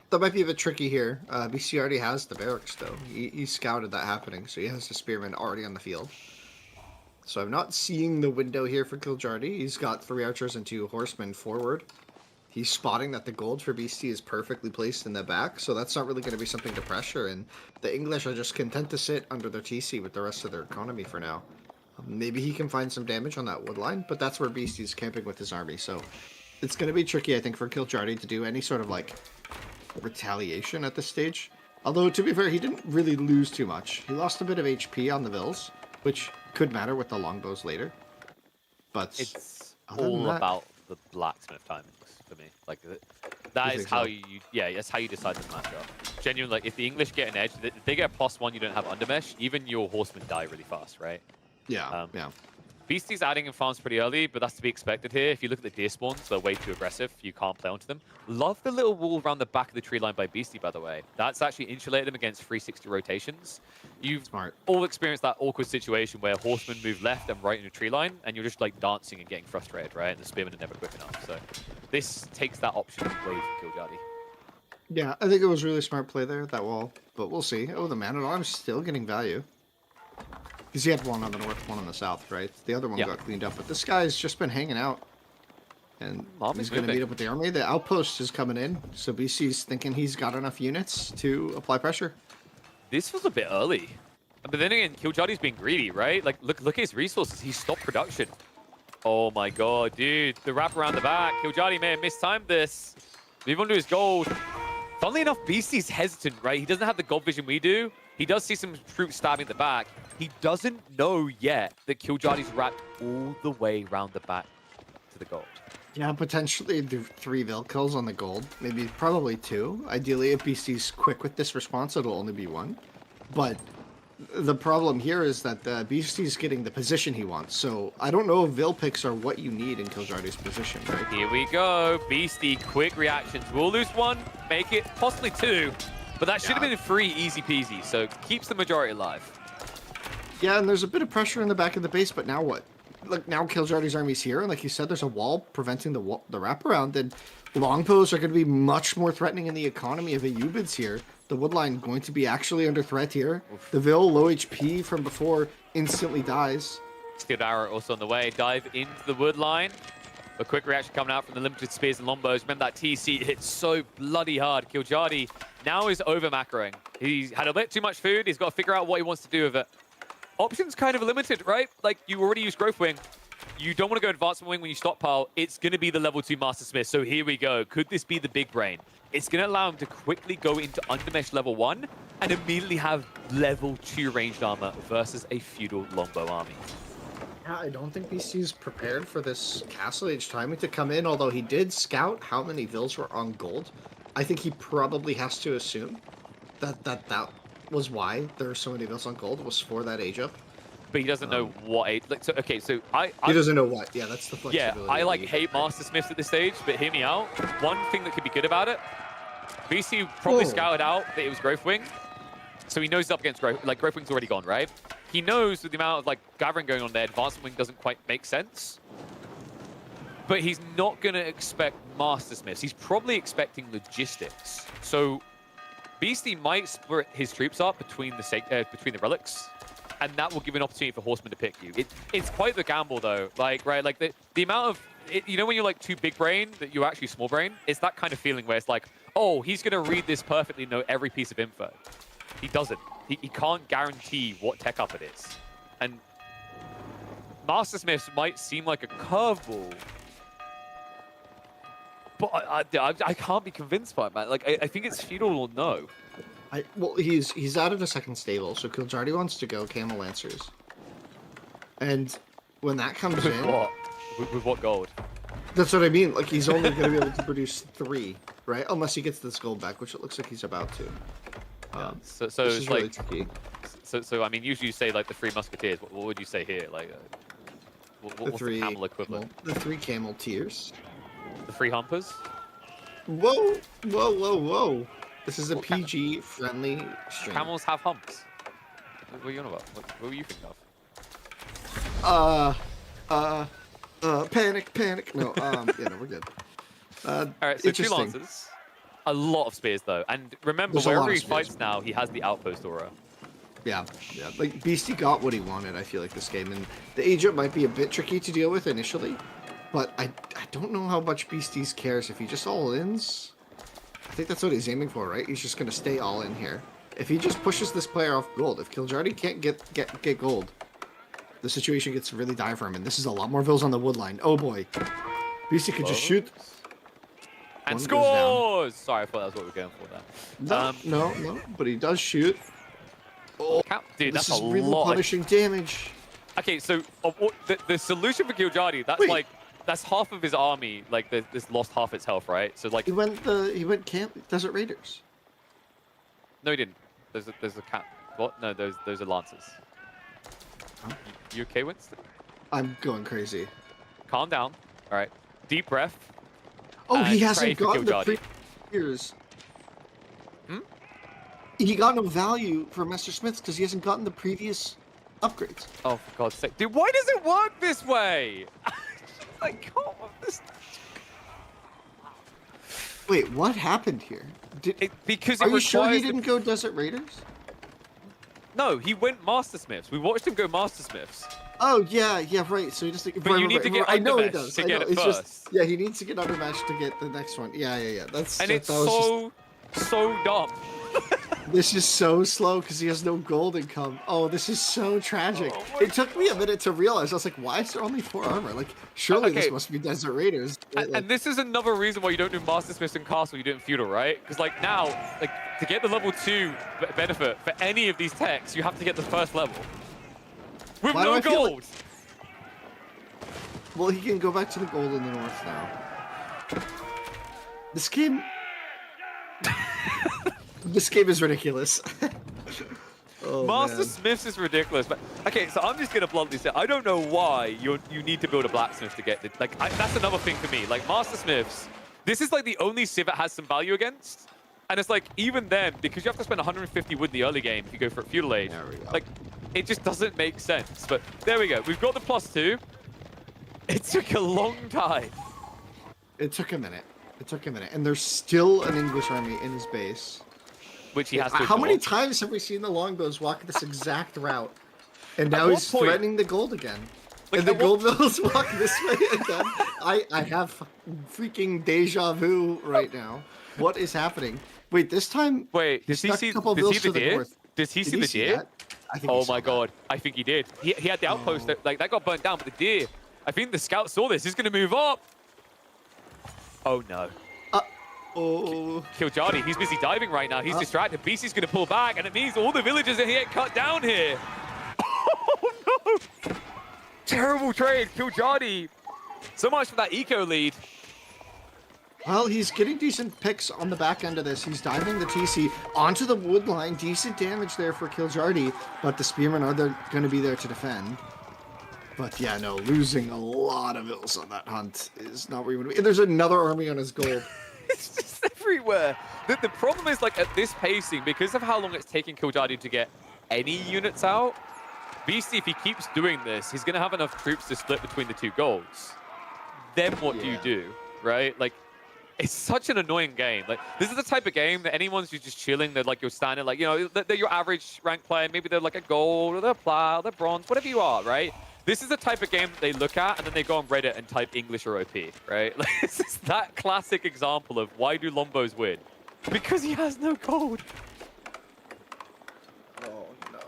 that might be a bit tricky here. BC already has the barracks, though. He scouted that happening, so he has the spearman already on the field. So I'm not seeing the window here for Kiljardi. He's got 3 archers and 2 horsemen forward. He's spotting that the gold for BC is perfectly placed in the back, so that's not really going to be something to pressure, and the English are just content to sit under their TC with the rest of their economy for now. Maybe he can find some damage on that wood line, but that's where Beastie's camping with his army, so it's going to be tricky, I think, for Kiljardi to do any sort of, like, retaliation at this stage. Although, to be fair, he didn't really lose too much. He lost a bit of HP on the Vills, which could matter with the longbows later. But it's all about the blacksmith timings for me. Like, that is how that's how you decide this matchup. Genuinely, like, if the English get an edge, if they get a +1, you don't have undermesh, even your horsemen die really fast, right? Yeah, yeah. Beastie's adding in farms pretty early, but that's to be expected here. If you look at the deer spawns, they're way too aggressive. You can't play onto them. Love the little wall around the back of the tree line by Beastie, by the way. That's actually insulated him against 360 rotations. You've all experienced that awkward situation where horsemen move left and right in a tree line, and you're just like dancing and getting frustrated, right? And the spearmen are never quick enough. So this takes that option away from Kiljardi. Yeah, I think it was really smart play there, that wall. But we'll see. Oh, the Man-at-Arms still getting value. Because he had one on the north, one on the south, right? The other one got cleaned up, but this guy's just been hanging out. And he's going to meet up with the army. The outpost is coming in, so BC's thinking he's got enough units to apply pressure. This was a bit early. But then again, Kiljardi's being greedy, right? Like, look at his resources. He stopped production. Oh my god, dude. The wrap around the back. Kiljardi may have mistimed this. Move on to his gold. Funnily enough, BC's hesitant, right? He doesn't have the gold vision we do. He does see some troops stabbing at the back. He doesn't know yet that Kiljardi's wrapped all the way around the back to the gold. Yeah, potentially do 3 Vil kills on the gold. Maybe, probably 2. Ideally, if BC's quick with this response, it'll only be 1. But the problem here is that BC's getting the position he wants. So I don't know if Vil picks are what you need in Kiljardi's position, right? Here we go. Beastie, quick reactions. We'll lose 1, make it possibly 2. But that should have been 3 easy peasy. So keeps the majority alive. Yeah, and there's a bit of pressure in the back of the base, but now what? Like, now Kiljardi's army's here, and like you said, there's a wall preventing the wraparound, and longbows are going to be much more threatening in the economy of a Ubids here. The woodline going to be actually under threat here. Oof. The Vil, low HP from before, instantly dies. Skid arrow also on the way. Dive into the woodline. A quick reaction coming out from the limited spears and longbows. Remember that TC hit so bloody hard. Kiljardi now is over macroing. He's had a bit too much food. He's got to figure out what he wants to do with it. Options kind of limited, right? Like, you already used Growth Wing. You don't want to go Advancement Wing when you stockpile. It's going to be the level 2 Master Smith. So here we go. Could this be the big brain? It's going to allow him to quickly go into Undermesh level 1 and immediately have level 2 ranged armor versus a feudal longbow army. Yeah, I don't think BC's prepared for this Castle Age timing to come in, although he did scout how many Vils were on gold. I think he probably has to assume that was why there are so many Vils on gold, was for that age up. But he doesn't know what age. Like, so, okay, so he doesn't know what. Yeah, that's the flexibility. Yeah, I like hate Master Smiths at this stage, but hear me out. One thing that could be good about it, BC probably scouted out that it was Growth Wing, so he knows he's up against Growth. Like, Growth Wing's already gone, right? He knows with the amount of like gathering going on there, Advancement Wing doesn't quite make sense. But he's not going to expect Master Smiths. He's probably expecting logistics. So Beastie might split his troops up between the relics, and that will give an opportunity for Horsemen to pick you. It's quite the gamble, though. Like, right, like the amount of, you know when you're like too big brain, that you're actually small brain? It's that kind of feeling where it's like, oh, he's going to read this perfectly, know every piece of info. He doesn't. He can't guarantee what tech up it is. And Master Smiths might seem like a curveball, But I can't be convinced by it, man. Like, I think it's feudal or no. Well, he's out of the second stable, so Kiljardi wants to go Camel Lancers. And when that comes With in... what? With what gold? That's what I mean. Like, he's only going to be able to produce 3, right? Unless he gets this gold back, which it looks like he's about to. So this it's is like... really tricky. So I mean, usually you say, like, the 3 musketeers. What would you say here? Like, what's the camel equivalent? Well, the 3 camel tiers. The 3 humpers? Whoa! Whoa, whoa, whoa! This is a PG-friendly stream. Camels have humps. What are you on about? What were you thinking of? Panic. No, yeah, no, we're good. All right, so 2 lancers. A lot of spears, though. And remember, wherever he fights now, he has the outpost aura. Yeah. Like, Beastie got what he wanted, I feel like, this game. And the agent might be a bit tricky to deal with initially. But I don't know how much Beasties cares if he just all-ins. I think that's what he's aiming for, right? He's just going to stay all-in here. If he just pushes this player off gold, if Kiljardi can't get gold, the situation gets really dire for him. And this is a lot more vills on the wood line. Oh, boy. Beastie could just shoot. And scores! Sorry, I thought that was what we were going for there. No, but he does shoot. Oh, dude, that's this is a really lot. punishing damage. Okay, so the solution for Kiljardi, that's like half of his army. Like this lost half its health, right? So like he went Desert Raiders. No, he didn't. There's a cat. What? No, those are lancers. Huh? You okay, Winston? I'm going crazy. Calm down. All right. Deep breath. Oh, he hasn't gotten the previous. He got no value for Master Smiths because he hasn't gotten the previous upgrades. Oh, for God's sake. Dude, why does it work this way? Like, come on, this... Wait, what happened here? Because Are you sure he didn't go Desert Raiders? No, he went Master Smiths. We watched him go Master Smiths. Oh, yeah, right. So he just... But you need to get I know he does. to get it it's first. Just, yeah, he needs to get Undermatch to get the next one. Yeah. It's so dumb. This is so slow because he has no gold income. Oh, this is so tragic. It took me a minute to realize. I was like, why is there only 4 armor? Like, surely this must be Desert Raiders. And this is another reason why you don't do Master Smiths and Castle, you do it in Feudal, right? Because like now, like to get the level 2 benefit for any of these techs, you have to get the first level. With no gold! Well, he can go back to the gold in the north now. This game... This game is ridiculous. Master Smiths is ridiculous, but okay. So I'm just gonna bluntly say I don't know why you need to build a blacksmith to get the, like. That's another thing for me. Like Master Smiths, this is like the only civ it has some value against, and it's like even then because you have to spend 150 wood in the early game if you go for a feudal age. Like it just doesn't make sense. But there we go. We've got the +2. It took a long time. It took a minute. And there's still an English army in his base. Which he has to ignore. How many times have we seen the longbows walk this exact route? And now he's threatening the gold again. Like, and the gold bills walk this way again. I have freaking deja vu right now. What is happening? Wait, this time... Wait, does he see the deer? Does he see the deer? Oh my god, I think he did. He had the outpost, that got burnt down, but the deer... I think the scout saw this. He's going to move up. Oh no. Kiljardi, he's busy diving right now. He's distracted. Beastie's going to pull back, and it means all the villagers are here cut down here. Oh no! Terrible trade, Kiljardi. So much for that eco lead. Well, he's getting decent picks on the back end of this. He's diving the TC onto the wood line. Decent damage there for Kiljardi, but the Spearmen are going to be there to defend. But yeah, no, losing a lot of vills on that hunt is not where you want to be. And there's another army on his gold. It's just everywhere. The problem is, like, at this pacing, because of how long it's taking Kiljardi to get any units out, Beastie, if he keeps doing this, he's going to have enough troops to split between the 2 golds. Then what do you do, right? Like, it's such an annoying game. Like, this is the type of game that anyone's just chilling, they're like your standard, like, you know, they're your average rank player, maybe they're like a gold, or they're plow, they're bronze, whatever you are, right? This is the type of game that they look at and then they go on Reddit and type English or OP, right? Like, this is that classic example of why do Lombos win? Because he has no gold. Oh no.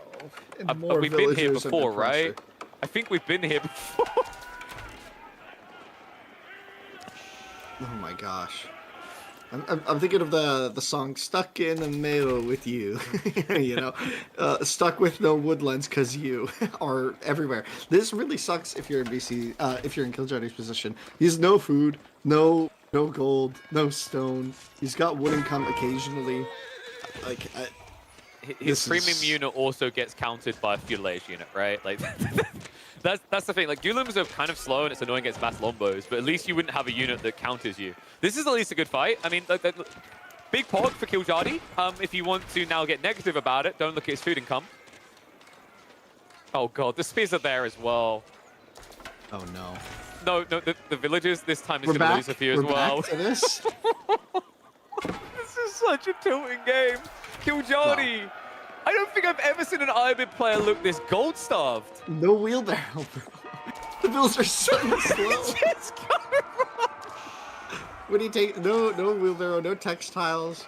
And we've been here before, right? I think we've been here before. Oh my gosh. I'm thinking of the song "Stuck in the Middle with You," you know, stuck with no woodlands because you are everywhere. This really sucks if you're in BC, if you're in Killjoy's position. He has no food, no gold, no stone. He's got wooden come occasionally. Like His premium unit also gets countered by a feudal age unit, right? Like that's the thing. Like Gulums are kind of slow and it's annoying against mass lombos, but at least you wouldn't have a unit that counters you. This is at least a good fight. I mean, big pog for Killjadi. If you want to now get negative about it, don't look at his food income. Oh god, the spears are there as well. Oh no. No, the villagers this time is going to lose a few as well. Back to this. This is such a tilting game. Killjadi. Wow. I don't think I've ever seen an Ibid player look this gold-starved. No wheelbarrow, bro. The builds are so slow. What do you take? No wheelbarrow, no textiles.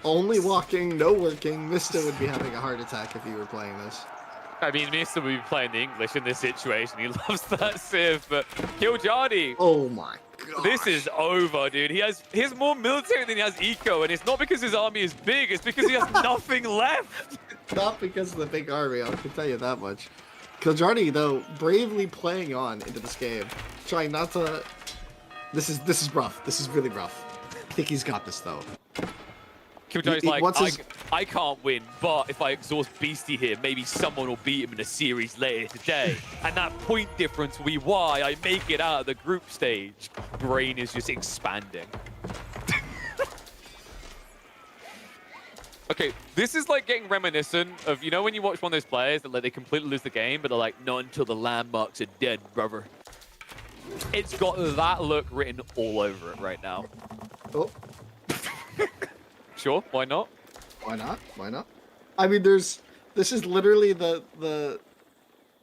Only walking, no working. Mista would be having a heart attack if he were playing this. I mean, Mista would be playing the English in this situation. He loves that civ, but Killjadi. Oh my god. This is over, dude. He has more military than he has eco, and it's not because his army is big, it's because he has nothing left. Not because of the big army, I can tell you that much. Killjadi, though, bravely playing on into this game, trying not to... This is rough. This is really rough. I think he's got this, though. Killjadi's like, I can't win, but if I exhaust Beastie here, maybe someone will beat him in a series later today. And that point difference will be why I make it out of the group stage. Brain is just expanding. Okay, this is like getting reminiscent of, you know when you watch one of those players that like they completely lose the game, but they're like, not until the landmarks are dead, brother. It's got that look written all over it right now. Oh. Sure, why not? Why not? Why not? I mean, this is literally the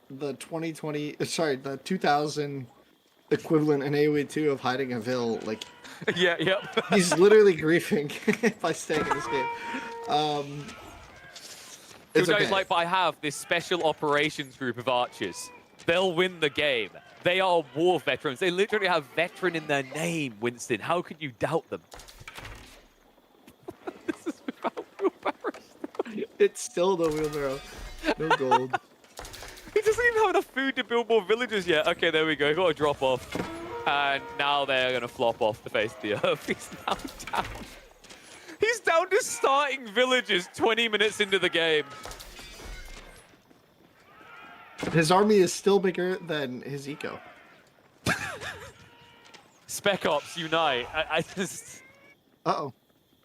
2020, sorry, the 2000 equivalent in AoE 2 of hiding a Vil. Like, yeah. He's literally griefing by staying in this game. It's okay. Like, but I have this special operations group of archers. They'll win the game. They are war veterans. They literally have veteran in their name, Winston. How could you doubt them? This is without wheelbarrows. It's still no wheelbarrow. No gold. He doesn't even have enough food to build more villages yet. Okay, there we go. Got to drop off. And now they're going to flop off the face of the earth. He's now down. He's down to starting villages 20 minutes into the game. His army is still bigger than his eco. Spec Ops unite. I just... Uh-oh.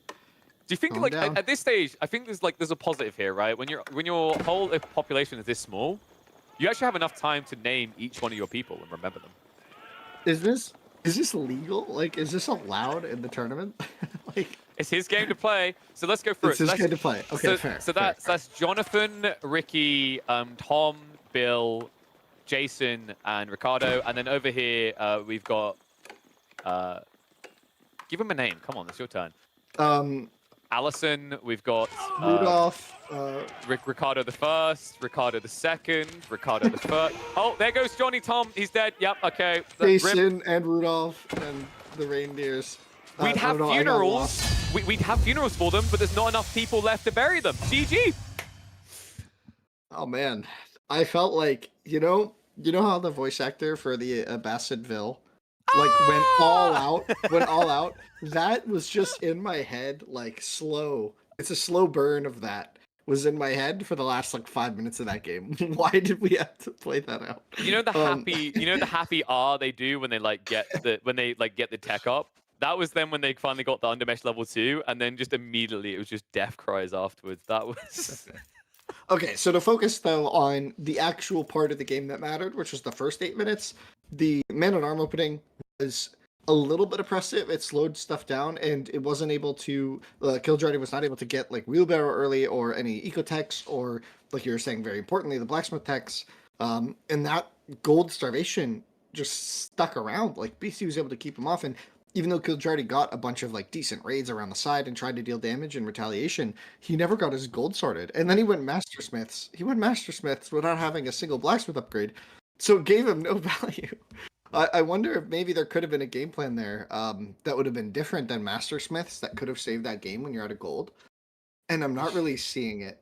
Do you think, like, at this stage, I think there's a positive here, right? When your whole population is this small, you actually have enough time to name each one of your people and remember them. Is this legal? Like, is this allowed in the tournament? Like, it's his game to play, so let's go through it. It's his game to play. Okay, fair. So that's Jonathan, Ricky, Tom, Bill, Jason, and Ricardo, and then over here we've got. Give him a name. Come on, it's your turn. Allison, we've got Rudolph, Ricardo the first, Ricardo the second, Ricardo the third. Oh, there goes Johnny Tom. He's dead. Yep. Okay. Jason and Rudolph and the reindeers. We'd have funerals. We'd have funerals for them, but there's not enough people left to bury them. GG. Oh man, I felt like you know how the voice actor for the Bassettville, like went all out. That was just in my head, like slow. It's a slow burn of that was in my head for the last like 5 minutes of that game. Why did we have to play that out? You know the happy, the happy R they do when they get the tech up. That was them when they finally got the undermesh level 2, and then just immediately it was just death cries afterwards. That was. Okay, so to focus though on the actual part of the game that mattered, which was the first 8 minutes, the man-at-arm opening was a little bit oppressive. It slowed stuff down, and it wasn't able to. Killjadi was not able to get like wheelbarrow early or any eco techs, or like you were saying, very importantly, the blacksmith techs. And that gold starvation just stuck around. Like BC was able to keep him off, and even though Killjadi got a bunch of like decent raids around the side and tried to deal damage in retaliation, he never got his gold sorted. And then he went Mastersmiths. He went Mastersmiths without having a single blacksmith upgrade. So it gave him no value. I wonder if maybe there could have been a game plan there that would have been different than Master Smiths that could have saved that game when you're out of gold. And I'm not really seeing it.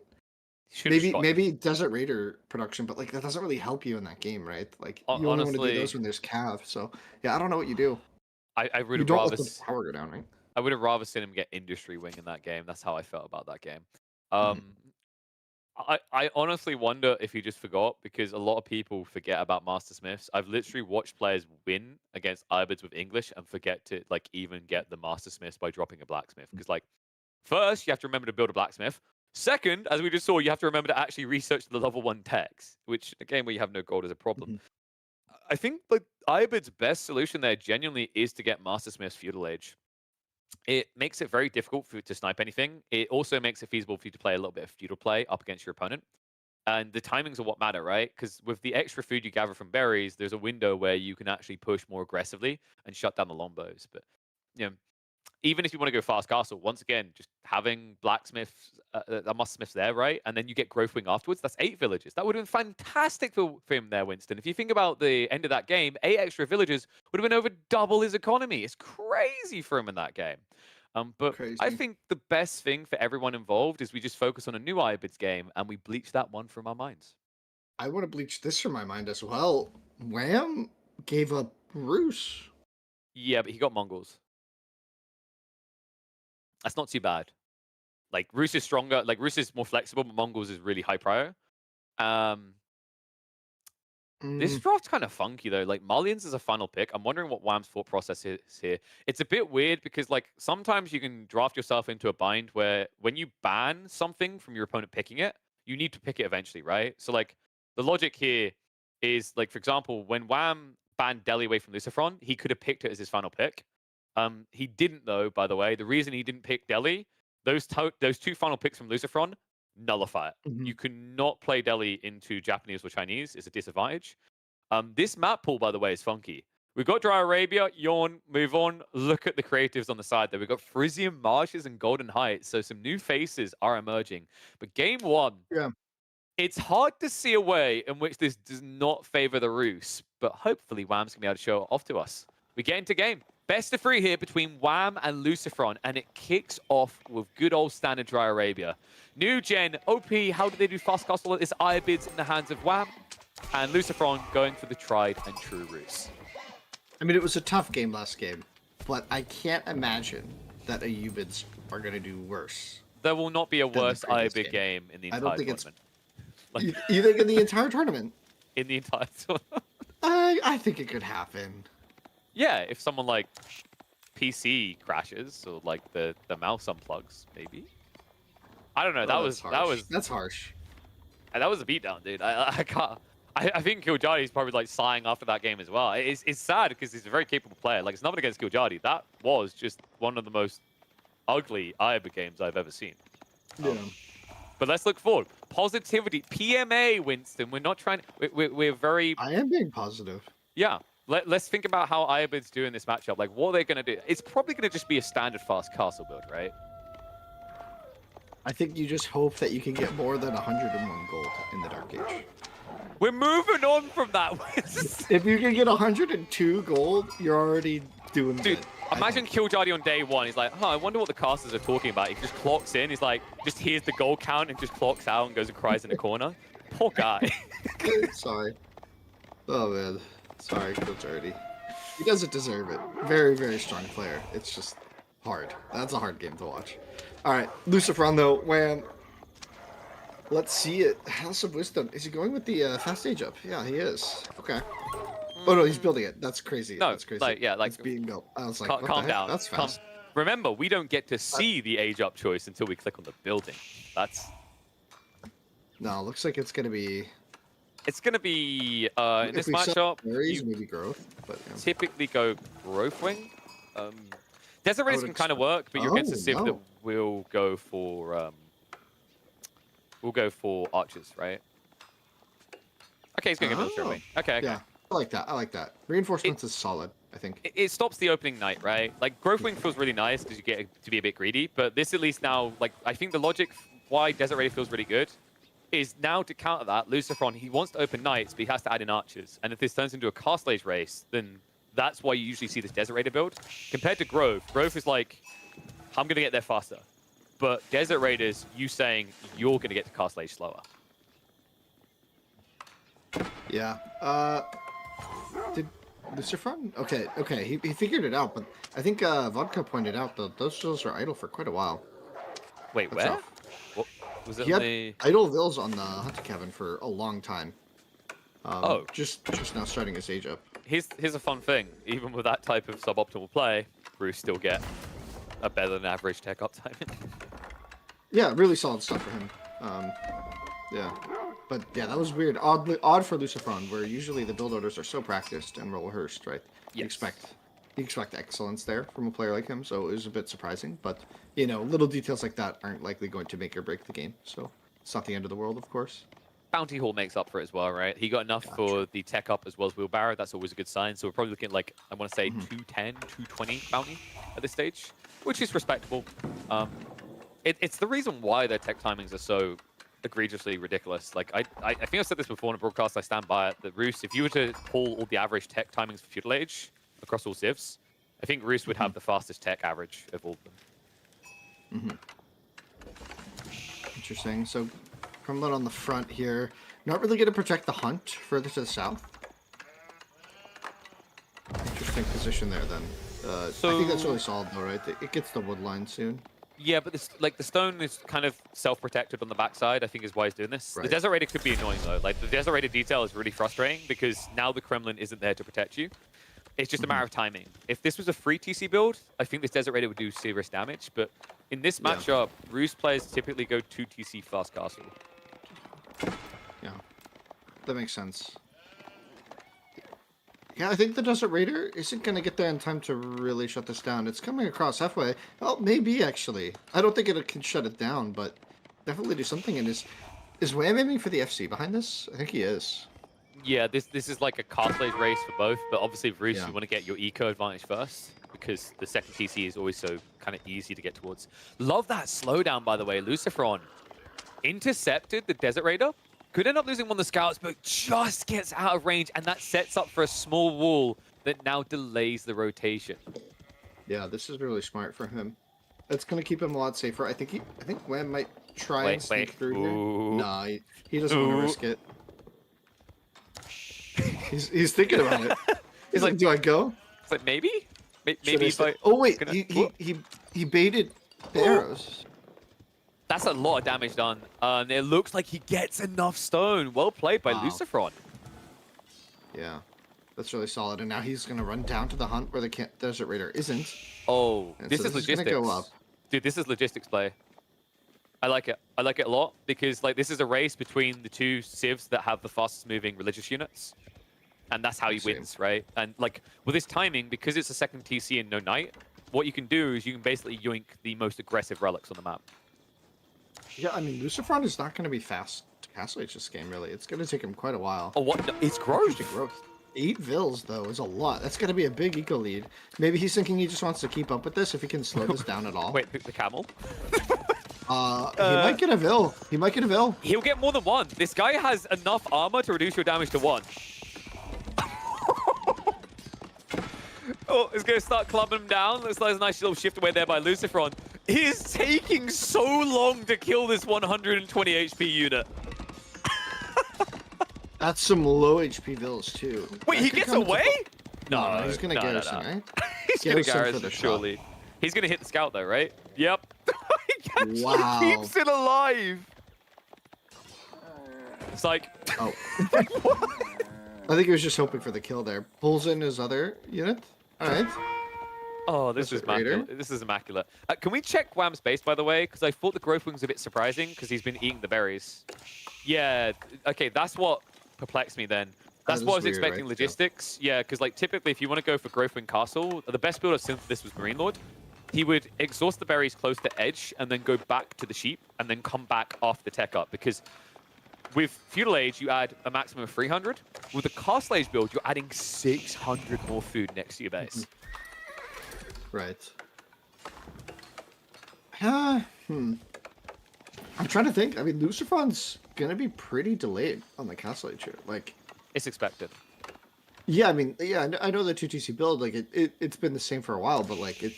Should have Maybe shot. maybe Desert Raider production, but like that doesn't really help you in that game, right? Like you only want to do those Honestly, when there's cav. So yeah, I don't know what you do. I would You have don't rather let the power go down, right? I would have rather seen him get industry wing in that game. That's how I felt about that game. Mhm. I honestly wonder if he just forgot because a lot of people forget about Master Smiths. I've literally watched players win against Iberds with English and forget to like even get the Master Smiths by dropping a blacksmith. Because like first you have to remember to build a blacksmith. Second, as we just saw, you have to remember to actually research the level 1 techs, which a game where you have no gold is a problem. Mhm. I think like Iberds' best solution there genuinely is to get Master Smith's Feudal Age. It makes it very difficult for you to snipe anything. It also makes it feasible for you to play a little bit of feudal play up against your opponent. And the timings are what matter, right? Because with the extra food you gather from berries, there's a window where you can actually push more aggressively and shut down the longbows. But you know, even if you want to go fast castle, once again, just having blacksmiths, Master Smiths there, right? And then you get growth wing afterwards. That's 8 villages. That would have been fantastic for him there, Winston. If you think about the end of that game, 8 extra villages would have been over double his economy. It's crazy for him in that game. But I Crazy. think the best thing for everyone involved is we just focus on a new Iberds game and we bleach that one from our minds. I want to bleach this from my mind as well. Wham gave up Roos. Yeah, but he got Mongols. That's not too bad. Like Roos is stronger. Like Roos is more flexible, but Mongols is really high prior. Um, This Mm, draft's kind of funky though. Like Mullins is a final pick. I'm wondering what Wham's thought process is here. It's a bit weird because like sometimes you can draft yourself into a bind where when you ban something from your opponent picking it, you need to pick it eventually, right? So like the logic here is like for example, when Wham banned Delhi away from Lucifron, he could have picked it as his final pick. He didn't though. By the way, the reason he didn't pick Delhi, those two final picks from Lucifron nullify it. mhm. You cannot play Delhi into Japanese or Chinese. It's a disadvantage. This map pool, by the way, is funky. We've got Dry Arabia, Yawn, move on. Look at the creatives on the side there. We've got Frisian Marshes and Golden Heights. So some new faces are emerging. But game one, Yeah. it's hard to see a way in which this does not favor the Roos. But hopefully Wham's going to be able to show it off to us. We get into game. Best of 3 here between Wham and Lucifron. And it kicks off with good old standard Dry Arabia. New gen, OP, how do they do fast castle? It's Iberds in the hands of Wham. And Lucifron going for the tried and true Roos. I mean, it was a tough game last game, but I can't imagine that Ayubids are going to do worse. There will not be a the worse previous Ibid game in the I entire don't think it's- tournament. Like, You think in the entire tournament? in the entire tournament. I think it could happen. Yeah, if someone like PC crashes or like the mouse unplugs, maybe. I don't know. Oh, that's harsh. That's That was a beatdown, dude. I can't. I think Kiljadi's probably like sighing after that game as well. It's sad because he's a very capable player. Like it's nothing against Kiljadi. That was just one of the most ugly Iber games I've ever seen. Yeah. But let's look forward. Positivity, PMA, Winston. We're not trying. We're very. I am being positive. Yeah. Let's think about how Iberds do in this matchup. Like, what are they going to do? It's probably going to just be a standard fast castle build, right? I think you just hope that you can get more than 101 gold in the Dark Age. We're moving on from that. If you can get 102 gold, you're already doing Dude, good. imagine Kiljadi on day 1. He's like, I wonder what the casters are talking about. He just clocks in. He's like, just hears the gold count and just clocks out and goes and cries in the corner. Poor guy. Sorry. Oh, man. Sorry, Kiljadi. He doesn't deserve it. Very, very strong player. It's just hard. That's a hard game to watch. All right, Lucifron though, Wham. Let's see it. House of Wisdom. Is he going with the fast age up? Yeah, he is. Okay. Oh no, he's building it. That's crazy. No, that's crazy. like, yeah, like- it's being built. I was like, what Calm the heck? down. That's fast. Remember, we don't get to see the age up choice until we click on the building. That's. No, looks like it's gonna be. It's going to be, in If this we sell matchup, berries, you maybe growth. But yeah. typically go growth wing. Desert Race would can kind of work, but you're against a Oh, civ that no. will go for archers, right? Okay, he's gonna go military Oh, wing. Okay, okay. Yeah, I like that. I like that. Reinforcements is solid. I think. It stops the opening night, right? Like growth wing feels really nice because you get to be a bit greedy, but this at least now, like I think the logic why Desert Raid feels really good is now to counter that, Lucifron, he wants to open knights, but he has to add in archers. And if this turns into a castle age race, then that's why you usually see this Desert Raider build. Compared to Grove, Grove is like, I'm going to get there faster. But Desert Raiders, you saying you're going to get to castle age slower. Yeah. Did Lucifron? Okay. He figured it out, but I think Vodka pointed out that those vills are idle for quite a while. Wait, That's where? off. What was it? He On had the... idle vills on the Hunter Cabin for a long time. Oh. Just now starting his age up. Here's a fun thing. Even with that type of suboptimal play, Bruce still get a better than average tech uptime. Yeah, really solid stuff for him. Yeah. But yeah, that was weird. Odd for Lucifron, where usually the build orders are so practiced and well rehearsed, right? You expect excellence there from a player like him, so it was a bit surprising. But you know, little details like that aren't likely going to make or break the game. So it's not the end of the world, of course. Bounty Hall makes up for it as well, right? He got enough for the tech up as well as wheelbarrow. That's always a good sign. So we're probably looking at, like, I want to say 210, 220 bounty at this stage, which is respectable. It's the reason why their tech timings are so egregiously ridiculous. Like, I think I've said this before in a broadcast, I stand by it, that Roos, if you were to pull all the average tech timings for Feudal Age across all civs, I think Roos would have the fastest tech average of all of them. Interesting. So Kremlin on the front here. Not really going to protect the hunt further to the south. Interesting position there then. I think that's really solid though, right? It gets the wood line soon. Yeah, but this, like, the stone is kind of self-protected on the backside, I think is why he's doing this. Right. The Desert Raider could be annoying though. Like, the Desert Raider detail is really frustrating because now the Kremlin isn't there to protect you. It's just a matter of timing. If this was a free TC build, I think this Desert Raider would do serious damage, but in this matchup, Roost players typically go 2 TC fast castle. Yeah, that makes sense. Yeah, I think the Desert Raider isn't going to get there in time to really shut this down. It's coming across halfway. Well, maybe, actually. I don't think it can shut it down, but definitely do something. And is Wham aiming for the FC behind this? I think he is. Yeah, this is like a castle age race for both, but obviously, Roost, Yeah. you want to get your eco advantage first because the second TC is always so kind of easy to get towards. Love that slowdown, by the way. Lucifron intercepted the Desert Raider. Could end up losing one of the scouts, but just gets out of range, and that sets up for a small wall that now delays the rotation. Yeah, this is really smart for him. That's going to keep him a lot safer. I think Wham might try and sneak through here. Nah, he doesn't want to risk it. He's thinking about it. He's like, do I go? It's like, maybe Should if I... Oh wait, gonna- he baited the arrows. That's a lot of damage done. And it looks like he gets enough stone. Well played by Wow. Lucifron. Yeah, that's really solid. And now he's gonna run down to the hunt where the Desert Raider isn't. Oh, And this so is this is gonna logistics. go up. Dude, this is logistics play. I like it. I like it a lot because, like, this is a race between the two civs that have the fastest moving religious units. And that's how he wins, right? And, like, with this timing, because it's a second TC and no knight, what you can do is you can basically yoink the most aggressive relics on the map. Yeah, I mean, Lucifron is not going to be fast to Castle Age this game, really. It's going to take him quite a while. Oh, what? No, it's growth. Interesting growth. 8 vills, though, is a lot. That's going to be a big eco lead. Maybe he's thinking he just wants to keep up with this if he can slow this down at all. Wait, the camel? He might get a vill. He might get a vill. He'll get more than one. This guy has enough armor to reduce your damage to 1. Oh, it's going to start clubbing him down. Looks like there's a nice little shift away there by Lucifron. He is taking so long to kill this 120 HP unit. That's some low HP vills, too. Wait, That he could gets come into away? No, he's going to garrison, right? He's going to Garrison for garrison, the shot. surely. He's going to hit the scout, though, right? Yep. He actually Wow. keeps it alive. It's like... Oh. I think he was just hoping for the kill there. Pulls in his other unit. All right. Oh, this is Desert Raider. immaculate. This is immaculate. Can we check Wham's base, by the way? Because I thought the growth wing's a bit surprising because he's been eating the berries. Yeah, okay, that's what perplexed me then. That's That what I is was weird, expecting right? logistics. Yeah, because like typically if you want to go for growth wing castle, the best build I've seen for this was Marine Lord. He would exhaust the berries close to edge and then go back to the sheep and then come back after the tech up because with Feudal Age, you add a maximum of 300. With the Castle Age build, you're adding 600 more food next to your base. Right. I'm trying to think. I mean, Lucifron's gonna be pretty delayed on the Castle Age here. Like, It's expected. yeah, I mean, yeah, I know the 2TC build, like, it's been the same for a while, but, like, it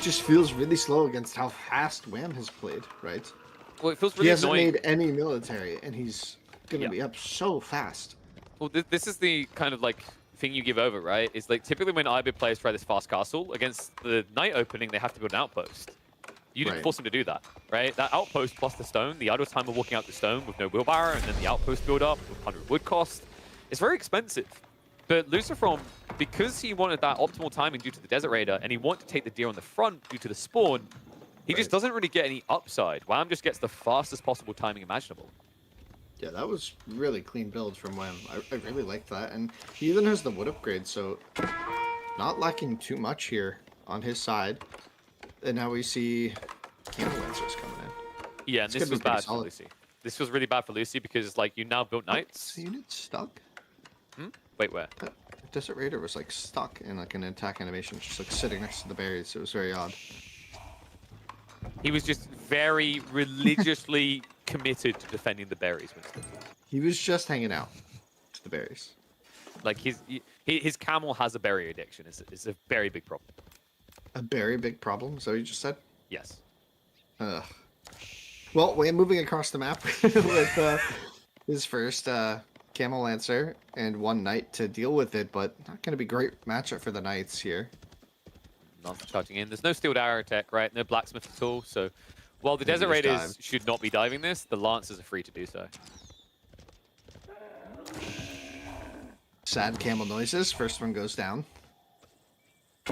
just feels really slow against how fast Wham has played, right? Well, it feels He really hasn't annoying. made any military, and he's gonna be up so fast. Well, this is the kind of like thing you give over, right? Is like typically when IB players try this fast castle against the night opening, they have to build an outpost. You didn't Right. force them to do that, right? That outpost plus the stone, the idle time of walking out the stone with no wheelbarrow, and then the outpost build up with 100 wood cost. It's very expensive. But Lucifron, because he wanted that optimal timing due to the Desert Raider, and he wanted to take the deer on the front due to the spawn, he just doesn't really get any upside. Wham just gets the fastest possible timing imaginable. Yeah, that was really clean build from Wham. I really liked that, and he even has the wood upgrade, so not lacking too much here on his side. And now we see Camel Lancers coming in. Yeah, and It's this gonna was be pretty bad for solid. Lucy. This was really bad for Lucy because, like, you now built knights. The unit stuck? Wait, where? That Desert Raider was like stuck in like an attack animation, just like sitting next to the berries. It was very odd. He was just very religiously committed to defending the berries, Winston. He was just hanging out to the berries. Like, his camel has a berry addiction. It's a very big problem. A very big problem, is that what you just said? Yes. Ugh. Well, we're moving across the map with his first Camel Lancer and one Knight to deal with it, but not going to be great matchup for the Knights here. Not charging in. There's no steel arrow tech, right? No blacksmith at all. So while the Maybe Desert just Raiders dive. should not be diving this, the Lancers are free to do so. Sad camel noises. First one goes down.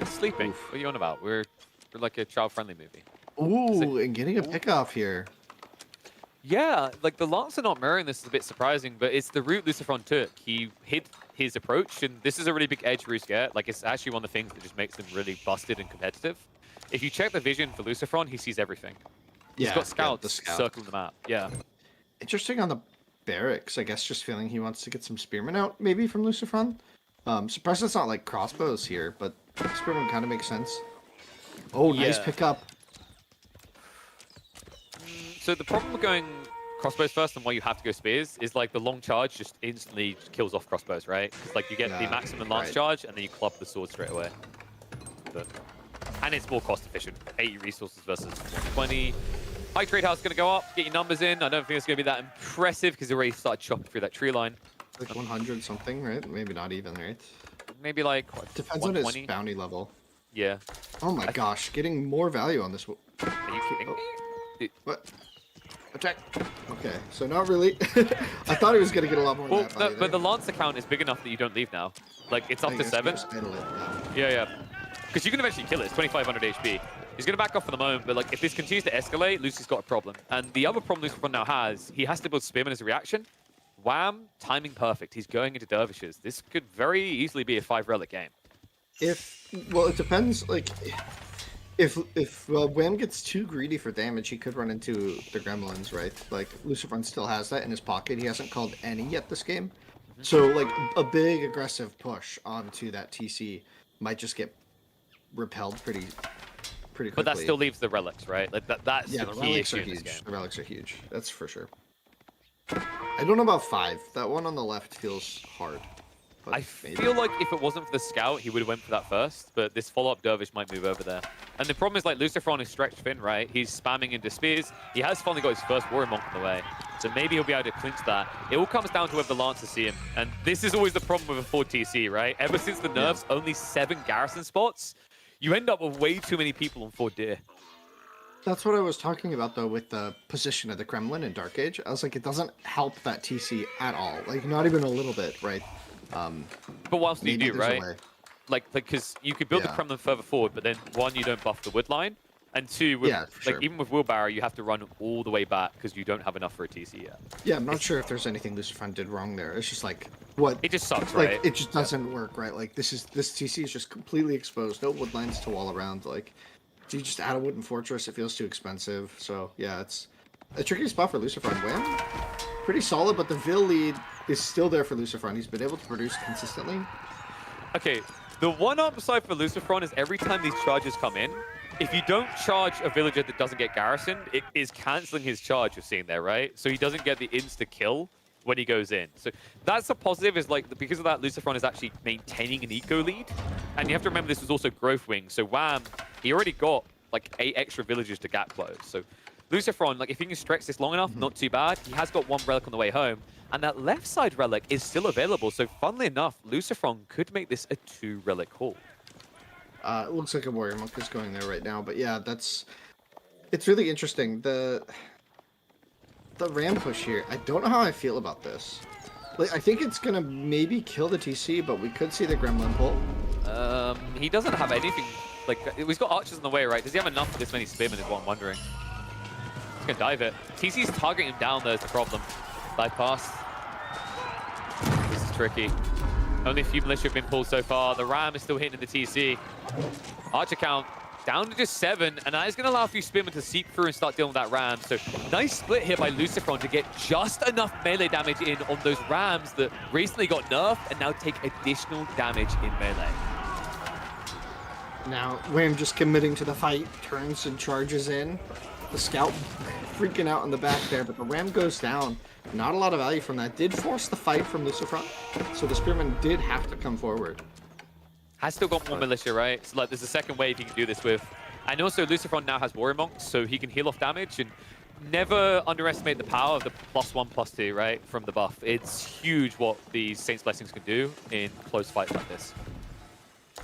Sleeping. Oof. What are you on about? We're like a child-friendly movie. Ooh, and getting a pickoff here. Yeah, like the Lancer not mirroring this is a bit surprising, but it's the route Lucifron took. He hid his approach, and this is a really big edge for Ruskett. Like, it's actually one of the things that just makes him really busted and competitive. If you check the vision for Lucifron, he sees everything. He's Yeah, got yeah, scouts the scout. circling the map. Yeah. Interesting on the barracks. I guess just feeling he wants to get some spearmen out, maybe from Lucifron. Surprised it's not like crossbows here, but spearmen kind of makes sense. Oh, nice Yeah. pickup. So the problem with going crossbows first and why you have to go spears is like the long charge just instantly kills off crossbows, right? It's like you get the Yeah, maximum lance right. charge and then you club the sword straight away. But, and it's more cost efficient. 80 resources versus 120. High trade house is going to go up, get your numbers in. I don't think it's going to be that impressive because they already started chopping through that tree line. Like 100 something, right? Maybe not even, right? Maybe like what, Depends on his 120? bounty level. Yeah. Oh my gosh, getting more value on this. Are you kidding me? Dude, What? Attack. Okay, so not really. I thought he was going to get a lot more well, than that value but the there. Lance account is big enough that you don't leave now. Like, it's up I to guess 7. just idle it, Yeah. Because you can eventually kill it. It's 2,500 HP. He's going to back off for the moment, but like if this continues to escalate, Lucy's got a problem. And the other problem Lucifron now has, he has to build Spearman as a reaction. Wham, timing perfect. He's going into Dervishes. This could very easily be a 5-relic game. Well, it depends. Like, if Wham gets too greedy for damage, he could run into the Gremlins, right? Like, Lucifron still has that in his pocket. He hasn't called any yet this game. So, like, a big aggressive push onto that TC might just get repelled pretty quickly. But that still leaves the relics, right? Like that's Yeah, the the key relics issue are in this huge. game. The relics are huge. That's for sure. I don't know about 5. That one on the left feels hard. but I maybe. feel like if it wasn't for the scout, he would have went for that first, but this follow-up Dervish might move over there. And the problem is, like, Lucifron is stretched thin, right? He's spamming into spears. He has finally got his first Warrior Monk on the way, so maybe he'll be able to clinch that. It all comes down to whether the Lancers see him, and this is always the problem with a 4 TC, right? Ever since the nerfs, only 7 garrison spots, you end up with way too many people on 4 deer. That's what I was talking about, though, with the position of the Kremlin in Dark Age. I was like, it doesn't help that TC at all. Like, not even a little bit, right? But what else do you Maybe do, there's a right? way. Like, because you could build the Yeah. Kremlin further forward, but then 1, you don't buff the wood line, and 2, with, Yeah, for like sure. even with Wheelbarrow, you have to run all the way back because you don't have enough for a TC yet. Yeah, I'm not sure if there's anything Lucifron did wrong there. It's just like, what? It just sucks, Like, right? it just doesn't work, right? Like, this TC is just completely exposed. No wood lines to wall around. Like, do you just add a wooden fortress? It feels too expensive. So, yeah, it's a tricky spot for Lucifron. Wham, pretty solid, but the Vil lead is still there for Lucifron. He's been able to produce consistently. Okay, the one upside for Lucifron is every time these charges come in, if you don't charge a villager that doesn't get garrisoned, it is canceling his charge you're seeing there, right? So he doesn't get the insta-kill when he goes in. So that's a positive, is like, because of that, Lucifron is actually maintaining an eco lead. And you have to remember this was also growth wing. So Wham, he already got like 8 extra villagers to gap close. So Lucifron, like if he can stretch this long enough, not too bad. He has got 1 relic on the way home. And that left side relic is still available. So funnily enough, Lucifron could make this a 2 relic haul. It looks like a warrior monk is going there right now, but yeah, it's really interesting. The ram push here, I don't know how I feel about this. Like, I think it's gonna maybe kill the TC, but we could see the gremlin pull. He doesn't have anything, like, he's got archers in the way, right? Does he have enough for this many spearmen is what I'm wondering. He's gonna dive it. TC's targeting him down there is the problem. Dive past. This is tricky. Only a few militia have been pulled so far. The ram is still hitting the TC. Archer count down to just 7, and that is going to allow a few spearmen to seep through and start dealing with that ram. So nice split here by Lucifron to get just enough melee damage in on those rams that recently got nerfed and now take additional damage in melee. Now, Wham just committing to the fight, turns and charges in. The scout freaking out in the back there, but the ram goes down. Not a lot of value from that. Did force the fight from Lucifron, so the spearman did have to come forward. Has still got more militia, right? So like, there's a second wave he can do this with. And also, Lucifron now has warrior monks, so he can heal off damage. And never underestimate the power of the +1/+2, right, from the buff. It's huge what these Saint's Blessings can do in close fights like this.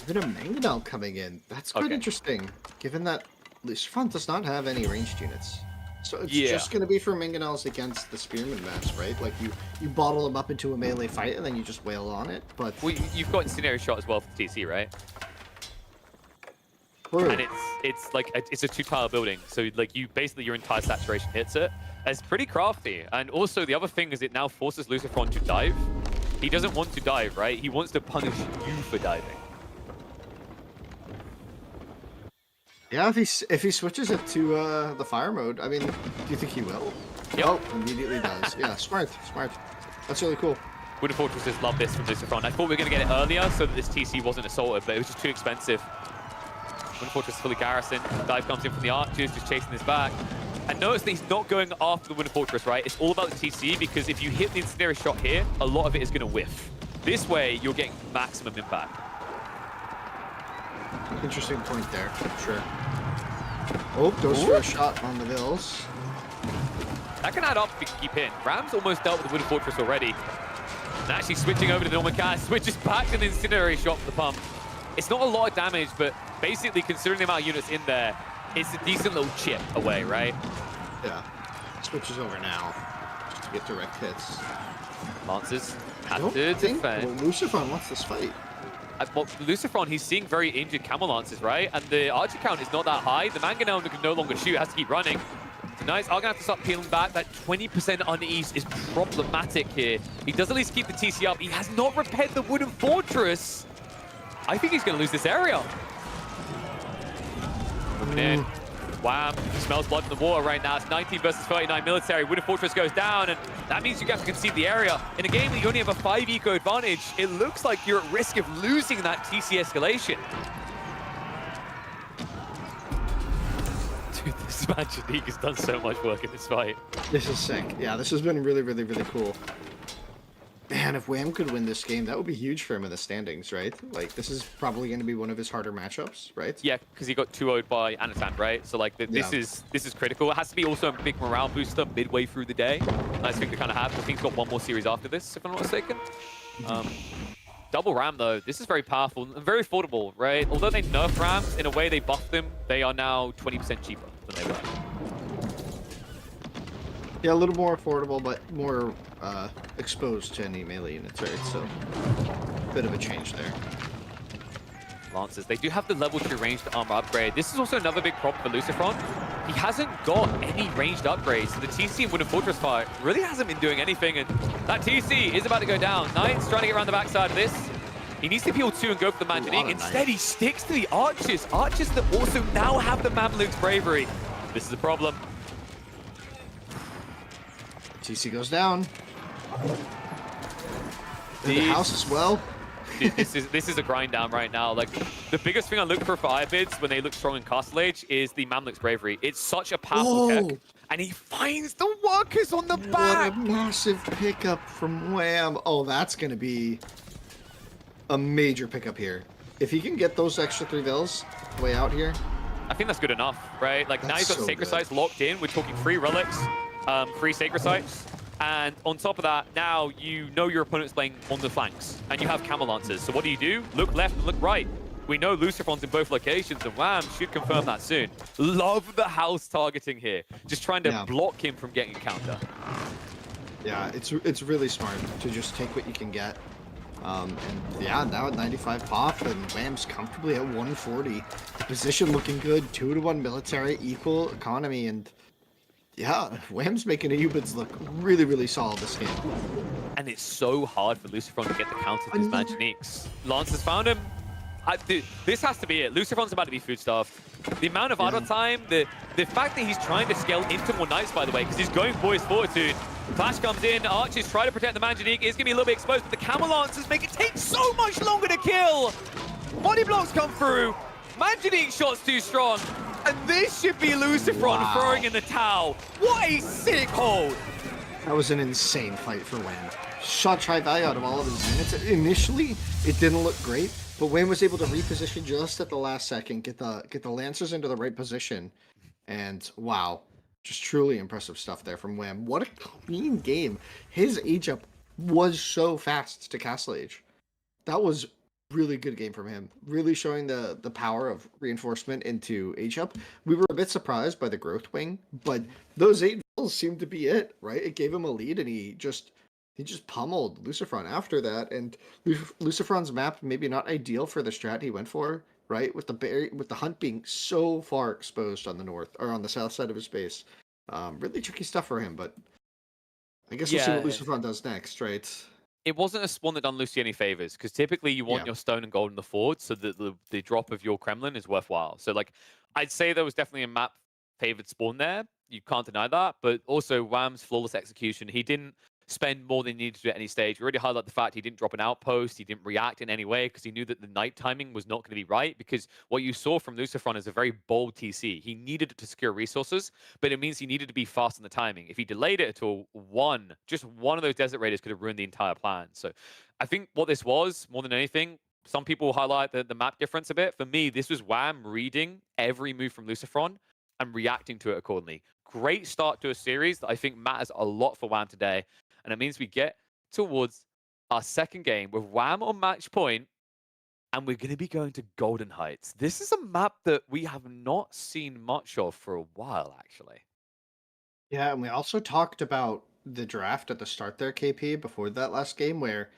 Even a Mangonel coming in. That's quite interesting, given that Lucifron does not have any ranged units. So it's just going to be for Mangonels against the Spearman maps, right? Like, you bottle them up into a melee fight, and then you just wail on it, but... Well, you've got Incendiary Shot as well for TC, right? True. And it's like, it's a 2-tile building, so like, basically your entire saturation hits it. It's pretty crafty. And also, the other thing is it now forces Lucifron to dive. He doesn't want to dive, right? He wants to punish you for diving. Yeah, if he switches it to the fire mode, I mean, do you think he will? Yep. Oh, immediately does. Yeah, smart. That's really cool. Wooden Fortresses love this from Lucifron. I thought we were going to get it earlier so that this TC wasn't assaulted, but it was just too expensive. Wooden Fortress is fully garrisoned. Dive comes in from the archers, just chasing this back. And notice that he's not going after the Wooden Fortress, right? It's all about the TC, because if you hit the Incendiary Shot here, a lot of it is going to whiff. This way, you're getting maximum impact. Interesting point there, sure. Oh, goes for a shot on the Vills. That can add up if you can keep hitting. Ram's almost dealt with the Wooden Fortress already. And actually switching over to the normal cast, switches back to the Incendiary Shot for the pump. It's not a lot of damage, but basically, considering the amount of units in there, it's a decent little chip away, right? Yeah. Switches over now, just to get direct hits. Lancers I have don't to think defend. Lucifron wants this fight. Well, Lucifron, he's seeing very injured camel lancers, right? And the archer count is not that high. The Mangonel can no longer shoot, has to keep running. Nice, are going to have to start peeling back. That 20% unease is problematic here. He does at least keep the TC up. He has not repaired the Wooden Fortress. I think he's going to lose this area. Moving in. Wham. He smells blood in the water right now. It's 19 versus 39 military. Wooden Fortress goes down, and that means you have to concede the area. In a game that you only have a 5 eco advantage, it looks like you're at risk of losing that TC escalation. Dude, this Manchanique has done so much work in this fight. This is sick. Yeah, this has been really, really, really cool. Man, if Wham could win this game, that would be huge for him in the standings, right? Like, this is probably going to be one of his harder matchups, right? Yeah, because he got 2-0'd by Anatan, right? So, like, this is critical. It has to be also a big morale booster midway through the day. Nice thing to kind of have. I think he's got one more series after this, if I'm not mistaken. Double Ram, though, this is very powerful and very affordable, right? Although they nerf Rams, in a way they buffed them, they are now 20% cheaper than they were. Yeah, a little more affordable, but more exposed to any melee units, right? So, bit of a change there. Lancers, they do have the level 2 ranged armor upgrade. This is also another big problem for Lucifron. He hasn't got any ranged upgrades. So the TC in Wooden Fortress fight really hasn't been doing anything, and that TC is about to go down. Knight's trying to get around the backside of this. He needs to peel 2 and go for the Manjanique. Instead, he sticks to the Archers. Archers that also now have the Mamluke's bravery. This is a problem. TC goes down. The house as well. Dude, this is a grind down right now. Like, the biggest thing I look for Ibids when they look strong in Castle Age is the Mamluk's Bravery. It's such a powerful tech, and he finds the workers on the back. What a massive pickup from Wham! Oh, that's gonna be a major pickup here. If he can get those extra 3 vills way out here, I think that's good enough, right? Like, now That's you've got so Sacred good. Sites locked in. We're talking 3 relics, 3 Sacred Sites. And on top of that, now you know your opponent's playing on the flanks, and you have Camel Lancers. So what do? Look left and look right. We know Lucifer's in both locations, and Wham should confirm that soon. Love the house targeting here. Just trying to block him from getting a counter. yeah, it's really smart to just take what you can get. And yeah, now at 95 pop, and Wham's comfortably at 140. The position looking good, 2-to-1 military, equal economy, and yeah, Wham's making Ubids look really, really solid this game. And it's so hard for Lucifer to get the counter to his Manchaniques. Lance has found him. Dude, this has to be it. Lucifer's about to be food stuff. The amount of idle time, the fact that he's trying to scale into more knights, by the way, because he's going for his fortitude. Flash comes in, Archers try to protect the Manjanique. It's going to be a little bit exposed, but the Camel Lancers make it take so much longer to kill. Body blocks come through. Manjanique shot's too strong. And this should be Lucifer throwing in the towel. What a sick hold. That was an insane fight for Wham. Shot try value out of all of his units. Initially, it didn't look great, but Wham was able to reposition just at the last second, get the Lancers into the right position, and wow, just truly impressive stuff there from Wham. What a clean game. His age up was so fast to Castle Age. That was really good game from him. Really showing the power of reinforcement into age up. We were a bit surprised by the growth wing, but those 8 vills seemed to be it, right? It gave him a lead, and he just pummeled Lucifron after that. And Lucifron's map maybe not ideal for the strat he went for, right? With the hunt being so far exposed on the north or on the south side of his base. Really tricky stuff for him, but I guess we'll see what Lucifron does next, right? It wasn't a spawn that done Lucy any favors, because typically you want your stone and gold in the forward so that the drop of your Kremlin is worthwhile. So, like, I'd say there was definitely a map favored spawn there. You can't deny that. But also, Wham's flawless execution. He didn't spend more than he needed to do at any stage. We already highlight the fact he didn't drop an outpost. He didn't react in any way because he knew that the night timing was not going to be right, because what you saw from Lucifron is a very bold TC. He needed to secure resources, but it means he needed to be fast in the timing. If he delayed it at all, just one of those Desert Raiders could have ruined the entire plan. So I think what this was, more than anything, some people highlight the map difference a bit. For me, this was Wham reading every move from Lucifron and reacting to it accordingly. Great start to a series that I think matters a lot for Wham today. And it means we get towards our second game with Wham on match point, and we're going to be going to Golden Heights. This is a map that we have not seen much of for a while, actually. Yeah, and we also talked about the draft at the start there, KP, before that last game, where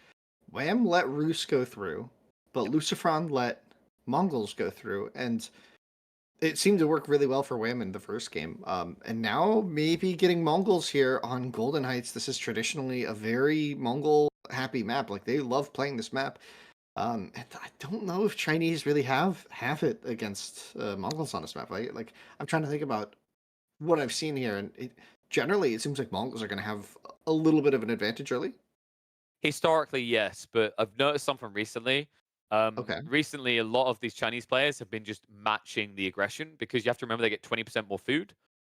Wham let Rus go through, but Lucifron let Mongols go through, and it seemed to work really well for Wham in the first game. And now maybe getting Mongols here on Golden Heights. This is traditionally a very Mongol-happy map. Like, they love playing this map. And I don't know if Chinese really have it against Mongols on this map. Like, I'm trying to think about what I've seen here, and generally it seems like Mongols are going to have a little bit of an advantage early. Historically, yes, but I've noticed something recently. Recently, a lot of these Chinese players have been just matching the aggression, because you have to remember they get 20% more food.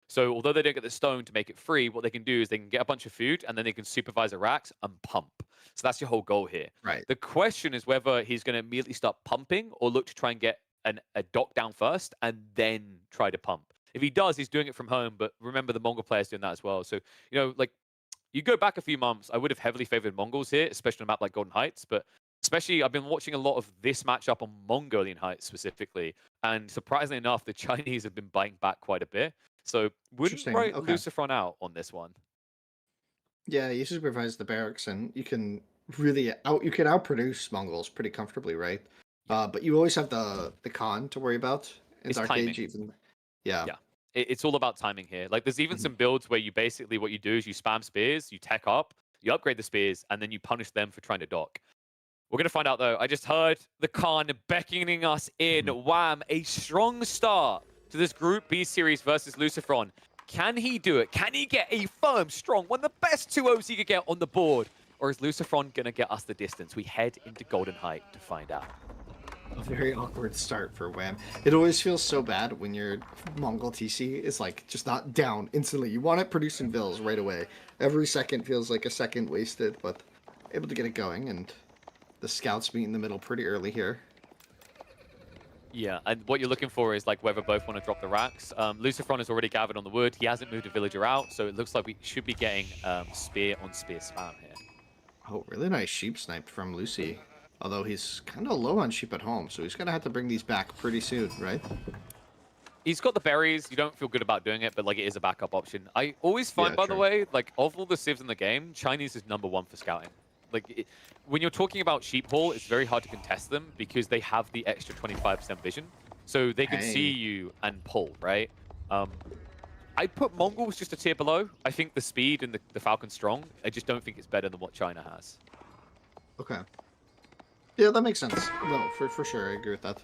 So although they don't get the stone to make it free, what they can do is they can get a bunch of food and then they can supervise the racks and pump. So that's your whole goal here. Right. The question is whether he's going to immediately start pumping or look to try and get a dock down first and then try to pump. If he does, he's doing it from home. But remember, the Mongol player's doing that as well. So, you know, like, you go back a few months, I would have heavily favored Mongols here, especially on a map like Golden Heights. But especially, I've been watching a lot of this matchup on Mongolian Heights specifically. And surprisingly enough, the Chinese have been biting back quite a bit. So wouldn't write Lucifron out on this one. Yeah, you supervise the barracks, and you can really outproduce Mongols pretty comfortably, right? But you always have the con to worry about in Dark Age, even. Yeah. It's all about timing here. Like, there's even some builds where you basically, what you do is you spam spears, you tech up, you upgrade the spears, and then you punish them for trying to dock. We're going to find out, though. I just heard the Khan beckoning us in. Wham, a strong start to this Group B series versus Lucifron. Can he do it? Can he get a firm, strong, one of the best 2-0s he could get on the board? or is Lucifron going to get us the distance? We head into Golden Height to find out. A very awkward start for Wham. It always feels so bad when your Mongol TC is like just not down instantly. You want it producing vills right away. Every second feels like a second wasted, but able to get it going, and the scouts meet in the middle pretty early here. Yeah, and what you're looking for is like whether both want to drop the racks. Lucifron has already gathered on the wood. He hasn't moved a villager out, so it looks like we should be getting spear on spear spam here. Oh, really nice sheep sniped from Lucy. Although he's kind of low on sheep at home, so he's going to have to bring these back pretty soon, right? He's got the berries. You don't feel good about doing it, but like it is a backup option. I always find, Yeah, by the true. way, like of all the civs in the game, Chinese is #1 for scouting. Like when you're talking about sheep haul, it's very hard to contest them because they have the extra 25% vision, so they can see you and pull, right? I'd put Mongols just a tier below. I think the speed and the Falcon's strong. I just don't think it's better than what China has. Okay. Yeah, that makes sense. No, for sure, I agree with that.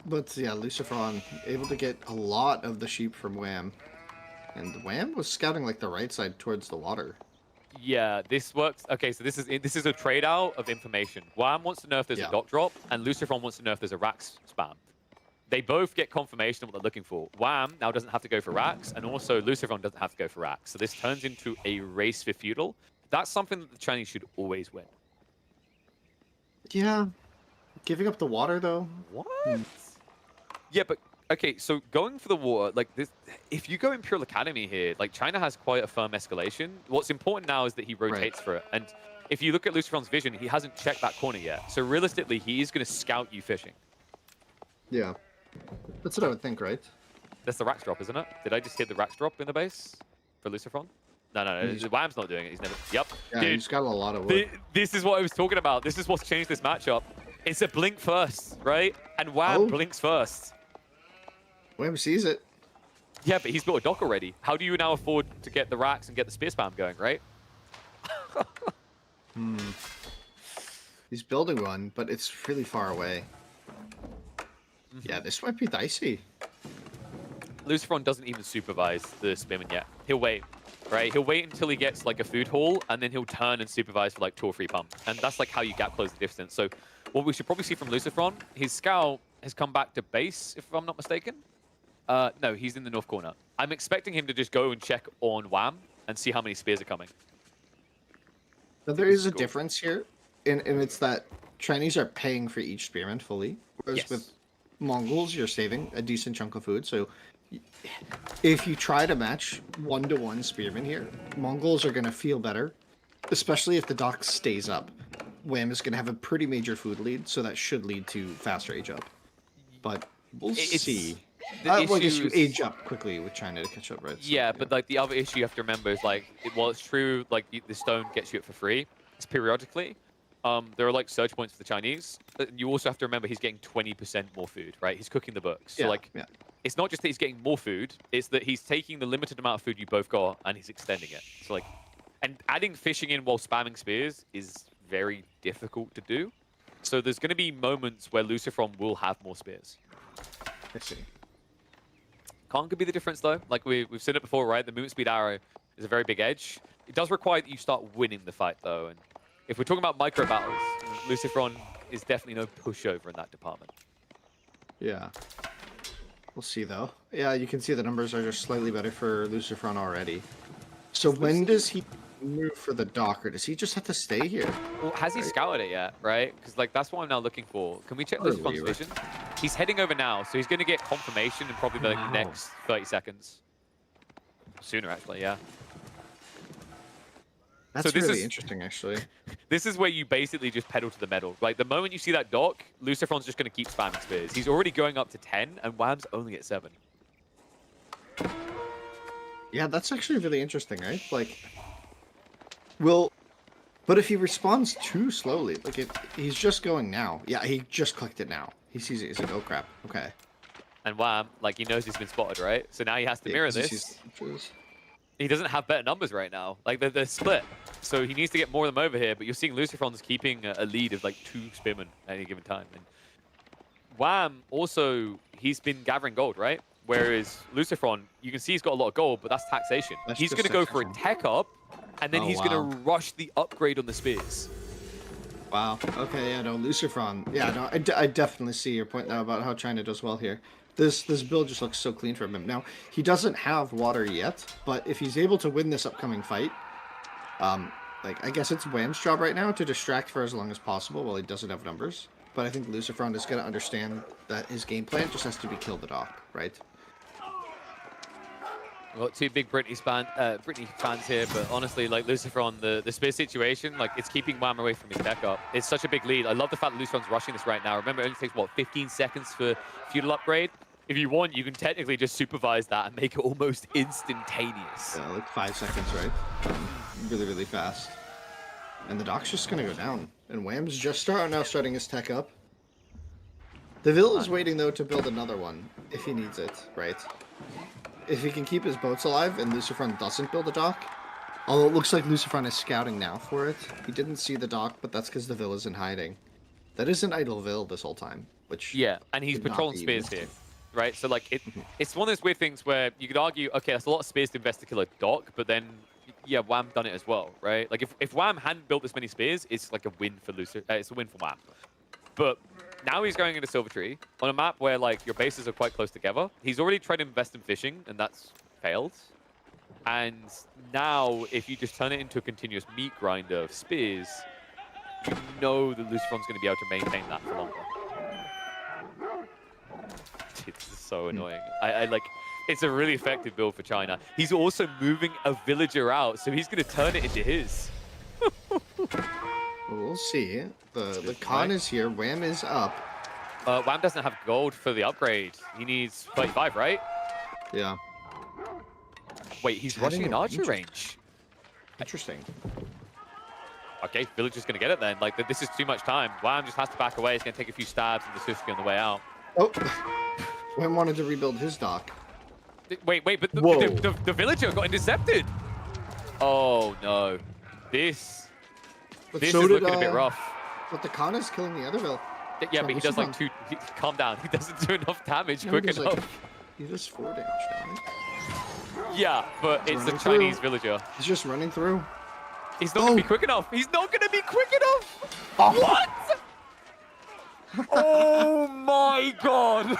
But yeah, Lucifron able to get a lot of the sheep from Wham. And Wham was scouting like the right side towards the water. Yeah, this works. Okay, so this is a trade out of information. Wham wants to know if there's a dot drop, and Lucifron wants to know if there's a racks spam. They both get confirmation of what they're looking for. Wham now doesn't have to go for racks, and also Lucifron doesn't have to go for racks. So this turns into a race for feudal. That's something that the Chinese should always win. Yeah. Giving up the water, though? What? Yeah, but okay, so going for the water, like this, if you go Imperial Academy here, like China has quite a firm escalation. What's important now is that he rotates for it. And if you look at Lucifron's vision, he hasn't checked that corner yet. So realistically, he is going to scout you fishing. Yeah. That's what I would think, right? That's the racks drop, isn't it? Did I just hit the racks drop in the base for Lucifron? No. Wham's not doing it. He's never. Yep. Yeah, Dude, he's got a lot of wood. this is what I was talking about. This is what's changed this matchup. It's a blink first, right? And Wham blinks first. Wham sees it. Yeah, but he's built a dock already. How do you now afford to get the racks and get the spear spam going, right? He's building one, but it's really far away. Yeah, this might be dicey. Lucifron doesn't even supervise the spearman yet. He'll wait, right? He'll wait until he gets like a food haul, and then he'll turn and supervise for like 2 or 3 pump. And that's like how you gap close the distance. So what we should probably see from Lucifron, his scout has come back to base, if I'm not mistaken. No, he's in the north corner. I'm expecting him to just go and check on Wham and see how many spears are coming. But there is a difference here, and it's that Chinese are paying for each spearman fully, whereas with Mongols, you're saving a decent chunk of food. So if you try to match 1-to-1 spearmen here, Mongols are going to feel better, especially if the dock stays up. Wham is going to have a pretty major food lead, so that should lead to faster age up. But we'll see. I guess you age up quickly with China to catch up, right? So, yeah, but like the other issue you have to remember is like, while it's true, like the stone gets you it for free, it's periodically. There are like surge points for the Chinese. You also have to remember he's getting 20% more food, right? He's cooking the books. So it's not just that he's getting more food, it's that he's taking the limited amount of food you both got and he's extending it. So like, and adding fishing in while spamming spears is very difficult to do. So there's going to be moments where Lucifron will have more spears. I see. Khan could be the difference though. Like we've said it before, right? The movement speed arrow is a very big edge. It does require that you start winning the fight though. And if we're talking about micro battles, Lucifron is definitely no pushover in that department. Yeah. We'll see though. Yeah, you can see the numbers are just slightly better for Lucifron already. So when does he move for the dock, or does he just have to stay here? Well, has he scouted it yet, right? Because like that's what I'm now looking for. Can we check Lucifron's vision? He's heading over now, so he's going to get confirmation in probably the next 30 seconds. Sooner, actually, yeah. That's so really interesting, actually. This is where you basically just pedal to the metal. Like, the moment you see that dock, Lucifron's just going to keep spamming spears. He's already going up to 10, and Wham's only at 7. Yeah, that's actually really interesting, right? Like, but if he responds too slowly, like, he's just going now. Yeah, he just clicked it now. He sees it. He's like, oh, crap. Okay. And Wham, like, he knows he's been spotted, right? So now he has to mirror this. He doesn't have better numbers right now. Like, they're split. So he needs to get more of them over here. But you're seeing Lucifron's keeping a lead of, like, 2 spearmen at any given time. And Wham, also, he's been gathering gold, right? Whereas Lucifron, you can see he's got a lot of gold, but that's taxation. He's going to go for a tech up And then he's going to rush the upgrade on the spears. Wow. Okay, yeah, no, Lucifron. Yeah, no, I definitely see your point now about how China does well here. This build just looks so clean from him. Now, he doesn't have water yet, but if he's able to win this upcoming fight, like, I guess it's Wham's job right now to distract for as long as possible while he doesn't have numbers. But I think Lucifron is going to understand that his game plan just has to be kill the dock, right? We've got two big Britney fans here, but honestly, like Lucifron, the spear situation, like it's keeping Wham away from his tech up. It's such a big lead. I love the fact that Lucifron's rushing this right now. Remember, it only takes, what, 15 seconds for feudal upgrade? If you want, you can technically just supervise that and make it almost instantaneous. Yeah, like 5 seconds, right? Really, really fast. And the dock's just gonna go down. And Wham's just starting his tech up. Deville is waiting, though, to build another one, if he needs it, right? If he can keep his boats alive and Lucifron doesn't build a dock, although it looks like Lucifron is scouting now for it. He didn't see the dock, but that's because the Ville is in hiding. That is an idle Ville this whole time, which... Yeah, and he's patrolling spears here, right? So, like, it's one of those weird things where you could argue, okay, that's a lot of spears to invest to kill a dock, but then, yeah, Wham done it as well, right? Like, if Wham hadn't built this many spears, it's like a win for it's a win for Wham. But now he's going into Silver Tree on a map where, like, your bases are quite close together. He's already tried to invest in fishing, and that's failed. And now, if you just turn it into a continuous meat grinder of spears, you know that Lucifron's going to be able to maintain that for longer. It's so annoying. I like, it's a really effective build for China. He's also moving a villager out, so he's going to turn it into his. We'll see. The con is here. Wham is up. Wham doesn't have gold for the upgrade. He needs 35, right? Yeah. Wait, he's rushing an archer range. Interesting. Okay, Villager's going to get it then. Like, this is too much time. Wham just has to back away. He's going to take a few stabs in the Suzuki on the way out. Oh, Wham wanted to rebuild his dock. Wait, but the Villager got intercepted. Oh, no. This is looking a bit rough. But the con is killing the other Ville. Yeah, but he does like calm down. He doesn't do enough damage quick enough. Like, he does 4 damage damage. Yeah, but it's the Chinese villager. He's just running through. He's not going to be quick enough. He's not going to be quick enough. What? Oh my god.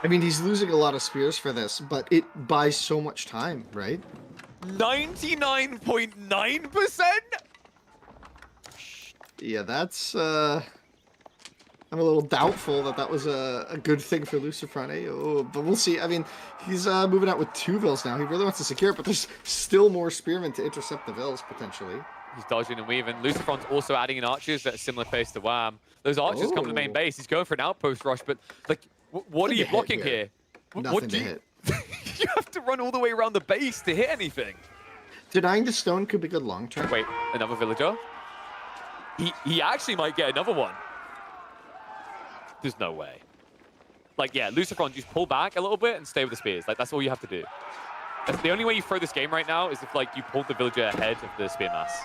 I mean, he's losing a lot of spears for this, but it buys so much time, right? 99.9%? Yeah, that's, I'm a little doubtful that was a good thing for Lucifron, eh? Oh, but we'll see. I mean, he's moving out with 2 Vills now. He really wants to secure it, but there's still more spearmen to intercept the Vills, potentially. He's dodging and weaving. Lucifron's also adding in archers at a similar pace to Wham. Those archers come to the main base. He's going for an outpost rush, but, like, what are you blocking here? Nothing to hit. You have to run all the way around the base to hit anything. Denying the stone could be good long term. Wait, another villager? He actually might get another one. There's no way. Like, yeah, Lucifron, just pull back a little bit and stay with the spears. Like, that's all you have to do. That's the only way you throw this game right now is if, like, you pull the villager ahead of the spear mass.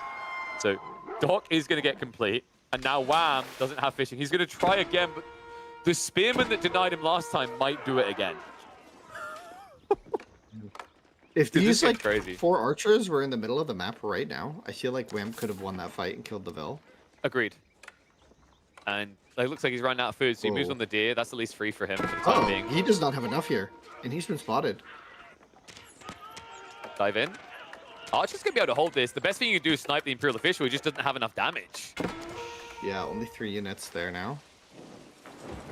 So, Doc is going to get complete. And now Wham doesn't have fishing. He's going to try again, but the spearman that denied him last time might do it again. If these, like, crazy. 4 archers were in the middle of the map right now, I feel like Wham could have won that fight and killed the Ville. Agreed. And it looks like he's running out of food, so he moves on the deer. That's at least free for him for the time being. He does not have enough here, and he's been spotted. Dive in. Archer's going to be able to hold this. The best thing you can do is snipe the Imperial Official. He just doesn't have enough damage. Yeah, only 3 units there now.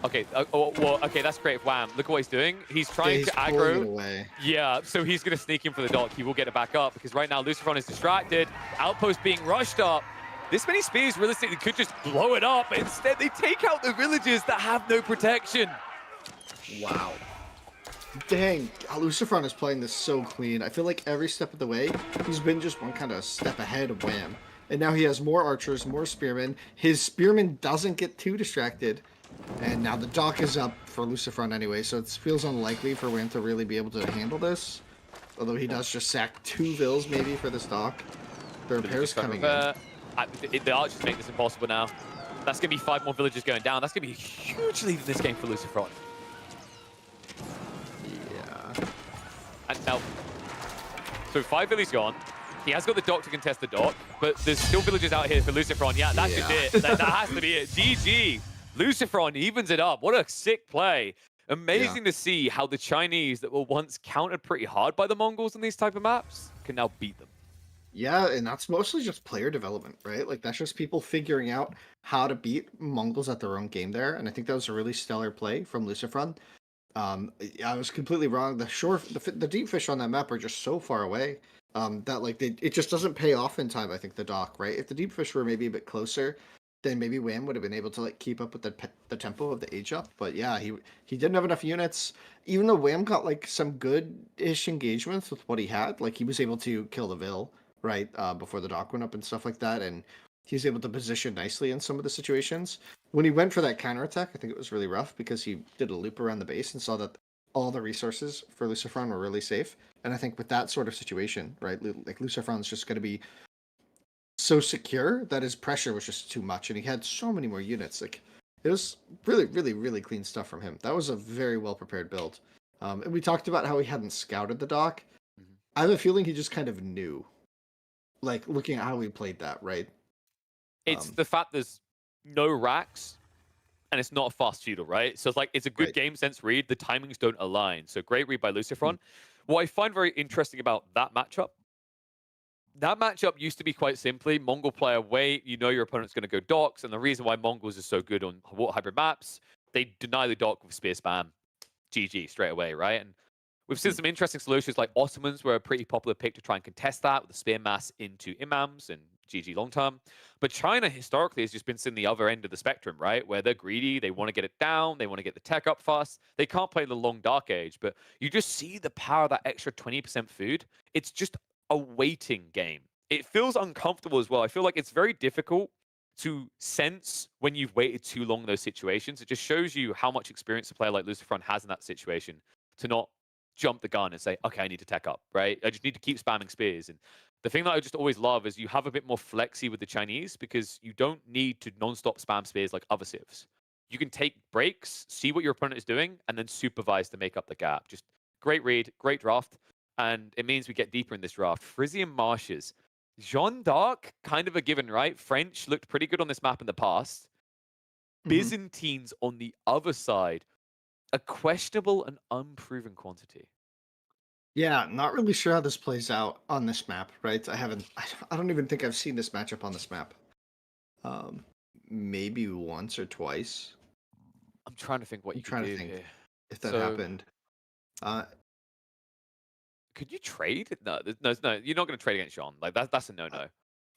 Okay, okay, that's great. Wham, look at what he's doing. He's trying to aggro. Away. Yeah, so he's going to sneak in for the dock. He will get it back up because right now Lucifron is distracted. Outpost being rushed up. This many spears realistically could just blow it up. Instead, they take out the villages that have no protection. Wow. Dang, Lucifron is playing this so clean. I feel like every step of the way, he's been just one kind of step ahead of Wham. And now he has more archers, more spearmen. His spearman doesn't get too distracted. And now the dock is up for Lucifron anyway, so it feels unlikely for Wham to really be able to handle this. Although he does just sack 2 Vills maybe for this dock. The repairs coming in. The archers make this impossible now. That's going to be 5 more villages going down. That's going to be a huge lead in this game for Lucifron. Yeah. And now, So 5 villages gone. He has got the dock to contest the dock, but there's still villagers out here for Lucifron. Yeah, that's just it. That has to be it. GG. Lucifron evens it up. What a sick play. Amazing to see how the Chinese that were once countered pretty hard by the Mongols on these type of maps can now beat them. Yeah, and that's mostly just player development, right? Like that's just people figuring out how to beat Mongols at their own game there, and I think that was a really stellar play from Lucifron. I was completely wrong. The deep fish on that map are just so far away that like it just doesn't pay off in time. I think the dock, right? If the deep fish were maybe a bit closer, then maybe Wham would have been able to like keep up with the tempo of the age up. But yeah, he didn't have enough units. Even though Wham got like some good-ish engagements with what he had, like he was able to kill the Vil right before the dock went up and stuff like that, and he was able to position nicely in some of the situations. When he went for that counterattack, I think it was really rough because he did a loop around the base and saw that all the resources for Lucifron were really safe. And I think with that sort of situation, right, like Lucifron's just going to be so secure that his pressure was just too much, and he had so many more units. Like it was really, really, really clean stuff from him. That was a very well prepared build. And we talked about how he hadn't scouted the dock. I have a feeling he just kind of knew, like looking at how we played that, right? It's the fact there's no racks and it's not a fast feudal, right? So it's like it's a good game sense read. The timings don't align. So great read by Lucifron. What I find very interesting about that matchup used to be quite simply Mongol player wait, you know your opponent's going to go docks, and the reason why Mongols are so good on water hybrid maps, they deny the dock with spear spam. GG straight away, right? And we've seen some interesting solutions like Ottomans were a pretty popular pick to try and contest that with the spear mass into imams and GG long term. But China historically has just been sitting the other end of the spectrum, right? Where they're greedy, they want to get it down, they want to get the tech up fast. They can't play the long dark age, but you just see the power of that extra 20% food. It's just a waiting game. It feels uncomfortable as well. I feel like it's very difficult to sense when you've waited too long in those situations. It just shows you how much experience a player like Lucifron has in that situation to not jump the gun and say, okay, I need to tech up, right? I just need to keep spamming spears. And the thing that I just always love is you have a bit more flexy with the Chinese because you don't need to non-stop spam spears like other civs. You can take breaks, see what your opponent is doing, and then supervise to make up the gap. Just great read, great draft. And it means we get deeper in this draft. Frisian Marshes. Jeanne d'Arc, kind of a given, right? French looked pretty good on this map in the past. Byzantines on the other side. A questionable and unproven quantity. Yeah, not really sure how this plays out on this map, right? I don't even think I've seen this matchup on this map. Maybe once or twice. I'm trying to think what you could do here. If that happened. Could you trade? No, you're not going to trade against Jean. Like that's a no-no.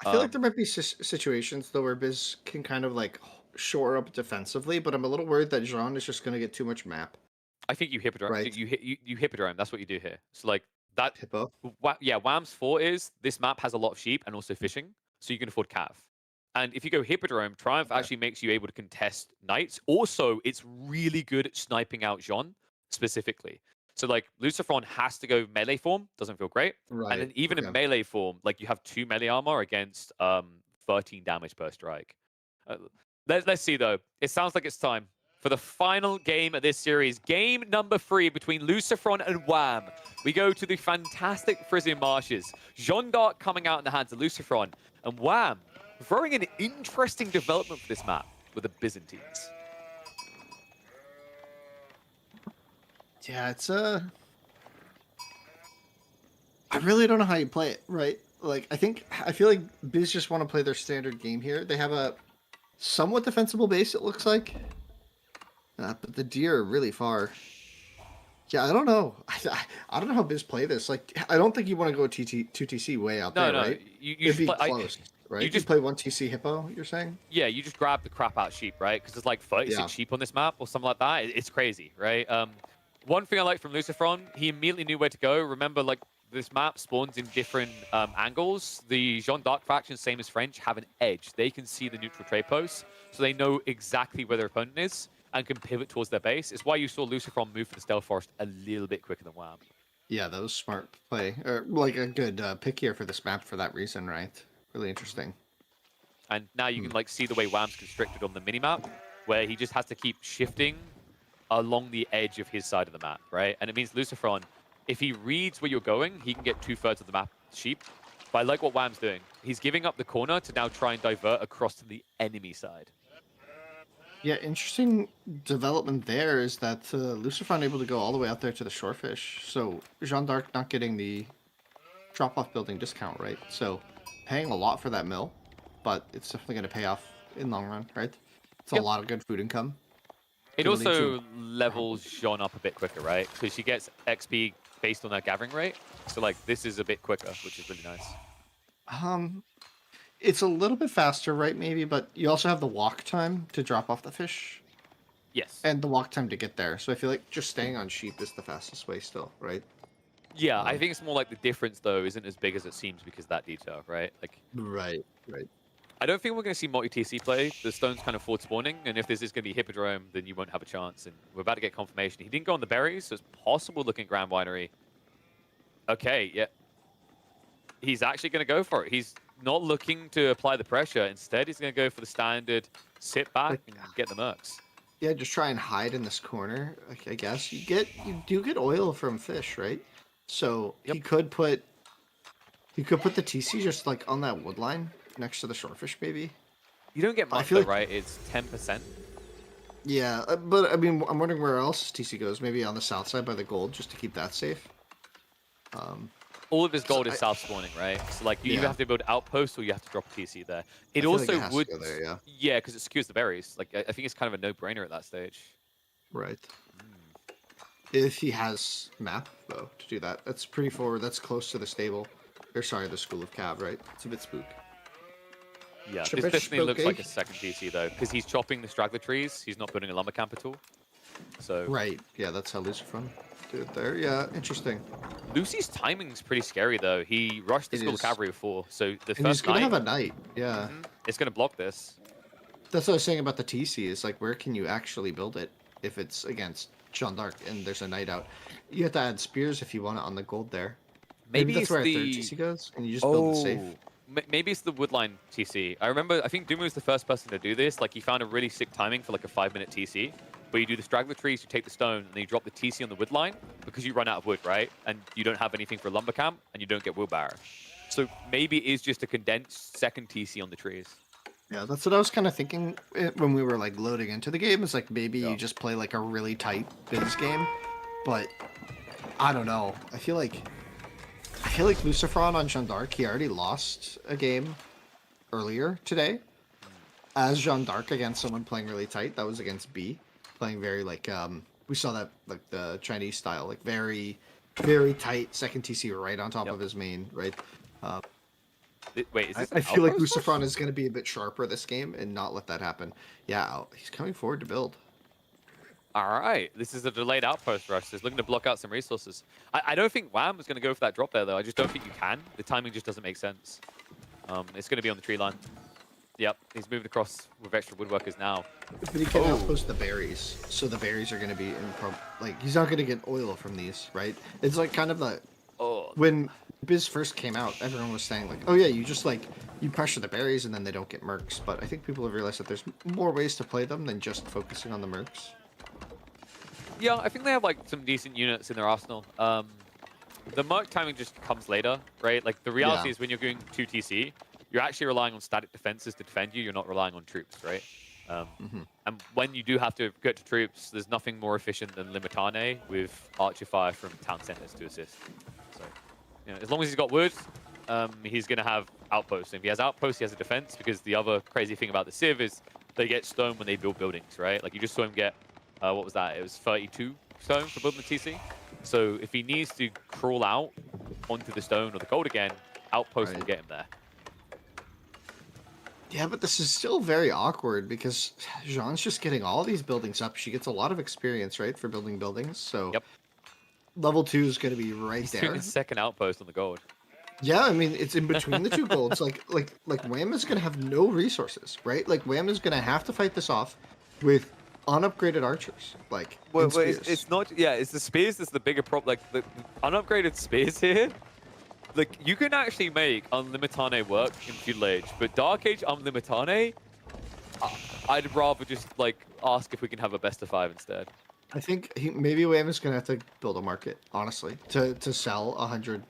I feel like there might be situations though where Biz can kind of like shore up defensively, but I'm a little worried that Jean is just going to get too much map. I think you hippodrome. Right. You hippodrome. That's what you do here. So like that. Hippo. Yeah, Wham's fort is this map has a lot of sheep and also fishing, so you can afford cav. And if you go hippodrome, Triumph actually makes you able to contest knights. Also, it's really good at sniping out Jean specifically. So like Lucifron has to go melee form, doesn't feel great. Right. And then even in melee form, like you have 2 melee armor against 13 damage per strike. Let's see though. It sounds like it's time for the final game of this series. Game number 3 between Lucifron and Wham. We go to the fantastic Frisian Marshes. Jeanne d'Arc coming out in the hands of Lucifron. And Wham throwing an interesting development for this map with the Byzantines. Yeah, it's I really don't know how you play it, right? Like, I feel like Biz just want to play their standard game here. They have a somewhat defensible base, it looks like. But the deer are really far. Yeah, I don't know. I don't know how Biz play this. Like, I don't think you want to go 2TC way out there, right? It'd be close, right? You just play 1TC Hippo, you're saying? Yeah, you just grab the crap out sheep, right? Because there's like 36 sheep on this map or something like that. It's crazy, right? One thing I like from Lucifron, he immediately knew where to go. Remember, like, this map spawns in different angles. The Jeanne d'Arc faction, same as French, have an edge. They can see the neutral trade posts, so they know exactly where their opponent is and can pivot towards their base. It's why you saw Lucifron move for the Stealth Forest a little bit quicker than Wham. Yeah, that was smart play. Or, like, a good pick here for this map for that reason, right? Really interesting. And now you can, like, see the way Wham's constricted on the minimap, where he just has to keep shifting along the edge of his side of the map, right? And it means Lucifron if he reads where you're going, he can get 2/3 of the map sheep. But I like what Wham's doing. He's giving up the corner to now try and divert across to the enemy side. Yeah, interesting development there is that Lucifer able to go all the way out there to the shorefish. So Jeanne d'Arc not getting the drop-off building discount, right? So paying a lot for that mill, but it's definitely going to pay off in long run, right? It's a lot of good food income. It Gonna lead also to- levels Jean up a bit quicker, right? Because she gets XP based on her gathering rate. So like this is a bit quicker, which is really nice. It's a little bit faster, right? Maybe, but you also have the walk time to drop off the fish Yes. and the walk time to get there. So I feel like just staying on sheep is the fastest way still, right? Yeah, I think it's more like the difference though isn't as big as it seems because of that detail, right? Like Right. I don't think we're going to see multi-TC play. The stone's kind of forward spawning, and if this is going to be Hippodrome, then you won't have a chance. And we're about to get confirmation. He didn't go on the berries, so it's possible looking Grand Winery. Okay, yeah. He's actually going to go for it. He's not looking to apply the pressure. Instead, he's going to go for the standard sit back and get the mercs. Yeah, just try and hide in this corner. I guess you do get oil from fish, right? So he could put the TC just like on that wood line next to the shorefish, maybe. You don't get much, feel though, like- right? It's 10%. Yeah, but I mean, I'm wondering where else TC goes. Maybe on the south side by the gold, just to keep that safe. All of his gold is I- south spawning, right? So like you either Yeah. have to build outposts or you have to drop a TC there. It feel like also it has to would, go there, yeah. yeah, because it skews the berries. Like I think it's kind of a no-brainer at that stage. Right. If he has map though to do that, that's pretty forward. That's close to the stable. Or sorry, the School of Cav, right? It's a bit spook. Yeah, Sure, this but definitely looks like a okay. second TC though, because he's chopping the straggler trees. He's not building a lumber camp at all. So Right. Yeah, that's how Lucifer did it there. Yeah, interesting. Lucy's timing's pretty scary though. He rushed the It School of is. Cavalry before, so the And he's first gonna night, have a knight. Yeah. it's gonna block this. That's what I was saying about the TC. Is like, where can you actually build it if it's against Jeanne d'Arc and there's a knight out? You have to add spears if you want it on the gold there. Maybe that's it's where a third the TC goes, and you just build it safe. Maybe it's the Woodline TC. I remember, I think Dumu was the first person to do this. Like, he found a really sick timing for like a 5-minute TC, where you do the straggler trees, you take the stone, and then you drop the TC on the wood line because you run out of wood, right? And you don't have anything for a lumber camp, and you don't get wheelbarrow. So maybe it is just a condensed second TC on the trees. Yeah, that's what I was kind of thinking when we were like loading into the game. It's like maybe you just play like a really tight biz game, but I don't know. I feel like Lucifron on Jeanne d'Arc, he already lost a game earlier today as Jeanne d'Arc against someone playing really tight. That was against B, playing very like we saw that like the Chinese style, like very tight second TC right on top of his main, right? Wait, is this I an feel like outpost? Lucifron is going to be a bit sharper this game and not let that happen. Yeah, he's coming forward to build. All right, this is a delayed outpost rush. He's looking to block out some resources. I don't think Wham was going to go for that drop there, though. I just don't think you can. The timing just doesn't make sense. It's going to be on the tree line. Yep, he's moving across with extra woodworkers now. But he can outpost the berries, so the berries are going to be in like he's not going to get oil from these, right? It's like kind of the when Biz first came out, everyone was saying like, oh yeah, you just like you pressure the berries and then they don't get mercs. But I think people have realized that there's more ways to play them than just focusing on the mercs. Yeah, I think they have like some decent units in their arsenal. The merc timing just comes later, right? Like the reality is when you're going 2 TC, you're actually relying on static defenses to defend you. You're not relying on troops, right? And when you do have to get to troops, there's nothing more efficient than Limitane with Archer Fire from town centers to assist. So, you know, as long as he's got wood, he's going to have outposts. And if he has outposts, he has a defense, because the other crazy thing about the Civ is they get stone when they build buildings, right? Like you just saw him get, what was that? It was 32 stone for building the TC. So if he needs to crawl out onto the stone or the gold again, outposts will get him there. Yeah, but this is still very awkward because Jean's just getting all these buildings up. She gets a lot of experience, right, for building buildings. So level 2 is going to be right He's there. doing a second outpost on the gold. Yeah, I mean it's in between the two golds. Like Wham is going to have no resources, right? Like Wham is going to have to fight this off with unupgraded archers. Like Well, and spears. it's not. Yeah, it's the spears that's the bigger problem. Like the unupgraded spears here. Like you can actually make Unlimitane work in Feudal Age, but Dark Age Unlimitane, I'd rather just like ask if we can have a best of 5 instead. I think maybe Wham is gonna have to build a market, honestly, to sell 100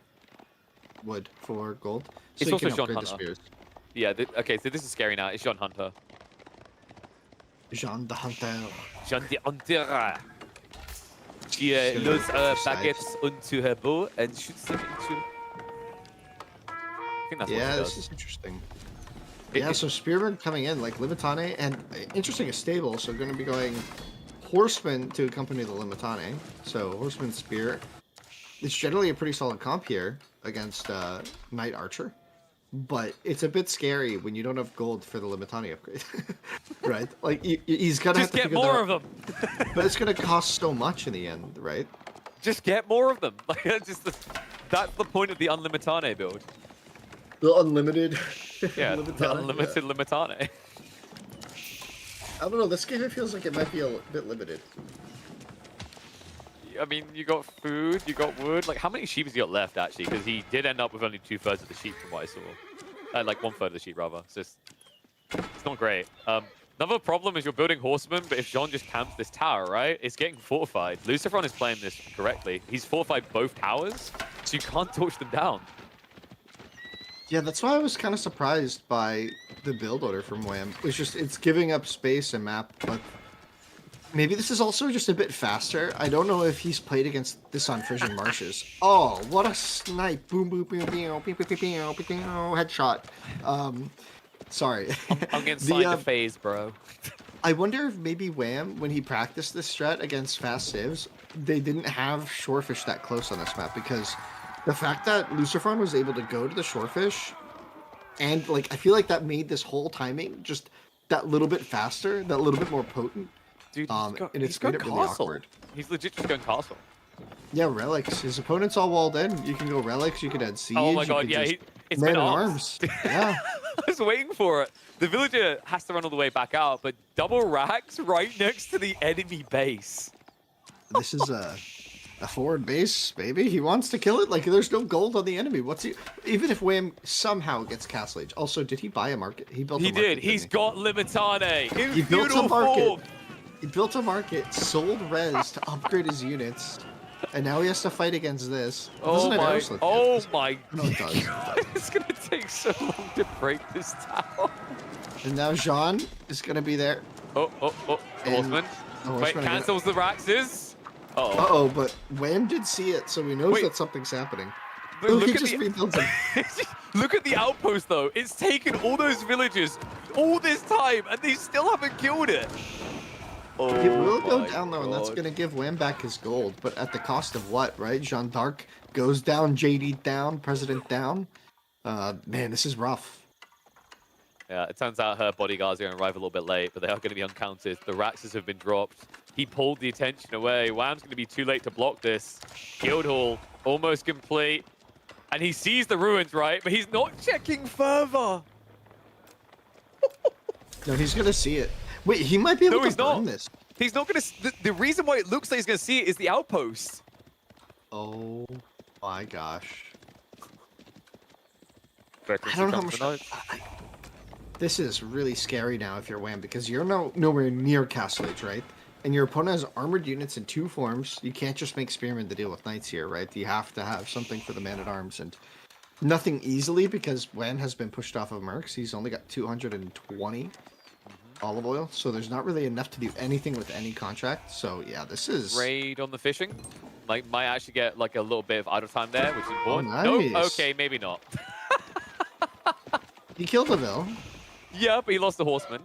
wood for gold. So It's you also can Jean upgrade the Hunter. spears. Yeah, okay, so this is scary now. It's Jean Hunter. Jean the Hunter. Jean de Hunter. She She's gonna loads go her for sides. baguettes onto her bow and shoots them into... I think that's what Yeah, she this does. is interesting. It- Yeah, it- so Spearman coming in, like Limitane, and interesting is stable, so going to be going Horseman to accompany the Limitane. So Horseman Spear. It's generally a pretty solid comp here against Knight Archer, but it's a bit scary when you don't have gold for the Limitane upgrade, right? Like he's gonna Just have to get figure more that of out, them. but it's gonna cost so much in the end, right? Just get more of them. Like that's the point of the Unlimitane build. The unlimited, Yeah, the Limitane, unlimited Limitane. yeah. I don't know. This game it feels like it might be a bit limited. I mean, you got food, you got wood. Like, how many sheep has he got left, actually? Because he did end up with only 2/3 of the sheep from what I saw. Like, 1/3 of the sheep, rather. It's not great. Another problem is you're building horsemen, but if Jean just camps this tower, right, it's getting fortified. Luciferon is playing this correctly. He's fortified both towers, so you can't torch them down. Yeah, that's why I was kind of surprised by the build order from Wham. It's giving up space and map, but maybe this is also just a bit faster. I don't know if he's played against this on Frisian Marshes. Oh, what a snipe! Boom, boom, boom, boom, boom, boom, boom, boom, boom, headshot. Sorry. I'm getting signed to phase, bro. I wonder if maybe Wham, when he practiced this strat against fast civs, they didn't have shorefish that close on this map because the fact that Luciferon was able to go to the shorefish and like I feel like that made this whole timing just that little bit faster, that little bit more potent. Dude, And he's it's going made it really castle. awkward. He's legit just going castle. Yeah, relics. His opponent's all walled in. You can go relics. You can add siege. Oh my you god, can yeah, just it's man been at arms. arms. Yeah. I was waiting for it. The villager has to run all the way back out, but double racks right next to the enemy base. This is a forward base, baby. He wants to kill it. Like, there's no gold on the enemy. What's he? Even if Wham somehow gets Castle Age. Also, did he buy a market? He built. He a market, did. didn't He's he? got Limitane in He built a feudal market. form. He built a market, sold res to upgrade his units, and now he has to fight against this. Oh Doesn't it my! Aerosmith Oh do? my! No, it does. It's gonna take so long to break this tower. And now Jean is gonna be there. Oh! The And horseman. the Wait, horseman again. cancels the Raxes. Uh-oh. Uh-oh, but Wham did see it, so he knows Wait. that something's happening. But Oh, look he at just the- rebuilds them. Look at the outpost, though. It's taken all those villagers all this time, and they still haven't killed it. Oh It will go my down, though, and that's God. going to give Wham back his gold. But at the cost of what, right? Jeanne d'Arc goes down, JD down, President down. Man, this is rough. Yeah, it turns out her bodyguards are going to arrive a little bit late, but they are going to be uncounted. The Raxes have been dropped. He pulled the attention away. Wham's going to be too late to block this. Guildhall almost complete. And he sees the ruins, right? But he's not checking further. No, he's going to see it. Wait, he might be able No, to he's burn not. this. He's not going to... The reason why it looks like he's going to see it is the outpost. Oh my gosh. I I don't know how much... This is really scary now if you're Wham, because you're nowhere near Castle Age, right? And your opponent has armored units in two forms. You can't just make Spearmen to deal with Knights here, right? You have to have something for the Man-at-Arms, and nothing easily because Wham has been pushed off of Mercs. He's only got 220 olive oil, so there's not really enough to do anything with any contract. So yeah, this is... Raid on the fishing. Like, might actually get like a little bit of idle time there, which is important. nice. Nope, okay, maybe not. He killed a Vil. Yeah, but he lost the horseman.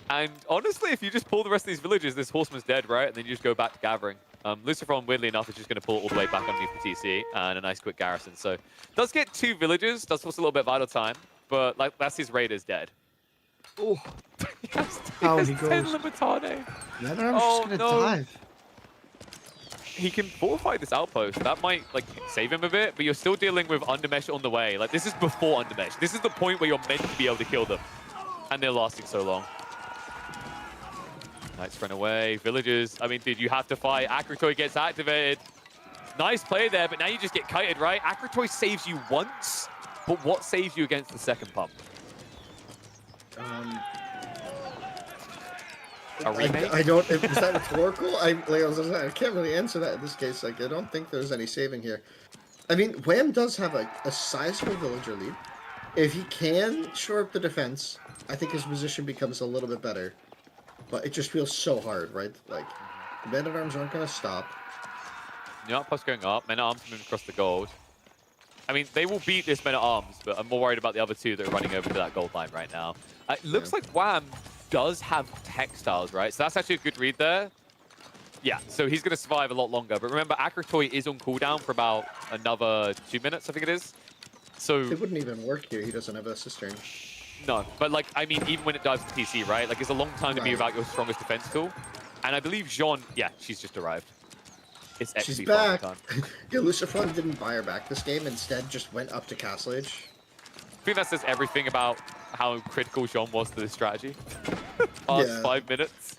And honestly, if you just pull the rest of these villages, this horseman's dead, right? And then you just go back to gathering. Luciferon, weirdly enough, is just going to pull all the way back underneath the TC and a nice quick garrison. So does get 2 villages, does force a little bit of idle time, but like that's his raiders dead. Oh, he has How he 10 goes. Limitane. Man-at-Arms just Oh, gonna no. dive. He can fortify this outpost. That might like save him a bit, but you're still dealing with Undermesh on the way. Like this is before Undermesh. This is the point where you're meant to be able to kill them. And they're lasting so long. Knights run away. Villagers. I mean, dude, you have to fight. Akratoy gets activated. Nice play there, but now you just get kited, right? Akratoy saves you once, but what saves you against the second pump? A remake? I don't. Is that rhetorical? I can't really answer that in this case. Like, I don't think there's any saving here. I mean, Wham does have a sizable villager lead. If he can shore up the defense, I think his position becomes a little bit better. But it just feels so hard, right? Like, the men-at-arms aren't going to stop. The outpost going up. Men-at-arms moving across the gold. I mean, they will beat this men-at-arms, but I'm more worried about the other two that are running over to that gold line right now. It looks like Wham does have textiles, right? So that's actually a good read there. Yeah, so he's going to survive a lot longer. But remember, Akratoy is on cooldown for about another 2 minutes, I think it is. So it wouldn't even work here. He doesn't have a cistern. No, but like, I mean, even when it dives to TC, right? Like, it's a long time to be without your strongest defense tool. And I believe Jean, yeah, she's just arrived. It's She's XP back. time. Yeah, Lucifron didn't buy her back this game. Instead, just went up to Castle Age. I think that says everything about how critical Jean was to this strategy. Past 5 minutes.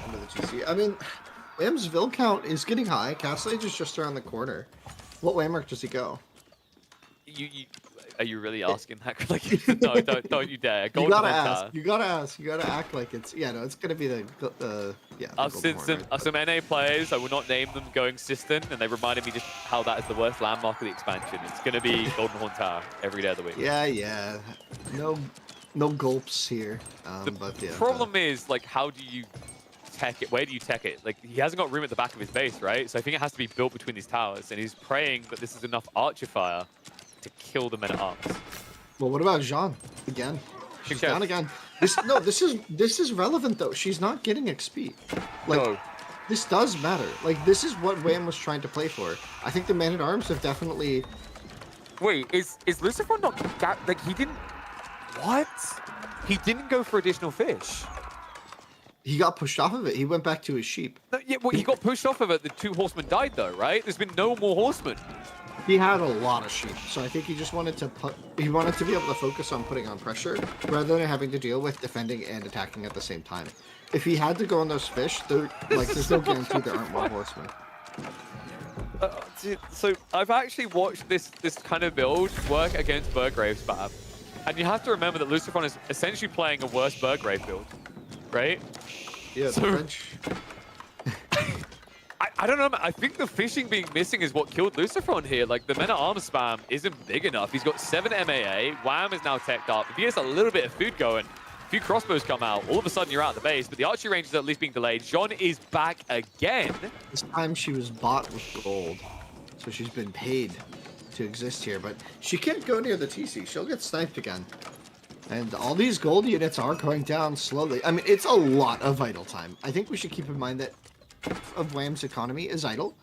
Under the TC. I mean, Wham's Vil count is getting high. Castle Age is just around the corner. What landmark does he go? Are you really asking that? Like, no, don't you dare. You gotta ask. You gotta ask. You gotta act like it's. Yeah, no, it's gonna be the yeah. I've seen some NA players. I will not name them going Sistan, and they reminded me just how that is the worst landmark of the expansion. It's gonna be Golden Horn Tower every day of the week. Yeah. No gulps here. The problem is, like, how do you tech it? Where do you tech it? Like, he hasn't got room at the back of his base, right? So I think it has to be built between these towers, and he's praying that this is enough archer fire to kill the men-at-arms. Well, what about Jean again? She's down again. This is relevant though. She's not getting XP. Like, no. This does matter. Like, this is what Wham was trying to play for. I think the men-at-arms have definitely. Wait, is Lucifer not like he didn't? What? He didn't go for additional fish. He got pushed off of it. He went back to his sheep. No, yeah, well, he got pushed off of it. The 2 horsemen died though, right? There's been no more horsemen. He had a lot of sheep, so I think he just wanted to he wanted to be able to focus on putting on pressure rather than having to deal with defending and attacking at the same time. If he had to go on those fish, there's no guarantee there aren't more horsemen. Dude, so I've actually watched this kind of build work against Burgrave spam, and you have to remember that Lucifron is essentially playing a worse Burgrave build, right? Yeah, so, the French. I don't know, man. I think the fishing being missing is what killed Lucifron here. Like, the men-at-arms spam isn't big enough. He's got 7 MAA. Wham is now teched up. If he has a little bit of food going, a few crossbows come out, all of a sudden you're out of the base, but the archery range is at least being delayed. Jean is back again. This time she was bought with gold, so she's been paid to exist here, but she can't go near the TC. She'll get sniped again. And all these gold units are going down slowly. I mean, it's a lot of idle time. I think we should keep in mind that of Wham's economy is idle.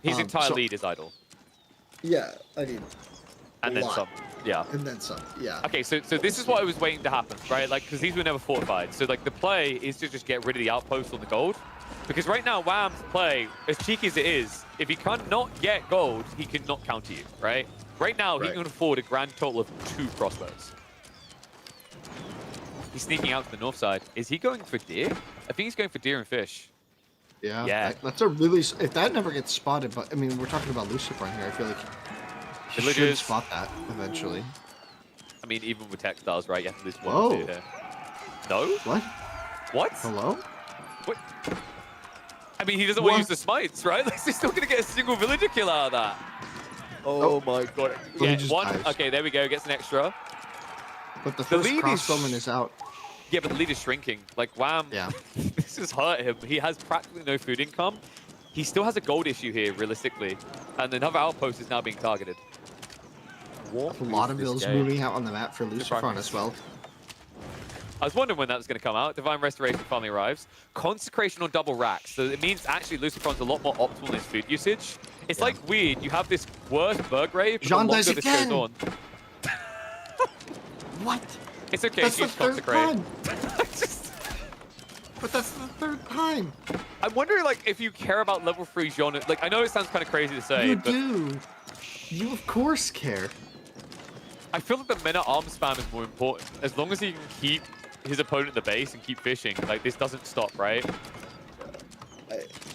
His entire lead is idle. Yeah, I mean, and then some. Yeah. And then some. Yeah. Okay, so this is what I was waiting to happen, right? Like, because these were never fortified. So like the play is to just get rid of the outpost on the gold, because right now Wham's play, as cheeky as it is, if he cannot get gold, he cannot counter you, right? Right now he can afford a grand total of 2 crossbows. He's sneaking out to the north side. Is he going for deer? I think he's going for deer and fish. Yeah. That's a really. If that never gets spotted, but I mean, we're talking about Lucifer here. I feel like he should spot that eventually. I mean, even with textiles, right? You have to lose 1 or 2 here. No? What? What? Hello? What? I mean, he doesn't want to use the smites, right? Like, he's still going to get a single villager kill out of that. Oh my god. Yeah, 1. Dives. Okay, there we go. Gets an extra. But the first crossbowman is out. Yeah, but the lead is shrinking. Like, Wham, this has hurt him. He has practically no food income. He still has a gold issue here, realistically. And another outpost is now being targeted. What a lot of bills moving out on the map for Lucifron as well. I was wondering when that was going to come out. Divine Restoration finally arrives. Consecration on double racks. So it means actually Lucifron's a lot more optimal in his food usage. It's like weird. You have this worse Burgrave, but the longer this goes on. What? It's okay. That's the third time. Just... But that's the 3rd time. I'm wondering, like, if you care about level 3 genre. Like, I know it sounds kind of crazy to say, you but do. You of course care. I feel like the men-at-arms spam is more important. As long as he can keep his opponent at the base and keep fishing, like, this doesn't stop, right?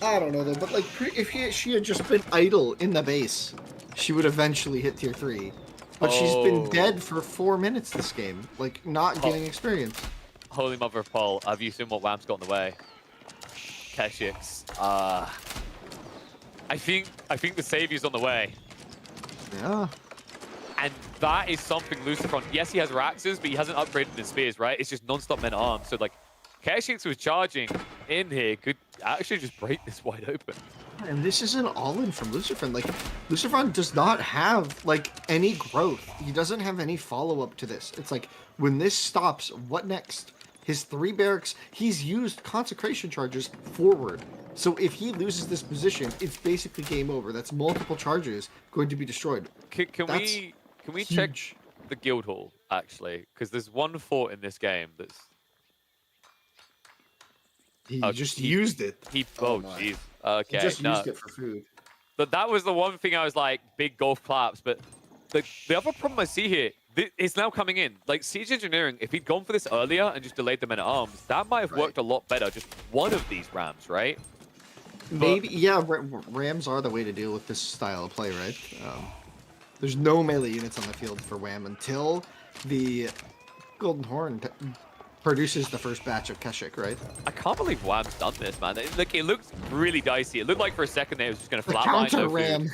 I don't know though, but like, if she had just been idle in the base, she would eventually hit tier 3. But she's been dead for 4 minutes this game, like not getting experience. Holy mother of Paul, have you seen what Wham's got in the way? Keshix. I think the savior's on the way. Yeah. And that is something Lucifron, yes, he has Raxes, but he hasn't upgraded his spears, right? It's just non-stop men at arms. So, like, Keshix was charging in here, could actually just break this wide open. And this is an all-in from Lucifron. Like, Lucifron does not have, like, any growth. He doesn't have any follow-up to this. It's like, when this stops, what next? His 3 barracks, he's used consecration charges forward. So if he loses this position, it's basically game over. That's multiple charges going to be destroyed. Can we check the guild hall, actually? Because there's one fort in this game that's... He just used it. Oh, jeez. Okay, he just used it for food. But that was the one thing I was like, big golf claps. But the other problem I see here, it's now coming in. Like, Siege Engineering, if he'd gone for this earlier and just delayed the men at arms, that might have worked a lot better. Just one of these rams, right? Maybe, yeah, Rams are the way to deal with this style of play, right? There's no melee units on the field for Wham until the Golden Horn produces the first batch of Keshik, right? I can't believe Wham's done this, man. It looked really dicey. It looked like for a second there it was just going to flatline. Counter no Ram.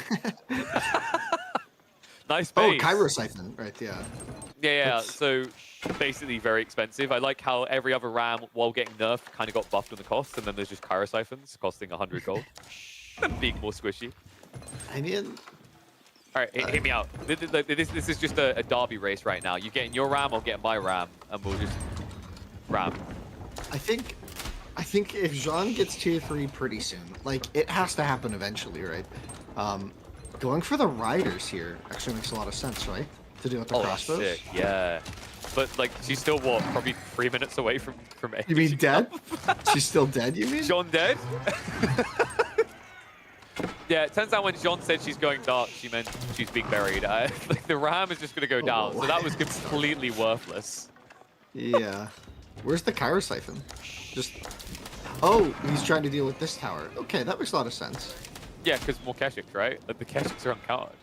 Nice base. Oh, Cairo Siphon, right, yeah. Yeah, so basically very expensive. I like how every other ram, while getting nerfed, kind of got buffed on the cost, and then there's just Cairo Siphons costing 100 gold. And being more squishy. I mean... Alright, hit me out. This is just a derby race right now. You getting your ram, I'll get my ram, and we'll just ram. I think if Jean gets tier 3 pretty soon, like, it has to happen eventually, right? Going for the riders here actually makes a lot of sense, right? To deal with the crossbows. Sick. Yeah. But, like, she's still, what, probably 3 minutes away from You mean dead? She's still dead, you mean? Jean dead? Yeah, it turns out when Jean said she's going dark, she meant she's being buried. Like, the ram is just going to go down, so that was completely worthless. Yeah. Where's the Cairo Siphon? Just... Oh, he's trying to deal with this tower. Okay, that makes a lot of sense. Yeah, because more Keshiks, right? Like, the Keshiks are uncountered.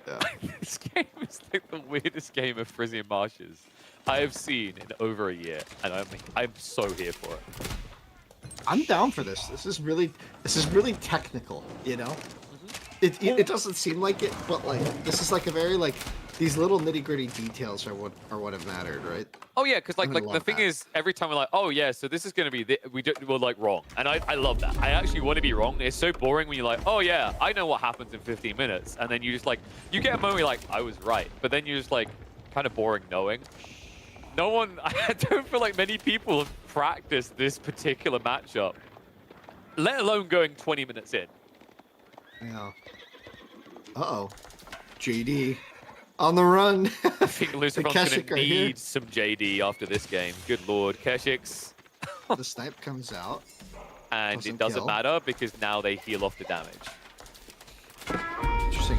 Yeah. This game is like the weirdest game of Frisian Marshes I have seen in over a year, and I'm so here for it. I'm down for this. This is really technical, you know? It doesn't seem like it, but like this is like a very like these little nitty-gritty details are what have mattered, right? Oh yeah, because like the thing is, every time we're like, oh yeah, so this is gonna be we're like wrong, and I love that. I actually want to be wrong. It's so boring when you're like, oh yeah, I know what happens in 15 minutes, and then you just like you get a moment where you're like, I was right, but then you're just like kind of boring knowing. No one, I don't feel like many people have practiced this particular matchup, let alone going 20 minutes in. Yeah. Uh-oh. JD. On the run. I think Lucifron's going to need right some JD after this game. Good lord. Keshix. The snipe comes out. And it doesn't matter because now they heal off the damage. Interesting.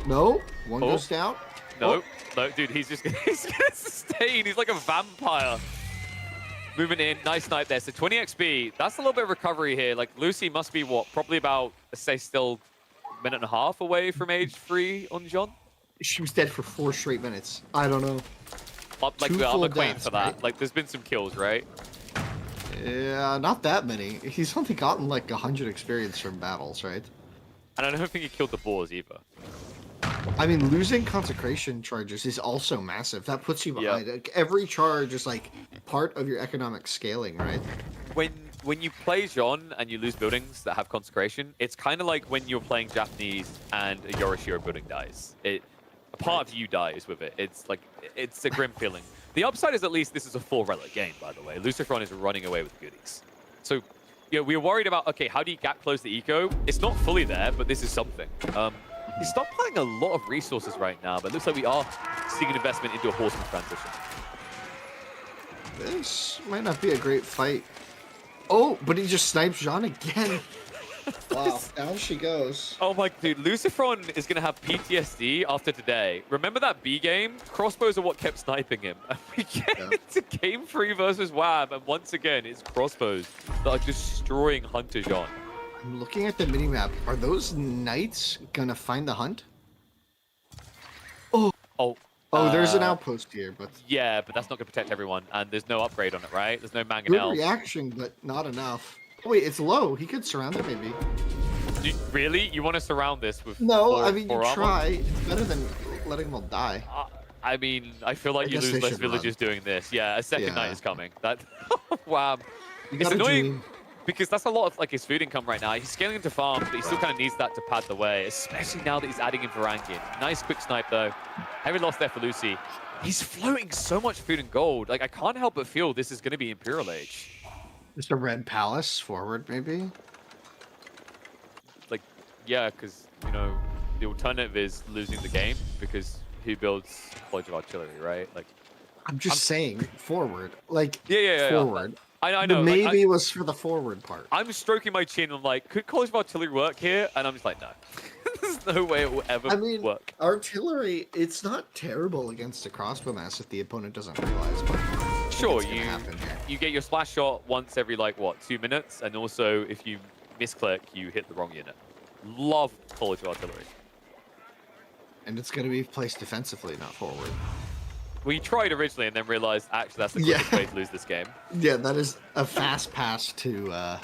No. One goes down. No. No, dude, he's going to sustain. He's like a vampire. Moving in. Nice snipe there. So 20 XP. That's a little bit of recovery here. Like, Lucy must be, what, probably about, let's say, still a minute and a half away from age 3 on Jean? She was dead for 4 straight minutes. I don't know. Like, I'm a queen for that. Right? Like, there's been some kills, right? Yeah, not that many. He's only gotten, like, 100 experience from battles, right? And I don't think he killed the boars, either. I mean, losing consecration charges is also massive. That puts you behind. Like, every charge is like part of your economic scaling, right? When you play Jean and you lose buildings that have consecration, it's kind of like when you're playing Japanese and a Yorishiro building dies. A part of you dies with it. It's like it's a grim feeling. The upside is at least this is a 4 relic game, by the way. Lucifron is running away with goodies. So, you know, we were worried about, okay, how do you gap close the eco? It's not fully there, but this is something. He's stockpiling a lot of resources right now, but it looks like we are seeing an investment into a horseman transition. This might not be a great fight. Oh, but he just snipes Jean again. Wow, down she goes. Oh my dude, Lucifron is going to have PTSD after today. Remember that B game? Crossbows are what kept sniping him. And we get into game 3 versus Wham, and once again, it's crossbows that are destroying Hunter Jean. I'm looking at the minimap. Are those knights gonna find the hunt? Oh, Oh, Oh, there's an uh, outpost here, but yeah, but that's not going to protect everyone, and there's no upgrade on it, right? There's no good mangonel. reaction, but not enough. Oh, wait, it's low. He could surround it, maybe. Really? You want to surround this with No, four, I mean, you four armor? try. It's better than letting them all die. I mean, I feel like I you guess lose they less should run. villagers doing this. Yeah, a second night Yeah. is coming. That wow. You It's gotta annoying dream. because that's a lot of like his food income right now. He's scaling into farms, but he still kind of needs that to pad the way, especially now that he's adding in Varangian. Nice quick snipe though. Heavy loss there for Lucy. He's floating so much food and gold. Like I can't help but feel this is going to be Imperial Age. Just a red palace forward, maybe. Like, yeah, because you know the alternative is losing the game because who builds College of Artillery, right? Like, I'm just saying forward, like yeah. forward. I The know. like, maybe was for the forward part. I'm stroking my chin. I'm like, could College of Artillery work here? And I'm just like, no. There's no way it will ever I mean, work. artillery, it's not terrible against a crossbow mass if the opponent doesn't realize. But I think Sure, it's gonna happen here. you get your splash shot once every like what 2 minutes, and also if you misclick, you hit the wrong unit. Love College of Artillery. And it's going to be placed defensively, not forward. We tried originally and then realized actually that's the quickest way to lose this game. Yeah, that is a fast pass to a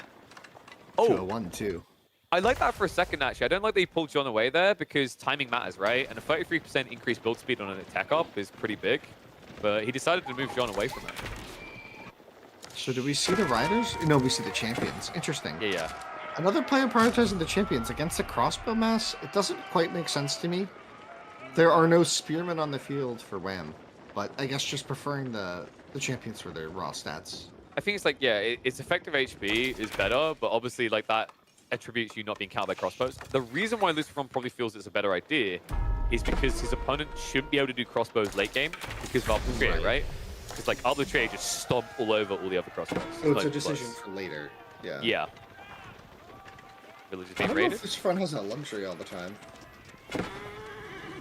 Oh, 1-2. I like that for a second actually. I don't like that he pulled John away there because timing matters, right? And a 33% increased build speed on an attack up is pretty big. But he decided to move John away from it. So do we see the riders? No, we see the champions. Interesting. Yeah. Another player prioritizing the champions against the crossbow mass. It doesn't quite make sense to me. There are no spearmen on the field for Wham, but I guess just preferring the champions for their raw stats. I think it's like, yeah, its effective HP is better, but obviously like that attributes you not being countered by crossbows. The reason why Luciferon probably feels it's a better idea is because his opponent shouldn't be able to do crossbows late game because of Arbitrary, right? Because like Arbitrary just stomp all over all the other crossbows. So it's like, a decision for later. Yeah. Yeah. Village is I being don't know raided. if this front has that luxury all the time.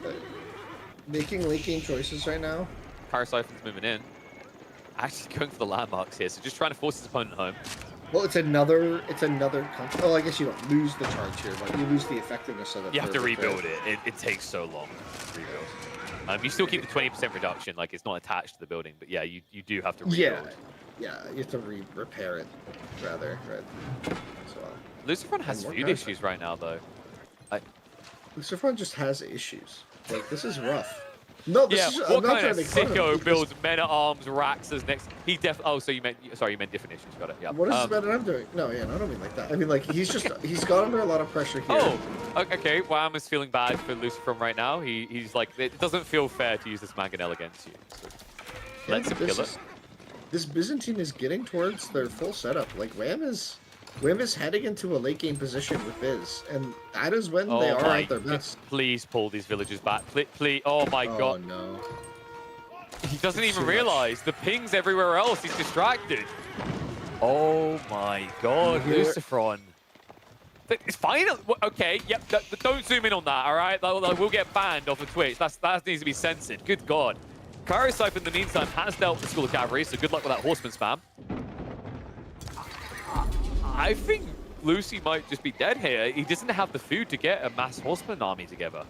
But making late game choices right now. Parasiphon's moving in. Actually going for the landmarks here, so just trying to force his opponent home. Well, it's another. Oh, I guess you don't lose the charge here, but you lose the effectiveness of it. You have to for a bit. rebuild it. It takes so long to rebuild. You still keep the 20% reduction, like it's not attached to the building, but yeah, you do have to rebuild. Yeah, you have to repair it, rather, right? So, Luciferon has more food parasites. issues right now, though. Luciferon just has issues. Like, this is rough. No, this Yeah, is, what I'm not kind trying of to cut him, sicko because- builds men-at-arms racks as next? He oh, so you meant, sorry, you meant different issues. Got it, yeah. What is this man that I'm doing? No, yeah, no, I don't mean like that. I mean, like, he's got under a lot of pressure here. Oh, okay. Wham is feeling bad for Luciferon right now. He's like, it doesn't feel fair to use this mangonel against you. So Yeah, let's him kill it. This Byzantine is getting towards their full setup. Like, Wham is heading into a late game position with Biz, and that is when they are at their best. Please pull these villagers back. Please. Oh my god. Oh no. He doesn't It's even too much. realize the ping's everywhere else. He's distracted. Oh my god, Here- Luciferon. It's fine. Okay, yep. Don't zoom in on that. All right, that will get banned off of Twitch. That needs to be censored. Good god. Karasaifa, in the meantime, has dealt with the School of Cavalry, so good luck with that horseman spam. I think Lucy might just be dead here. He doesn't have the food to get a mass horseman army together.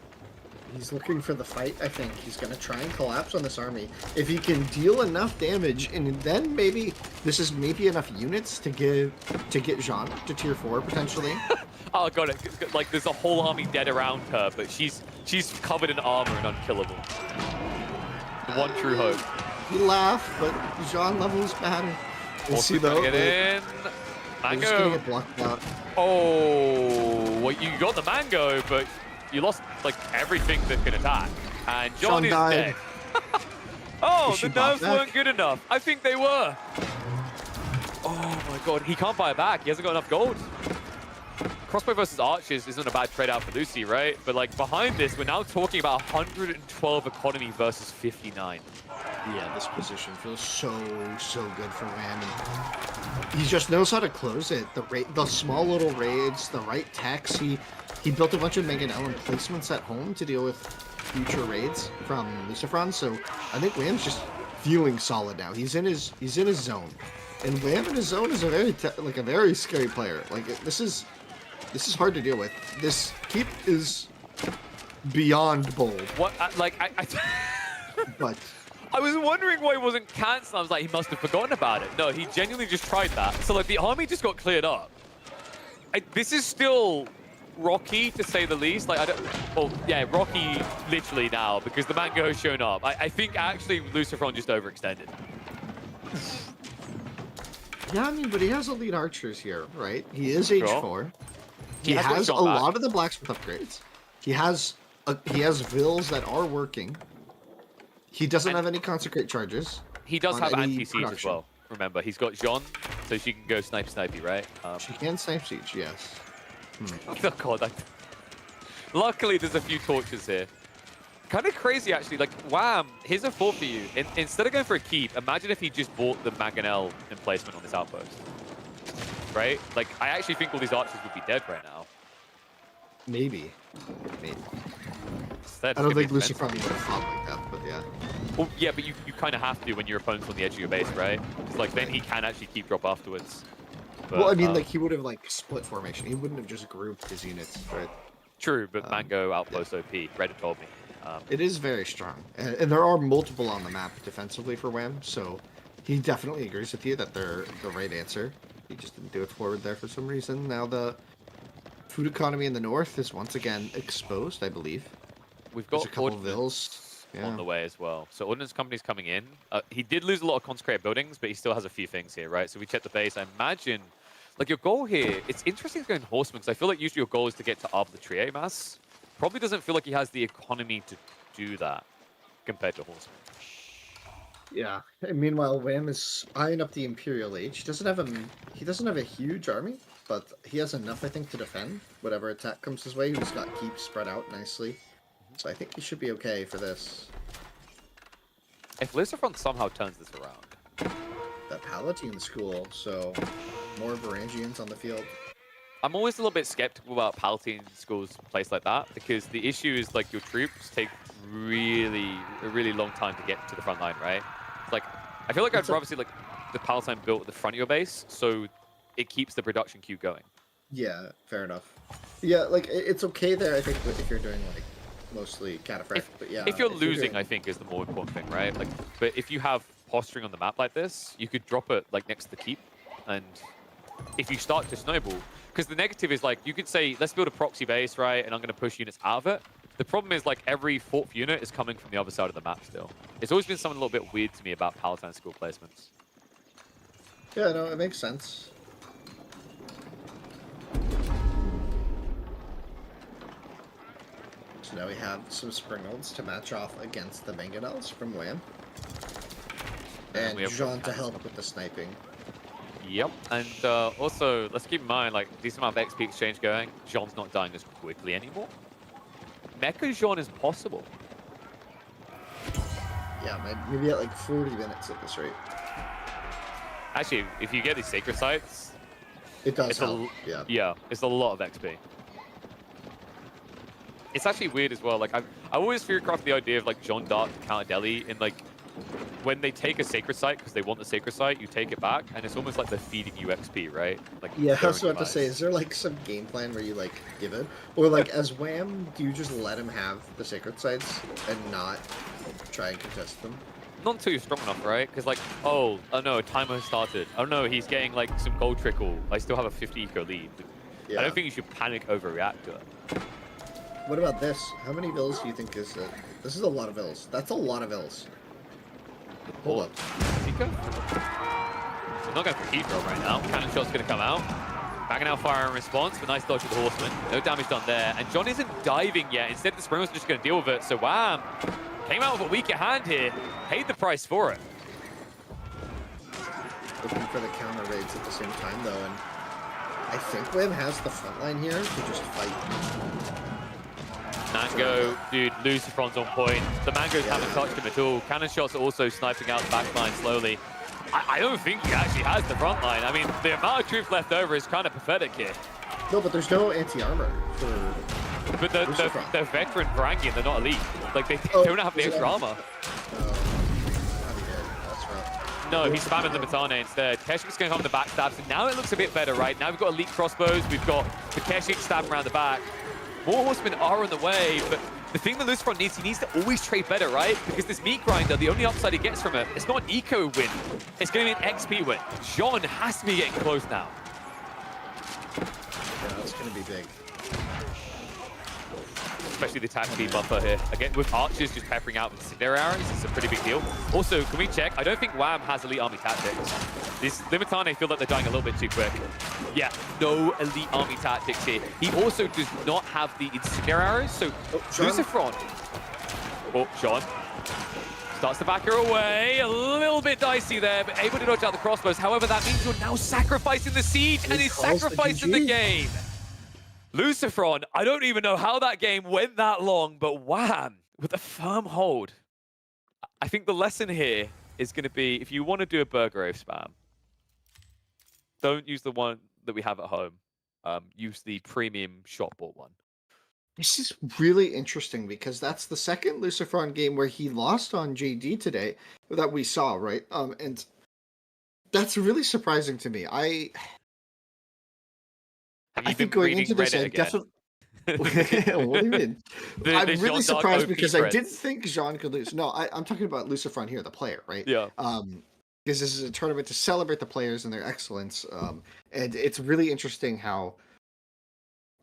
He's looking for the fight, I think. He's going to try and collapse on this army. If he can deal enough damage, and then maybe this is maybe enough units to get Jean to tier 4, potentially. Oh, got it. Like, there's a whole army dead around her, but she's covered in armor and unkillable. The one true hope. He laughed, but Jean levels matter. We'll see, Horseman though. get in. They're just going to Mango. get blocked out. Oh, well, you got the mango, but you lost, like, everything that can attack. And John Sean is died. dead. Oh, Is she the bought nerves back? weren't good enough. I think they were. Oh, my God. He can't buy it back. He hasn't got enough gold. Crossbow versus archers isn't a bad trade out for Lucy, right? But, like, behind this, we're now talking about 112 economy versus 59. Yeah, this position feels so good for Wham. He just knows how to close it. The small little raids, the right techs. He built a bunch of Mangonel placements at home to deal with future raids from Luciferon. So I think Wham's just feeling solid now. He's in his zone, and Wham in his zone is a very scary player. Like this is hard to deal with. This keep is beyond bold. What? But I was wondering why he wasn't cancelled. I was like, he must have forgotten about it. No, he genuinely just tried that. So like the army just got cleared up. This is still rocky to say the least. Like I don't. Well, yeah, rocky literally now because the Mango has shown up. I think actually Lucifron just overextended. yeah, I mean, but he has elite archers here, right? He is H4. He has has a gone back. lot of the blacksmith upgrades. He has vills that are working. He doesn't have any consecrate charges. He does on have any anti-siege as production. well. Remember, he's got Jean, so she can go snipey, right? She can snipe siege, yes. Oh god, luckily there's a few torches here. Kind of crazy actually, like wham, here's a thought for you. Instead of going for a keep, imagine if he just bought the Mangonel emplacement on this outpost. Right? Like, I actually think all these archers would be dead right now. Maybe. Instead, I don't it's think gonna be Lucifer expensive. would have fought like that, but yeah. Well, yeah, but you kind of have to when your opponent's on the edge of your base, right? It's like, then he can actually keep drop afterwards. But, Well, I mean, like, he would have, like, split formation. He wouldn't have just grouped his units, right? True, but Mango outpost OP. Reddit told me. It is very strong. And there are multiple on the map defensively for Wham, so he definitely agrees with you that they're the right answer. He just didn't do it forward there for some reason. Now the food economy in the north is once again exposed, I believe. We've There's got a couple of ordnance vills. Yeah. on the way as well. So Ordnance Company's coming in. He did lose a lot of consecrated buildings, but he still has a few things here, right? So we check the base. I imagine, like, your goal here, it's interesting going Horsemen, because I feel like usually your goal is to get to Arbor the Trie mass. Probably doesn't feel like he has the economy to do that compared to Horsemen. Yeah. And meanwhile, Wham is eyeing up the Imperial Age. He doesn't have a huge army, but he has enough, I think, to defend whatever attack comes his way. He's got keep spread out nicely. So I think he should be okay for this. If Lucifron somehow turns this around, The Palatine School, so more Varangians on the field. I'm always a little bit skeptical about Palatine schools place like that, because the issue is, like, your troops take a really long time to get to the front line, right? It's like, I feel like I'd rather see, like, the Palatine built at the front of your base, so it keeps the production queue going. Yeah, fair enough. Yeah, like, it's okay there, I think, if you're doing, like, mostly cataphract, but yeah. If you're if losing, doing- I think, is the more important thing, right? Like, but if you have posturing on the map like this, you could drop it, like, next to the keep, and if you start to snowball, because the negative is, like, you could say, let's build a proxy base, right, and I'm going to push units out of it. The problem is, like, every fourth unit is coming from the other side of the map still. It's always been something a little bit weird to me about Palatine school placements. Yeah, no, it makes sense. So now we have some Springalds to match off against the Mangonels from Wham. And we have Jean to help with the sniping. Yep, and also, let's keep in mind, like, decent amount of XP exchange going. Jean's not dying as quickly anymore. Mecha Jean is possible. Yeah, maybe at like 40 minutes at this rate. Actually, if you get these sacred sites, It does it's help, yeah. yeah, it's a lot of XP. It's actually weird as well. Like, I always fearcraft the idea of, like, Jean d'Arc to counter Delhi in, like, when they take a sacred site because they want the sacred site, you take it back, and it's almost like they're feeding you XP, right? Like, Yeah, I was throwing about to say, device. is there like some game plan where you like give it? Or like as Wham, do you just let him have the sacred sites and not try and contest them? Not too strong enough, right? Because, like, oh no, timer has started. Oh no, he's getting, like, some gold trickle. I still have a 50 eco lead. Yeah. I don't think you should panic overreact to it. What about this? How many vills do you think is it? This is a lot of vills. That's a lot of vills. Hold up. Tico? We're not going for heat roll right now. Cannon shot's going to come out. Backing out fire in response, but nice dodge with the Horseman. No damage done there. And John isn't diving yet. Instead, the Spring was just going to deal with it. So, wham! Came out with a weaker hand here. Paid the price for it. Looking for the counter raids at the same time, though, and I think Wham has the front line here to just fight. Mango, dude, Lucifron's on point. The Mangoes haven't touched him at all. Cannon shots are also sniping out the back line slowly. I don't think he actually has the front line. I mean, the amount of troops left over is kind of pathetic here. No, but there's no anti-armor for... But the veteran Varangian, they're not elite. Like, they Oh, don't have the is it extra on? armor. That's rough. No, he's spamming the Matane instead. Keshik's going to come with the backstabs, and now it looks a bit better, right? Now we've got elite crossbows, we've got the Keshik stab around the back. More horsemen are on the way, but the thing that Lucifer needs, he needs to always trade better, right? Because this meat grinder, the only upside he gets from it, it's not an eco win. It's going to be an XP win. Jean has to be getting close now. Yeah, that's going to be big. Especially the attack speed buffer here. Again, with archers just peppering out with incendiary arrows, it's a pretty big deal. Also, can we check? I don't think Wham has elite army tactics. These Limitane feel like they're dying a little bit too quick. Yeah, no elite army tactics here. He also does not have the incendiary arrows, so Lucifron. Oh, Jean starts to back her away. A little bit dicey there, but able to dodge out the crossbows. However, that means you're now sacrificing the siege and he's sacrificing the game. Lucifron, I don't even know how that game went that long, but Wham, with a firm hold. I think the lesson here is going to be, if you want to do a Burgrave spam, don't use the one that we have at home. Use the premium shop bought one. This is really interesting because that's the second Lucifron game where he lost on JD today that we saw, right? And that's really surprising to me. I think going into this, I definitely. What do you mean? I'm really surprised because I didn't think Jean could lose. No, I'm talking about Lucifron here, the player, right? Yeah. Because this is a tournament to celebrate the players and their excellence. And it's really interesting how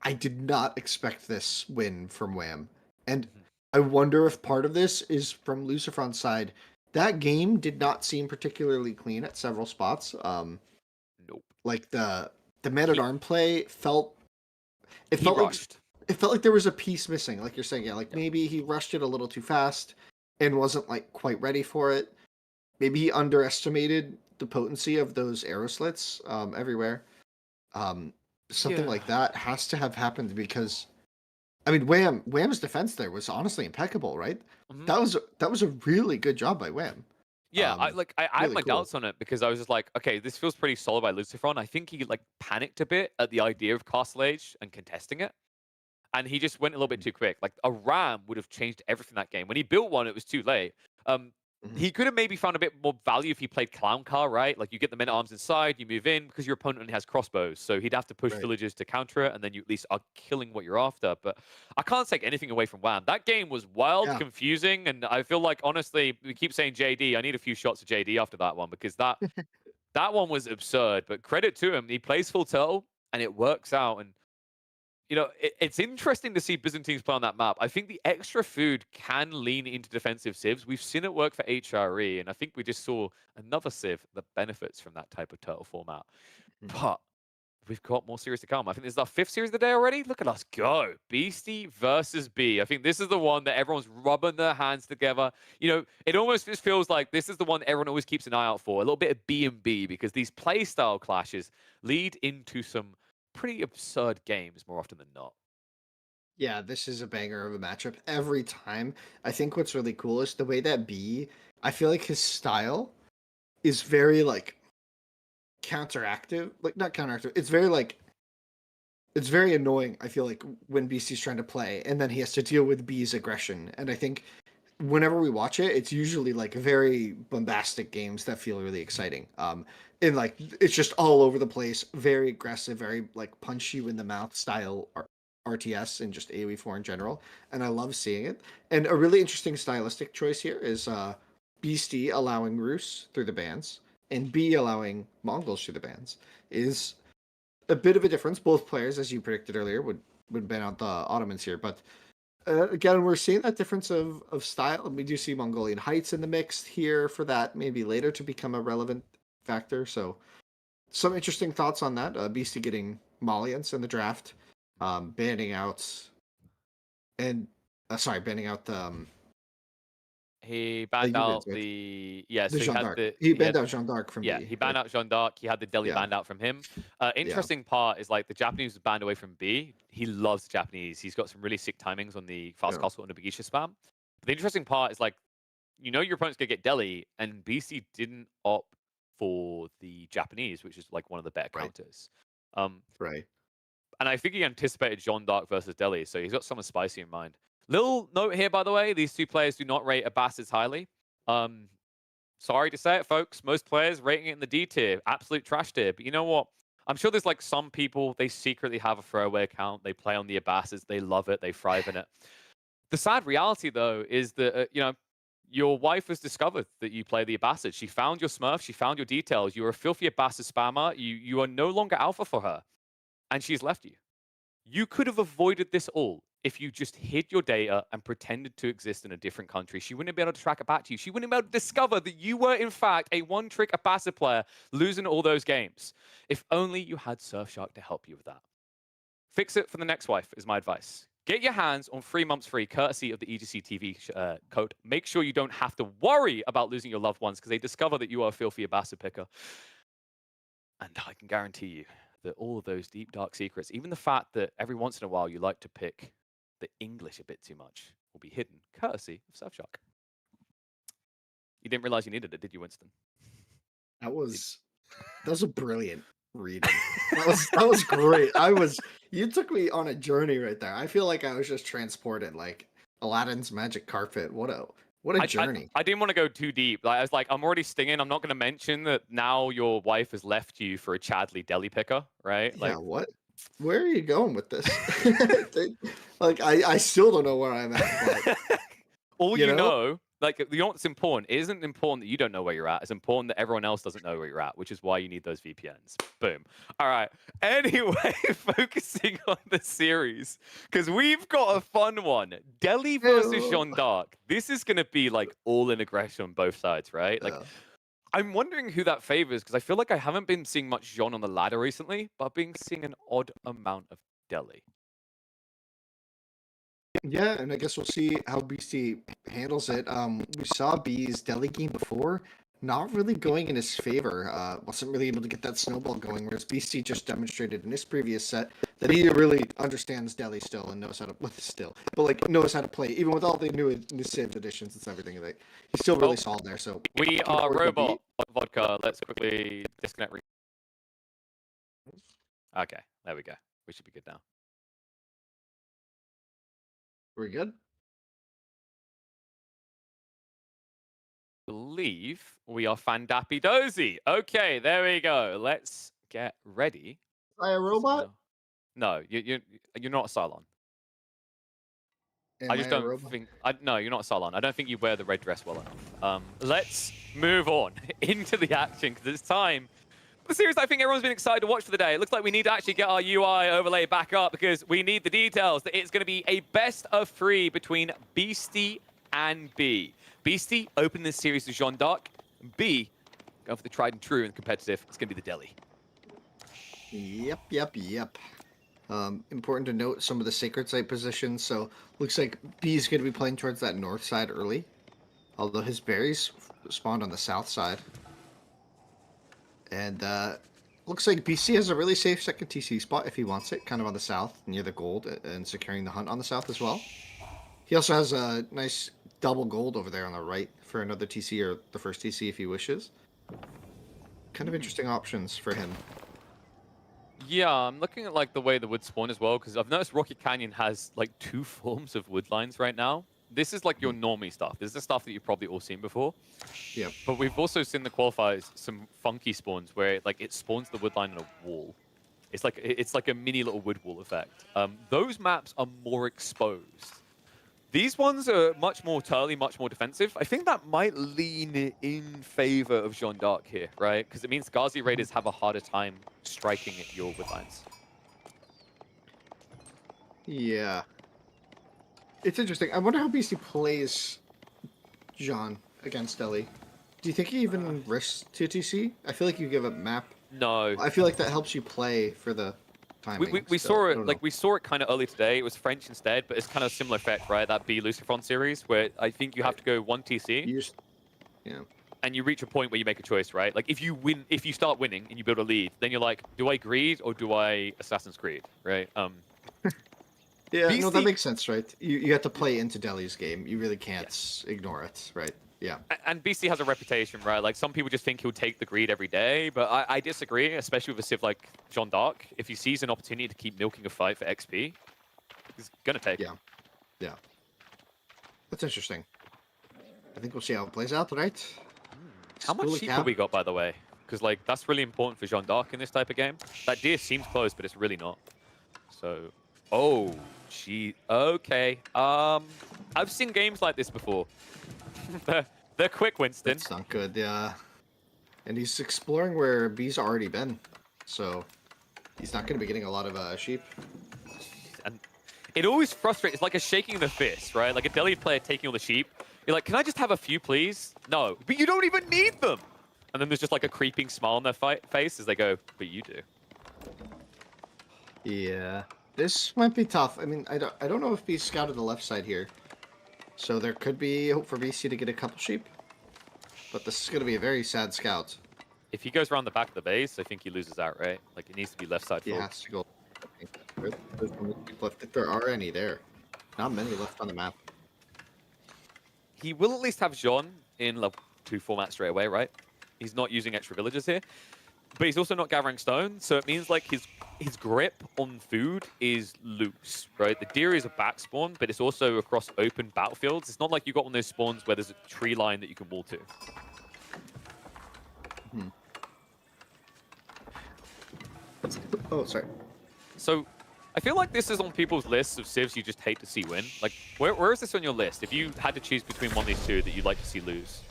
I did not expect this win from Wham. And I wonder if part of this is from Lucifron's side. That game did not seem particularly clean at several spots. Nope. Like the man-at-arm play felt rushed. It felt like there was a piece missing, like you're saying. Yeah, like maybe he rushed it a little too fast and wasn't like quite ready for it. Maybe he underestimated the potency of those arrow slits everywhere. Something like that has to have happened because, I mean, Wham's defense there was honestly impeccable, right? Mm-hmm. That was a really good job by Wham. Yeah, I had my cool. doubts on it because I was just like, okay, this feels pretty solid by Lucifron. I think he like panicked a bit at the idea of Castle Age and contesting it. And he just went a little bit too quick. Like a ram would have changed everything that game. When he built one, it was too late. He could have maybe found a bit more value if he played Clown Car, right? Like you get the men-at-arms inside, you move in because your opponent only has crossbows. So he'd have to push villagers to counter it, and then you at least are killing what you're after. But I can't take anything away from Wham. That game was wild, confusing, and I feel like, honestly, we keep saying JD. I need a few shots of JD after that one because that one was absurd. But credit to him. He plays full turtle, and it works out. And you know, it's interesting to see Byzantines play on that map. I think the extra food can lean into defensive civs. We've seen it work for HRE, and I think we just saw another civ that benefits from that type of turtle format. But we've got more series to come. I think this is our 5th series of the day already. Look at us go. Beastie versus B. I think this is the one that everyone's rubbing their hands together. You know, it almost just feels like this is the one everyone always keeps an eye out for. A little bit of B and B, because these play style clashes lead into some pretty absurd games more often than not. Yeah, this is a banger of a matchup every time. I think what's really cool is the way that I feel like his style is very like counteractive, like not counteractive. It's very annoying. I feel like when BC's trying to play and then he has to deal with B's aggression. And I think whenever we watch it, it's usually like very bombastic games that feel really exciting. And like it's just all over the place, very aggressive, very like punch you in the mouth style RTS and just AoE4 in general. And I love seeing it. And a really interesting stylistic choice here is Beastie allowing Rus through the bans and B allowing Mongols through the bans is a bit of a difference. Both players, as you predicted earlier, would ban out the Ottomans here, but again, we're seeing that difference of style, and we do see Mongolian Heights in the mix here for that, maybe later to become a relevant factor. So, some interesting thoughts on that. Beastie getting Malians in the draft, banning out he banned out right? the so the Jeanne d'Arc. He banned out Jeanne d'Arc from B. He banned out Jeanne d'Arc. He had the Delhi banned out from him. Interesting part is like the Japanese was banned away from B. He loves the Japanese. He's got some really sick timings on the fast castle and the Bagisha spam. But the interesting part is like, you know, your opponent's gonna get Delhi, and BC didn't opt for the Japanese, which is like one of the better counters. Right. And I think he anticipated Jeanne d'Arc versus Delhi, so he's got something spicy in mind. Little note here, by the way, these two players do not rate Abbas highly. Sorry to say it, folks. Most players rating it in the D tier, absolute trash tier. But you know what? I'm sure there's like some people, they secretly have a throwaway account. They play on the Abbas's. They love it. They thrive in it. The sad reality, though, is that, you know, your wife has discovered that you play the Abbasid. She found your Smurf. She found your details. You're a filthy Abbasid spammer. You are no longer alpha for her. And she's left you. You could have avoided this all if you just hid your data and pretended to exist in a different country. She wouldn't be able to track it back to you. She wouldn't be able to discover that you were, in fact, a one-trick Abbasid player losing all those games. If only you had Surfshark to help you with that. Fix it for the next wife, is my advice. Get your hands on 3 months free, courtesy of the EGC TV code. Make sure you don't have to worry about losing your loved ones because they discover that you are a filthy Abbasid picker. And I can guarantee you that all of those deep, dark secrets, even the fact that every once in a while you like to pick the English a bit too much, will be hidden, courtesy of Surfshark. You didn't realize you needed it, did you, Winston? That was a brilliant reading. That was great. You took me on a journey right there. I feel like I was just transported, like Aladdin's magic carpet. What a journey. I didn't want to go too deep. Like, I was like, I'm already stinging. I'm not going to mention that now your wife has left you for a Chadley deli picker, right? Yeah, Like, what? Where are you going with this? Like, I still don't know where I'm at. But, all you know, like, you know what's important? It isn't important that you don't know where you're at. It's important that everyone else doesn't know where you're at, which is why you need those VPNs. Boom. All right. Anyway, focusing on the series, because we've got a fun one. Delhi versus Jean d'Arc. This is going to be, like, all-in aggression on both sides, right? Like, I'm wondering who that favors, because I feel like I haven't been seeing much Jean on the ladder recently, but I've been seeing an odd amount of Delhi. yeah, and I guess we'll see how BC handles it. We saw B's Delhi game before, not really going in his favor. Wasn't really able to get that snowball going, whereas BC just demonstrated in his previous set that he really understands Delhi still and knows how to knows how to play, even with all the new saved additions and everything. Like, he's still really solid there. So We are Robot Vodka. Let's quickly disconnect. Okay, there we go. We should be good now. We're good. Believe we are Fandappy Dozy. Okay, there we go. Let's get ready. Am I a robot? No, you're not a Cylon. Am I just don't think. No, you're not a Cylon. I don't think you wear the red dress well enough. Let's move on into the action because it's time. The series I think everyone's been excited to watch for the day. It looks like we need to actually get our UI overlay back up because we need the details that it's going to be a best of 3 between Beastie and B. Beastie opening this series with Jean d'Arc. B, going for the tried and true and competitive. It's going to be the Delhi. Yep. Important to note some of the sacred site positions. So looks like B is going to be playing towards that north side early, although his berries spawned on the south side. And looks like BC has a really safe second TC spot if he wants it, kind of on the south near the gold and securing the hunt on the south as well. He also has a nice double gold over there on the right for another TC or the first TC if he wishes. Kind of interesting options for him. Yeah, I'm looking at like the way the wood spawn as well because I've noticed Rocky Canyon has like 2 forms of wood lines right now. This is like your normie stuff. This is the stuff that you've probably all seen before. Yep. But we've also seen the qualifiers some funky spawns where like it spawns the wood line in a wall. It's like a mini little wood wall effect. Those maps are more exposed. These ones are much more turly, much more defensive. I think that might lean in favor of Jean d'Arc here, right? Because it means Ghazi Raiders have a harder time striking at your wood lines. Yeah. It's interesting. I wonder how BC plays Jean against Delhi. Do you think he even risks 2TC? I feel like you give a map. No. I feel like that helps you play for the timing. We saw it we saw it kind of early today. It was French instead, but it's kind of a similar effect, right? That B Lucifron series where I think you have to go 1 TC. Yeah. And you reach a point where you make a choice, right? Like if you start winning and you build a lead, then you're like, do I greed or do I Assassin's Creed, right? Yeah, BC... no, that makes sense, right? You have to play into Delhi's game. You really can't ignore it, right? Yeah. And BC has a reputation, right? Like some people just think he'll take the greed every day, but I disagree, especially with a civ like Jean d'Arc. If he sees an opportunity to keep milking a fight for XP, he's gonna take it. Yeah. That's interesting. I think we'll see how it plays out tonight. How much sheep have we got, by the way? Because like that's really important for Jean d'Arc in this type of game. That deer seems close, but it's really not. So, oh, gee, okay. I've seen games like this before. they're quick, Winston. That's not good, yeah. And he's exploring where B's already been, so he's not going to be getting a lot of sheep. And it always frustrates. It's like a shaking of the fist, right? Like a Delhi player taking all the sheep. You're like, can I just have a few, please? No, but you don't even need them. And then there's just like a creeping smile on their face as they go, but you do. Yeah, this might be tough. I mean, I don't know if B scouted the left side here, so there could be hope for BC to get a couple sheep. But this is going to be a very sad scout. If he goes around the back of the base, I think he loses out, right? Like, it needs to be left side He full. has to go. There's no people left, if there are any there. Not many left on the map. He will at least have Jean in level 2 format straight away, right? He's not using extra villagers here. But he's also not gathering stone, so it means like his grip on food is loose, right? The deer is a back spawn, but it's also across open battlefields. It's not like you got one of those spawns where there's a tree line that you can wall to. Oh, sorry. So I feel like this is on people's lists of civs you just hate to see win. Like, where is this on your list? If you had to choose between one of these two that you'd like to see lose?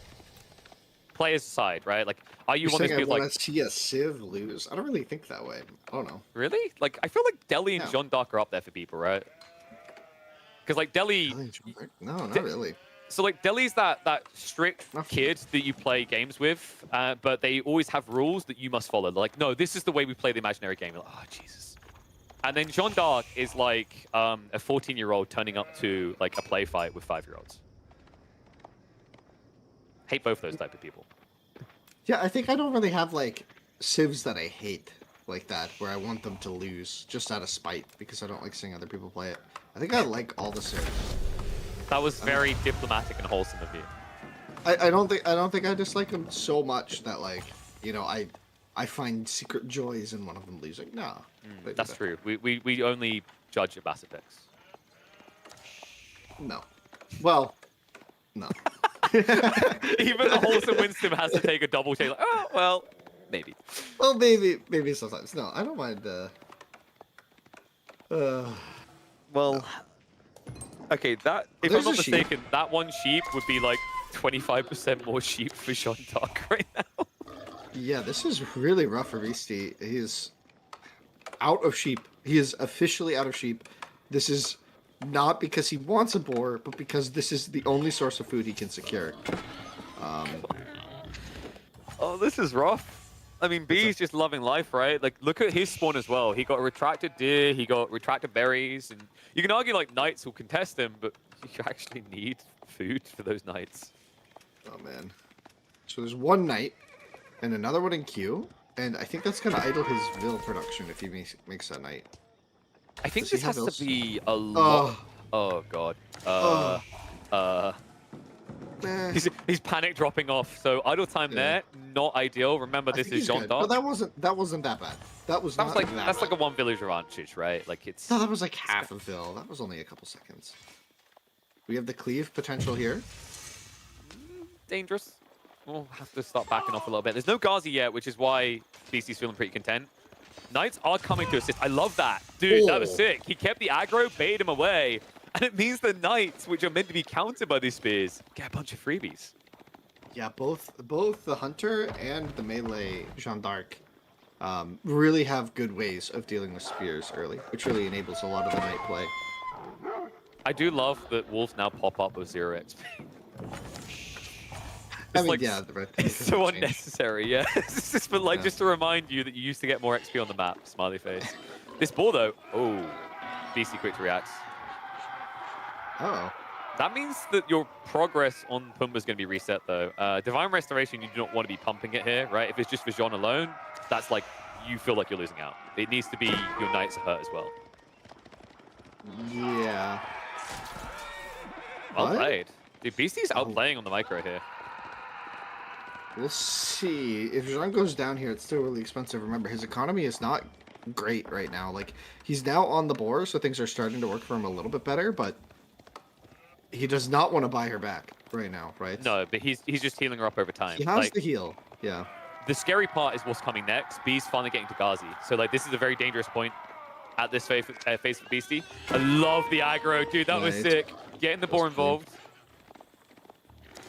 Players aside, right? Like, are you You're one of saying these I people want like... to see a Civ lose? I don't really think that way. I don't know. Really? Like, I feel like Delhi and No. Jean d'Arc are up there for people, right? Because, like, Delhi... No, not De- really. So, like, Delhi's that strict Not- kid that you play games with, but they always have rules that you must follow. They're like, no, this is the way we play the imaginary game. You're like, oh, Jesus. And then Jean d'Arc is like a 14-year-old turning up to, like, a play fight with 5-year-olds. Hate both those type of people. Yeah, I think I don't really have, like, civs that I hate like that, where I want them to lose just out of spite, because I don't like seeing other people play it. I think I like all the civs. That was very diplomatic and wholesome of you. I don't think I dislike them so much that, like, you know, I find secret joys in one of them losing. No. That's true. We only judge at Basset picks. No. Well, no. Even the wholesome Winston has to take a double take. Like, oh, well, maybe. Well, maybe sometimes. No, I don't mind. Well, okay, that if There's I'm not a sheep. mistaken, that one sheep would be like 25% more sheep for Jean d'Arc right now. Yeah, this is really rough for Beastie. He's out of sheep. He is officially out of sheep. This is not because he wants a boar, but because this is the only source of food he can secure. Oh, this is rough. I mean, B's just loving life, right? Like, look at his spawn as well. He got a retracted deer, he got retracted berries, and you can argue like knights will contest him, but you actually need food for those knights. Oh man. So there's one knight and another one in queue, and I think that's gonna idle his vill production if he makes that knight. I think Does he this have has those? to be a lot. Oh god. Eh. He's panic dropping off. So idle time Yeah. there, not ideal. Remember, I this think is he's Jean good. d'Arc. But that wasn't that bad. That was That's not like that that's bad. like a one village advantage, right? Like it's No, that was like half a vill. That was only a couple seconds. We have the cleave potential here. dangerous. We'll have to start backing off a little bit. There's no Ghazi yet, which is why BC's feeling pretty content. Knights are coming to assist. I love that. Dude, that was Oh. sick. He kept the aggro, baited him away. And it means the Knights, which are meant to be countered by these spears, get a bunch of freebies. Yeah, both the hunter and the melee Jean d'Arc really have good ways of dealing with spears early, which really enables a lot of the knight play. I do love that wolves now pop up with 0 XP. I mean, like, yeah, the red It's doesn't so change. unnecessary, yeah. It's just for, like, Yeah. just to remind you that you used to get more XP on the map, smiley face. This ball, though, oh, BC quick reacts. Oh, That means that your progress on Pumbaa is going to be reset, though. Divine Restoration, you do not want to be pumping it here, right? If it's just for Jean alone, that's like, you feel like you're losing out. It needs to be your Knights are hurt as well. yeah. Well What? played. Dude, BC's Oh. outplaying on the micro here. We'll see. If Jean goes down here, it's still really expensive. Remember, his economy is not great right now. Like, he's now on the boar, so things are starting to work for him a little bit better, but he does not want to buy her back right now, right? No, but he's just healing her up over time. He has Like, the heal. Yeah. the scary part is what's coming next. B's finally getting to Ghazi. So, like, this is a very dangerous point at this phase for Beastie. I love the aggro. Dude, that was Right. sick. getting the boar involved.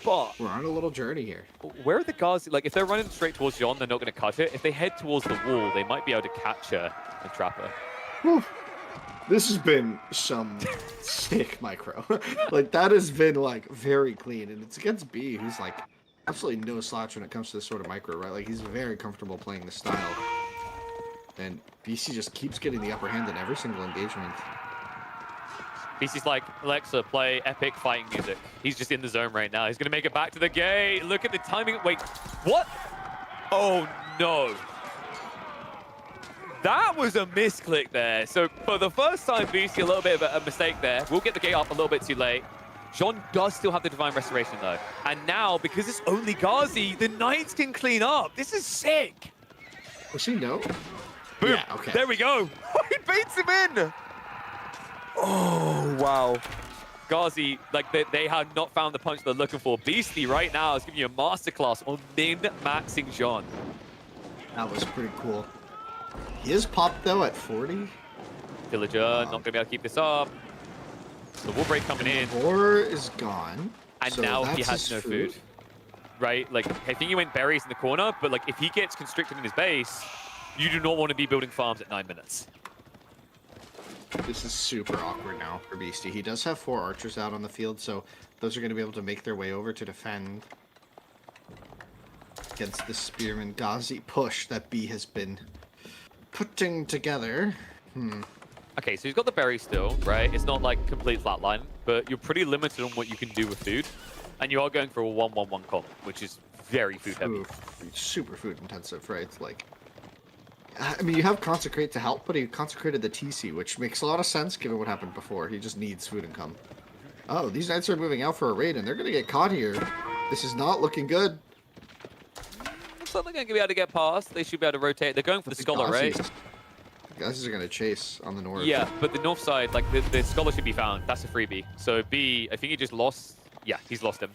But We're on a little journey here. where are the guards? Like, if they're running straight towards John, they're not going to cut it. If they head towards the wall, they might be able to catch her and trap her. Whew. This has been some sick micro. Like, that has been, like, very clean. And it's against B, who's, like, absolutely no slouch when it comes to this sort of micro, right? Like, he's very comfortable playing this style. And BC just keeps getting the upper hand in every single engagement. BC's like, Alexa, play epic fighting music. He's just in the zone right now. He's going to make it back to the gate. Look at the timing. Wait, what? Oh, no. That was a misclick there. So for the first time, BC, a little bit of a mistake there. We'll get the gate up a little bit too late. Jean does still have the Divine Restoration, though. And now, because it's only Ghazi, the Knights can clean up. This is sick. Does he know? Boom. Yeah, okay. There we go. He beats him in. Oh, wow. Ghazi, like, they have not found the punch they're looking for. Beastie right now is giving you a masterclass on min-maxing Jean. That was pretty cool. He is popped, though, at 40. Villager not going to be able to keep this up. The wall break coming in. War is gone. And so now he that's has his no food. Right? Like, I think he went berries in the corner, but, like, if he gets constricted in his base, you do not want to be building farms at 9 minutes. This is super awkward now for Beastie. He does have 4 archers out on the field, so those are going to be able to make their way over to defend against the Spearman Ghazi push that B has been putting together. Okay, so he's got the berry still, right? It's not like complete flatline, but you're pretty limited on what you can do with food. And you are going for a 1-1-1 comp, which is very food heavy. Super food intensive, right? Like, I mean, you have Consecrate to help, but he consecrated the TC, which makes a lot of sense given what happened before. He just needs food income. Oh, these Knights are moving out for a raid, and they're going to get caught here. This is not looking good. Looks like they're going to be able to get past. They should be able to rotate. They're going for the Scholar, right? The Gazis are going to chase on the north. Yeah, but the north side, like, the Scholar should be found. That's a freebie. So B, I think he just lost. Yeah, he's lost him.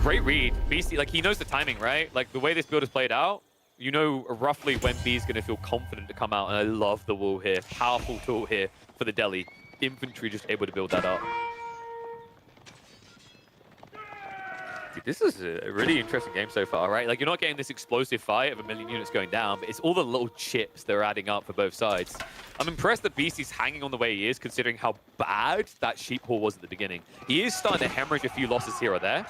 Great read. Beastie, like, he knows the timing, right? Like, the way this build is played out, you know roughly when B is going to feel confident to come out, and I love the wall here. Powerful tool here for the Delhi. Infantry just able to build that up. Dude, this is a really interesting game so far, right? Like, you're not getting this explosive fight of 1 million units going down, but it's all the little chips that are adding up for both sides. I'm impressed that Beastie's hanging on the way he is, considering how bad that sheep haul was at the beginning. He is starting to hemorrhage a few losses here or there,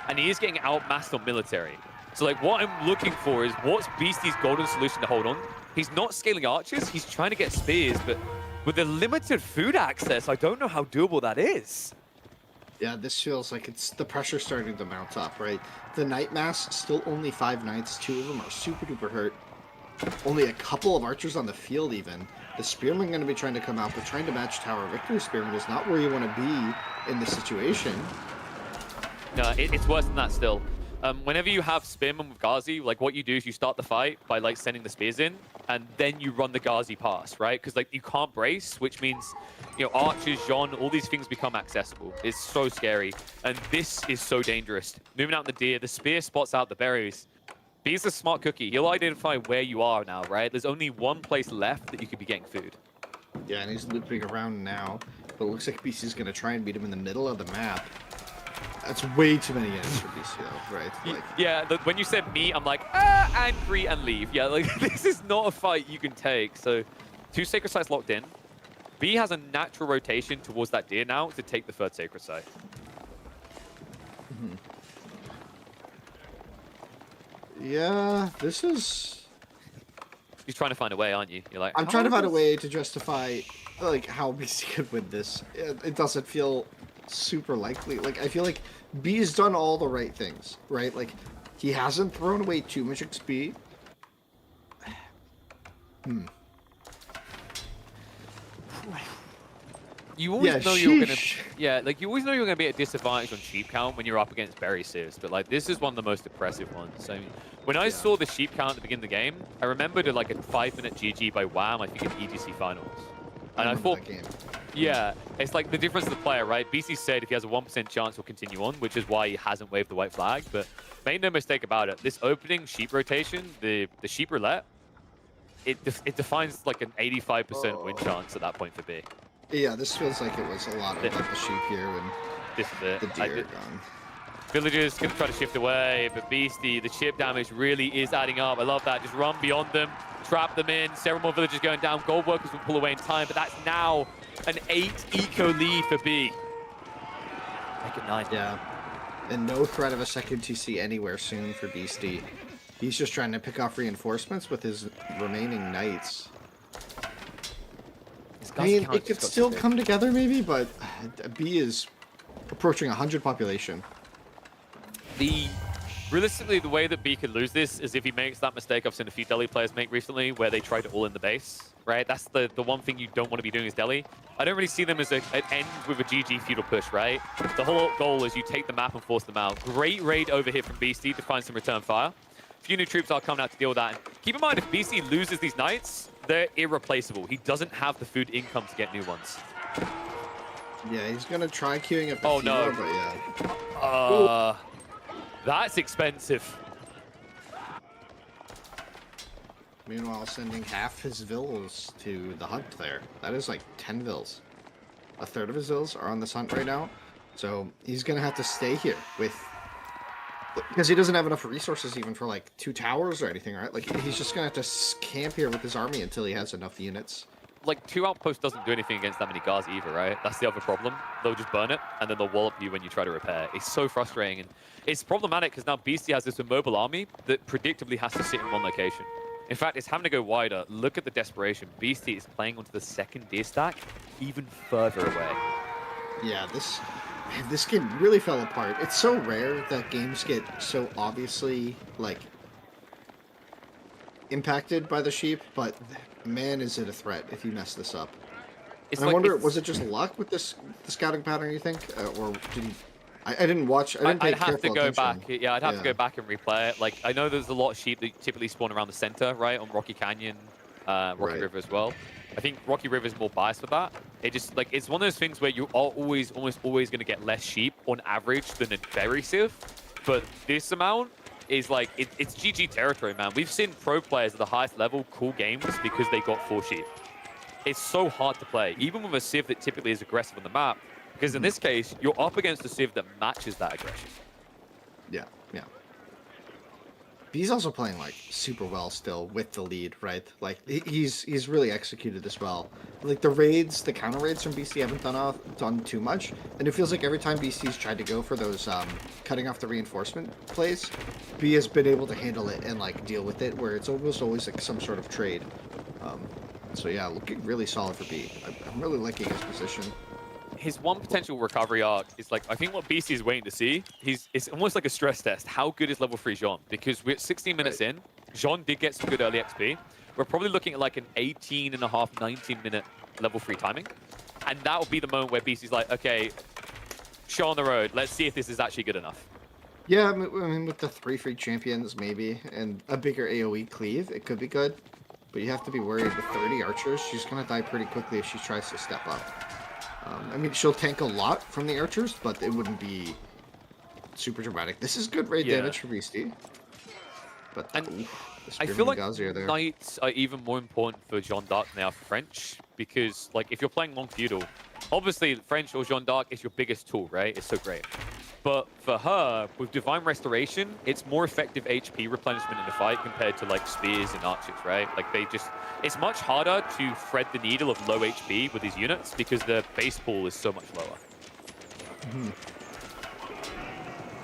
and he is getting outmassed on military. So, like, what I'm looking for is what's Beastie's golden solution to hold on? He's not scaling archers, he's trying to get spears, but with the limited food access, I don't know how doable that is. Yeah, this feels like it's the pressure starting to mount up, right? The Knight Mass, still only 5 Knights, 2 of them are super duper hurt. Only a couple of archers on the field even. The Spearman going to be trying to come out, but trying to match Tower Victory Spearman is not where you want to be in this situation. No, it's worse than that still. Whenever you have Spearman with Ghazi, like, what you do is you start the fight by, like, sending the spears in, and then you run the Ghazi pass, right? Because, like, you can't brace, which means, you know, archers, Jean, all these things become accessible. It's so scary, and this is so dangerous. Moving out the deer, the spear spots out the berries. B's a smart cookie. He'll identify where you are now, right? There's only one place left that you could be getting food. Yeah, and he's looping around now, but it looks like BC's going to try and beat him in the middle of the map. That's way too many units for BC, though, right? Like, yeah, when you said me, I'm like, angry and leave. Yeah, like, this is not a fight you can take. So, 2 Sacred Sites locked in. B has a natural rotation towards that deer now to take the 3rd Sacred Site. Yeah, this is... You're trying to find a way, aren't you? You're like, I'm trying to find a way to justify, like, how BC could win this. It doesn't feel super likely. Like, I feel like B's done all the right things, right? Like, he hasn't thrown away too much XP. You always know you're gonna, sheesh. like, you always know you're gonna be at a disadvantage on sheep count when you're up against berry sieves. But, like, this is one of the most impressive ones. I mean, when I saw the sheep count at the beginning of the game, I remembered like a 5-minute GG by Wham, I think in EDC finals, and I thought, yeah, it's like the difference of the player, right? BC said if he has a 1% chance, he'll continue on, which is why he hasn't waved the white flag. But make no mistake about it, this opening sheep rotation, the sheep roulette, it defines like an 85% win chance at that point for B. Yeah, this feels like it was a lot about the sheep here, and This is it. The deer gone. Villagers going to try to shift away, but Beastie, the chip damage really is adding up. I love that. Just run beyond them, trap them in. Several more villagers going down. Gold workers will pull away in time, but that's now an 8 eco lead for B. Make it 9. Yeah. And no threat of a second TC anywhere soon for Beastie. He's just trying to pick off reinforcements with his remaining knights. I mean, it could still come together maybe, but B is approaching 100 population. Realistically, the way that B could lose this is if he makes that mistake I've seen a few Delhi players make recently, where they try to all in the base, right? That's the one thing you don't want to be doing as Delhi. I don't really see them as an end with a GG feudal push, right? The whole goal is you take the map and force them out. Great raid over here from BC to find some return fire. A few new troops are coming out to deal with that. And keep in mind, if BC loses these knights, they're irreplaceable. He doesn't have the food income to get new ones. Yeah, he's gonna try queuing up. Oh no! But yeah. That's expensive. Meanwhile, sending half his vills to the hunt there. That is like 10 vills. A third of his vills are on this hunt right now. So he's gonna have to stay here with, because he doesn't have enough resources even for like 2 towers or anything, right? Like he's just gonna have to camp here with his army until he has enough units. Like 2 outposts doesn't do anything against that many guards either, right? That's the other problem. They'll just burn it, and then they'll wallop you when you try to repair. It's so frustrating, and it's problematic because now BC has this immobile army that predictably has to sit in one location. In fact, it's having to go wider. Look at the desperation. BC is playing onto the second deer stack, even further away. Yeah, this game really fell apart. It's so rare that games get so obviously, like, impacted by the sheep, but man, is it a threat if you mess this up. And I wonder, was it just luck with the scouting pattern, you think? Or did he... I didn't watch... I'd have to go back. Yeah, I'd have to go back and replay it. Like, I know there's a lot of sheep that typically spawn around the center, right? On Rocky Canyon, Rocky River as well. I think Rocky River is more biased with that. It just, like, it's one of those things where you are almost always going to get less sheep on average than a berry sieve. But this amount is like, it's GG territory, man. We've seen pro players at the highest level call games because they got 4 sheep. It's so hard to play, even with a civ that typically is aggressive on the map. Because in this case, you're up against a civ that matches that aggression. Yeah, yeah. B's also playing like super well still with the lead, right? Like he's really executed this well. Like the raids, the counter raids from BC haven't done too much, and it feels like every time BC's tried to go for those cutting off the reinforcement plays, B has been able to handle it and like deal with it, where it's almost always like some sort of trade. So yeah, looking really solid for B. I'm really liking his position. His one potential recovery arc is like, I think what BC is waiting to see, it's almost like a stress test. How good is level 3 Jean? Because we're 16 minutes in. Jean did get some good early XP. We're probably looking at like an 18.5, 19-minute level 3 timing. And that will be the moment where BC's like, okay, show on the road. Let's see if this is actually good enough. Yeah, I mean with the 3 free champions maybe, and a bigger AoE cleave, it could be good. But you have to be worried with 30 archers. She's going to die pretty quickly if she tries to step up. I mean, she'll tank a lot from the archers, but it wouldn't be super dramatic. This is good raid damage for BC. But I feel like knights are even more important for Jeanne d'Arc than they are for French, because like if you're playing long feudal, obviously French or Jeanne d'Arc is your biggest tool, right? It's so great. But for her, with Divine Restoration, it's more effective HP replenishment in the fight compared to like spears and archers, right? Like it's much harder to thread the needle of low HP with these units because the base pool is so much lower.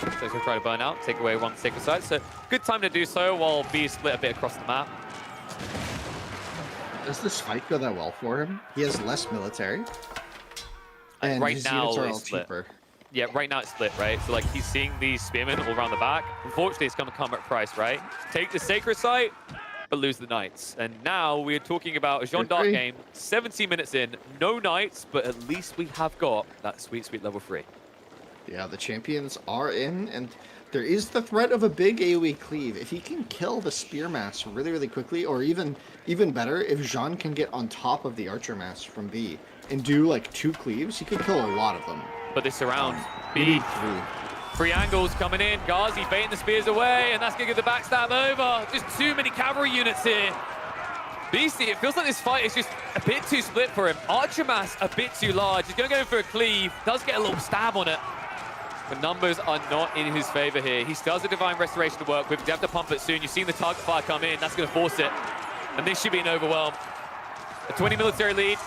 So he'll try to burn out, take away one sacred site. So good time to do so while B is split a bit across the map. Does this fight go that well for him? He has less military. And right his now units are all it's split. cheaper. Yeah, right now it's split, right? So like he's seeing these spearmen all around the back. Unfortunately, it's going to come at price, right? Take the sacred site, but lose the knights. And now we're talking about a Jeanne d'Arc game, 17 minutes in, no knights, but at least we have got that sweet, sweet level 3. Yeah, the champions are in, and there is the threat of a big AoE cleave. If he can kill the spear mass really, really quickly, or even better, if Jean can get on top of the archer mass from B and do like 2 cleaves, he could kill a lot of them. But this surround, B, 3 angles coming in, Ghazi baiting the spears away, and that's going to get the backstab over. Just too many cavalry units here. BC, it feels like this fight is just a bit too split for him. Archer mass a bit too large. He's going to go for a cleave, does get a little stab on it. The numbers are not in his favor here. He still has a Divine Restoration to work with. They have to pump it soon. You've seen the target fire come in. That's going to force it. And this should be an overwhelm. A 20 military lead.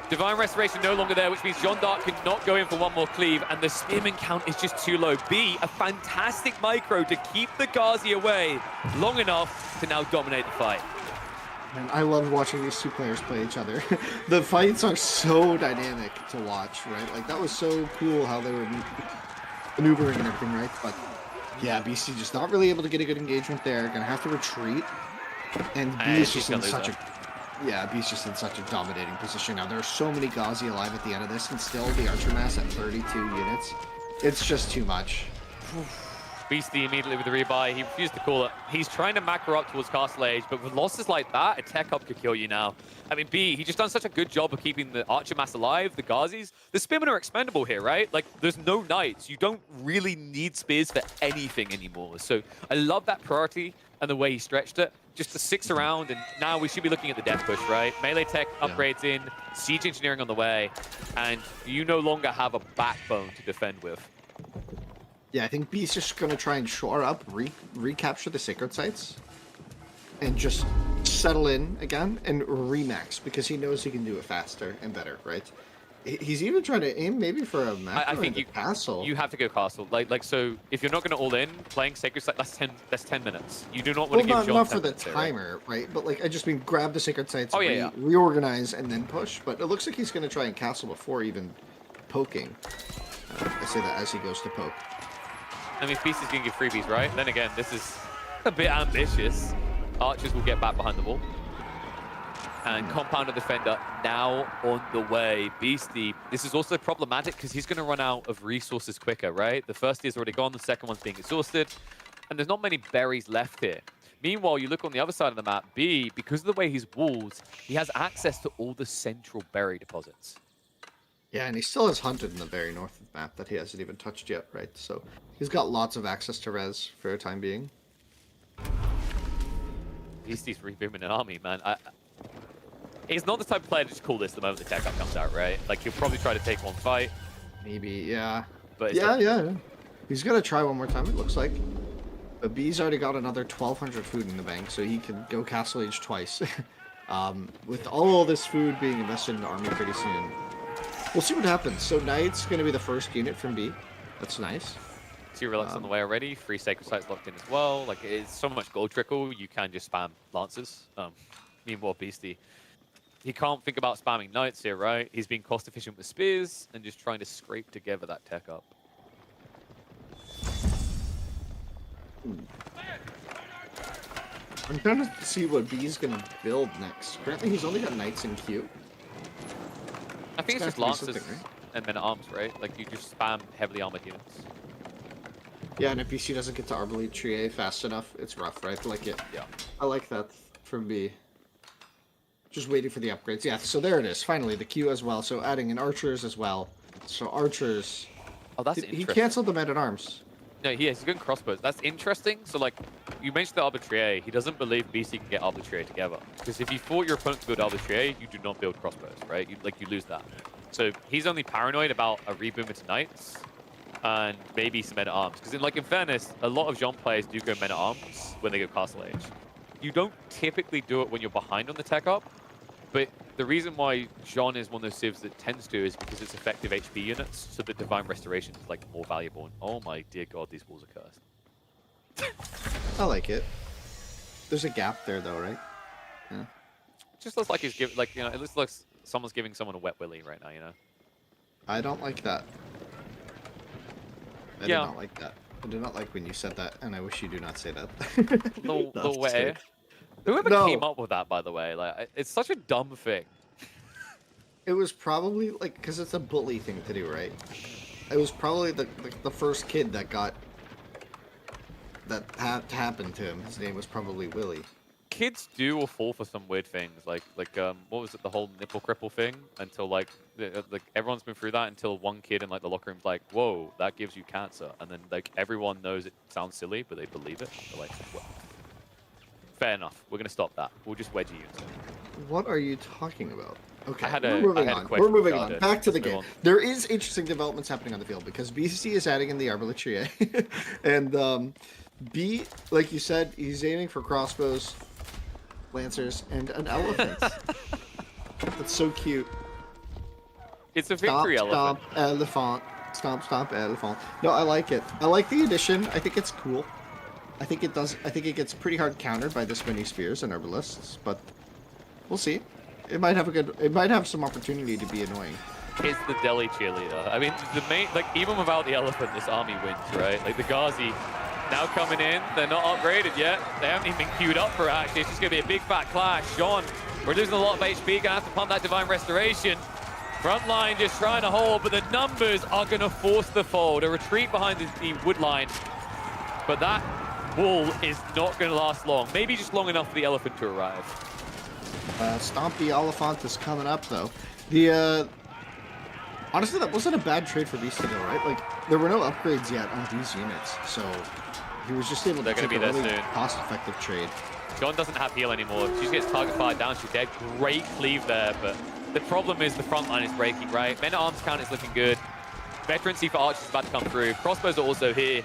Divine Restoration no longer there, which means Jean d'Arc cannot go in for one more cleave, and the spearman count is just too low. B, a fantastic micro to keep the Ghazi away long enough to now dominate the fight. And I love watching these two players play each other. The fights are so dynamic to watch, right? Like, that was so cool how they were maneuvering and everything, right? But yeah, BC just not really able to get a good engagement there. Gonna have to retreat. And B is just in such a... Yeah, B's just in such a dominating position now. There are so many Ghazi alive at the end of this, and still the Archer mass at 32 units. It's just too much. Beastie immediately with the rebuy. He refused to call it. He's trying to macro up towards Castle Age, but with losses like that, a tech up could kill you now. I mean, B, he just done such a good job of keeping the Archer mass alive, the Ghazis. The Spearmen are expendable here, right? Like, there's no Knights. You don't really need Spears for anything anymore. So I love that priority and the way he stretched it. Just the 6 around, and now we should be looking at the death push, right? Melee tech upgrades in, siege engineering on the way, and you no longer have a backbone to defend with. Yeah, I think B's just going to try and shore up, recapture the sacred sites, and just settle in again and remax, because he knows he can do it faster and better, right? He's even trying to aim maybe for a macro. I think castle. You have to go castle. Like so, if you're not going to all in, playing sacred site, that's 10 minutes. You do not want to give John not for the 10 timer, right? But like, I just mean grab the sacred sites, reorganize, and then push. But it looks like he's going to try and castle before even poking. I say that as he goes to poke. I mean, Beast is going to give freebies, right? Then again, this is a bit ambitious. Archers will get back behind the wall. And Compounder Defender now on the way. Beastie, this is also problematic because he's going to run out of resources quicker, right? The first tier's already gone, the second one's being exhausted, and there's not many berries left here. Meanwhile, you look on the other side of the map, B, because of the way he's walled, he has access to all the central berry deposits. Yeah, and he still has hunted in the very north of the map that he hasn't even touched yet, right? So he's got lots of access to res for the time being. Beastie's rebooming an army, man. He's not the type of player to just call this the moment the tech up comes out, right? Like, he'll probably try to take one fight. Maybe, yeah. But yeah. He's gonna try one more time, it looks like. But B's already got another 1,200 food in the bank, so he can go Castle Age twice. With all this food being invested in the army pretty soon. We'll see what happens. So Knight's gonna be the first unit from B. That's nice. 2 relics on the way already. 3 sacred sites locked in as well. Like, it's so much gold trickle, you can just spam lances. Meanwhile, Beastie, he can't think about spamming knights here, right? He's being cost efficient with spears and just trying to scrape together that tech up. I'm trying to see what B's gonna build next. Apparently he's only got knights in queue. I think it's just lances right? and men at arms, right? Like, you just spam heavily armored units. Yeah, and if BC doesn't get to Arbalete fast enough, it's rough, right? Like it. Yeah. I like that from B. Just waiting for the upgrades. Yeah, so there it is. Finally, the queue as well. So adding in archers as well. So archers. Oh, that's interesting. He canceled the men-at-arms. No, he's good crossbows. That's interesting. So, like, you mentioned the Arbitrier. He doesn't believe BC can get Arbitrier together. Because if you fought your opponent to build Arbitrier, you do not build crossbows, right? You lose that. So he's only paranoid about a reboom into knights and maybe some men-at-arms. Because, in fairness, a lot of Jean players do go men-at-arms when they go Castle Age. You don't typically do it when you're behind on the tech up, but the reason why Jean is one of those civs that tends to is because it's effective HP units, so that Divine Restoration is like more valuable. And oh my dear god, these walls are cursed. I like it. There's a gap there though, right? Yeah. It just looks like he's giving, it looks like someone's giving someone a wet willy right now, I don't like that. I do not like that. I do not like when you said that, and I wish you do not say that. The way. Whoever came up with that, by the way, like, it's such a dumb thing. It was probably like, because it's a bully thing to do, right? It was probably the first kid that happened to him. His name was probably Willie. Kids do fall for some weird things, like what was it, the whole nipple cripple thing? Until like everyone's been through that until one kid in like the locker room's like, whoa, that gives you cancer, and then like everyone knows it sounds silly, but they believe it. They're like, well, fair enough. We're gonna stop that. We'll just wedge you into it. What are you talking about? Okay, I had we're a moving on. question We're moving about on. it. Back to the Let's move game. on. There is interesting developments happening on the field because BCC is adding in the Arbaletier. And B, like you said, he's aiming for crossbows, lancers, and an elephant. That's so cute. It's a Stomp, victory elephant. stomp, elephant. Stomp, stomp, elephant. No, I like it. I like the addition. I think it's cool. I think it does. I think it gets pretty hard countered by this many spears and arbalists, but we'll see. It might have a good. It might have some opportunity to be annoying. It's the Delhi cheerleader. I mean, the main, like, even without the elephant, this army wins, right? Like, the Ghazi now coming in. They're not upgraded yet. They haven't even been queued up for it, actually. It's just going to be a big fat clash. Sean, we're losing a lot of HP. Going to have to pump that Divine Restoration. Front line just trying to hold, but the numbers are going to force the fold. A retreat behind the wood line. But that wall is not going to last long. Maybe just long enough for the elephant to arrive. Stomp the elephant is coming up, though. Honestly, that wasn't a bad trade for Beastie, though, right? Like, there were no upgrades yet on these units, so he was just able to take a really cost-effective trade. John doesn't have heal anymore. She just gets target fired down. She's dead. Great cleave there, but the problem is the front line is breaking, right? Men-at-arms count is looking good. Veterancy for Archers is about to come through. Crossbows are also here,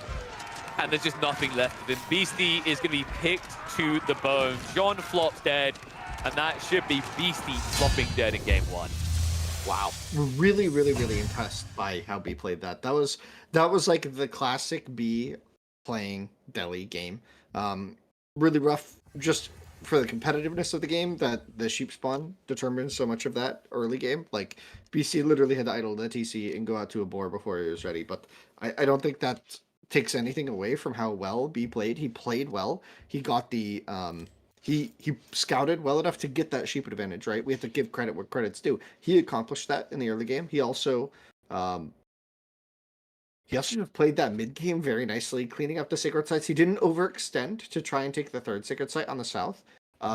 and there's just nothing left of him. Beastie is going to be picked to the bone. John flops dead, and that should be Beastie flopping dead in game one. Wow, we're really, really, really impressed by how B played that. That was like the classic B playing Delhi game. Really rough, just for the competitiveness of the game. That the sheep spawn determines so much of that early game. Like BC literally had to idle the TC and go out to a boar before he was ready. But I don't think that takes anything away from how well B played. He played well. He got the He scouted well enough to get that sheep advantage, right? We have to give credit where credit's due. He accomplished that in the early game. He also played that mid game very nicely, cleaning up the sacred sites. He didn't overextend to try and take the third sacred site on the south.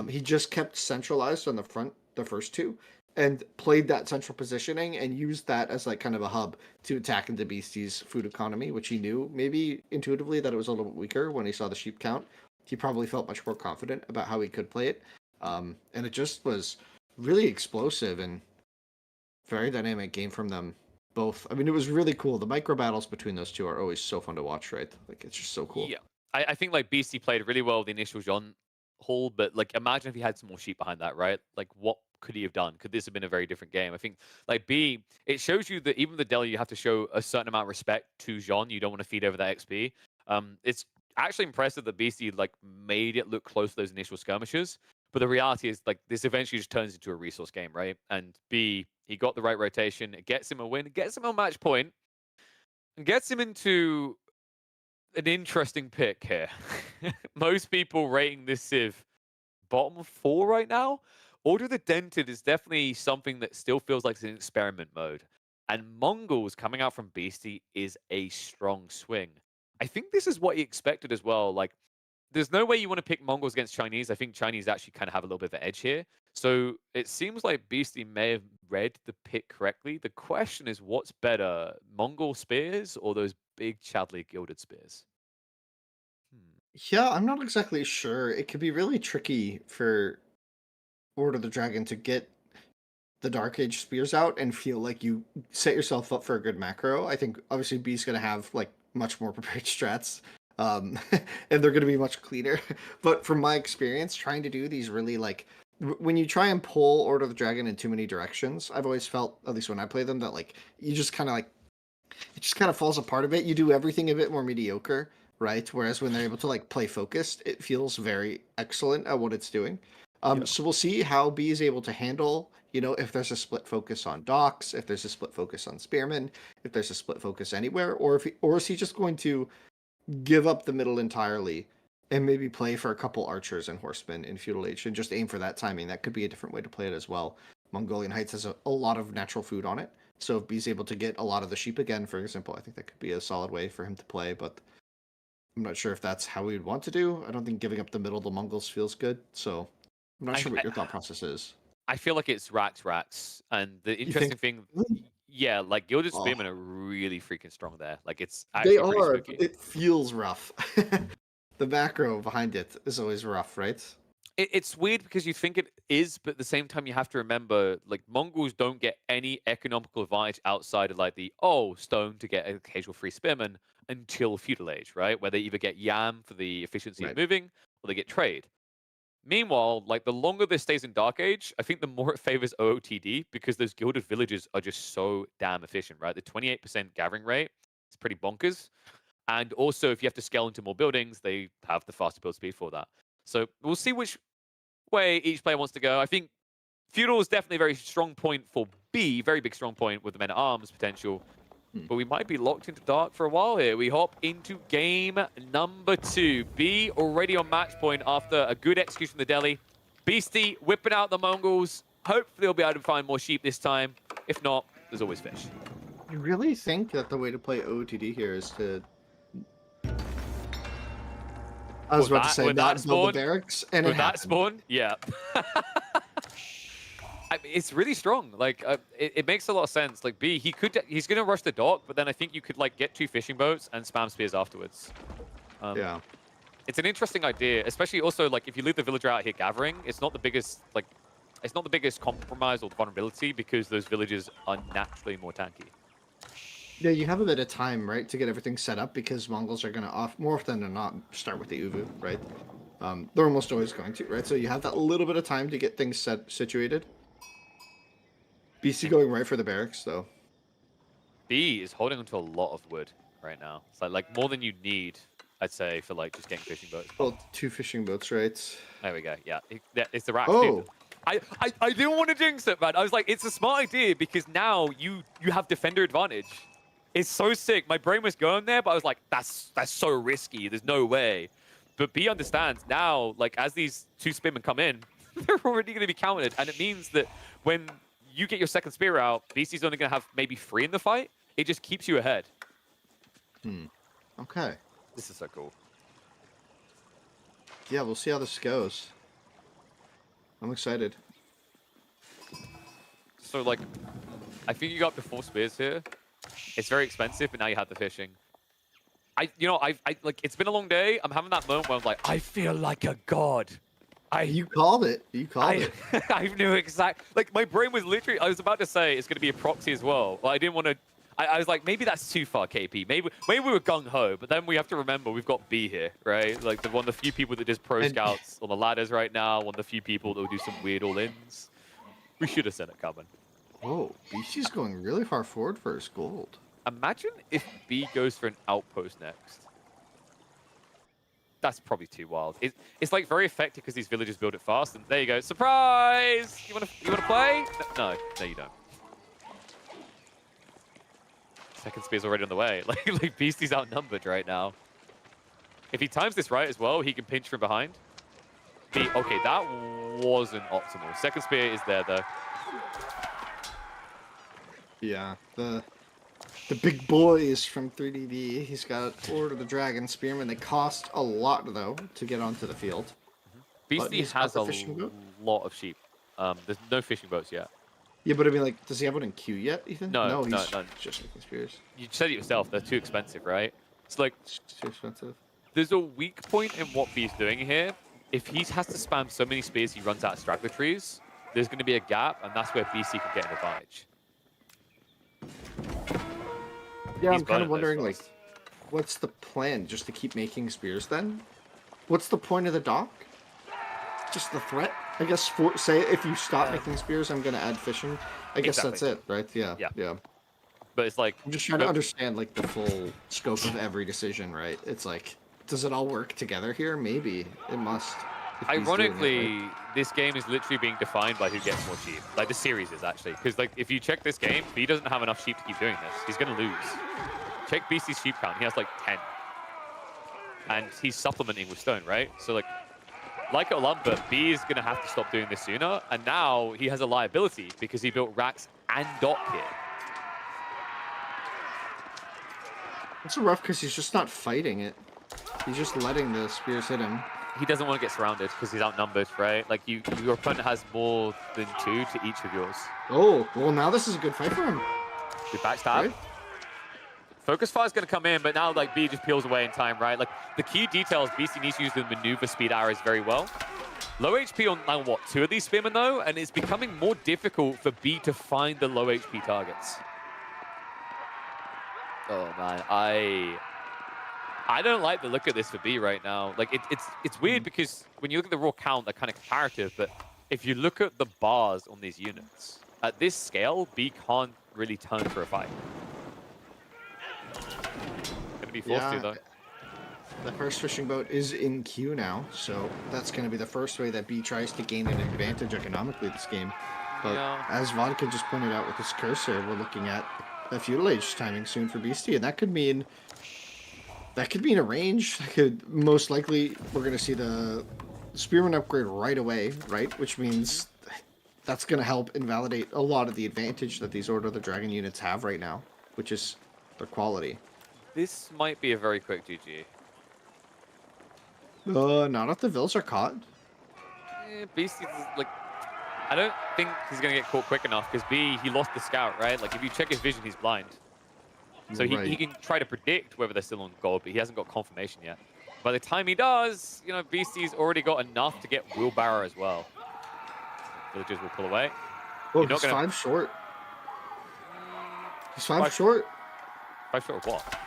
He just kept centralized on the front, the first two, and played that central positioning and used that as like kind of a hub to attack into Beastie's food economy, which he knew maybe intuitively that it was a little bit weaker when he saw the sheep count. He probably felt much more confident about how he could play it. And it just was really explosive and very dynamic game from them both. I mean, it was really cool. The micro battles between those two are always so fun to watch, right? Like, it's just so cool. Yeah. I think, like, Beastie played really well with the initial John haul, but, like, imagine if he had some more sheep behind that, right? Like, what could he have done? Could this have been a very different game? I think, like, B, it shows you that even the Delhi, you have to show a certain amount of respect to John. You don't want to feed over that XP. It's actually impressive that Beastie like made it look close to those initial skirmishes, but the reality is like this eventually just turns into a resource game, right? And B, he got the right rotation, it gets him a win, it gets him a match point, and gets him into an interesting pick here. Most people rating this Civ bottom 4 right now. Order of the Dented is definitely something that still feels like it's in experiment mode, and Mongols coming out from Beastie is a strong swing. I think this is what he expected as well. Like, there's no way you want to pick Mongols against Chinese. I think Chinese actually kind of have a little bit of an edge here. So it seems like Beastie may have read the pick correctly. The question is, what's better, Mongol spears or those big Chadley gilded spears? Yeah, I'm not exactly sure. It could be really tricky for Order of the Dragon to get the Dark Age spears out and feel like you set yourself up for a good macro. I think obviously B's going to have like much more prepared strats, and they're going to be much cleaner. But from my experience, trying to do these really like when you try and pull Order of the Dragon in too many directions, I've always felt, at least when I play them, that like you just kind of like it just kind of falls apart a bit. You do everything a bit more mediocre, right? Whereas when they're able to like play focused, it feels very excellent at what it's doing. So we'll see how B is able to handle, you know, if there's a split focus on docks, if there's a split focus on spearmen, if there's a split focus anywhere, or is he just going to give up the middle entirely and maybe play for a couple archers and horsemen in feudal age and just aim for that timing. That could be a different way to play it as well. Mongolian Heights has a lot of natural food on it, so if B's able to get a lot of the sheep again, for example, I think that could be a solid way for him to play, but I'm not sure if that's how we would want to do. I don't think giving up the middle to Mongols feels good, so I'm not sure what your thought process is. I feel like it's rats, and the interesting thing, yeah, like Gilded Spearmen are really freaking strong there. Like it's actually they are. Spooky. It feels rough. The macro behind it is always rough, right? It's weird because you think it is, but at the same time, you have to remember, like, Mongols don't get any economical advantage outside of, like, the, stone to get an occasional free spearman until feudal age, right? Where they either get yam for the efficiency of Right. moving, or they get trade. Meanwhile, like, the longer this stays in Dark Age, I think the more it favors OOTD because those gilded villages are just so damn efficient, right? The 28% gathering rate is pretty bonkers. And also, if you have to scale into more buildings, they have the faster build speed for that. So we'll see which way each player wants to go. I think feudal is definitely a very strong point for B, very big strong point with the men at arms potential. But we might be locked into dark for a while here. We hop into game number 2. B already on match point after a good execution of the Delhi. Beastie whipping out the Mongols. Hopefully they'll be able to find more sheep this time. If not, there's always fish. You really think that the way to play OOTD here is to... I was about to say, not build the barracks, and it happened. That spawn, yeah. I mean, it's really strong. Like, it makes a lot of sense. Like, B, he's going to rush the dock, but then I think you could, like, get 2 fishing boats and spam spears afterwards. Yeah. It's an interesting idea, especially also, like, if you leave the villager out here gathering, it's not the biggest, like, it's not the biggest compromise or vulnerability because those villages are naturally more tanky. Yeah, you have a bit of time, right, to get everything set up because Mongols are going to, more often than not, start with the Uvu, right? They're almost always going to, right? So you have that little bit of time to get things situated. BC going right for the barracks, though. B is holding onto a lot of wood right now. It's like more than you need, I'd say, for like just getting fishing boats. Well, 2 fishing boats, right? There we go. Yeah, it's the racks. Oh. I didn't want to jinx it, man. I was like, it's a smart idea because now you have defender advantage. It's so sick. My brain was going there, but I was like, that's so risky. There's no way. But B understands now, like, as these 2 spearmen come in, they're already going to be counted. And it means that when you get your second spear out, BC's only going to have maybe 3 in the fight. It just keeps you ahead. Okay. This is so cool. Yeah, we'll see how this goes. I'm excited. So, like, I think you got up to 4 spears here. It's very expensive, but now you have the fishing. I like, it's been a long day. I'm having that moment where I'm like, I feel like a god. You called it. You called it. I knew exactly. Like, my brain was literally, I was about to say it's going to be a proxy as well. But I didn't want to, I was like, maybe that's too far, KP. Maybe we were gung-ho, but then we have to remember we've got B here, right? Like, one of the few people that does pro scouts on the ladders right now, one of the few people that will do some weird all-ins. We should have seen it coming. Whoa, BC's going really far forward for his gold. Imagine if B goes for an outpost next. That's probably too wild. It's like very effective because these villagers build it fast. And there you go, surprise! You wanna play? No, you don't. Second spear's already on the way. Like Beastie's outnumbered right now. If he times this right as well, he can pinch from behind. Okay, that wasn't optimal. Second spear is there though. Yeah, the big boys from 3DD. He's got Order of the Dragon Spearmen. They cost a lot, though, to get onto the field. Beastie has a lot of sheep. There's no fishing boats yet. Yeah, but I mean, like, does he have one in queue yet, Ethan? No, he's no. just making spears. You said it yourself. They're too expensive, right? It's like, It's too expensive. there's a weak point in what B's doing here. If he has to spam so many spears he runs out of straggler trees, there's going to be a gap, and that's where BC can get an advantage. Yeah, I'm kind of wondering, like, what's the plan? Just to keep making spears, then? What's the point of the dock? Just the threat? I guess, say, if you stop making spears, I'm going to add fishing. I guess that's it, right? Yeah. But it's like... I'm just trying to understand, like, the full scope of every decision, right? It's like, does it all work together here? Maybe. It must. Ironically, this game is literally being defined by who gets more sheep. Like, the series is, actually. Because, like, if you check this game, B doesn't have enough sheep to keep doing this. He's going to lose. Check BC's sheep count. He has, like, 10. And he's supplementing with stone, right? So, like Olumba, B is going to have to stop doing this sooner. And now he has a liability because he built racks and dock here. It's so rough because he's just not fighting it. He's just letting the spears hit him. He doesn't want to get surrounded because he's outnumbered, right? Like, your opponent has more than 2 to each of yours. Oh, well, now this is a good fight for him. We backstab. Right? Focus fire is going to come in, but now, like, B just peels away in time, right? Like, the key details, BC needs to use the maneuver speed arrows very well. Low HP on now what, 2 of these Spearmen though? And it's becoming more difficult for B to find the low HP targets. Oh man, I don't like the look at this for B right now. Like it's weird because when you look at the raw count, they're kind of comparative, but if you look at the bars on these units, at this scale, B can't really turn for a fight. Gonna be forced to though. The first fishing boat is in queue now, so that's going to be the first way that B tries to gain an advantage economically this game. But as Vodka just pointed out with his cursor, we're looking at a feudal age timing soon for Beastie, and that could mean a range. That could most likely we're going to see the Spearman upgrade right away, right? Which means that's going to help invalidate a lot of the advantage that these Order of the Dragon units have right now, which is their quality. This might be a very quick GG. Not if the Vils are caught. Beastie's like, I don't think he's gonna get caught quick enough because B, he lost the scout, right? Like if you check his vision, he's blind. So he can try to predict whether they're still on gold, but he hasn't got confirmation yet. By the time he does, you know, Beastie's already got enough to get wheelbarrow as well. Villagers will pull away. Oh, he's 5 short. He's 5 short. 5 short of what?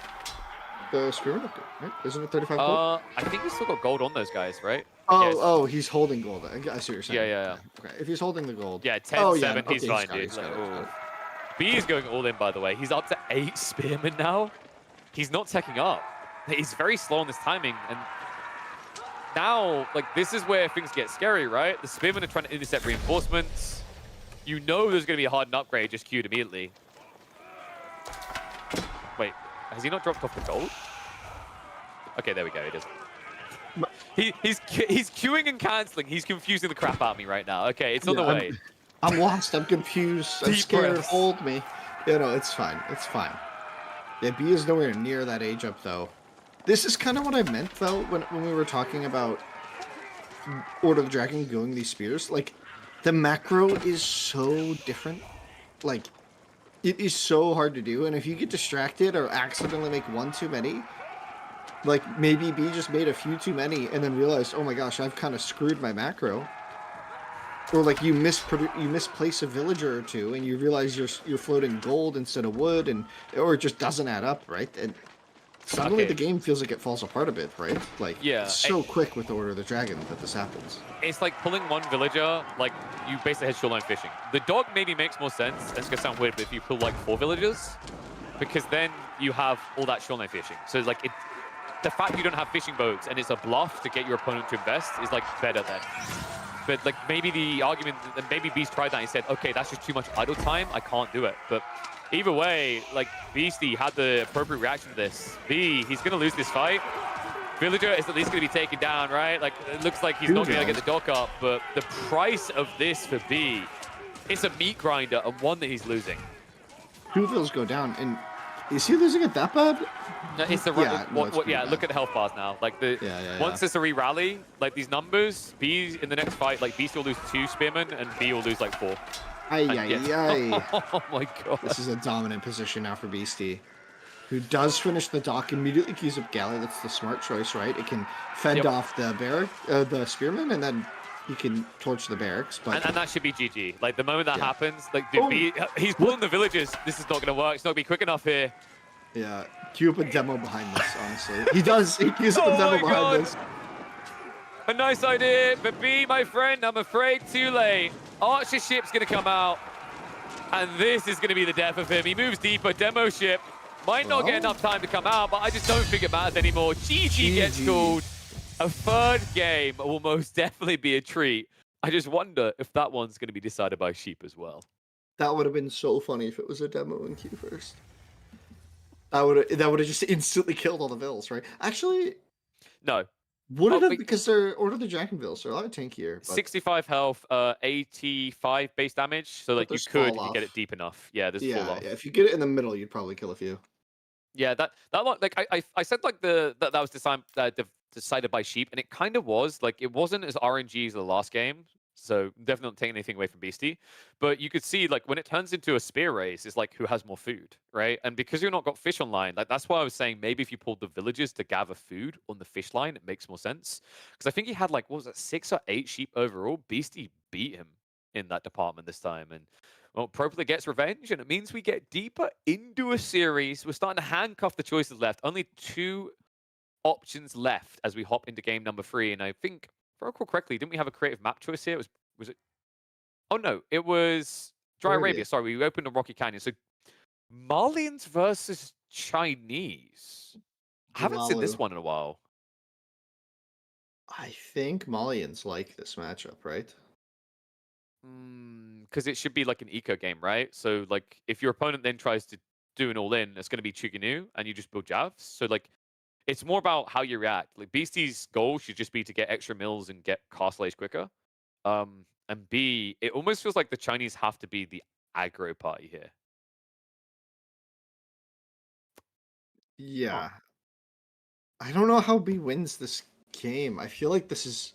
The Spearman upgrade, right? Isn't it 35 gold? I think he's still got gold on those guys, right? Oh, yes. Oh, he's holding gold. I see what you're saying. Yeah. Okay, if he's holding the gold. Yeah, 10-7, okay, he's fine, dude. B is going all in, by the way. He's up to 8 Spearmen now. He's not teching up. He's very slow on this timing, and now, like, this is where things get scary, right? The Spearmen are trying to intercept reinforcements. You know there's going to be a hardened upgrade just queued immediately. Wait, has he not dropped off the gold? Okay, there we go, he does. He's queuing and cancelling. He's confusing the crap out of me right now. Okay, it's on the way. I'm lost. I'm confused. I'm scared. Hold me. You know, it's fine. It's fine. Yeah, B is nowhere near that age up, though. This is kind of what I meant, though, when we were talking about Order of the Dragon going these spears. Like, the macro is so different. Like, it is so hard to do, and if you get distracted or accidentally make one too many, like, maybe B just made a few too many and then realized, oh my gosh, I've kind of screwed my macro. Or like you misplace a villager or two and you realize you're floating gold instead of wood, or it just doesn't add up, right? And suddenly the game feels like it falls apart a bit, right? Like, it's so quick with Order of the Dragon that this happens. It's like pulling one villager, like you basically head shoreline fishing. The dog maybe makes more sense, and it's gonna sound weird, but if you pull like 4 villagers, because then you have all that shoreline fishing. So like the fact you don't have fishing boats and it's a bluff to get your opponent to invest is like better then. But like maybe the argument that maybe Beast tried that and he said, okay, that's just too much idle time, I can't do it. But either way, like Beastie had the appropriate reaction to this. B, he's gonna lose this fight. Villager is at least gonna be taken down, right? Like it looks like he's not gonna get the dock up, but the price of this for B, it's a meat grinder and one that he's losing. 2 vills go down, and is he losing it that bad? No, it's the look at the health bars now. Like once there's a re-rally, like these numbers, B in the next fight, like Beast will lose 2 Spearmen and B will lose like 4. Oh my god. This is a dominant position now for Beastie, who does finish the dock, immediately queues up Galley. That's the smart choice, right? It can fend off the the Spearmen, and then he can torch the barracks. But and that should be GG. Like the moment that happens, like dude, he's pulling the villagers. This is not going to work. It's not going to be quick enough here. Yeah, queue up a demo behind this, honestly. He does. He queues up a demo behind this. A nice idea, but B, my friend, I'm afraid too late. Archer ship's going to come out, and this is going to be the death of him. He moves deeper. Demo ship might not get enough time to come out, but I just don't think it matters anymore. GG gets called. A 3rd game will most definitely be a treat. I just wonder if that one's going to be decided by sheep as well. That would have been so funny if it was a demo in queue first. That would have just instantly killed all the vills, right? Actually, no. Would it have, because they're Order of the Dragon vills, they're a lot tankier. But 65 health, 85 base damage, so like you could if you get it deep enough. Yeah, there's fall off. Yeah, if you get it in the middle, you'd probably kill a few. Yeah, that like I said like that was decided by sheep, and it kind of was. Like it wasn't as RNG as the last game, So definitely not taking anything away from Beastie. But you could see like when it turns into a spear race, it's like who has more food, right? And because you're not got fish online, like that's why I was saying maybe if you pulled the villagers to gather food on the fish line, it makes more sense. Because I think he had like what was it, 6 or 8 sheep overall. Beastie beat him in that department this time. And well, Propler gets revenge, and it means we get deeper into a series. We're starting to handcuff the choices left. Only 2 options left as we hop into game number 3. And I think, if I recall correctly, didn't we have a creative map choice here? Was it? Oh no, it was Dry Arabia. Arabia. Sorry, we opened a Rocky Canyon. So Malians versus Chinese. I haven't seen this Lalu. one in a while. I think Malians like this matchup, right? Because it should be like an eco game, right? So like if your opponent then tries to do an all in, it's going to be Chuganu, and you just build javs. So like it's more about how you react. Like Beastie's goal should just be to get extra mills and get castle age quicker. And B, it almost feels like the Chinese have to be the aggro party here. Huh. Yeah. I don't know how B wins this game. I feel like this is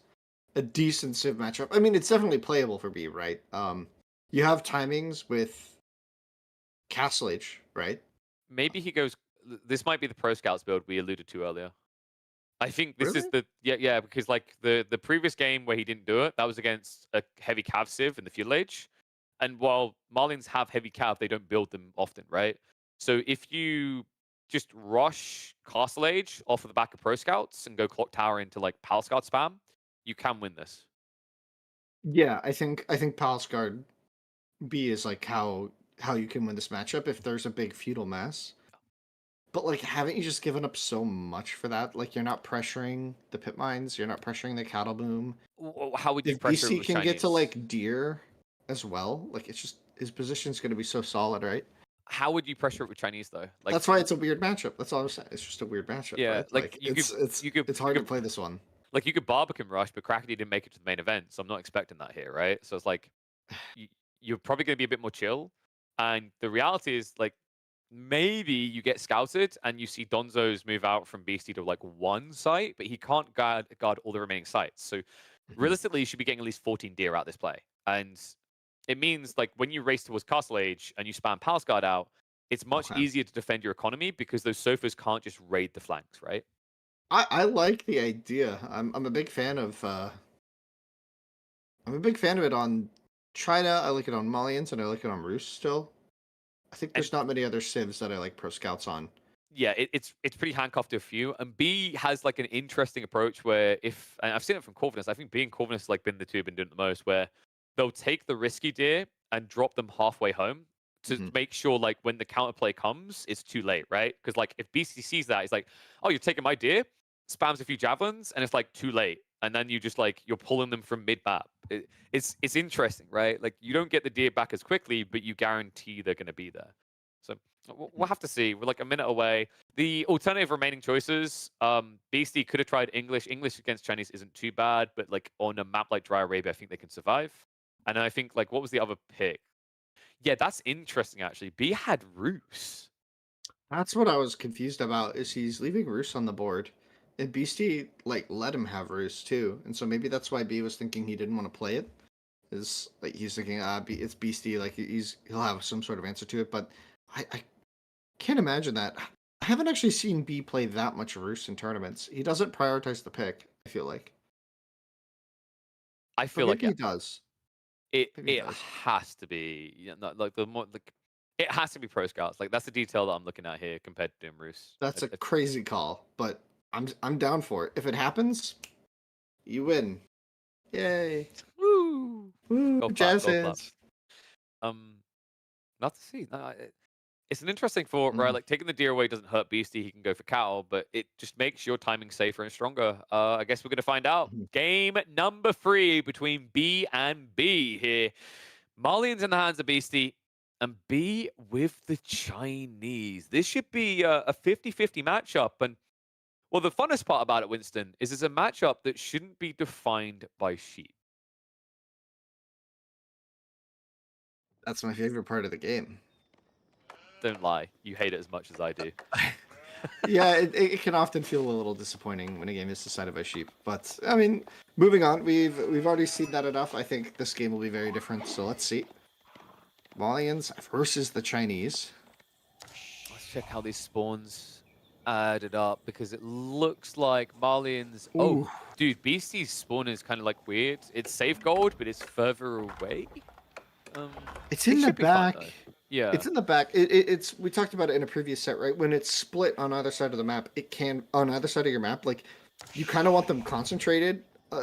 a decent Civ matchup. I mean, it's definitely playable for B, right? You have timings with Castle Age, right? Maybe he goes. This might be the Pro Scouts build we alluded to earlier. I think this is Really? the yeah because like the previous game where he didn't do it, that was against a heavy cav civ in the feudal age, and while Marlins have heavy cav, they don't build them often, right? So if you just rush Castle Age off of the back of Pro Scouts and go Clock Tower into like Pal Scout spam, you can win this. Yeah, I think Palace Guard B is like how you can win this matchup if there's a big feudal mass. But like, haven't you just given up so much for that? Like, you're not pressuring the pit mines, you're not pressuring the cattle boom. How would you If pressure it BC with can get to Chinese? like deer as well, like it's just his position's going to be so solid, right? How would you pressure it with Chinese though? Like That's why it's a weird matchup. That's all I'm saying. It's just a weird matchup, yeah, right? like Like you could you could it's you hard to could play this one. like you could Barbican rush, but Crackety didn't make it to the main event, so I'm not expecting that here, right? So it's like you, you're probably going to be a bit more chill, and the reality is like maybe you get scouted and you see Donzo's move out from Beastie to like one site, but he can't guard all the remaining sites. So Mhm. realistically, you should be getting at least 14 deer out this play, and it means like when you race towards Castle Age and you spam Palace Guard out, it's much Okay. easier to defend your economy because those sofas can't just raid the flanks, right? I like the idea. I'm a big fan of I'm a big fan of it on China. I like it on Malians and I like it on Roost still. I think And there's not many other civs that I like pro scouts on. yeah, it's pretty handcuffed to a few. And B has like an interesting approach where if and I've seen it from Corvinus, I think B and Corvinus like been the two who've been doing it the most, where they'll take the risky deer and drop them halfway home to Mhm. make sure like when the counterplay comes, it's too late, right? Because like if BC sees that, he's like, oh, you're taking my deer, spams a few javelins, and it's like too late. And then you just like you're pulling them from mid map. It's interesting, right? Like you don't get the deer back as quickly, but you guarantee they're going to be there. So we'll have to see. We're like a minute away. The alternative remaining choices, Beastie could have tried English. English against Chinese isn't too bad, but like on a map like Dry Arabia, I think they can survive. And I think like what was the other pick? Yeah, that's interesting actually. B had Roos. That's what I was confused about. Is he's leaving Roos on the board, and Beastie like let him have Roos too, and so maybe that's why B was thinking he didn't want to play it. Is like he's thinking it's Beastie, like he'll have some sort of answer to it, but I can't imagine that. I haven't actually seen B play that much Roos in tournaments. He doesn't prioritize the pick, I feel like. I Or feel like maybe he does. Maybe he it does. has to be like the more like it has to be pro scouts. Like that's the detail that I'm looking at here compared to doing Roos. That's a crazy call, but I'm down for it. If it happens, you win. Yay. Woo! Woo, Golf clap, jazz golf clap. hands. Um, not to see. No, it's an interesting thought, right? Mhm. Like taking the deer away doesn't hurt Beastie. He can go for cattle, but it just makes your timing safer and stronger. I guess we're gonna find out. Mhm. Game number 3 between B and B here. Malians in the hands of Beastie and B with the Chinese. This should be a 50-50 matchup. And well, the funnest part about it, Winston, is it's a matchup that shouldn't be defined by sheep. That's my favorite part of the game. Don't lie. You hate it as much as I do. Yeah, it can often feel a little disappointing when a game is decided by sheep. But I mean, moving on, we've already seen that enough. I think this game will be very different. So let's see. Malians versus the Chinese. Let's check how these spawns added up because it looks like Marlians. Oh, Ooh, dude, Beastie's spawn is kind of like weird. It's safe gold, but it's further away. Um, it's it in the should be fine back. though. Yeah. It's in the back. It's we talked about it in a previous set, right? When it's split on either side of the map, it can on either side of your map. Like you kind of want them concentrated,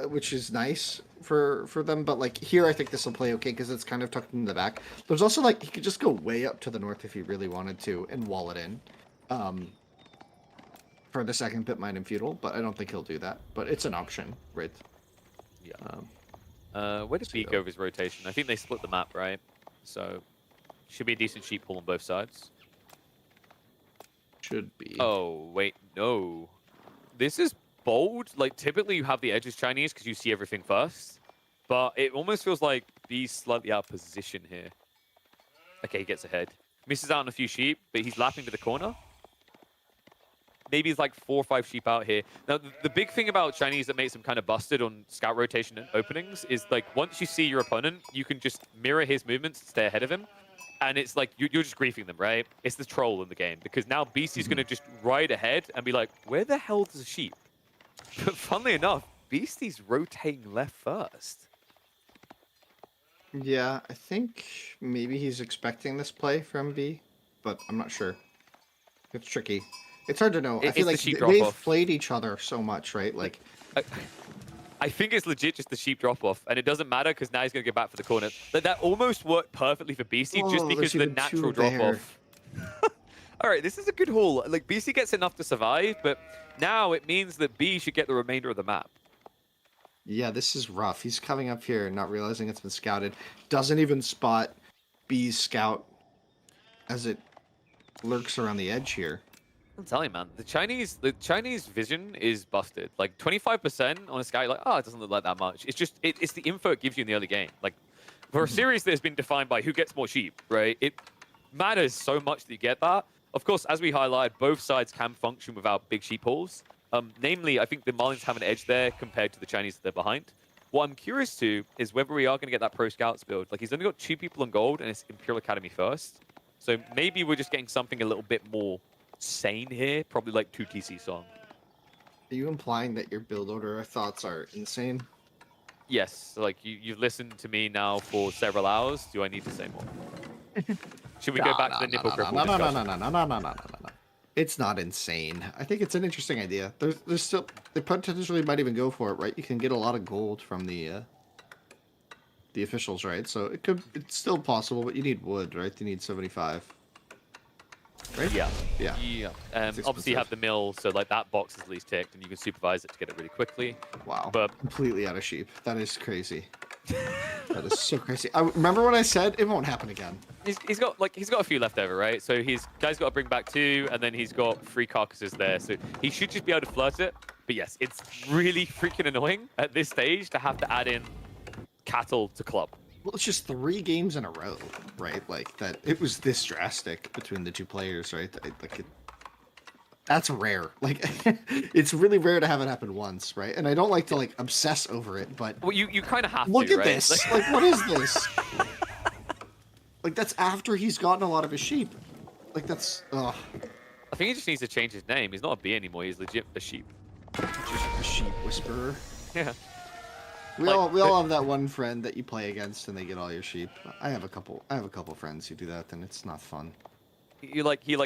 which is nice for them. But like here, I think this will play okay because it's kind of tucked in the back. There's also like he could just go way up to the north if he really wanted to and wall it in, um, for the second pit mine and feudal. But I don't think he'll do that. But it's an option, right? Yeah. Where did so- B go with his rotation? I think they split the map, right? So should be a decent sheep pull on both sides. Should be. Oh, wait, no. This is bold. Like, typically you have the edges Chinese because you see everything first. But it almost feels like B's slightly out of position here. Okay, he gets ahead. Misses out on a few sheep, but he's lapping to the corner. Maybe he's like 4 or 5 sheep out here. Now, the big thing about Chinese that makes him kind of busted on scout rotation and openings is, like, once you see your opponent, you can just mirror his movements to stay ahead of him. And it's like, you're just griefing them, right? It's the troll in the game. Because now Beastie's going to just ride ahead and be like, where the hell is the sheep? But funnily enough, Beastie's rotating left first. Yeah, I think maybe he's expecting this play from B, but I'm not sure. It's tricky. It's hard to know. I It's feel the like sheep they've drop-off. played each other so much, right? Like, I think it's legit just the sheep drop-off. And it doesn't matter because now he's going to get back for the corner. That almost worked perfectly for Beastie just oh, because there's of the even two natural there. drop-off. All right, this is a good haul. Like, Beastie gets enough to survive, but now it means that B should get the remainder of the map. Yeah, this is rough. He's coming up here, not realizing it's been scouted. Doesn't even spot B's scout as it lurks around the edge here. I'm telling you, man, the Chinese vision is busted. Like 25% on a scout, like, oh, it doesn't look like that much. It's just, it's the info it gives you in the early game. Like, for a series that has been defined by who gets more sheep, right? It matters so much that you get that. Of course, as we highlighted, both sides can function without big sheep hauls. Namely, I think the Marlins have an edge there compared to the Chinese that they're behind. What I'm curious to is whether we are going to get that pro scouts build. Like, he's only got 2 people on gold, and it's Imperial Academy first. So maybe we're just getting something a little bit more sane here, probably like 2 TC song. Are you implying that your build order thoughts are insane? Yes, like you've listened to me now for several hours. Do I need to say more? Should we go back to the nipple cripple discussion? No. It's not insane. I think it's an interesting idea. There's still they potentially might even go for it, right? You can get a lot of gold from the officials, right? So it's still possible, but you need wood, right? You need 75. Right? Yeah. Yeah. Yeah. It's Obviously, you have expensive. the mill, so like that box is at least ticked, and you can supervise it to get it really quickly. Wow. But Completely out of sheep. That is crazy. That is so crazy. I remember when I said it won't happen again. he's got a few left over, right? So he's guy's got to bring back 2, and then he's got 3 carcasses there, so he should just be able to flirt it. But yes, it's really freaking annoying at this stage to have to add in cattle to club. Well, it's just 3 games in a row, right? Like that. It was this drastic between the 2 players, right? That's rare. Like, it's really rare to have it happen once, right? And I don't like to like obsess over it, but Well, you kind of have look to, at right? this. Like, what is this? Like, that's after he's gotten a lot of his sheep. Like, that's. Ugh. I think he just needs to change his name. He's not a bee anymore. He's legit a sheep. Just a sheep whisperer. Yeah. We Like, all have that one friend that you play against and they get all your sheep. I have a couple friends who do that, and it's not fun. He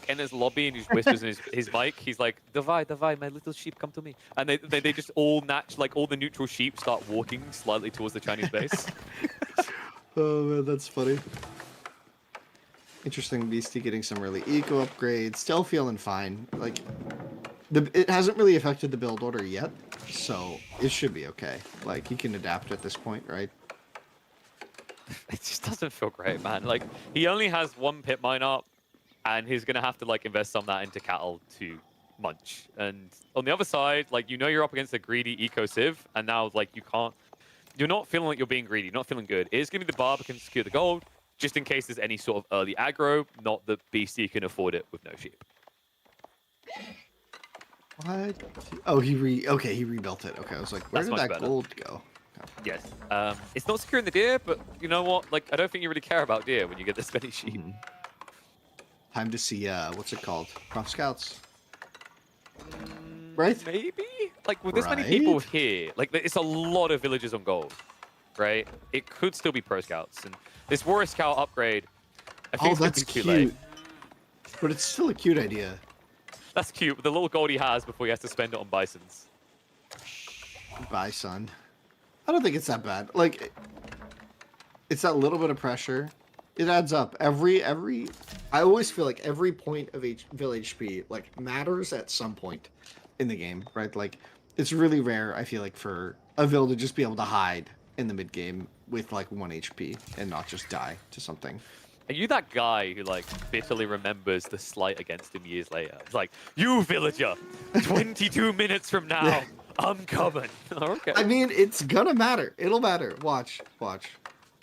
enters the lobby and he just whispers in his mic. He's like, Davai, my little sheep, come to me. And they just all all the neutral sheep start walking slightly towards the Chinese base. Oh man, that's funny. Interesting, Beastie getting some really eco upgrades. Still feeling fine. Like, it hasn't really affected the build order yet, so it should be okay. Like, he can adapt at this point, right? It just doesn't feel great, man. Like, he only has 1 pit mine up, and he's gonna have to like invest some of that into cattle to munch. And on the other side, like, you're up against a greedy eco civ, and now like you're not feeling like you're being greedy, you're not feeling good. It is gonna be the barb can secure the gold, just in case there's any sort of early aggro, not that BC can afford it with no sheep. What? Oh, he rebuilt it. Okay, I was like, where That's did much that better. gold go? Yes. It's not securing the deer, but you know what? Like, I don't think you really care about deer when you get this many sheep. Mhm. Time to see what's it called? Prop scouts. Right? Maybe? Like, with this many people here, like, it's a lot of villagers on gold, right? It could still be pro scouts. And this warrior scout upgrade, I think Oh, it's going that's to be too late. cute. But it's still a cute idea. That's cute, with the little gold he has before he has to spend it on bisons. Bye, son. I don't think it's that bad. Like, it's that little bit of pressure. It adds up. I always feel like every point of each village HP like matters at some point in the game, right? Like, it's really rare, I feel like, for a vill to just be able to hide in the mid game with like 1 HP and not just die to something. Are you that guy who, like, bitterly remembers the slight against him years later? It's like, you villager, 22 minutes from now, I'm coming. Okay. I mean, it's gonna matter. It'll matter. Watch.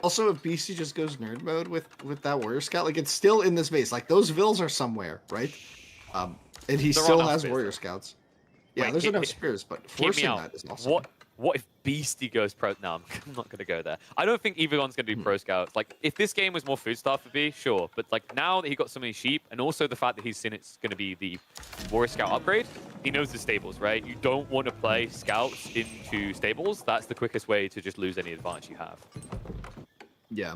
Also, if BC just goes nerd mode with that warrior scout, like it's still in this base. Like those vills are somewhere, right? And he There are still enough has spears, warrior though. scouts. Yeah, Wait, there's enough spears, but hear me forcing out. that is awesome. What if Beastie goes pro? No, I'm not going to go there. I don't think either one's going to do pro scouts. Like, if this game was more food stuff for B, sure. But, like, now that he got so many sheep, and also the fact that he's seen it's going to be the warrior scout upgrade, he knows the stables, right? You don't want to play scouts into stables. That's the quickest way to just lose any advantage you have. Yeah.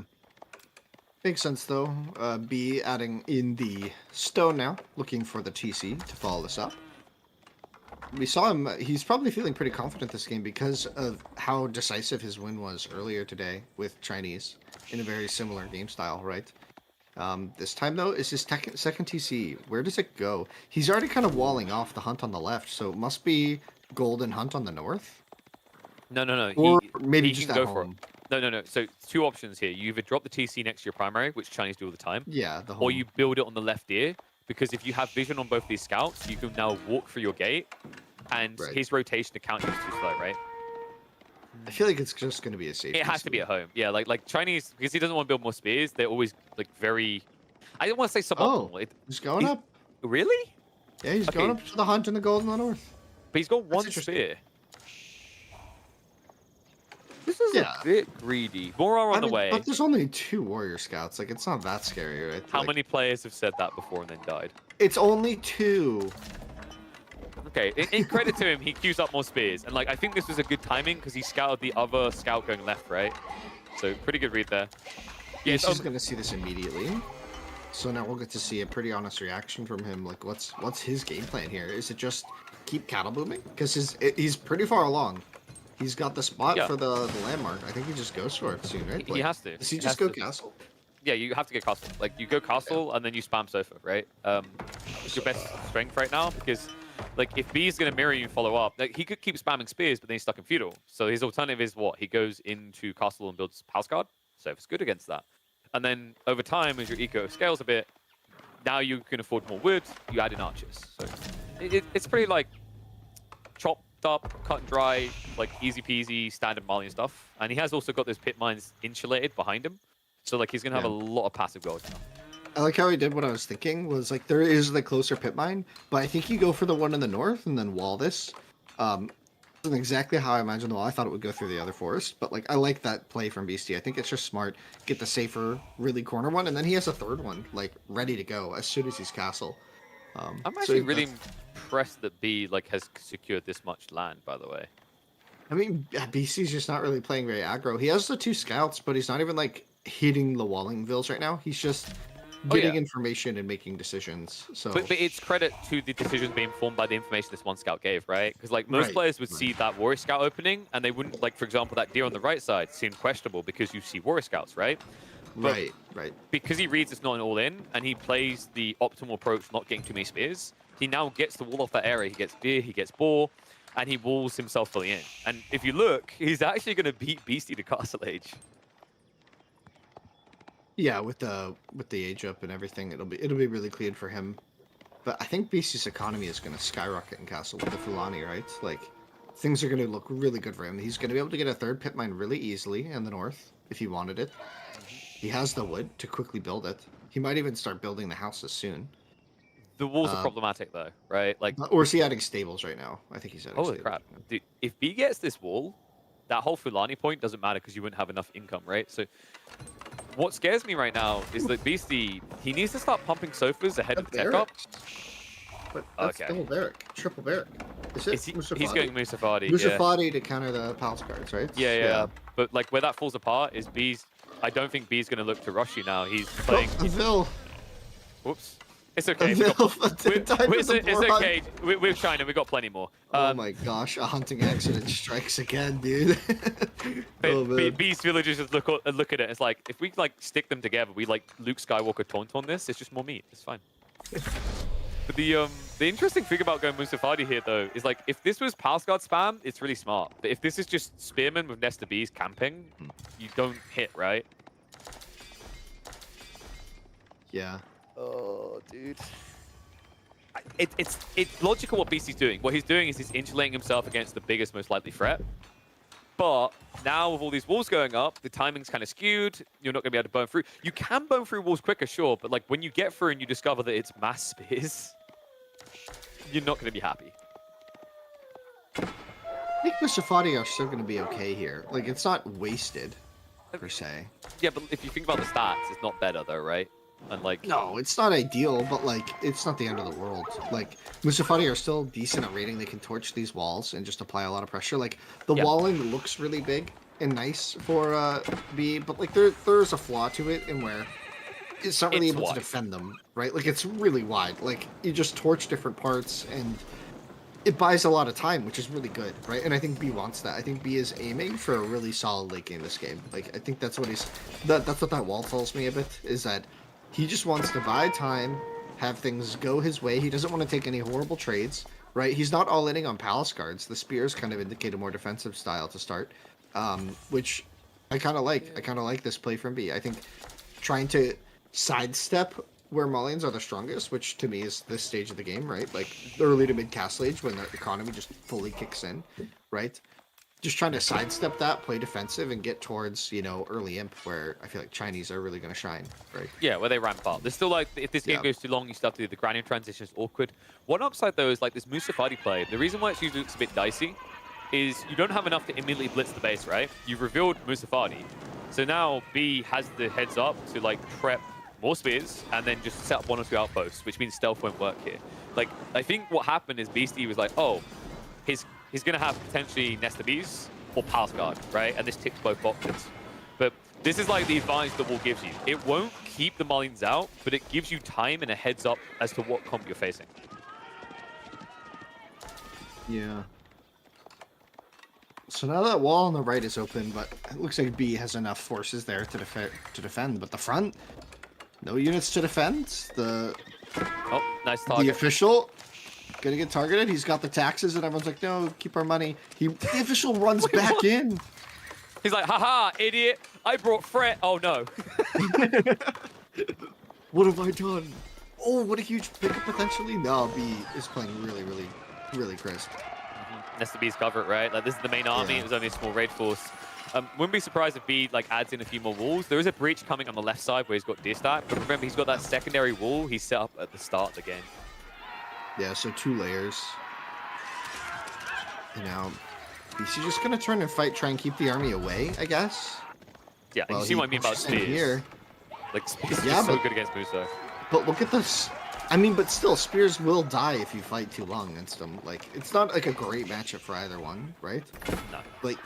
Makes sense, though. B adding in the stone now, looking for the TC to follow this up. We saw him, he's probably feeling pretty confident this game because of how decisive his win was earlier today with Chinese in a very similar game style, right? This time, though, is his second TC. Where does it go? He's already kind of walling off the hunt on the left, so it must be golden hunt on the north? No. Or maybe he just can at go for it. home. No. So, two options here. You either drop the TC next to your primary, which Chinese do all the time, Yeah, the home. or you build it on the left ear, because if you have vision on both these scouts, you can now walk through your gate, and Right. his rotation to counter is too slow, right? I feel like it's just going to be a safe. It has to be at home. Yeah, like Chinese, because he doesn't want to build more spears, they're always like very, I don't want to say suboptimal. Oh, he's going up. Really? Yeah, he's Okay. going up to the hunt in the gold in the north. But he's got one interesting. spear. This is Yeah. a bit greedy. More are on the way. But there's only 2 warrior scouts. Like, it's not that scary, right? How Like, many players have said that before and then died? It's only 2. Okay, in credit to him, he queues up more spears. And, like, I think this was a good timing because he scouted the other scout going left, right? So, pretty good read there. Yeah, He's just going to see this immediately. So now we'll get to see a pretty honest reaction from him. Like, what's his game plan here? Is it just keep cattle booming? Because he's pretty far along. He's got the spot Yeah. for the landmark. I think he just goes for it soon, right? he has to. Does he He just has go to. castle? Yeah, you have to get castle. Like, you go castle and then you spam sofa, right? It's your best strength right now because, like, if B is going to mirror you and follow up, like, he could keep spamming spears, but then he's stuck in feudal. So his alternative is what? He goes into castle and builds house guard. So it's good against that. And then over time, as your eco scales a bit, now you can afford more wood, you add in archers. So it's pretty, like, chopped up, cut and dry, like, easy peasy, standard Malian stuff. And he has also got those pit mines insulated behind him. So, like, he's going to have a lot of passive gold now. I like how he did what I was thinking, was like there is the closer pit mine, but I think you go for the one in the north and then wall this. Isn't exactly how I imagined the wall. I thought it would go through the other forest, but like I like that play from Beastie. I think it's just smart. Get the safer, really corner one, and then he has a third one, like ready to go as soon as he's castle. I'm so actually that's- really impressed that B, like, has secured this much land, by the way. I mean, BC's just not really playing very aggro. He has the 2 scouts, but he's not even like hitting the walling vills right now. He's just getting information and making decisions. So, But it's credit to the decisions being formed by the information this one scout gave, right? Because, like, most Right, players would right. see that warrior scout opening, and they wouldn't, like, for example, that deer on the right side seemed questionable because you see warrior scouts, right? But right. because he reads it's not an all-in, and he plays the optimal approach, not getting too many spears, he now gets the wall off that area. He gets deer, he gets boar, and he walls himself fully in. And if you look, he's actually going to beat Beastie to Castle Age. Yeah, with the age up and everything, it'll be really clean for him. But I think BC's economy is going to skyrocket in Castle with the Fulani, right? Like, things are going to look really good for him. He's going to be able to get a 3rd pit mine really easily in the north if he wanted it. He has the wood to quickly build it. He might even start building the houses soon. The walls are problematic though, right? Like, or is he adding stables right now? I think he's adding holy stables. crap. Dude, if B gets this wall, that whole Fulani point doesn't matter because you wouldn't have enough income, right? So what scares me right now is that Beastie, he needs to start pumping sofas ahead of the tech up. But that's double barrack, triple barrack. Is it He's going Musafadi. Musafadi to counter the palace cards, right? Yeah. But like where that falls apart is B's. I don't think B's going to look to rush you now. He's playing. Avil. Whoops. It's okay. It's okay. We're China. We've got plenty more. Oh my gosh, a hunting accident strikes again, dude. B's villagers just look at it. It's like, if we like stick them together, we like Luke Skywalker taunt on this. It's just more meat. It's fine. But the interesting thing about going Musafadi here, though, is like, if this was Palace Guard spam, it's really smart. But if this is just Spearman with Nesta Bees camping, you don't hit, right? Yeah. Oh, dude. It's logical what BC's doing. What he's doing is he's insulating himself against the biggest, most likely threat. But now with all these walls going up, the timing's kind of skewed. You're not going to be able to burn through. You can burn through walls quicker, sure, but like when you get through and you discover that it's mass spears, you're not going to be happy. I think Musafadi are still going to be okay here. Like, it's not wasted, per se. Yeah, but if you think about the stats, it's not better, though, right? And like, no, it's not ideal, but like, it's not the end of the world. Like, Musafadi are still decent at raiding. They can torch these walls and just apply a lot of pressure. Like, the walling looks really big and nice for B, but like, there's a flaw to it in where it's not really able to defend them, right? Like, it's really wide. Like, you just torch different parts and it buys a lot of time, which is really good, right? And I think B wants that. I think B is aiming for a really solid late game this game. Like, I think that's what that's what that wall tells me a bit, is that he just wants to buy time, have things go his way. He doesn't want to take any horrible trades, right? He's not all-inning on Palace Guards. The Spears kind of indicate a more defensive style to start, which I kind of like. I kind of like this play from B. I think trying to sidestep where Mullions are the strongest, which to me is this stage of the game, right? Like early to mid castle age when the economy just fully kicks in, right? Just trying to sidestep that, play defensive, and get towards, you know, early imp, where I feel like Chinese are really going to shine, right? Yeah, where they ramp up. There's still like, if this game goes too long, you still have to do the grinding transition. It's awkward. One upside, though, is like this Musafadi play. The reason why it usually looks a bit dicey is you don't have enough to immediately blitz the base, right? You've revealed Musafadi. So now B has the heads up to like prep more spears and then just set up 1 or 2 outposts, which means stealth won't work here. Like, I think what happened is Beastie was like, oh, he's going to have potentially Nesta Bees or Palace Guard, right? And this ticks both boxes. But this is like the advantage the wall gives you. It won't keep the Mullions out, but it gives you time and a heads up as to what comp you're facing. Yeah. So now that wall on the right is open, but it looks like B has enough forces there to defend. But the front, no units to defend. Oh, nice target. The official gonna get targeted. He's got the taxes, and everyone's like, "No, keep our money." The official runs back in. He's like, "Haha, idiot! I brought threat." Oh no. What have I done? Oh, what a huge pickup potentially. No, B is playing really, really, really crisp. Nesta B's cover it, right? Like, this is the main army. It was only a small raid force. Wouldn't be surprised if B like adds in a few more walls. There is a breach coming on the left side where he's got deer stack, but remember he's got that secondary wall he set up at the start of the game. Yeah, so 2 layers. You know, BC just gonna turn and fight, try and keep the army away, I guess. Yeah, well, you see what I mean about spears. Here. Like, spears are so good against Muso. But look at this. I mean, but still, spears will die if you fight too long against them. Like, it's not like a great matchup for either one, right? No. Like,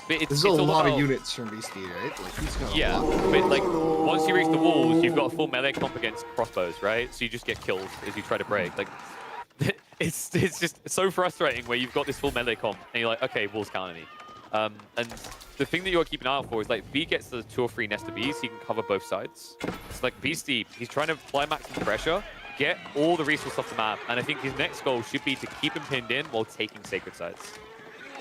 but there's a lot of units from BC, right? Like, he's got a lot. But like, once you reach the walls, you've got a full melee comp against crossbows, right? So you just get killed as you try to break. Like, it's just so frustrating where you've got this full melee comp and you're like, okay, walls counter me. And the thing that you got to keep an eye out for is like B gets the 2 or 3 Nesta Bs, he can cover both sides. It's like Beastie, he's trying to climax some pressure, get all the resources off the map, and I think his next goal should be to keep him pinned in while taking sacred sites.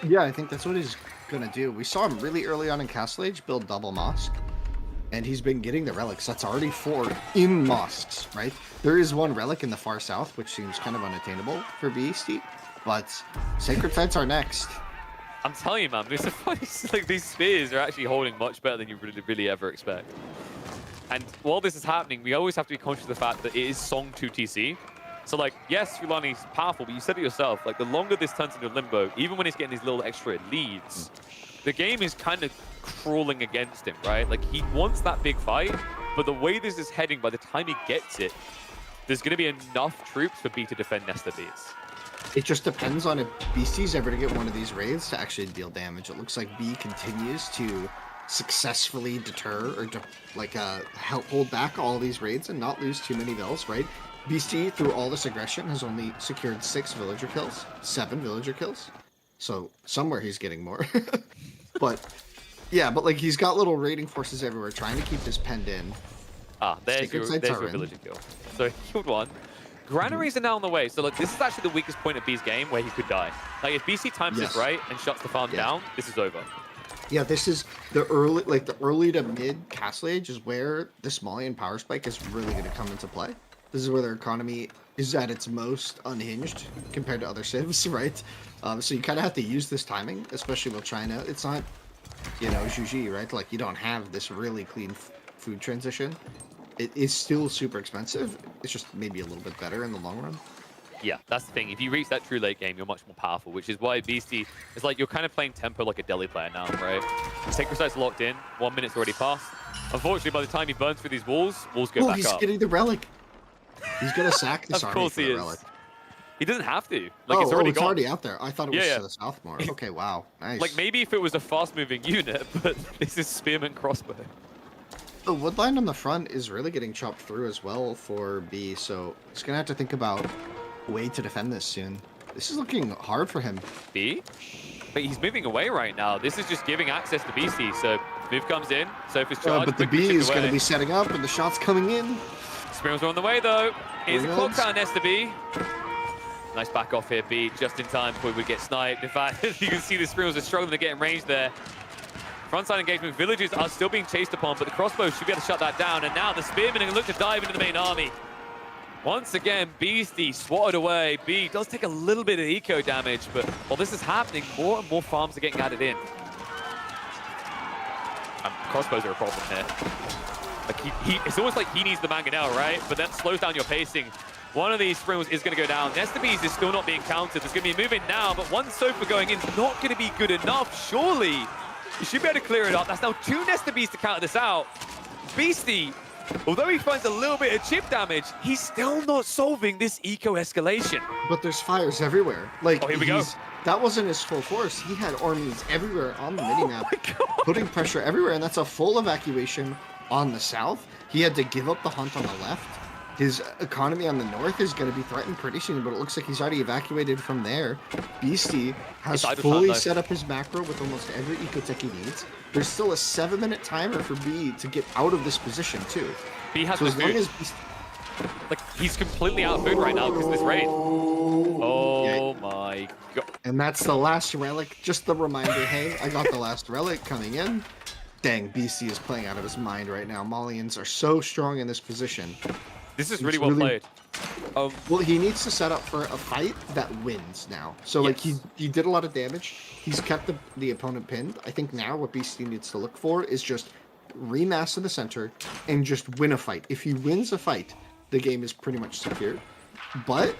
Yeah, I think that's what he's gonna do. We saw him really early on in Castle Age build double mosque, and he's been getting the relics. That's already 4 in mosques, right? There is 1 relic in the far south, which seems kind of unattainable for Beastie, but sacred sites are next. I'm telling you, man, like, these spears are actually holding much better than you really ever expect. And while this is happening, we always have to be conscious of the fact that it is Song 2 TC. So, like, yes, Fulani's powerful, but you said it yourself. Like, the longer this turns into limbo, even when he's getting these little extra leads, the game is kind of crawling against him, right? Like, he wants that big fight, but the way this is heading, by the time he gets it, there's going to be enough troops for B to defend Nesta Bs. It just depends on if Beastie's ever to get one of these raids to actually deal damage. It looks like B continues to successfully deter or hold back all these raids and not lose too many vills, right? Beastie, through all this aggression, has only secured 6 villager kills, 7 villager kills. So somewhere he's getting more. But yeah, but like he's got little raiding forces everywhere trying to keep this penned in. Ah, there's your villager kill. So he killed one. Granaries are now on the way. So like this is actually the weakest point of B's game where he could die. Like if BC times this right and shuts the farm down, this is over. Yeah, this is the early to mid Castle Age is where the Malian power spike is really going to come into play. This is where their economy is at its most unhinged compared to other civs, right? So you kind of have to use this timing, especially with China. It's not, you know, Juji, right? Like you don't have this really clean food transition. It is still super expensive. It's just maybe a little bit better in the long run. Yeah, that's the thing. If you reach that true late game, you're much more powerful, which is why Beastie is like, you're kind of playing tempo like a Delhi player now, right? Sacred Sight's locked in. 1 minute's already passed. Unfortunately, by the time he burns through these walls go back up. He's getting the relic. He's going to sack this army for the relic. He doesn't have to. Like, it's already out there. I thought it was to the south more. Okay, wow. Nice. Like, maybe if it was a fast-moving unit, but this is Spearman Crossbow. The wood line on the front is really getting chopped through as well for B, so he's going to have to think about a way to defend this soon. This is looking hard for him. B? But he's moving away right now. This is just giving access to BC, so move comes in, Sophie's charge. But the B is going to be setting up, and the shot's coming in. Spearmans are on the way, though. Here's a clock down Nesta B. Nice back off here, B, just in time before we get sniped. In fact, you can see the Spearmans are struggling to get in range there. Frontside engagement, villages are still being chased upon, but the crossbow should be able to shut that down. And now the Spearmen are going to look to dive into the main army. Once again, Beastie swatted away. B does take a little bit of eco damage, but while this is happening, more and more farms are getting added in. Crossbows are a problem here. Like it's almost like he needs the mangonel, right? But that slows down your pacing. One of these sprints is going to go down. Nesta Bees is still not being counted. There's going to be a move in now, but one Sofa going in is not going to be good enough, surely. You should be able to clear it up. That's now 2 Nesta Bees to counter this out. Beastie, although he finds a little bit of chip damage, he's still not solving this eco-escalation. But there's fires everywhere. Like, here we go. That wasn't his full force. He had armies everywhere on the minimap, putting pressure everywhere, and that's a full evacuation on the south. He had to give up the hunt on the left. His economy on the north is going to be threatened pretty soon, but it looks like he's already evacuated from there. Beastie has fully set up his macro with almost every ecotech he needs. There's still a 7-minute timer for B to get out of this position, too. B has so as long as like, he's completely out of food right now because of this raid. Oh my god. And that's the last relic. Just the reminder, hey, I got the last relic coming in. Dang, BC is playing out of his mind right now. Malians are so strong in this position. This is really well played. Well, he needs to set up for a fight that wins now. So, like, he did a lot of damage. He's kept the opponent pinned. I think now what BC needs to look for is just remass in the center and just win a fight. If he wins a fight, the game is pretty much secured. But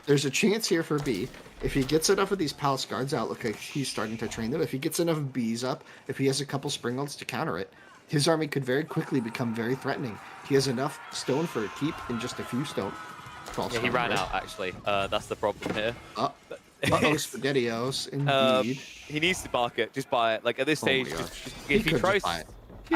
there's a chance here for B. If he gets enough of these palace guards out, look like he's starting to train them. If he gets enough bees up, if he has a couple springalds to counter it, his army could very quickly become very threatening. He has enough stone for a keep in just a few stone. Yeah, he ran out, actually. That's the problem here. Uh-oh, SpaghettiOs, indeed. He needs to bark it. Just buy it. Like, at this stage, if he tries... I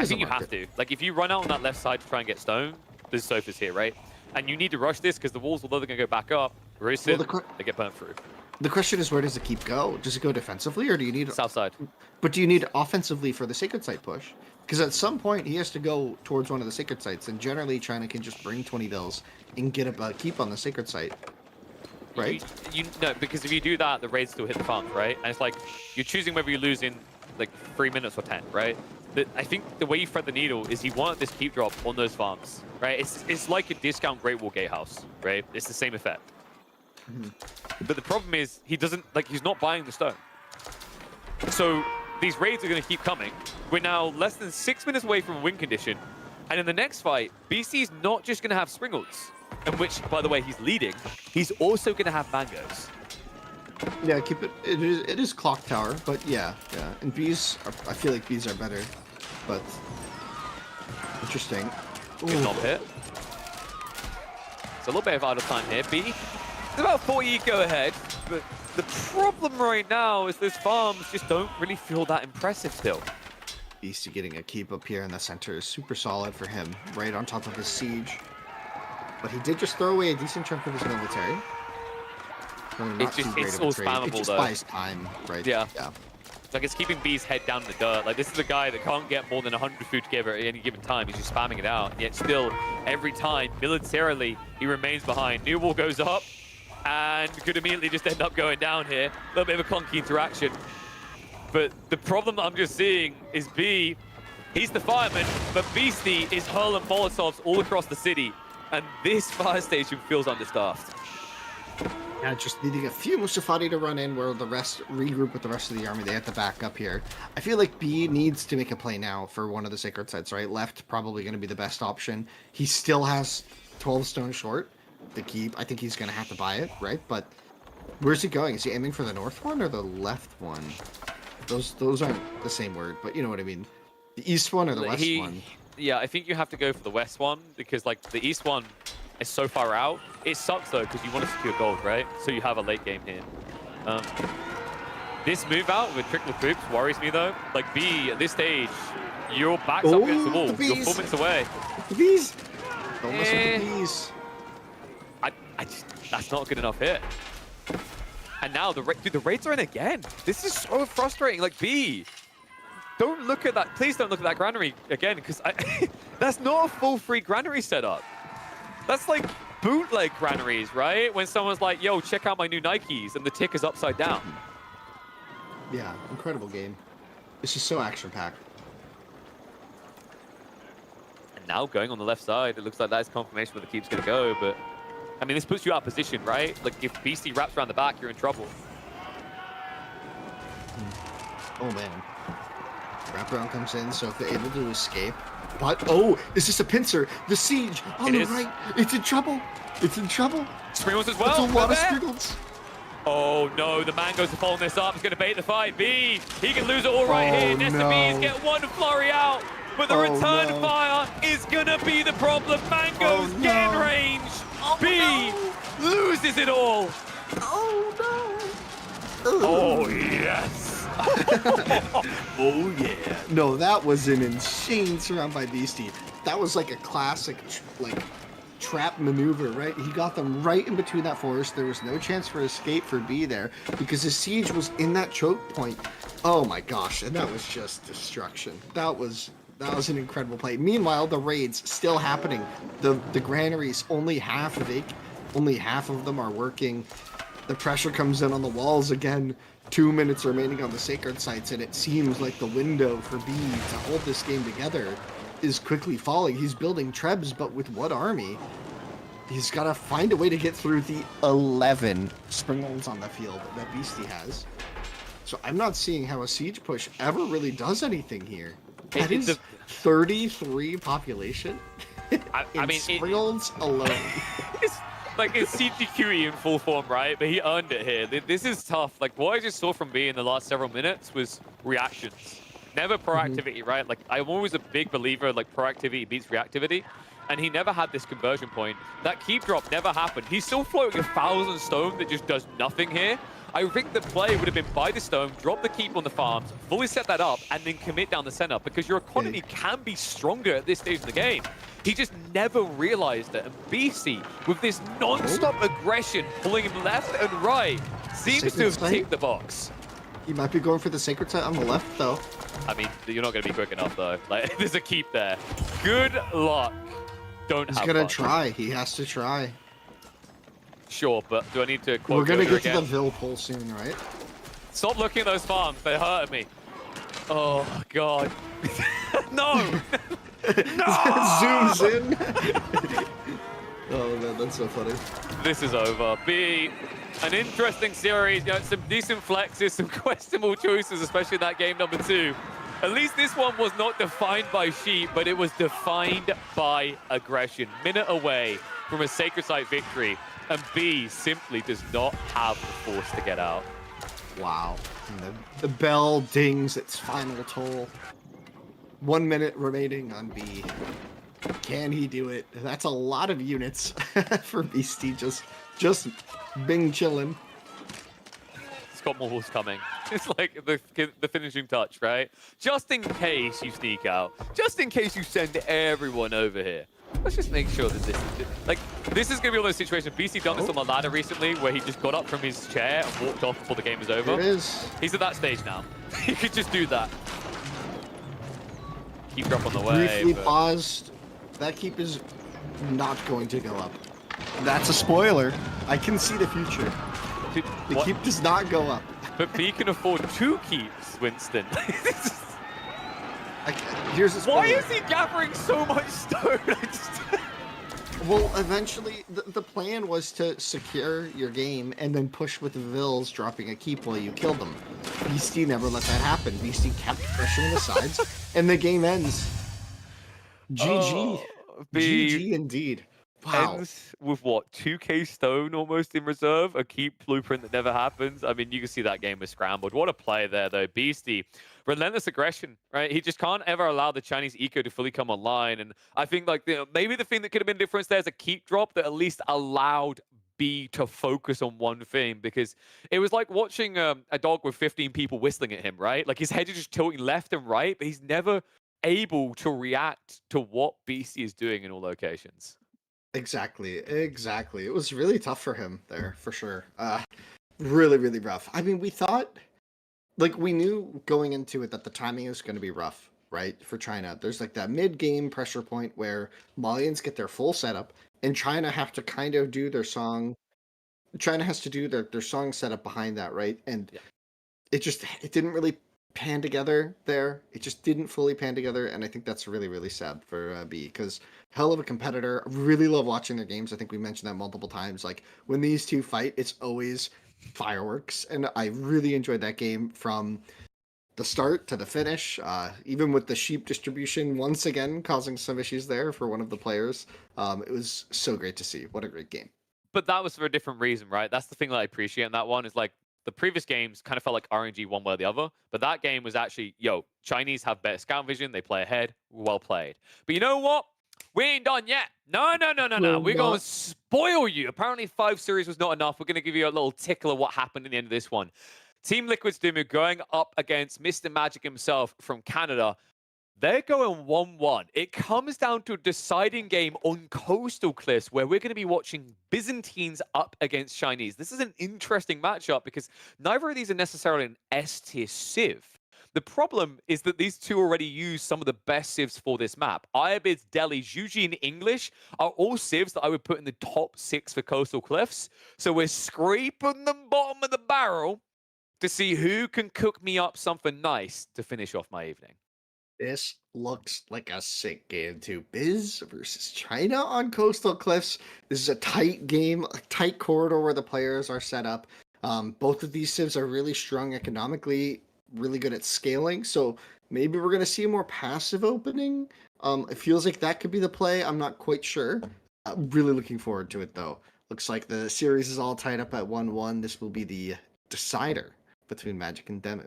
think you have to. Like, if you run out on that left side to try and get stone, there's sofas here, right? And you need to rush this because the walls, although they're going to go back up, very soon, they get burnt through. The question is, where does the keep go? Does it go defensively, or do you need... South side. But do you need offensively for the sacred site push? Because at some point, he has to go towards one of the sacred sites, and generally China can just bring 20 vills and get a keep on the sacred site. Right? No, because if you do that, the raids still hit the farm, right? And it's like, you're choosing whether you lose in, like, 3 minutes or 10, right? I think the way you thread the needle is he wanted this keep drop on those farms, right? It's like a discount Great Wall Gatehouse, right? It's the same effect. But the problem is, he doesn't, like, he's not buying the stone. So these raids are going to keep coming. We're now less than 6 minutes away from a win condition. And in the next fight, BC's not just going to have Springles, in which, by the way, he's leading. He's also going to have Mangoes. Yeah, keep it. It is Clock Tower, but yeah. And Bs, I feel like Bs are better, but interesting. Good knob hit. It's a little bit of idle time here. B, it's about 40 go ahead, but the problem right now is those farms just don't really feel that impressive still. Beastie getting a keep up here in the center is super solid for him, right on top of his siege. But he did just throw away a decent chunk of his military. It's all spammable, it just though. buys time, right? Yeah. Yeah. Like, it's keeping B's head down in the dirt. Like, this is a guy that can't get more than 100 food together at any given time. He's just spamming it out. And yet still, every time, militarily, he remains behind. New wall goes up, and could immediately just end up going down here. A little bit of a clunky interaction. But the problem that I'm just seeing is B, he's the fireman, but Beastie is hurling Molotovs all across the city. And this fire station feels understaffed. Yeah, just needing a few Mustafati to run in where the rest regroup with the rest of the army. They have to back up here. I feel like B needs to make a play now for one of the sacred sites, right? Left probably going to be the best option. He still has 12 stone short to keep. I think he's going to have to buy it, right? But where's he going? Is he aiming for the north one or the left one? Those aren't the same word, but you know what I mean. The east one or the west one? Yeah, I think you have to go for the west one because, like, the east one is so far out. It sucks, though, because you want to secure gold, right? So you have a late game here. This move out with Trickle Troops worries me, though. Like, B, at this stage, you're backed up against the wall. You're 4 minutes away. The bees! Don't mess with the bees. That's not a good enough hit. And now, the raids are in again. This is so frustrating. Like, B, don't look at that. Please don't look at that granary again, because that's not a full free granary setup. That's like bootleg granaries, right? When someone's like, yo, check out my new Nikes, and the tick is upside down. Yeah, incredible game. This is so action-packed. And now going on the left side, it looks like that is confirmation where the keep's going to go, but I mean, this puts you out of position, right? Like, if BC wraps around the back, you're in trouble. Oh, man. Wraparound comes in, so if they're able to escape. But, oh, is this a pincer? The siege on the right. It's in trouble. It's in trouble. Sprinkles as well. It's a lot of sprinkles. Oh, no. The Mangoes are following this up. He's going to bait the fight. B, he can lose it all right here. Nesta B's get one flurry out. But the return fire is going to be the problem. Mangoes get in range. B loses it all. Oh, no. Oh, yes. Oh, yeah. No, that was an insane surround by Beastie. That was like a classic, trap maneuver, right? He got them right in between that forest. There was no chance for escape for B there because his siege was in that choke point. Oh, my gosh. And that was just destruction. That was an incredible play. Meanwhile, the raids still happening. The granaries only half of them are working. The pressure comes in on the walls again. 2 minutes remaining on the sacred sites, and it seems like the window for B to hold this game together is quickly falling. He's building trebs, but with what army? He's got to find a way to get through the 11 Springles on the field that Beastie has. So I'm not seeing how a siege push ever really does anything here. That is 33 population. I mean, Springles alone. It's CTQE in full form, right? But he earned it here. This is tough. Like, what I just saw from B in the last several minutes was reactions. Never proactivity, right? Like, I'm always a big believer, like, proactivity beats reactivity. And he never had this conversion point. That keep drop never happened. He's still floating 1,000 stone that just does nothing here. I think the play would have been buy the stone, drop the keep on the farms, fully set that up, and then commit down the center, because your economy can be stronger at this stage of the game. He just never realized it. And BC, with this non-stop aggression, pulling him left and right, seems to have ticked the box. He might be going for the sacred site on the left, though. I mean, you're not going to be quick enough, though. Like, there's a keep there. Good luck. He's going to try. He has to try. Sure, but do I need to quote? We're going to get to the Vil pull soon, right? Stop looking at those farms. They hurted me. Oh, God. No! No! Zooms in. Oh, man, that's so funny. This is over. B, an interesting series. You know, some decent flexes, some questionable choices, especially that game number 2. At least this one was not defined by sheep, but it was defined by aggression. Minute away from a Sacred Site victory, and B simply does not have the force to get out. Wow. And the bell dings its final toll. 1 minute remaining on B. Can he do it? That's a lot of units for Beastie. Just Bing chillin'. Scott More's coming. It's like the finishing touch, right? Just in case you sneak out. Just in case you send everyone over here. Let's just make sure that this is going to be one of those situations. BC done this on the ladder recently where he just got up from his chair and walked off before the game was over. It is. He's at that stage now. He could just do that. Keep drop on the way. Briefly paused. That keep is not going to go up. That's a spoiler. I can see the future. The keep does not go up. But B can afford 2 keeps, Winston. Here's a spoiler. Why is he gathering so much stone? Well, eventually, the plan was to secure your game and then push with the Vills dropping a keep while you killed them. Beastie never let that happen. Beastie kept pressuring the sides, and the game ends. GG. GG indeed. Wow. Ends with what, 2k stone almost in reserve, a keep blueprint that never happens. I mean, you can see that game was scrambled. What a play there, though. Beastie, relentless aggression, right? He just can't ever allow the Chinese eco to fully come online. And I think, like, maybe the thing that could have been different there is a keep drop that at least allowed B to focus on one thing, because it was like watching a dog with 15 people whistling at him, right? Like his head is just tilting left and right, but he's never able to react to what Beastie is doing in all locations. Exactly. It was really tough for him there, for sure. Really, really rough. I mean, we thought, like, we knew going into it that the timing was going to be rough, right, for China. There's, like, that mid-game pressure point where Malians get their full setup, and China have to kind of do their song. China has to do their song setup behind that, right? And it didn't really pan together there. It just didn't fully pan together, and I think that's really, really sad for B, because hell of a competitor. I really love watching their games. I think we mentioned that multiple times. Like, when these two fight, it's always fireworks, and I really enjoyed that game from the start to the finish, even with the sheep distribution once again causing some issues there for one of the players. It was so great to see. What a great game. But that was for a different reason, right? That's the thing that I appreciate in that one, is like, the previous games kind of felt like RNG one way or the other, but that game was actually, Chinese have better scout vision, they play ahead, well played. But you know what? We ain't done yet. No. We're going to spoil you. Apparently 5 series was not enough. We're going to give you a little tickle of what happened in the end of this one. Team Liquid's Dumu going up against Mr. Magic himself from Canada. They're going 1-1. It comes down to a deciding game on Coastal Cliffs where we're going to be watching Byzantines up against Chinese. This is an interesting matchup because neither of these are necessarily an S-tier civ. The problem is that these two already use some of the best civs for this map. Iabid's, Delhi's, Yuji, and English are all civs that I would put in the top 6 for Coastal Cliffs. So we're scraping the bottom of the barrel to see who can cook me up something nice to finish off my evening. This looks like a sick game too. Biz versus China on Coastal Cliffs. This is a tight game, a tight corridor where the players are set up. Both of these civs are really strong economically, really good at scaling. So maybe we're going to see a more passive opening. It feels like that could be the play. I'm not quite sure. Really looking forward to it though. Looks like the series is all tied up at 1-1. This will be the decider between Magic and Demu.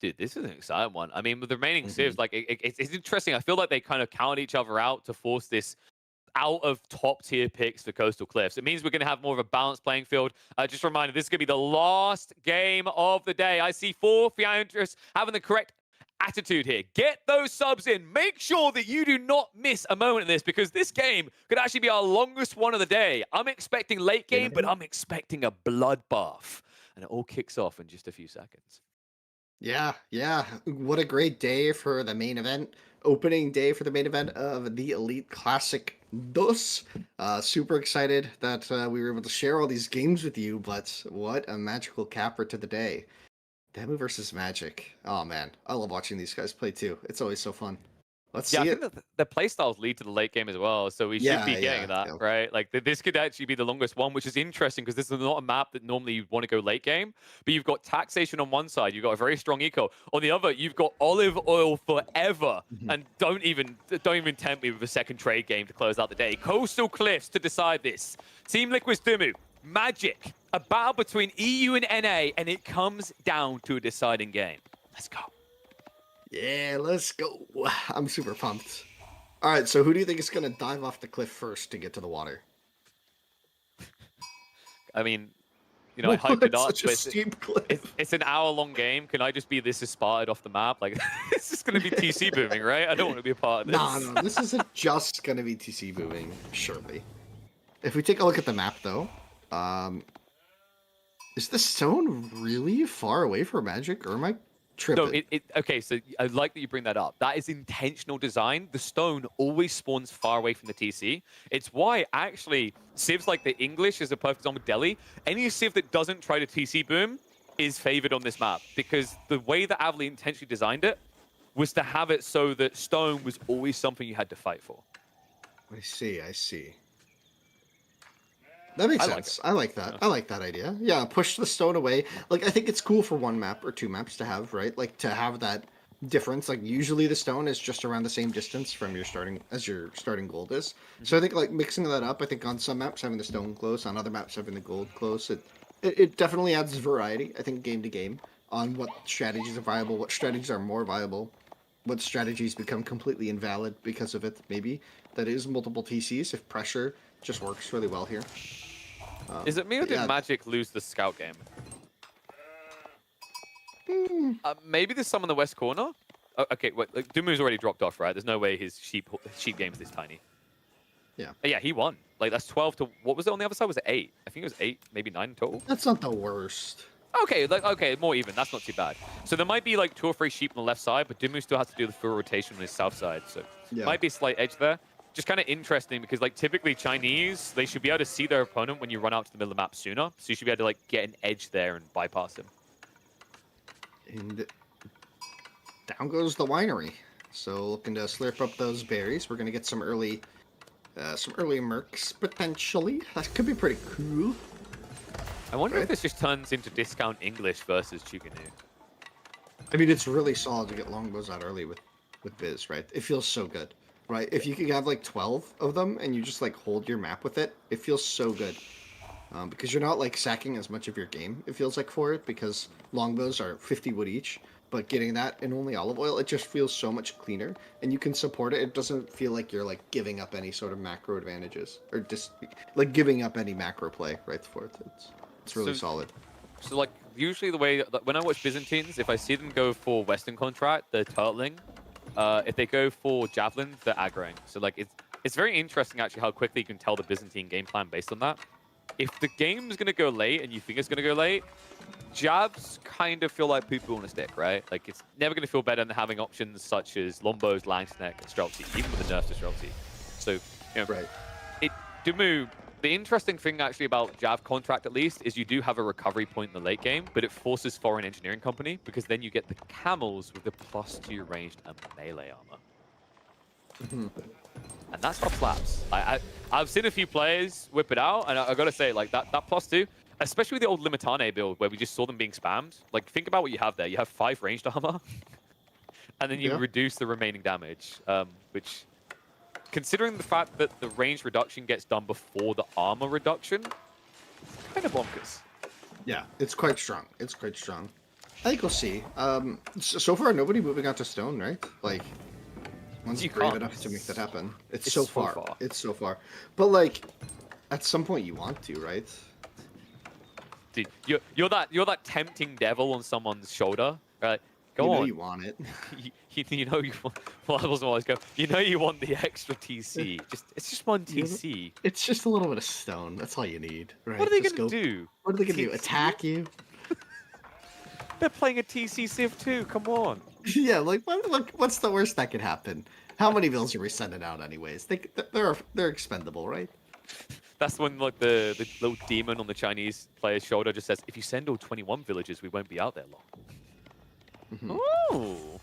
Dude, this is an exciting one. I mean, with the remaining civs, like it's interesting. I feel like they kind of count each other out to force this out of top tier picks for Coastal Cliffs. It means we're going to have more of a balanced playing field. Just a reminder, this is going to be the last game of the day. I see 4 Fiandras having the correct attitude here. Get those subs in. Make sure that you do not miss a moment in this, because this game could actually be our longest one of the day. I'm expecting late game, but I'm expecting a bloodbath. And it all kicks off in just a few seconds. Yeah. What a great day for the main event. Opening day for the main event of the Elite Classic DOS. Super excited that we were able to share all these games with you, but what a magical capper to the day. Demu versus Magic. Oh man, I love watching these guys play too. It's always so fun. Let's Yeah, I see think it. that the playstyles lead to the late game as well, so we should Yeah, be getting yeah, that, yeah. right? Like, this could actually be the longest one, which is interesting because this is not a map that normally you'd want to go late game, but you've got taxation on one side, you've got a very strong eco. On the other, you've got olive oil forever, Mhm. and don't even tempt me with a second trade game to close out the day. Coastal Cliffs to decide this. Team Liquid's Dumu, Magic, a battle between EU and NA, and it comes down to a deciding game. Let's go. Yeah, let's go. I'm super pumped. All right, so who do you think is going to dive off the cliff first to get to the water? I mean, I hyped it It's up, such a but steep cliff. it's an hour-long game. Can I just be this is spotted off the map? Like, it's just going to be TC booming, right? I don't want to be a part of this. No, this isn't just going to be TC booming, surely. If we take a look at the map, though, is the stone really far away from Magic, or am I tripping? No, okay, so I like that you bring that up. That is intentional design. The stone always spawns far away from the TC. It's why, actually, civs like the English is a perfect example with Delhi. Any civ that doesn't try to TC boom is favored on this map because the way that Avli intentionally designed it was to have it so that stone was always something you had to fight for. I see. That makes sense. I like that. I like that idea. Yeah, push the stone away. Like, I think it's cool for one map or two maps to have, right? Like, to have that difference. Like, usually the stone is just around the same distance from your starting gold is. So I think, like, mixing that up, I think on some maps having the stone close, on other maps having the gold close, it definitely adds variety, I think, game to game on what strategies are viable, what strategies are more viable, what strategies become completely invalid because of it, maybe. That is multiple TCs if pressure just works really well here. Is it me or did Magic lose the scout game? Maybe there's some in the west corner. Oh, okay, wait, like, Dumu's already dropped off, right? There's no way his sheep game's this tiny. Yeah. Yeah, he won. Like, that's 12 to... What was it on the other side? Was it 8? I think it was 8, maybe 9 total. That's not the worst. Okay, okay, more even. That's not too bad. So there might be like 2 or 3 sheep on the left side, but Dumu still has to do the full rotation on his south side. So might be a slight edge there. Just kind of interesting because like typically Chinese, they should be able to see their opponent when you run out to the middle of the map sooner. So you should be able to like get an edge there and bypass him. And down goes the winery. So looking to slurp up those berries. We're gonna get some early mercs potentially. That could be pretty cool. I wonder if this just turns into discount English versus Chuganu. I mean, it's really solid to get longbows out early with Biz, right? It feels so good, right? If you could have like 12 of them and you just like hold your map with it, it feels so good. Because you're not like sacking as much of your game, it feels like, for it, because longbows are 50 wood each, but getting that in only olive oil, it just feels so much cleaner, and you can support it. It doesn't feel like you're like giving up any sort of macro advantages, or just like giving up any macro play, right, for it. It's really solid. So like usually the way when I watch Byzantines, if I see them go for Western contract, they're turtling. If they go for javelin, they're aggroing. So like it's very interesting actually how quickly you can tell the Byzantine game plan based on that. If the game's gonna go late and you think it's gonna go late, jabs kind of feel like people on a stick, right? Like it's never gonna feel better than having options such as Lombos, Langsneck, and Streltsy, even with a nerf to Streltsy. So Dumu. The interesting thing, actually, about Jav contract, at least, is you do have a recovery point in the late game, but it forces foreign engineering company, because then you get the camels with the +2 ranged and melee armor. And that's what slaps. I've seen a few players whip it out, and I gotta say, like, that +2, especially with the old Limitane build, where we just saw them being spammed. Like, think about what you have there. You have 5 ranged armor, and then you reduce the remaining damage, which... Considering the fact that the range reduction gets done before the armor reduction, kind of bonkers. Yeah, it's quite strong. It's quite strong. I think we'll see. So far, nobody moving out to stone, right? Like, one's brave enough to make that happen. It's so far. It's so far. But like, at some point, you want to, right? Dude, you're that tempting devil on someone's shoulder, right? Go on. You want it. you know you want. Well, I wasn't always go. You know you want the extra TC. It's just one TC. It's just a little bit of stone. That's all you need, right? What are they gonna do? What are they gonna do? Attack you? They're playing a TC Civ too. Come on. Yeah, like what's the worst that could happen? How many bills are we sending out anyways? They're expendable, right? That's when like the little demon on the Chinese player's shoulder just says, "If you send all 21 villages, we won't be out there long." Oh.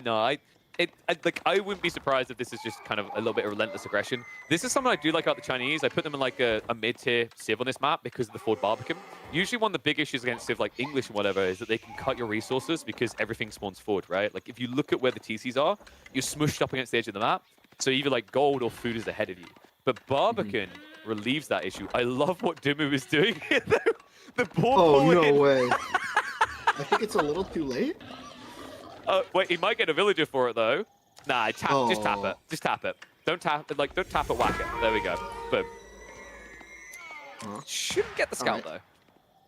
No, I wouldn't be surprised if this is just kind of a little bit of relentless aggression. This is something I do like about the Chinese. I put them in like a mid-tier Civ on this map because of the Ford Barbican. Usually one of the big issues against Civ like English and whatever is that they can cut your resources because everything spawns forward, right? Like if you look at where the TCs are, you're smushed up against the edge of the map. So either like gold or food is ahead of you. But Barbican relieves that issue. I love what Dimmu is doing here though. The ball Oh, no in. way. I think it's a little too late. Wait, he might get a villager for it though. Nah, just tap it. Just tap it. Don't tap it. Like, don't tap it, whack it. There we go. Boom. Huh. Shouldn't get the scout though.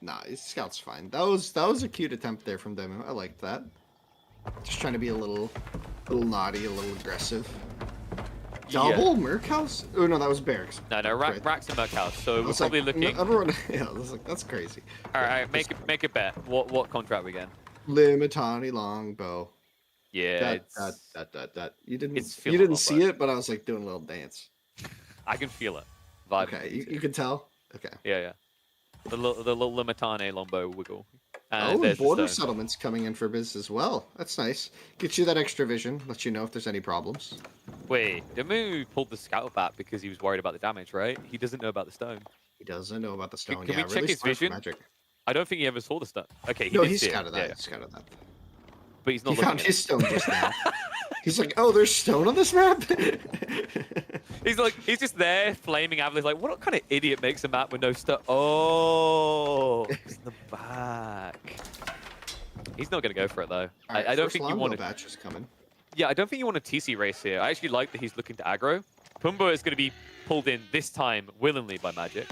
Nah, his scout's fine. That was a cute attempt there from Demo. I liked that. Just trying to be a little naughty, a little aggressive. Double Merc House? Oh no, that was barracks. No, Racks and Merc House. So we're probably looking. Everyone, yeah, I was like, that's crazy. All right, make a bet. What contract we get? Limitani longbow. Yeah, that. You didn't see it, but I was like doing a little dance. I can feel it. Vibe. Okay, you can tell. Okay. Yeah. The little Limitane longbow wiggle. And And border the stone. settlements coming in for biz as well. That's nice. Gets you that extra vision. Lets you know if there's any problems. Wait, Dimmu pulled the scout back because he was worried about the damage, right? He doesn't know about the stone. He doesn't know about the stone. Can we check really his smart for vision? Magic. I don't think he ever saw the stone. Okay, No, did he see scouted it. that. Yeah. He scouted that. But he's not He looking found at his it. stone just now. He's like, oh, there's stone on this map? He's just there, flaming Avalanche. Like, what kind of idiot makes a map with no stone? Oh, it's in the back. He's not gonna go for it though. Right, I don't first think you longbow want to. batch is coming. Yeah, I don't think you want a TC race here. I actually like that he's looking to aggro. Pumba is gonna be pulled in this time willingly by Magic.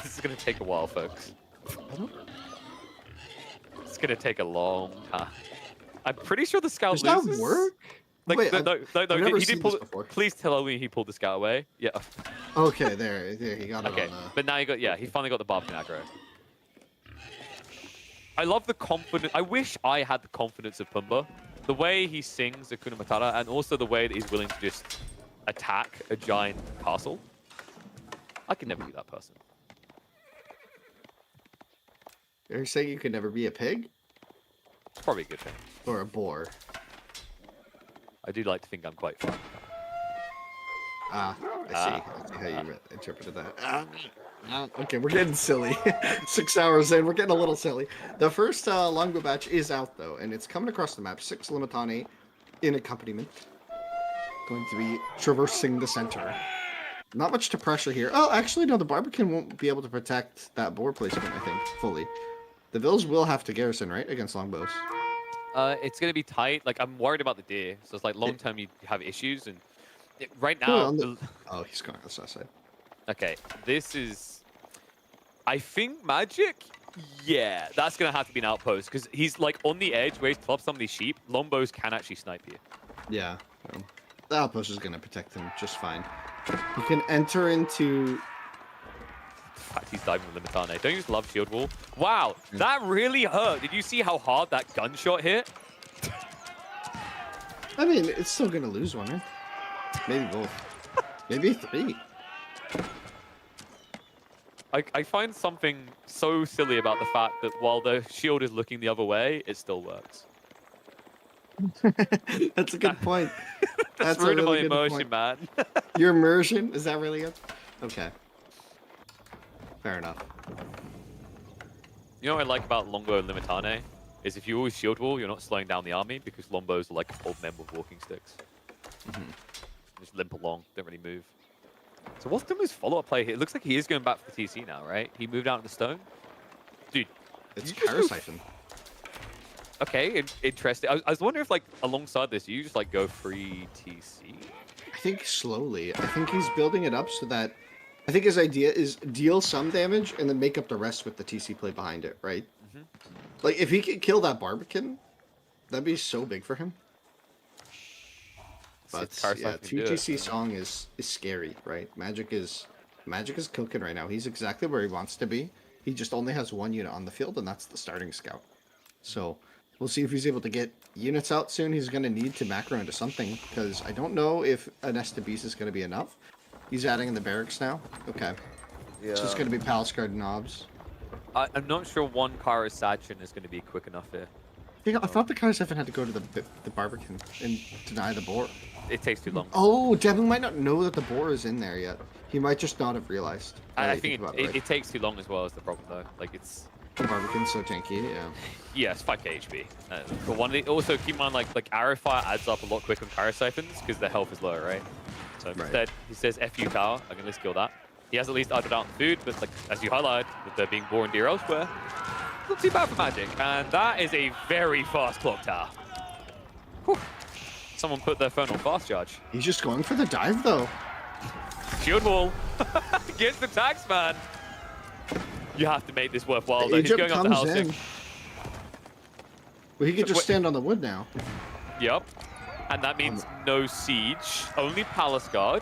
This is gonna take a while, folks. It's gonna take a long time. I'm pretty sure the scout Does that loses. work? Like, Wait, no, I've never he seen did pull. this before. Please tell me he pulled the scout away. Yeah. Okay, there, he got it Okay, on but now he finally got the Barbican aggro. I love the confidence. I wish I had the confidence of Pumba. The way he sings Hakuna Matata, and also the way that he's willing to just attack a giant castle. I could never be that person. You're saying you could never be a pig? It's probably a good thing. Or a boar? I do like to think I'm quite fun. I see how you interpreted that. Okay, we're getting silly. 6 hours in, we're getting a little silly. The first longbow batch is out, though, and it's coming across the map. 6 Limitani in accompaniment. Going to be traversing the center. Not much to pressure here. Oh, actually, no, the Barbican won't be able to protect that board placement, I think, fully. The Vills will have to garrison, right, against longbows. It's going to be tight. Like, I'm worried about the deer. So it's like long term you have issues. And right Oh, now... oh, he's going on the south side. Okay, this is... I think Magic? Yeah, that's going to have to be an outpost. Because he's like on the edge where he's clubbed some of these sheep. Longbows can actually snipe you. Yeah. The outpost is going to protect him just fine. You can enter into... The fact he's diving with Limitane. Don't you just love shield wall? Wow, that really hurt. Did you see how hard that gunshot hit? I mean, it's still going to lose one, right? Maybe both. Maybe 3. I find something so silly about the fact that while the shield is looking the other way, it still works. That's a good point. That's a ruining really my good immersion, point. man. Your immersion? Is that really good? Okay. Fair enough. You know what I like about Longbow and Limitane? Is if you always shield wall, you're not slowing down the army because Longbows are like old men with walking sticks. Just limp along, don't really move. So what's Dimmu's follow-up play here? It looks like he is going back for the TC now, right? He moved out in the stone. Dude, It's you just go Parasiphon. Okay, interesting. I was wondering if, like, alongside this, you just, like, go free TC? I think slowly. I think he's building it up so that... I think his idea is deal some damage and then make up the rest with the TC play behind it, right? Like, if he could kill that Barbican, that'd be so big for him. But, yeah, 2 TC song is scary, right? Magic is cooking right now. He's exactly where he wants to be. He just only has 1 unit on the field, and that's the starting scout. So... we'll see if he's able to get units out soon. He's going to need to macro into something, because I don't know if an Estabise is going to be enough. He's adding in the barracks now. Okay. Yeah. It's just going to be Palace Guard knobs. I'm not sure one Kara Sachin is going to be quick enough here. Yeah, I thought the Kaiser had to go to the Barbican and deny the boar. It takes too long. Oh, Devin might not know that the boar is in there yet. He might just not have realized. I think it takes too long as well as the problem though. Like it's The Barbican's so tanky, yeah. yeah, it's 5k HP. For one, also keep in mind like arrow fire adds up a lot quicker on Kyro Siphons because their health is lower, right? So instead he says F you tower, I can at least kill that. He has at least added out food, but like as you highlight, with there being boar and deer elsewhere, not too bad for Magic. And that is a very fast clock tower. Whew. Someone put their phone on fast charge. He's just going for the dive though. Shield wall gets the tax man. You have to make this worthwhile. Though. He's going up to housing. Well, he could just stand on the wood now. Yep. And that means no siege, only Palace Guard,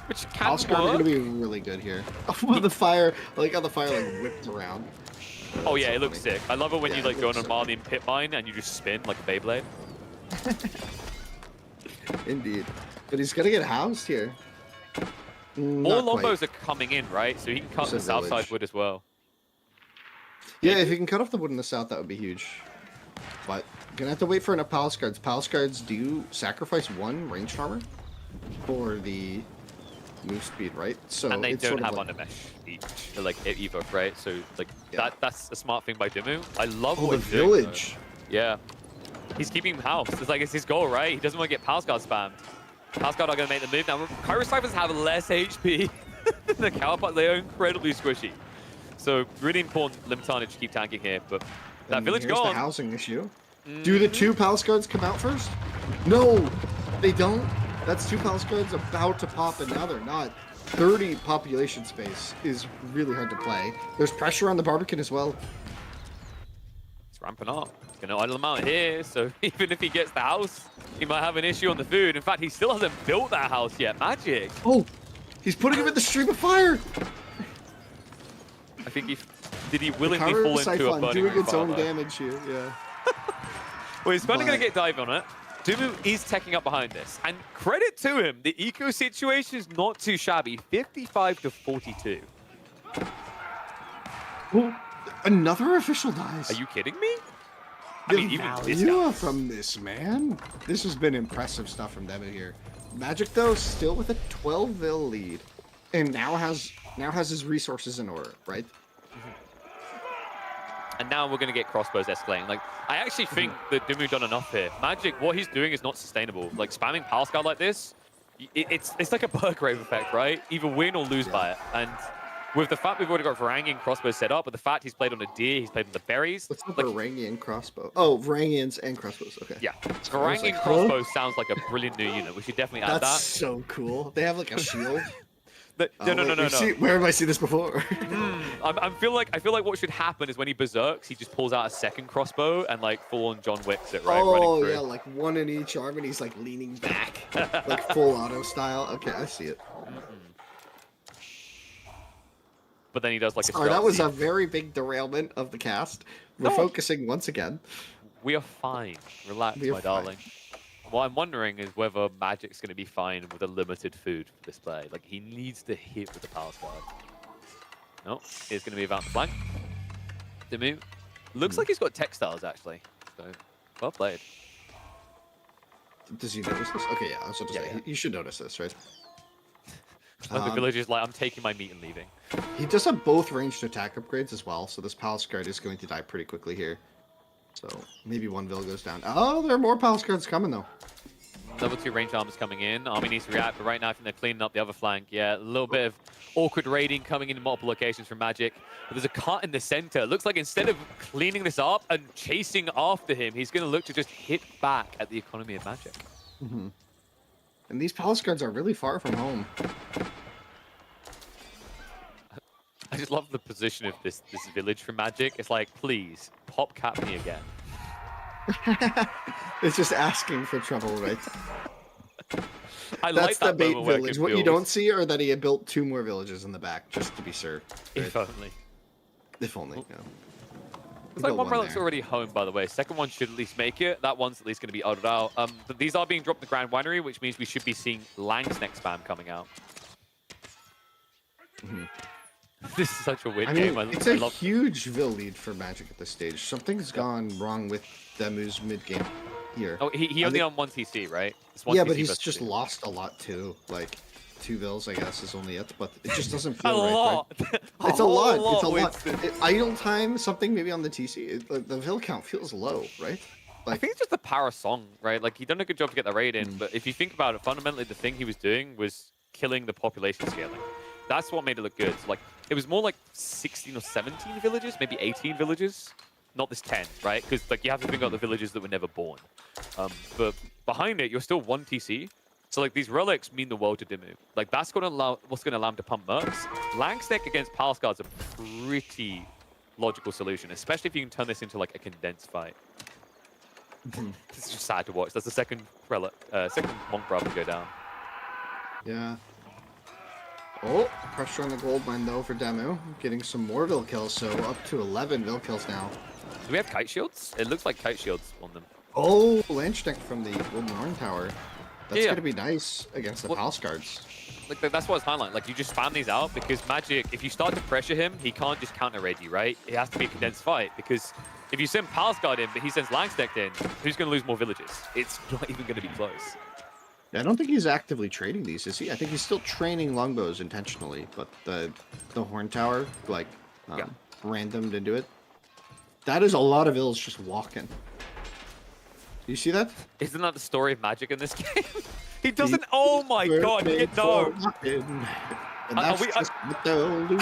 which can Palace Guard are work. going to be really good here. Oh, the fire! I like how the fire like whipped around. Oh yeah, it looks funny. sick. I love it when Yeah, you like it go on looks a Marley and pit mine and you just spin like a Beyblade. Indeed. But he's going to get housed here. More Not quite. Lombos are coming in, right? So he can cut It's the a south side village. wood as well. Yeah, if he can cut off the wood in the south, that would be huge. But gonna have to wait for enough Palace Guards. Palace Guards do sacrifice one ranged armor for the move speed, right? So And they it's don't sort of have like, under mesh each, like evoke, right? So like Yeah. that's a smart thing by Dimu. I love oh, what the he's doing, though. village. Yeah. He's keeping him house. It's like it's his goal, right? He doesn't want to get Palace Guard spammed. Palace Guard are going to make the move. Now, Kyro Ciphers have less HP than the Counterpart. They are incredibly squishy. So, really important Limitarnage to keep tanking here. But that And village here's gone. the housing issue. Do the two Palace Guards come out first? No, they don't. That's two Palace Guards about to pop, and now they're not. 30 population space is really hard to play. There's pressure on the Barbican as well. It's ramping up. He's going to idle him out here. So, even if he gets the house, he might have an issue on the food. In fact, he still hasn't built that house yet. Magic. Oh, he's putting him in the stream of fire. I think did he willingly Kyro fall into a Siphon burning doing room its fire, own though? damage here, yeah. Well, he's finally going But- to get dive on it. Dumu is teching up behind this. And credit to him, the eco situation is not too shabby. 55 to 42. Oh, another official dies. Are you kidding me? I The mean, even this value guy. from this man. This has been impressive stuff from Devin here. Magic though, still with a 12 vil lead, and now has his resources in order, right? And now we're going to get crossbows escalating. Like, I actually think that Dumu done enough here. Magic, what he's doing is not sustainable. Like, spamming Palace Guard like this, it's like a Burgrave effect, right? Either win or lose by it. And with the fact we've already got Varangian crossbows set up, with the fact he's played on a deer, he's played on the berries. What's the like, Varangian crossbow? Oh, Varangians and crossbows. Okay. yeah, I was Varangian like, huh? crossbow sounds like a brilliant new unit. We should definitely add That's that. so cool. They have like a shield. No. Where have I seen this before? I feel like what should happen is when he berserks, he just pulls out a second crossbow and like full on John Wicks it, right? running Oh through. yeah, like one in each arm, and he's like leaning back, like full auto style. Okay, I see it. But then he does like a Sorry, that was a stealth very big derailment of the cast. We're No. focusing once again. We are fine. Relax, We are my fine. darling. What I'm wondering is whether Magic's going to be fine with a limited food for this play. Like, he needs to hit with the Palace Guard. No, it's going to be about the flank. Dimu. Looks like he's got textiles, actually. So, well played. Does he notice this? Okay, yeah, I was about to Yeah, say, yeah. you should notice this, right? Like the villager's like, I'm taking my meat and leaving. He does have both ranged attack upgrades as well, so this Palace Guard is going to die pretty quickly here. So, maybe one Vil goes down. Oh, there are more Palace Guards coming, though. Level 2 range armors coming in. Army needs to react, but right now I think they're cleaning up the other flank. Yeah, a little bit of awkward raiding coming in multiple locations from Magic. But there's a cut in the center. It looks like instead of cleaning this up and chasing after him, he's going to look to just hit back at the economy of Magic. Mm-hmm. And these Palace Guards are really far from home. I just love the position of this village from Magic. It's like, please, pop cap me again. It's just asking for trouble, right? I like That's the that bait moment where it village. can What you build. don't see are that he had built 2 more villages in the back, just to be sure. Right? If only. If only, yeah. It's like one relic's there. already home, by the way. Second one should at least make it. That one's at least going to be audited out. But these are being dropped in the Grand Winery, which means we should be seeing Lang's next spam coming out. This is such a win I mean, game. it's I a love huge Vil lead for Magic at this stage. Something's gone wrong with Demu's mid game here. Oh, he I only think- on one TC, right? It's one Yeah, TC but he's versus just two. lost a lot too. Like 2 Vils, I guess, is only it, but it just doesn't A feel right. lot. It's a lot. It's a lot. Winston. Idle time, something maybe on the TC. The Vil count feels low, right? I think it's just the power song, right? Like, he done a good job to get the raid in, but if you think about it, fundamentally, the thing he was doing was killing the population scaling. That's what made it look good. So, like, it was more like 16 or 17 villages, maybe 18 villages, not this 10, right? Because, like, you have to think about the villages that were never born. But behind it, you're still 1 TC. So, like, these relics mean the world to Dimmu. Like, that's going to allow what's going to allow him to pump mercs. Langsneck against Palace Guard's a pretty logical solution, especially if you can turn this into, like, a condensed fight. This is just sad to watch. That's the second Monk Bravo to go down. Yeah. Oh, pressure on the gold mine though for Demu. Getting some more Vil kills, so up to 11 Vil kills now. Do we have kite shields? It looks like kite shields on them. Oh, Lanchneck from the Golden Horn Tower. That's Yeah. gonna be nice against the Palace Guards. Like, that's what it's highlighting. Like, you just spam these out because Magic, if you start to pressure him, he can't just counter raid you, right? It has to be a condensed fight because if you send Palace Guard in, but he sends Langsneck in, who's going to lose more villages? It's not even going to be close. Yeah, I don't think he's actively trading these, is he? I think he's still training longbows intentionally, but the Horn Tower, like, randomed into it. That is a lot of Vils just walking. You see that? Isn't that the story of Magic in this game? He doesn't. Oh my god! No. And that's just what they'll do.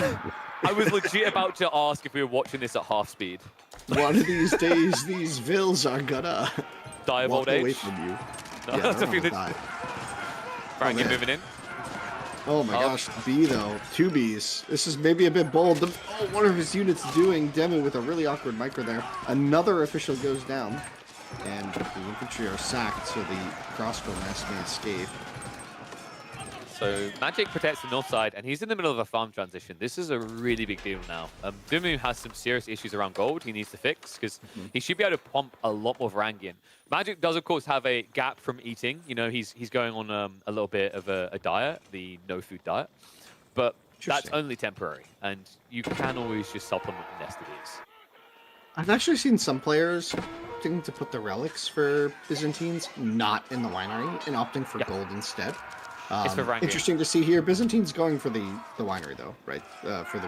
I was legit about to ask if we were watching this at half speed. One of these days, these Vils are gonna Die of walk old away age. from you. No, Yeah, that's they're a feeling. gonna die. Frank, you're man. moving in. Oh my gosh, B though. 2 Bs. This is maybe a bit bold. One of his units doing Demu with a really awkward micro there. Another official goes down. And the infantry are sacked, so the crossbow mass may escape. So Magic protects the north side, and he's in the middle of a farm transition. This is a really big deal now. Dimmu has some serious issues around gold he needs to fix, because he should be able to pump a lot more Varangian. Magic does, of course, have a gap from eating. You know, he's going on a little bit of a diet, the no-food diet. But that's only temporary, and you can always just supplement with Nest of these. I've actually seen some players opting to put the relics for Byzantines not in the winery and opting for gold instead. It's for Varangian. Interesting to see here. Byzantine's going for the winery though, right? For the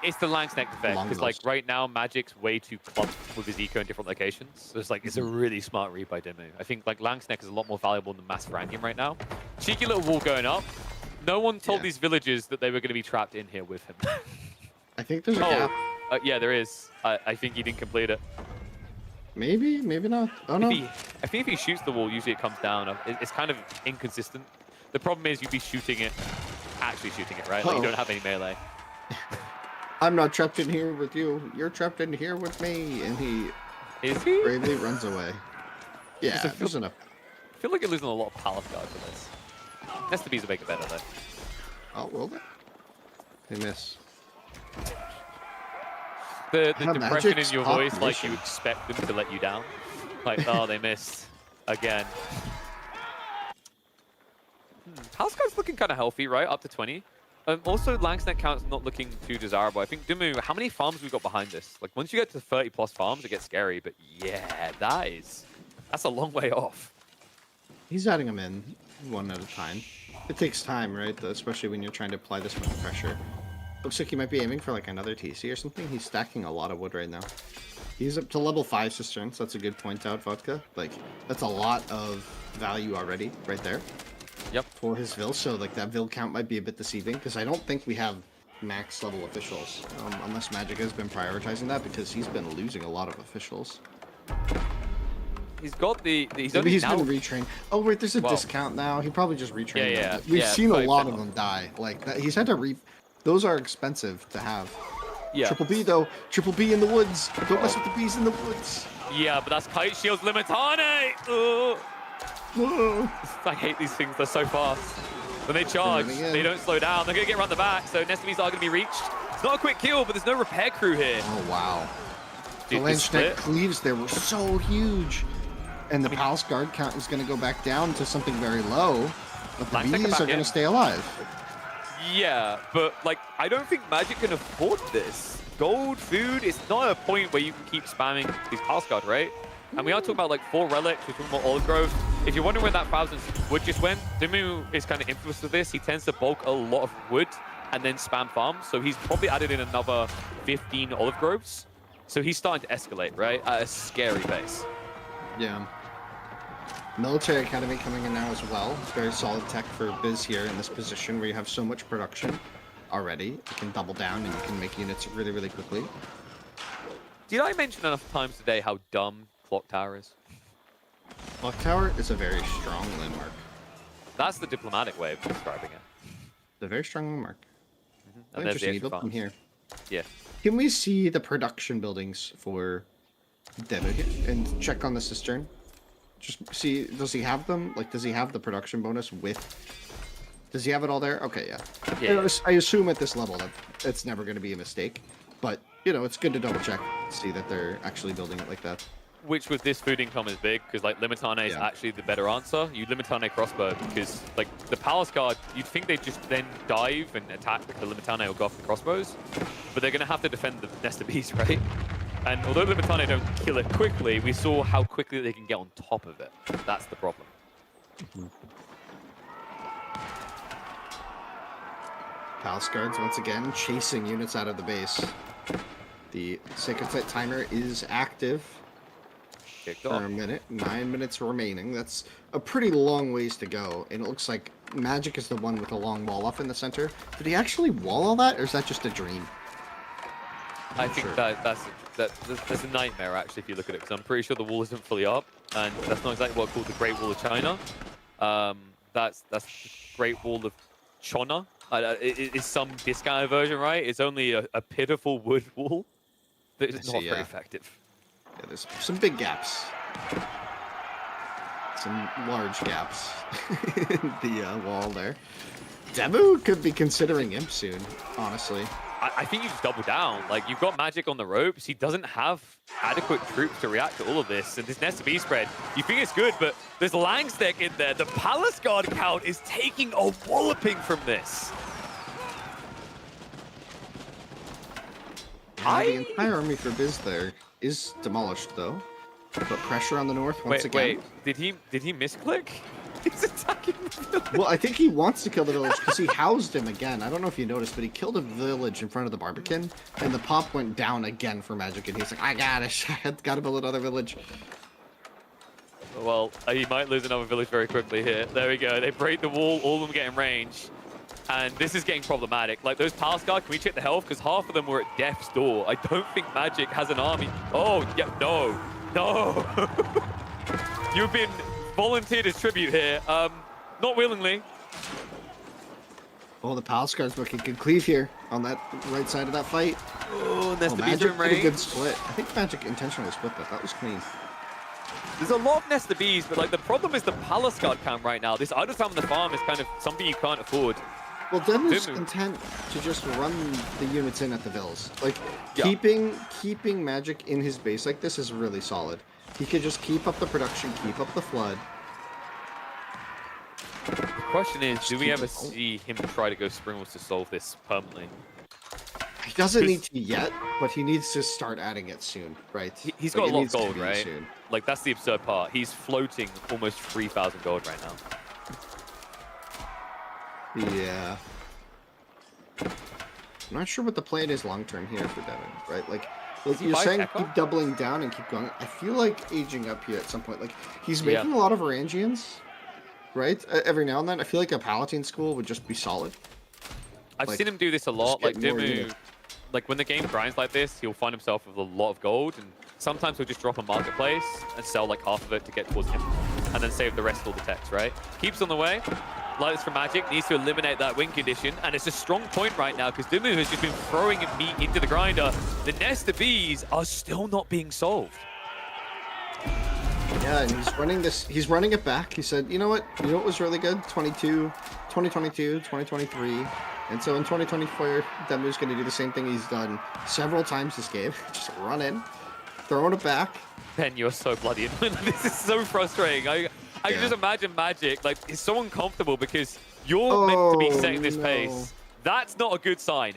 It's the Langsneck effect, because longbows. like right now Magic's way too clumped with his eco in different locations. So it's like it's a really smart read by Dimmu. I think like Langsneck is a lot more valuable than Mass Varangian right now. Cheeky little wall going up. No one told these villagers that they were going to be trapped in here with him. I think there's a gap. Yeah, there is. I think he didn't complete it. Maybe not. Oh no. I think if he shoots the wall, usually it comes down. It's kind of inconsistent. The problem is you'd be shooting it, actually shooting it, right? Like you don't have any melee. I'm not trapped in here with you. You're trapped in here with me. And he bravely runs away. Yeah, there's enough. I feel like you're losing a lot of Palace Guard for this. Nest of Bees will make it better, though. Oh, will they? They miss. The depression in your voice, like mission. you expect them to let you down. Like, oh, they missed again. Palace Guard's looking kind of healthy, right? Up to 20. Also, Langsneck count's not looking too desirable. I think Dimmu, how many farms we got behind this? Like, once you get to 30 plus farms, it gets scary. But yeah, that's a long way off. He's adding them in one at a time. It takes time, right? Especially when you're trying to apply this much pressure. Looks like he might be aiming for like another TC or something. He's stacking a lot of wood right now. He's up to level 5 cisterns. That's a good point out, Vodka. Like, that's a lot of value already right there. Yep. For his Vil. So like that Vil count might be a bit deceiving because I don't think we have max level officials. Unless Magic has been prioritizing that because he's been losing a lot of officials. He's got the... He's Maybe he's now... been retrained. Oh wait, there's a discount now. He probably just retrained them. We've seen a lot of them die. Like that, he's had to those are expensive to have. Yeah. Triple B though. Triple B in the woods. Don't mess with the bees in the woods. Yeah, but that's Kite Shield's Limitane! Ugh. Whoa. I hate these things, they're so fast. When they charge, they don't slow down. They're going to get around the back, so Nest of Bees are going to be reached. It's not a quick kill, but there's no repair crew here. Oh, wow. Dude, the Lanchneck cleaves there were so huge. And the Palace Guard count is going to go back down to something very low. But the bees are going to stay alive. Yeah, but like I don't think Magic can afford this. Gold, food, it's not a point where you can keep spamming these pass guard, right? And we are talking about like 4 relics, we're talking about olive grove. If you're wondering where that 1,000 wood just went, Dimu is kind of infamous with this. He tends to bulk a lot of wood and then spam farms. So he's probably added in another 15 olive groves. So he's starting to escalate, right? At a scary pace. Yeah. Military Academy coming in now as well. Very solid tech for Biz here in this position where you have so much production already. You can double down and you can make units really, really quickly. Did I mention enough times today how dumb Clock Tower is? Clock Tower is a very strong landmark. That's the diplomatic way of describing it. It's a very strong landmark. And there's the Interesting. You extra built them farms. here. Yeah. Can we see the production buildings for Devin and check on the cistern? Just see, does he have them? Like, does he have the production bonus with? Does he have it all there? Okay, yeah. Yeah. I assume at this level that it's never going to be a mistake, but you know, it's good to double check, see that they're actually building it like that. Which with this food income is big, because like Limitane is Yeah. actually the better answer. You Limitane crossbow, because like the Palace Guard, you'd think they'd just then dive and attack the Limitane or go off the crossbows, but they're going to have to defend the Nest of Bees, right? And although Limitane don't kill it quickly, we saw how quickly they can get on top of it. That's the problem. Palace Guards once again chasing units out of the base. The Sacred Site timer is active Kicked for off. a minute. 9 minutes remaining. That's a pretty long ways to go. And it looks like Magic is the one with a long wall up in the center. Did he actually wall all that, or is that just a dream? I think Sure. that's a nightmare, actually, if you look at it, because I'm pretty sure the wall isn't fully up, and that's not exactly what's called the Great Wall of China. That's the Great Wall of China. It's some discounted version, right? It's only a pitiful wood wall that is I not see, very yeah. effective. Yeah, there's some big gaps. Some large gaps in the wall there. Debu could be considering Imp soon, honestly. I think you just double down. Like, you've got Magic on the ropes. He doesn't have adequate troops to react to all of this. And this Nest of Bees spread, you think it's good, but there's Langsdeck in there. The Palace Guard count is taking a walloping from this. The entire army for Biz there is demolished, though. But pressure on the north once again. Did he misclick? He's attacking the village. Well, I think he wants to kill the village because he housed him again. I don't know if you noticed, but he killed a village in front of the Barbican, and the pop went down again for Magic, and he's like, I got it. I got to build another village. Well, he might lose another village very quickly here. There we go. They break the wall. All of them get in range. And this is getting problematic. Like, those Palace Guard, can we check the health? Because half of them were at death's door. I don't think Magic has an army. Oh, yeah, no. No. You've been volunteered as tribute here. Not willingly. Oh, the Palace Guard's looking good cleave here on that right side of that fight. Oh, Nest of Bees Magic in did a good range. split. I think Magic intentionally split that. That was clean. There's a lot of Nest of Bees, but like the problem is the Palace Guard count right now. This idle time on the farm is kind of something you can't afford. Well, Demu's Dimu. intent to just run the units in at the vills. Like, Yeah. keeping Magic in his base like this is really solid. He could just keep up the production, keep up the flood. The question is, do we keep ever it going. see him try to go Springwalls to solve this permanently? He doesn't need to yet, but he needs to start adding it soon, right? He's Like, got it a lot of needs to gold, be right? soon. Like, that's the absurd part. He's floating almost 3,000 gold right now. Yeah. I'm not sure what the plan is long term here for Devin, right? Like he you're buy saying Tekka? keep doubling down and keep going. I feel like aging up here at some point. Like, he's making a lot of Varangians, right? Every now and then. I feel like a Palatine school would just be solid. I've Like, seen him do this a lot. get Like, more Dimu, units. like, when the game grinds like this, he'll find himself with a lot of gold, and sometimes he'll just drop a marketplace and sell, like, half of it to get towards him, and then save the rest of all the techs, right? Keeps on the way. Lights from Magic, needs to eliminate that win condition, and it's a strong point right now, because Dimu has just been throwing meat into the grinder. The Nest of Bees are still not being solved. Yeah, and he's running this. He's running it back. He said, you know what? You know what was really good? 2022, 2023. And so in 2024, Demu's going to do the same thing he's done several times this game. Just run in, throwing it back. Ben, you're so bloody annoying. This is so frustrating. I can Yeah. just imagine Magic, like, it's so uncomfortable because you're meant to be setting this no. pace. That's not a good sign.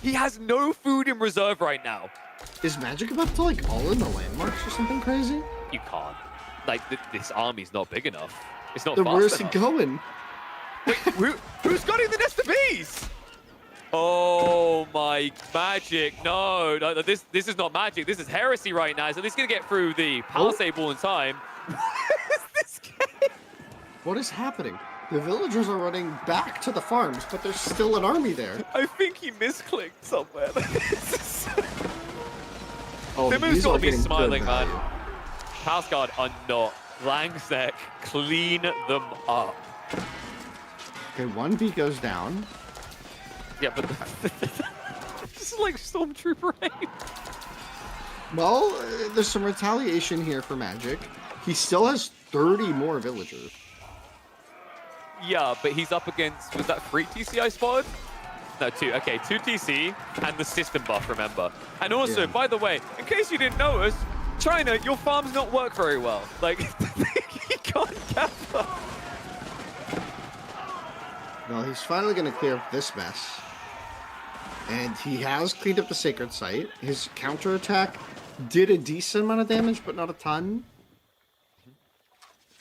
He has no food in reserve right now. Is Magic about to like all in the landmarks or something crazy? You can't. Like, this army's not big enough. It's not Then fast where's he enough. going? Wait, who's got in the nest of bees? Oh my Magic! No, this is not Magic. This is heresy right now. So he's gonna get through the Palisade Ball in time. What is this game? What is happening? The villagers are running back to the farms, but there's still an army there. I think he misclicked somewhere. Oh, Demu's these got are to be getting good smiling, man. value. Palace Guard are not. Langsec, clean them up. Okay, 1B goes down. Yeah, but this is like Stormtrooper aim. Well, there's some retaliation here for Magic. He still has 30 more villagers. Yeah, but he's up against, was that 3 TC I spotted? No, 2. Okay, 2 TC and the system buff, remember. And also, Yeah. by the way, in case you didn't notice, China, your farms don't work very well. Like, you can't gather. Well, he's finally going to clear up this mess. And he has cleaned up the Sacred Site. His counterattack did a decent amount of damage, but not a ton.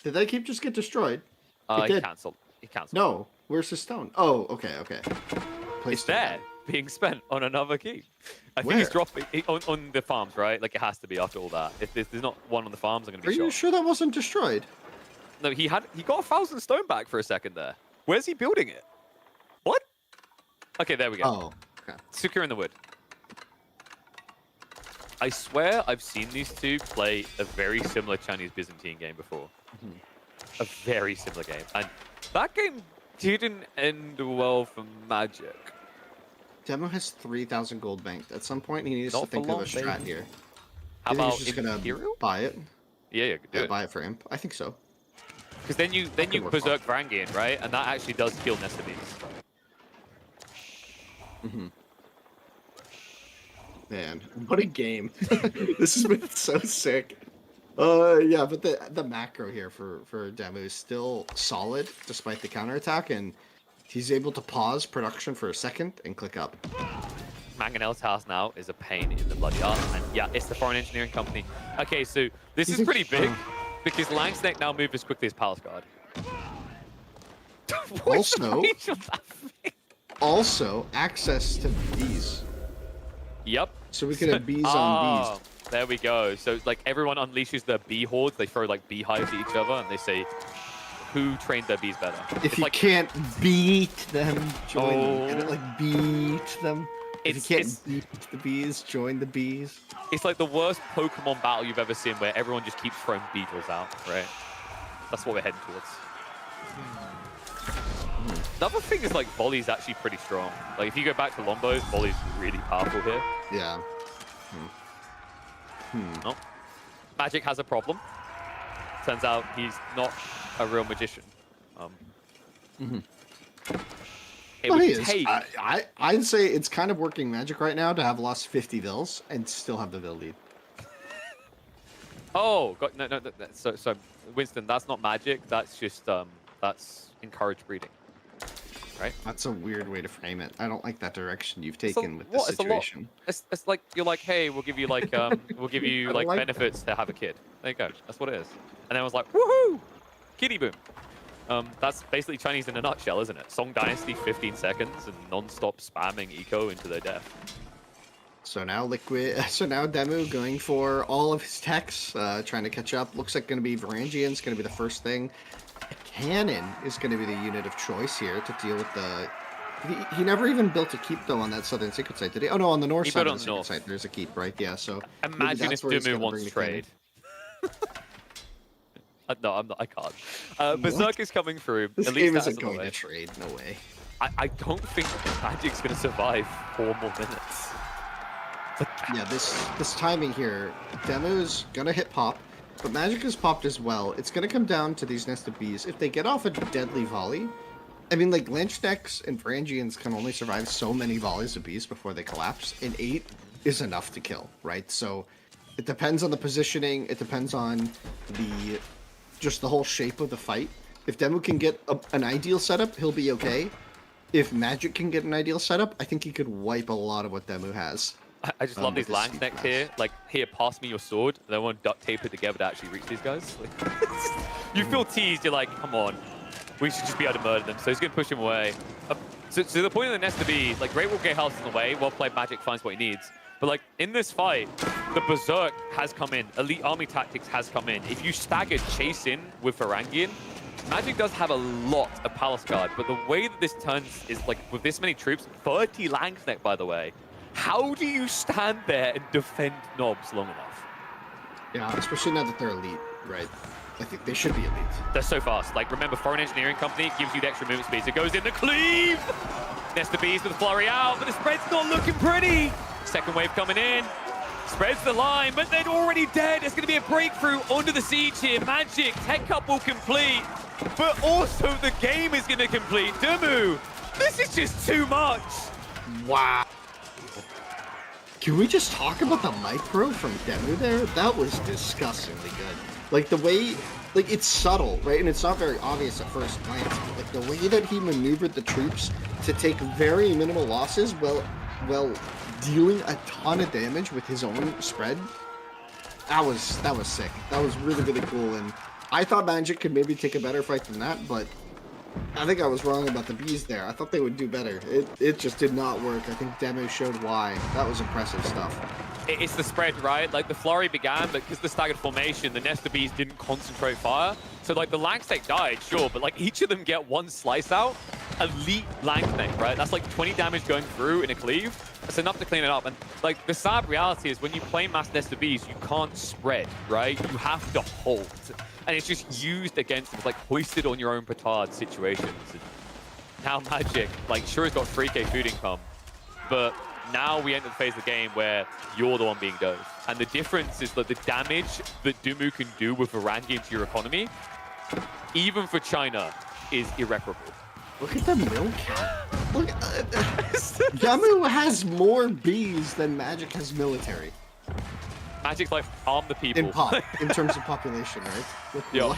Did that keep just get destroyed? He did. cancelled. He cancelled. No. Where's his stone? Oh, okay. It's Placed there, being spent on another key. I think he's Where? dropping on the farms, right? Like, it has to be after all that. If there's not one on the farms, I'm going to Are be you shocked. sure that wasn't destroyed? No, he got 1,000 stone back for a second there. Where's he building it? What? Okay, there we go. Oh, okay. Secure in the wood. I swear I've seen these two play a very similar Chinese Byzantine game before. A very similar game. And that game didn't end well for Magic. Demo has 3,000 gold banked. At some point, he needs Not to for think of a long, strat baby. here. How You think about he's just gonna Imperial? buy it? Yeah, do it. Buy it for Imp? I think so. Because then you could work berserk Varangian, right? And that actually does kill Nest of Bees. Man, what a game. This has been so sick. Yeah, but the macro here for Demu is still solid despite the counterattack, and he's able to pause production for a second and click up. Mangonel's house now is a pain in the bloody ass. And yeah, it's the foreign engineering company. Okay, so this He's is a- pretty big because Langsnake now moved as quickly as Palace Guard. What's the Also- range of that thing? Also, access to bees. Yep. So we could have bees on bees. There we go. So like everyone unleashes their bee hordes. They throw like beehives at each other and they say, who trained their bees better? If It's you like, can't beat them, join them. Get it? Oh. Like beat them. If you It's- can't beat the bees, join the bees. it's like the worst Pokemon battle you've ever seen where everyone just keeps throwing beetles out, right? That's what we're heading towards. Another thing is like volley's actually pretty strong. Like if you go back to Lombos, volley's really powerful here. Yeah. Oh. Magic has a problem. Turns out he's not a real magician. It Well, would he is. take. I'd say it's kind of working Magic right now to have lost 50 Vils and still have the Vil lead. Oh, God, no. So, Winston, that's not magic. That's just that's encouraged breeding, right? That's a weird way to frame it. I don't like that direction you've It's taken with this what? It's a lot. situation. It's like you're like, hey, we'll give you like we'll give you I like like benefits to have a kid. There you go. That's what it is. And then I was like, woohoo, kitty boom. That's basically Chinese in a nutshell, isn't it? Song Dynasty, 15 seconds, and non-stop spamming eco into their death. So now Demu going for all of his techs, trying to catch up. Looks like going to be Varangian's going to be the first thing. A cannon is going to be the unit of choice here to deal with the... He never even built a keep, though, on that southern secret site, did he? Oh, no, on the north He side built of on the the secret north. site, there's a keep, right? Yeah, so... maybe Imagine that's if where he's Dumu gonna wants bring the cannon. trade. No, I'm not. I can't. Berserk is coming through. This At least game that's isn't out of going the way. to trade, no way. I don't think Magic's going to survive 4 more minutes. Yeah, this timing here, Demu's gonna hit pop, but Magic is popped as well. It's gonna come down to these nested bees. If they get off a deadly volley, I mean, like, Lynch decks and Varangians can only survive so many volleys of bees before they collapse, and 8 is enough to kill, right? So it depends on the positioning, it depends on just the whole shape of the fight. If Demu can get an ideal setup, he'll be okay. if Magic can get an ideal setup, I think he could wipe a lot of what Demu has. I just love with these his lang Siege connects Mass. here. Like, here, pass me your sword. And then one duct tape it together to actually reach these guys. Like, you feel teased. You're like, come on. We should just be able to murder them. So he's going to push him away. So the point of the Nest to be, like, Great Wall Gatehouse is in the way. Well-played Magic finds what he needs. But, like, in this fight, the Berserk has come in. Elite Army Tactics has come in. If you stagger chase in with Varangian, Magic does have a lot of Palace Guard, but the way that this turns is, like, with this many troops, 30 Langsneck, by the way, how do you stand there and defend knobs long enough? Yeah, especially now that they're elite, right? I think they should be elite. They're so fast. Like, remember, Foreign Engineering Company gives you the extra movement speed. So it goes in the cleave! Nesta Beast with the flurry out, but the spread's not looking pretty. Second wave coming in. Spreads the line, but they're already dead. It's going to be a breakthrough onto the siege here. Magic, Tech Cup will complete, but also the game is going to complete. Demu, this is just too much. Wow. Can we just talk about the micro from Demu there? That was disgustingly good. Like the way, like it's subtle, right? And it's not very obvious at first glance, but like the way that he maneuvered the troops to take very minimal losses while dealing a ton of damage with his own spread. That was sick. That was really, really cool. And I thought Magic could maybe take a better fight than that, but I think I was wrong about the bees there. I thought they would do better. It just did not work. I think Demu showed why. That was impressive stuff. It's the spread, right? Like the flurry began, but because the staggered formation, the Nesta Bees didn't concentrate fire. So like the Langsneck died, sure, but like each of them get one slice out. Elite Langsneck, right? That's like 20 damage going through in a cleave. That's enough to clean it up. And like the sad reality is when you play mass Nesta Bees, you can't spread, right? You have to hold. And it's just used against them, like hoisted on your own petard situations. And now Magic, like sure, it's got 3k food income, but now we enter the phase of the game where you're the one being dosed. And the difference is that the damage that Demu can do with Varangian to your economy, even for China, is irreparable. Look at the mill count. Look, Demu has more bees than Magic has military. Magic's like, arm the people. In terms of population, right? Yeah.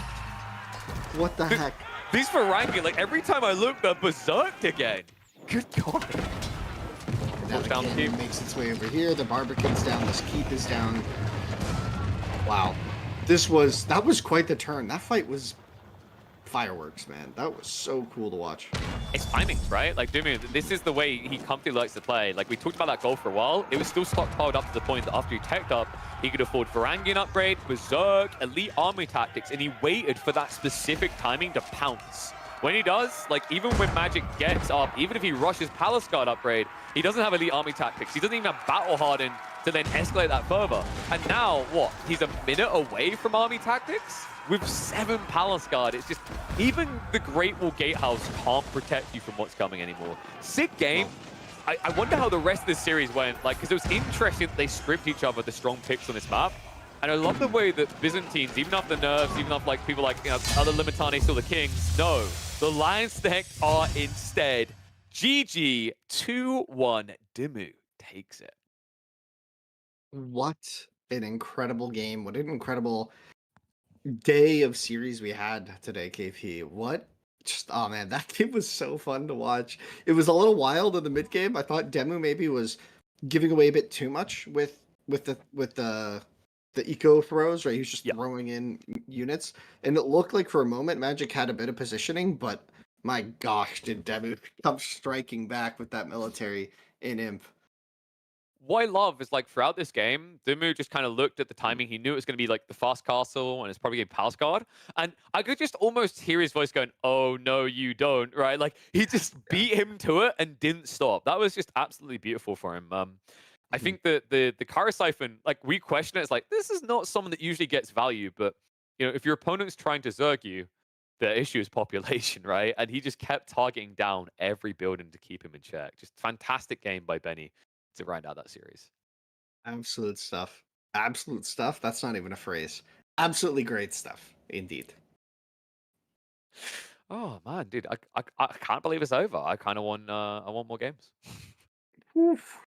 What the heck? These Varangian, like every time I look, they're berserked again. Good God. Now the cannon makes its way over here. The Barbican's down. This keep is down. Wow. That was quite the turn. That fight was fireworks, man. That was so cool to watch. It's timings, right? Like, Demu, this is the way he comfortably likes to play. Like, we talked about that goal for a while. It was still stockpiled up to the point that after he teched up, he could afford Varangian upgrade, Berserk, Elite Army Tactics, and he waited for that specific timing to pounce. When he does, like, even when Magic gets up, even if he rushes Palace Guard upgrade, he doesn't have Elite Army Tactics. He doesn't even have Battle Harden to then escalate that further. And now, what? He's a minute away from Army Tactics? With 7 Palace Guard, it's just, even the Great Wall Gatehouse can't protect you from what's coming anymore. Sick game. I wonder how the rest of this series went, like, because it was interesting that they stripped each other the strong picks on this map. And I love the way that Byzantines, even after the nerfs, even after like people like, you know, other Limitani still the kings, no. The Lionsneck are instead GG 2-1. Demu takes it. What an incredible game. What an incredible day of series we had today, KP. What? Just, oh man, that game was so fun to watch. It was a little wild in the mid game. I thought Demu maybe was giving away a bit too much with the eco throws, right? He was just throwing in units, and it looked like for a moment Magic had a bit of positioning, but my gosh, did Demu come striking back with that military in Imp. What I love is, like, throughout this game, Demu just kind of looked at the timing. He knew it was going to be, like, the fast castle, and it's probably getting Palace Guard. And I could just almost hear his voice going, oh, no, you don't, right? Like, he just beat him to it and didn't stop. That was just absolutely beautiful for him. I think that the Kara Siphon, like, we question it. It's like, this is not someone that usually gets value, but, you know, if your opponent's trying to Zerg you, the issue is population, right? And he just kept targeting down every building to keep him in check. Just fantastic game by Benny to round out that series. Absolute stuff. Absolute stuff. That's not even a phrase. Absolutely great stuff, indeed. Oh man, dude, I can't believe it's over. I kind of want I want more games. Oof.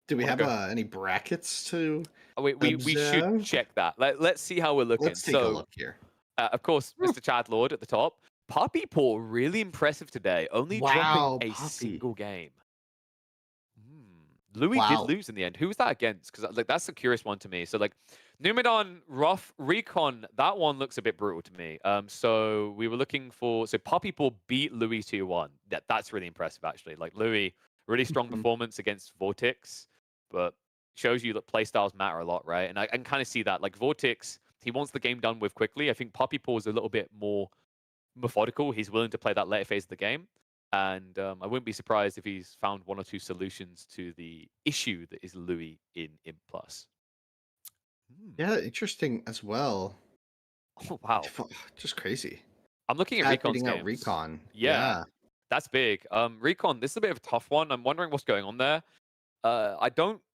Do we Wanna have go? any brackets to We should observe? check that. Let's see how we're looking. Let's take a look here. Of course, Mr. Chad Lord at the top. Puppy Paw, really impressive today, only dropping Wow, a Puppy. single game. Louis did Wow. lose in the end. Who was that against? Because like that's a curious one to me. So like Numadon, Rough, Recon, that one looks a bit brutal to me. So we were looking for Puppy Paw beat Louis 2-1. That's really impressive actually. Like Louis, really strong performance against Vortex, but shows you that playstyles matter a lot, right? And I can kind of see that. Like Vortex, he wants the game done with quickly. I think Puppy Paw is a little bit more methodical. He's willing to play that later phase of the game. And I wouldn't be surprised if he's found one or two solutions to the issue that is Louis in Imp Plus. Yeah, interesting as well. Oh, wow. Just crazy. I'm looking at Cat Recon's beating out games. Recon. Yeah, that's big. Recon, this is a bit of a tough one. I'm wondering what's going on there. I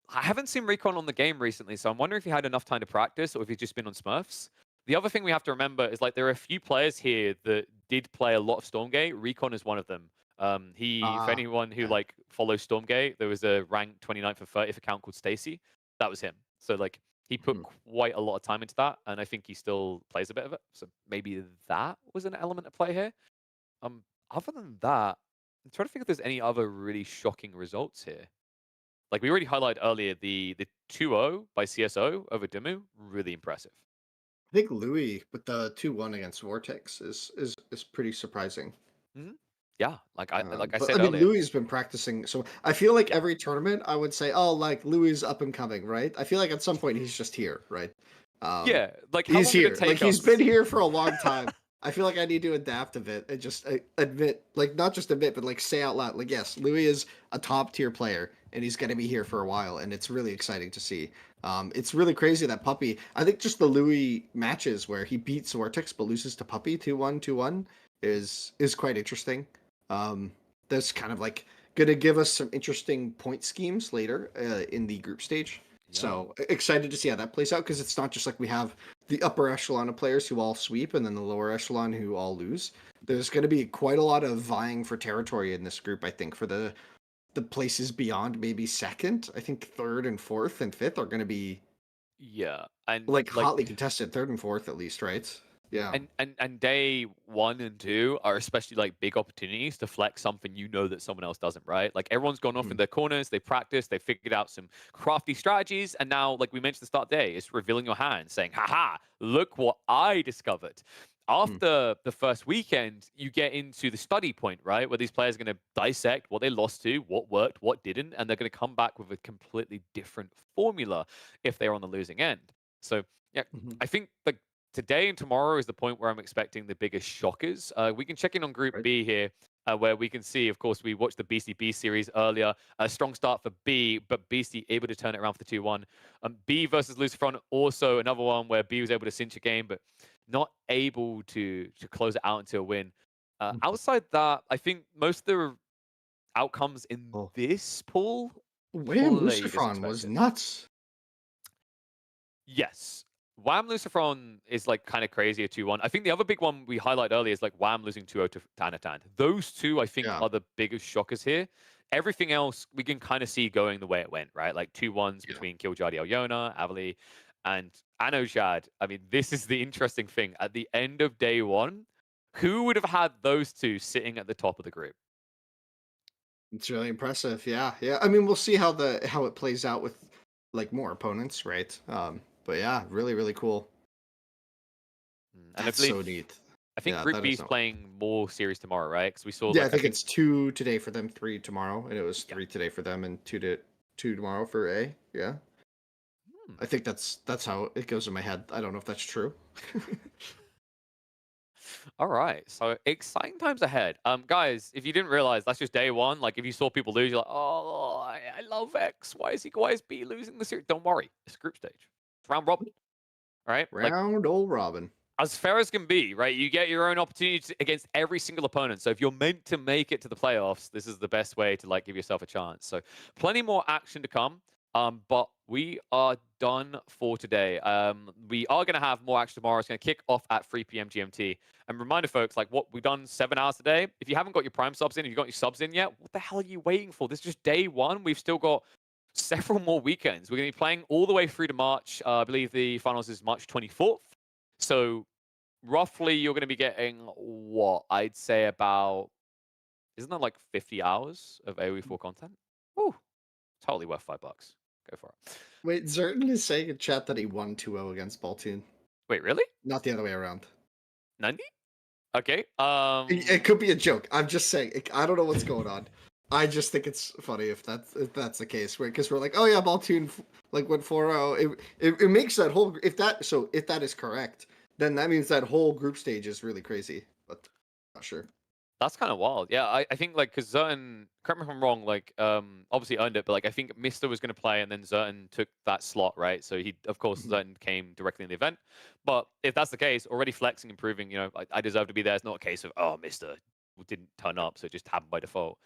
haven't seen Recon on the game recently, so I'm wondering if he had enough time to practice or if he's just been on Smurfs. The other thing we have to remember is like there are a few players here that did play a lot of Stormgate. Recon is one of them. For anyone who like follows Stormgate, there was a rank 29th and 30th account called Stacy. That was him. So like he put quite a lot of time into that, and I think he still plays a bit of it. So maybe that was an element at play here. Other than that, I'm trying to think if there's any other really shocking results here. Like we already highlighted earlier, the 2-0 by CSO over Dimu, really impressive. I think Louis with the 2-1 against Vortex is pretty surprising. Yeah, like I But, said I mean, earlier. Louis has been practicing, so I feel like every tournament I would say, oh, like Louis is up and coming, right? I feel like at some point he's just here, right? Yeah, like how he's long did here. it take Like he's us? been here for a long time. I feel like I need to adapt a bit and just admit, like not just admit, but like say out loud, like yes, Louis is a top tier player and he's going to be here for a while, and it's really exciting to see. It's really crazy that Puppy. I think just the Louis matches where he beats Vortex but loses to Puppy 2-1, 2-1 is quite interesting. That's kind of like going to give us some interesting point schemes later in the group stage. Yeah. So excited to see how that plays out, because it's not just like we have the upper echelon of players who all sweep and then the lower echelon who all lose. There's going to be quite a lot of vying for territory in this group, I think, for the places beyond maybe second. I think third and fourth and fifth are going to be and like hotly contested, third and fourth at least, right? Yeah. And day 1 and 2 are especially like big opportunities to flex something that someone else doesn't, right? Like everyone's gone off in their corners, they practiced, they figured out some crafty strategies, and now, like we mentioned at the start of the day, it's revealing your hand, saying, haha, look what I discovered. After the first weekend, you get into the study point, right? Where these players are going to dissect what they lost to, what worked, what didn't, and they're going to come back with a completely different formula if they're on the losing end. So, yeah, I think like today and tomorrow is the point where I'm expecting the biggest shockers. We can check in on Group B here, where we can see, of course, we watched the BCB series earlier. A strong start for B, but BC able to turn it around for the 2-1. B versus Lucifron, also another one where B was able to cinch a game, but not able to close it out into a win. Outside that, I think most of the outcomes in this pool Wham! played as Lucifron was expected. nuts. Yes. Wham Lucifron is like kind of crazy at 2-1. I think the other big one we highlighted earlier is like Wham losing 2-0 to Tanatan. Those two, I think, are the biggest shockers here. Everything else we can kind of see going the way it went, right? Like 2-1s between Killjardy Alyona, Avali, and Anojad. I mean, this is the interesting thing. At the end of day 1, who would have had those two sitting at the top of the group? It's really impressive. Yeah. I mean, we'll see how it plays out with like more opponents, right? But yeah, really, really cool. And That's so neat. I think Group B is playing more series tomorrow, right? Because we saw. Yeah, I think it's 2 today for them, 3 tomorrow, and it was 3 today for them, and 2 tomorrow for A. Yeah. I think that's how it goes in my head. I don't know if that's true. All right, so exciting times ahead. Guys, if you didn't realize, that's just day 1. Like, if you saw people lose, you're like, oh, I love X. Why is B losing the series? Don't worry, it's group stage. It's round robin, right? Old robin. As fair as can be, right? You get your own opportunity against every single opponent. So if you're meant to make it to the playoffs, this is the best way to like give yourself a chance. So plenty more action to come. But we are done for today. We are going to have more action tomorrow. It's going to kick off at 3 p.m. GMT. And reminder, folks, like what we've done 7 hours today. If you haven't got your Prime subs in, if you've got your subs in yet, what the hell are you waiting for? This is just day 1. We've still got several more weekends. We're going to be playing all the way through to March. I believe the finals is March 24th. So roughly you're going to be getting what I'd say about, isn't that like 50 hours of AoE4 content? Ooh, totally worth $5. Go for it. Wait, Zertin is saying in chat that he won 2-0 against Baltoon. Wait, really? Not the other way around. Nani? Okay. It could be a joke. I'm just saying. I don't know what's going on. I just think it's funny if that's the case, because we're like, oh yeah, Baltoon like went 4-0. It makes that whole if that is correct, then that means that whole group stage is really crazy. But not sure. That's kind of wild. Yeah, I think like because Zertin, correct me if I'm wrong, like obviously earned it, but like I think Mister was going to play and then Zertin took that slot, right? So he, of course, Zertin came directly in the event. But if that's the case, already flexing and proving, you know, I deserve to be there. It's not a case of, oh, Mister didn't turn up, so it just happened by default.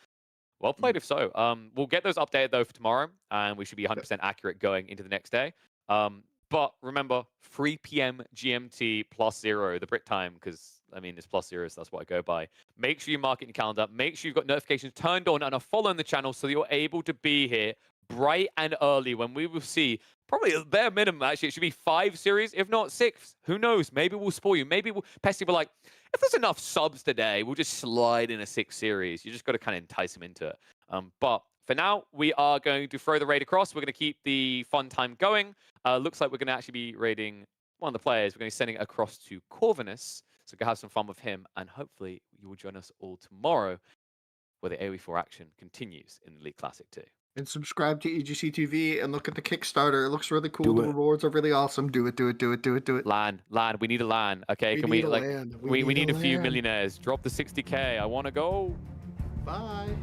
Well played, if so. We'll get those updated though for tomorrow, and we should be 100% accurate going into the next day. But remember, 3 p.m. GMT +0, the Brit time, because I mean it's +0, so that's what I go by. Make sure you mark it in your calendar. Make sure you've got notifications turned on and are following the channel so that you're able to be here bright and early when we will see probably a bare minimum. Actually, it should be 5 series, if not 6. Who knows? Maybe we'll spoil you. Maybe Pesty will like, if there's enough subs today, we'll just slide in a 6 series. You just got to kind of entice them into it. But for now, we are going to throw the raid across. We're going to keep the fun time going. Looks like we're going to actually be raiding one of the players. We're going to be sending it across to Corvinus. So go have some fun with him. And hopefully you will join us all tomorrow where the AoE4 action continues in the Elite Classic 2. And subscribe to EGC TV and look at the Kickstarter. It looks really cool. Do The it. rewards are really awesome. Do it. Land. We need a land. Okay, We can need we a like land. we need a few land. millionaires. Drop the 60K. I want to go. Bye.